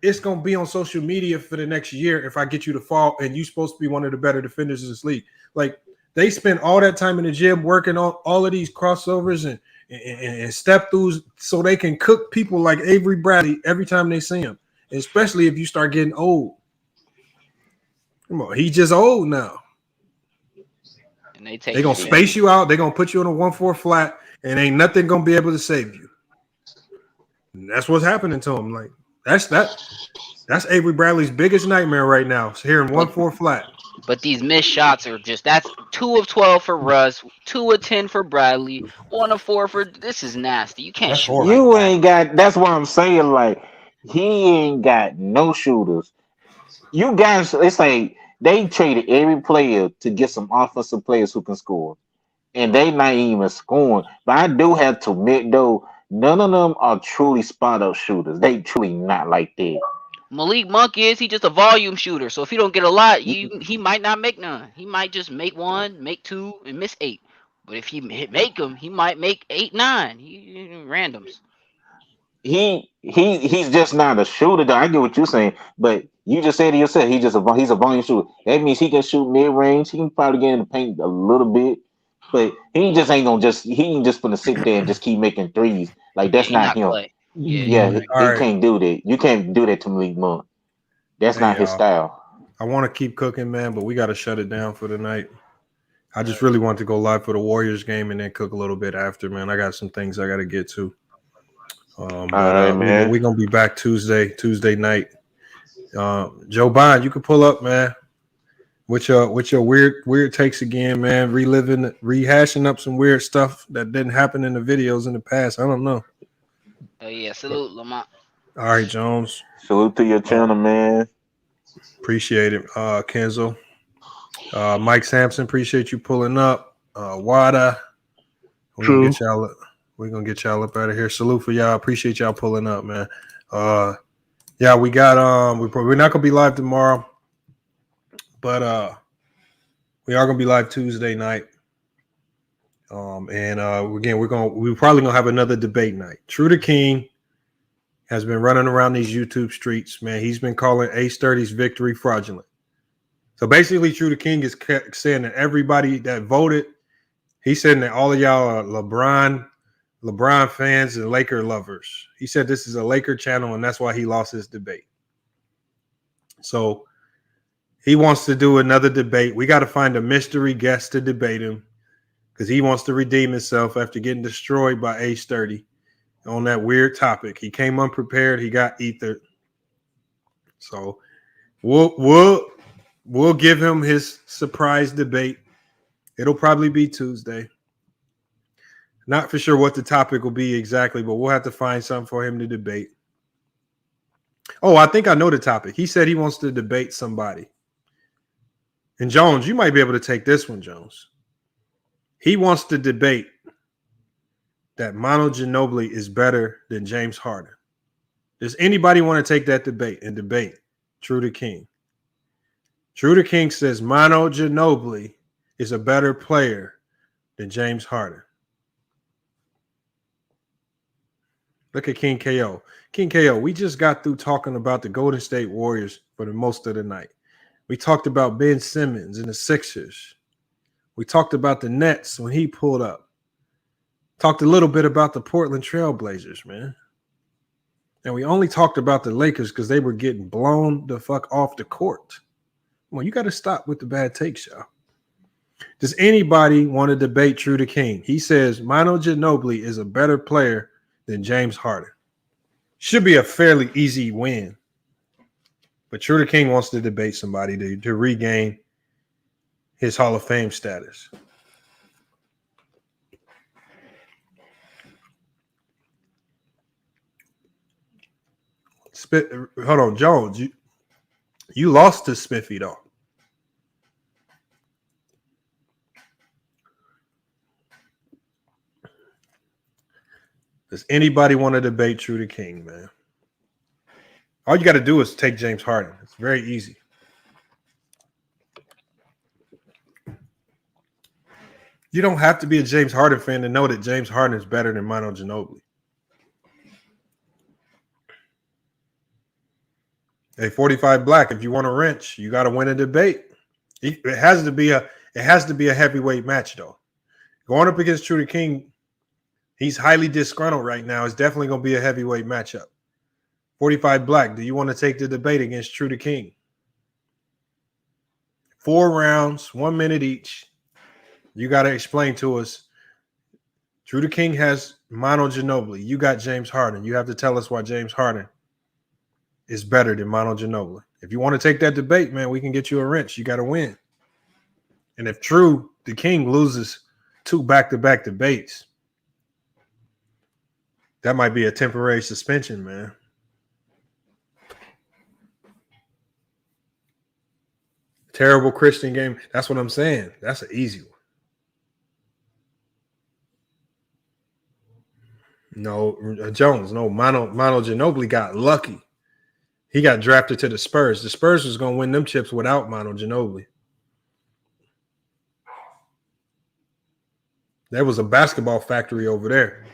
it's gonna be on social media for the next year if I get you to fall, and you're supposed to be one of the better defenders in this league. Like, they spend all that time in the gym working on all of these crossovers and step throughs so they can cook people like Avery Bradley every time they see him. especially if you start getting old. Come on, he's just old now. And they gonna space you out. They're gonna put you on a 1-4 flat, and ain't nothing gonna be able to save you. And that's what's happening to him. Like that's Avery Bradley's biggest nightmare right now. It's hearing 1-4 flat. But these missed shots are that's 2 of 12 for Russ, 2 of 10 for Bradley, 1 of 4 for. This is nasty. You can't shoot like You that. ain't got. That's what I'm saying. Like he ain't got no shooters. You guys, it's like they traded every player to get some offensive players who can score, and they not even scoring. But I do have to admit though, none of them are truly spot up shooters. They truly not like that. Malik Monk is he just a volume shooter. So if he don't get a lot, he might not make none. He might just make 1, make 2, and miss 8. But if he make them, he might make 8, 9. He randoms. He's just not a shooter. Though. I get what you're saying, but you just said it yourself. He's a volume shooter. That means he can shoot mid range. He can probably get in the paint a little bit, but he ain't just gonna sit there and just keep making threes. Like that's not him. Play. Yeah, he can't do that. You can't do that to Malik Monk. That's not his style. I want to keep cooking, man, but we got to shut it down for the night. I just really want to go live for the Warriors game and then cook a little bit after, man. I got some things I got to get to. All right, man. We're gonna be back Tuesday night. Joe Bond, you can pull up, man. With your weird takes again, man. Rehashing up some weird stuff that didn't happen in the videos in the past. I don't know. Oh yeah, salute Lamont. All right, Jones. Salute to your channel, man. Appreciate it, Kenzo. Mike Sampson, appreciate you pulling up. Wada, we're gonna get y'all up out of here. Salute for y'all. Appreciate y'all pulling up, man. Yeah, we got we're not gonna be live tomorrow, but we are gonna be live Tuesday night. And again, we're probably gonna have another debate night. True to King has been running around these YouTube streets, man. He's been calling A-Sturdy's victory fraudulent. So basically, True to King is saying that everybody that voted, he's saying that all of y'all are LeBron fans and Laker lovers. He said this is a Laker channel, and that's why he lost his debate. So he wants to do another debate. We got to find a mystery guest to debate him because he wants to redeem himself after getting destroyed by A-Sturdy on that weird topic. He came unprepared. He got ethered. So we'll give him his surprise debate. It'll probably be Tuesday. Not for sure what the topic will be exactly, but we'll have to find something for him to debate. Oh, I think I know the topic. He said he wants to debate somebody. And Jones, you might be able to take this one, Jones. He wants to debate that Manu Ginobili is better than James Harden. Does anybody want to take that debate and debate True to King? True to King says Manu Ginobili is a better player than James Harden. Look at King KO. King KO, we just got through talking about the Golden State Warriors for the most of the night. We talked about Ben Simmons and the Sixers. We talked about the Nets when he pulled up. Talked a little bit about the Portland Trailblazers, man. And we only talked about the Lakers because they were getting blown the fuck off the court. Well, you got to stop with the bad takes, y'all. Does anybody want to debate True to King? He says Manu Ginobili is a better player than James Harden. Should be a fairly easy win. But True to King wants to debate somebody to regain his Hall of Fame status. Hold on, Jones. You lost to Spiffy, though. Does anybody want to debate True to King, man? All you got to do is take James Harden. It's very easy. You don't have to be a James Harden fan to know that James Harden is better than Manu Ginobili. Hey, 45 Black, if you want a wrench, you got to win a debate. It has to be a heavyweight match, though. Going up against True to King, he's highly disgruntled right now. It's definitely going to be a heavyweight matchup. 45 Black, do you want to take the debate against True the King? 4 rounds, 1 minute each. You got to explain to us. True the King has Manu Ginobili. You got James Harden. You have to tell us why James Harden is better than Manu Ginobili. If you want to take that debate, man, we can get you a wrench. You got to win. And if True the King loses 2 back-to-back debates, that might be a temporary suspension, man. Terrible Christian game. That's what I'm saying. That's an easy one. No, Jones. No, Manu Ginobili got lucky. He got drafted to the Spurs. The Spurs was going to win them chips without Manu Ginobili. There was a basketball factory over there.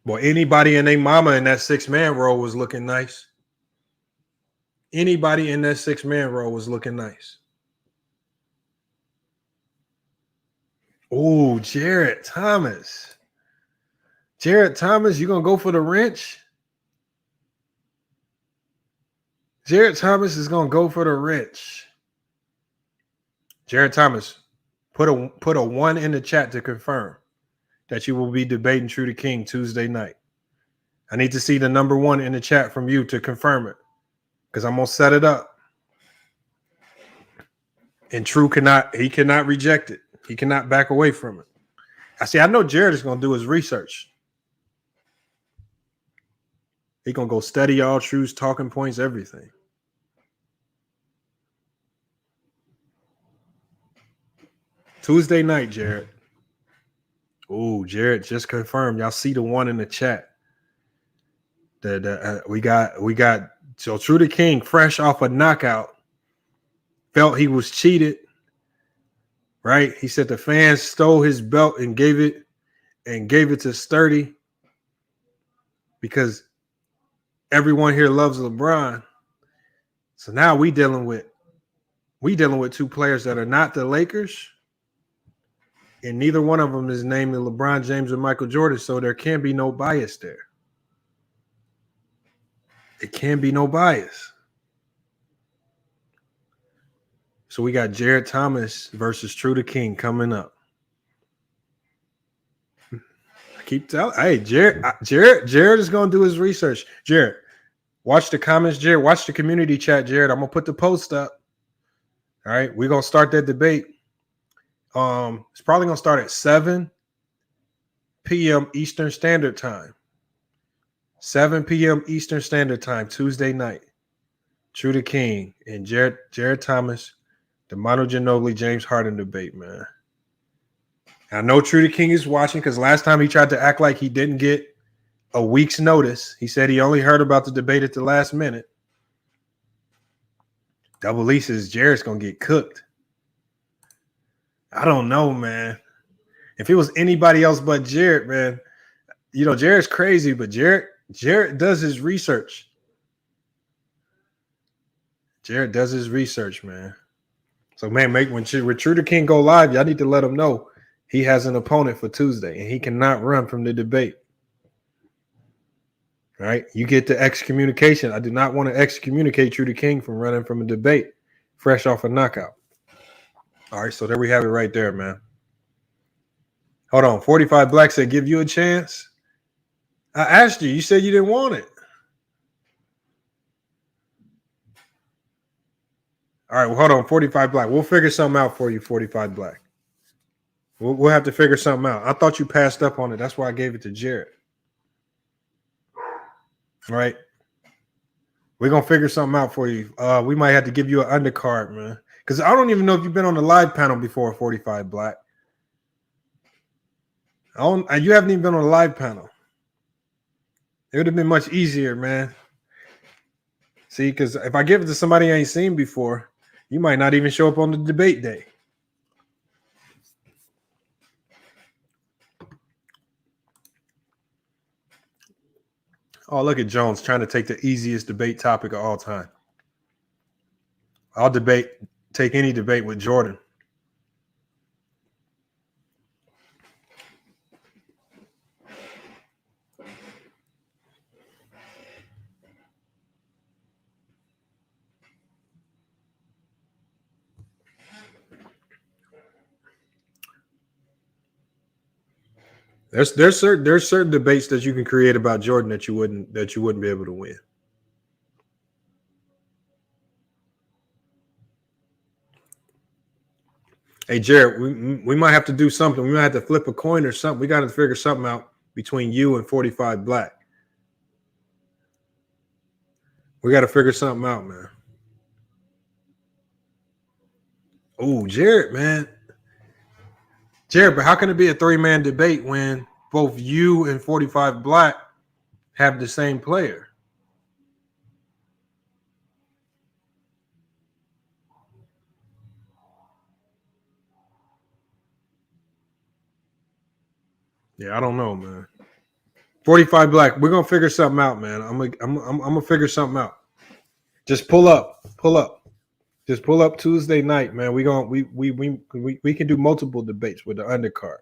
Boy, anybody and their mama in that 6-man row was looking nice. Anybody in that 6-man row was looking nice. Oh, Jared Thomas. Jared Thomas, you going to go for the wrench? Jared Thomas is going to go for the wrench. Jared Thomas, put a 1 in the chat to confirm that you will be debating True the King Tuesday night. I need to see the number 1 in the chat from you to confirm it, because I'm going to set it up. And True cannot reject it. He cannot back away from it. I know Jared is going to do his research. He's going to go study all True's talking points, everything. Tuesday night, Jared. Oh, Jared just confirmed. Y'all see the 1 in the chat. We got so True the King, fresh off a knockout, felt he was cheated. Right? He said the fans stole his belt and gave it to Sturdy because everyone here loves LeBron. So now we dealing with 2 players that are not the Lakers, and neither one of them is named LeBron James or Michael Jordan, so there can be no bias there. It can be no bias. So we got Jared Thomas versus True the King coming up. I keep telling, hey, Jared is going to do his research. Jared, watch the comments, Jared. Watch the community chat, Jared. I'm going to put the post up. All right, we're going to start that debate. It's probably going to start at 7 p.m. Eastern Standard Time. 7 p.m. Eastern Standard Time, Tuesday night. True the King and Jared Thomas, the Manu Ginobili James Harden debate, man. I know True the King is watching because last time he tried to act like he didn't get a week's notice. He said he only heard about the debate at the last minute. Double Lee says Jared's going to get cooked. I don't know, man. If it was anybody else but Jared, man, you know, Jared's crazy, but Jared does his research. Jared does his research, man. So, man, when True the King go live, y'all need to let him know he has an opponent for Tuesday, and he cannot run from the debate. All right? You get the excommunication. I do not want to excommunicate True the King from running from a debate fresh off a knockout. All right, so there we have it right there, man. Hold on. 45 Black said, give you a chance. I asked you. You said you didn't want it. All right, well, hold on. 45 Black. We'll figure something out for you, 45 Black. We'll have to figure something out. I thought you passed up on it. That's why I gave it to Jared. All right. We're going to figure something out for you. We might have to give you an undercard, man. Because I don't even know if you've been on the live panel before, 45 Black. You haven't even been on the live panel. It would have been much easier, man. See, because if I give it to somebody I ain't seen before, you might not even show up on the debate day. Oh, look at Jones trying to take the easiest debate topic of all time. I'll take any debate with Jordan. There's certain debates that you can create about Jordan that you wouldn't be able to win. Hey, Jared, we might have to do something. We might have to flip a coin or something. We got to figure something out between you and 45 Black. We got to figure something out, man. Oh, Jared, man. Jared, but how can it be a 3-man debate when both you and 45 Black have the same player? Yeah, I don't know, man. 45 Black, we're gonna figure something out, man. I'm gonna figure something out. Just pull up. Just pull up Tuesday night, man. We can do multiple debates with the undercard.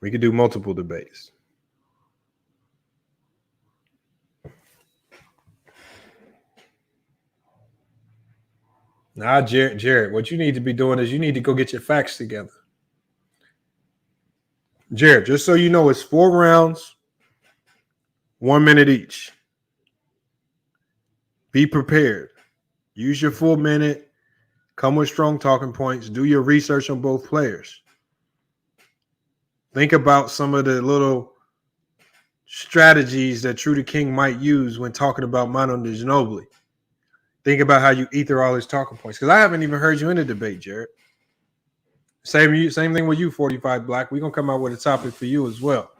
We could do multiple debates. Nah, Jared, what you need to be doing is you need to go get your facts together. Jared, just so you know, it's 4 rounds, 1 minute each. Be prepared. Use your full minute. Come with strong talking points. Do your research on both players. Think about some of the little strategies that Trudy King might use when talking about Manu Ginobili. Think about how you ether all his talking points. Because I haven't even heard you in the debate, Jared. Same thing with you, 45 Black. We're going to come out with a topic for you as well.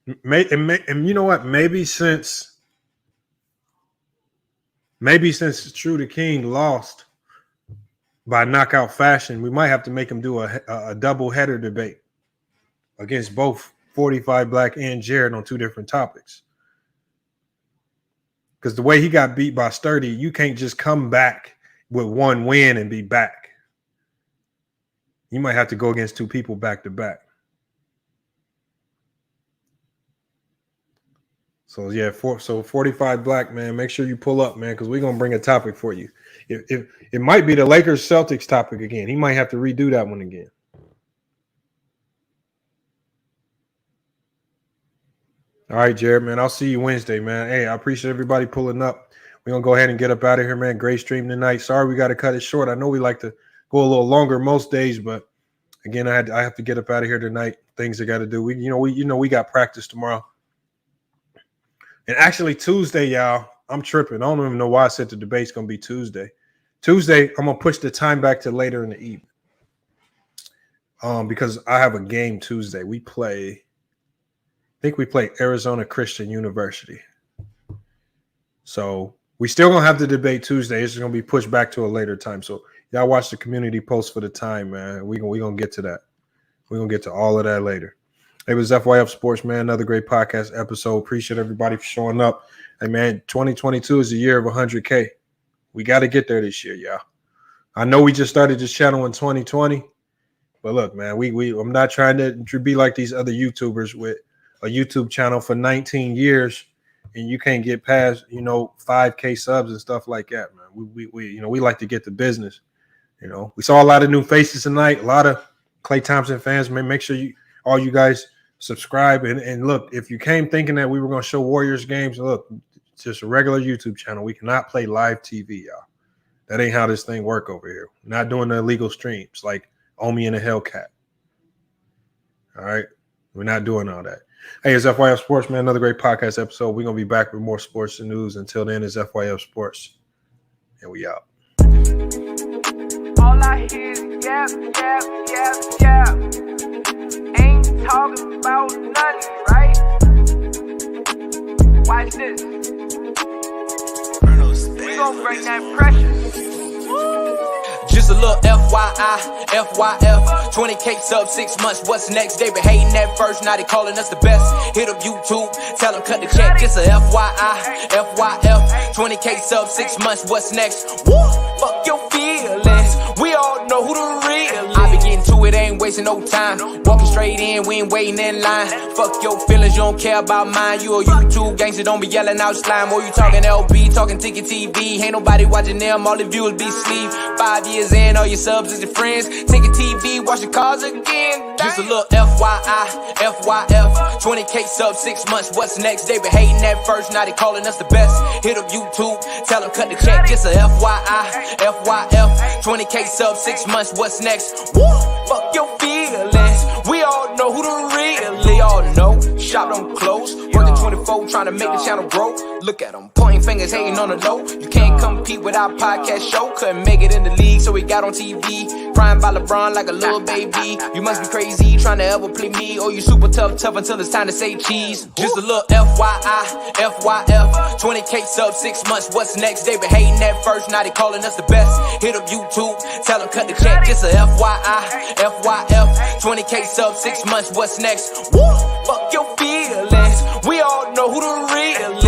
And you know what? Maybe since Trudy King lost by knockout fashion, we might have to make him do a double header debate against both 45 Black and Jared on 2 different topics. Because the way he got beat by Sturdy, you can't just come back with 1 win and be back. You might have to go against 2 people back to back. So yeah, 45 Black, man, make sure you pull up, man, because we're gonna bring a topic for you. If it might be the Lakers Celtics topic again. He might have to redo that one again. All right, Jared, man. I'll see you Wednesday, man. Hey, I appreciate everybody pulling up. We're gonna go ahead and get up out of here, man. Great stream tonight. Sorry we got to cut it short. I know we like to go a little longer most days, but again, I have to get up out of here tonight. Things I got to do. We got practice tomorrow. And actually Tuesday, y'all, I'm tripping. I don't even know why I said the debate's gonna be Tuesday. Tuesday, I'm gonna push the time back to later in the evening. Because I have a game Tuesday. I think we play Arizona Christian University. So we still gonna have the debate Tuesday. It's just gonna be pushed back to a later time. So y'all watch the community post for the time, man. We gonna get to that. We're gonna get to all of that later. It was FYF Sports, man. Another great podcast episode. Appreciate everybody for showing up. Hey, man, 2022 is the year of 100K. We got to get there this year, y'all. I know we just started this channel in 2020, but look, man, I'm not trying to be like these other YouTubers with a YouTube channel for 19 years and you can't get past, 5K subs and stuff like that, man. We like to get the business. We saw a lot of new faces tonight, a lot of Klay Thompson fans. Man, make sure all you guys subscribe and look. If you came thinking that we were going to show Warriors games, look, it's just a regular YouTube channel. We cannot play live TV, y'all. That ain't how this thing work over here. We're not doing the illegal streams like Omi and the Hellcat. All right, we're not doing all that. Hey, it's FYF Sports, man. Another great podcast episode. We're gonna be back with more sports and news. Until then, it's FYF Sports, and we out. All I hear is yeah. Ain't talking about nothing, right? Watch this. We gon' bring that pressure. Just a little FYI, FYF, 20K sub 6 months, what's next? They been hating at first, now they calling us the best. Hit up YouTube, tell them cut the check. Just a FYI, FYF, 20K sub 6 months, what's next? Woo, fuck your feelings, we all know who the real is. I be getting to it it ain't wasting no time. Walking straight in, we ain't waiting in line. Fuck your feelings, you don't care about mine. You a YouTube gangster, don't be yelling out slime. Or you talking LB, talking Ticket TV. Ain't nobody watching them, all the viewers be sleep. 5 years in, all your subs is your friends. Ticket TV, watch the cars again. Just a little FYI, FYF. 20K subs, 6 months, what's next? They been hating at first, now they calling us the best. Hit up YouTube, tell them cut the check. Just a FYI, FYF. 20K subs, 6 months, what's next? Woo! Fuck your feelings. We all know who the really all know. Shop don't close, working 24, trying to make the channel grow. Look at them, pointing fingers, hating on the low. You can't compete with our podcast show. Couldn't make it in the league, so we got on TV. Crying by LeBron like a little baby. You must be crazy, trying to ever play me. Or you super tough until it's time to say cheese. Just a little FYI, FYF. 20K subs, 6 months, what's next? They been hating at first, now they calling us the best. Hit up YouTube, tell them cut the check. Just a FYI, FYF. 20K subs, 6 months, what's next? Woo! Fuck your feelings. We all know who the real is.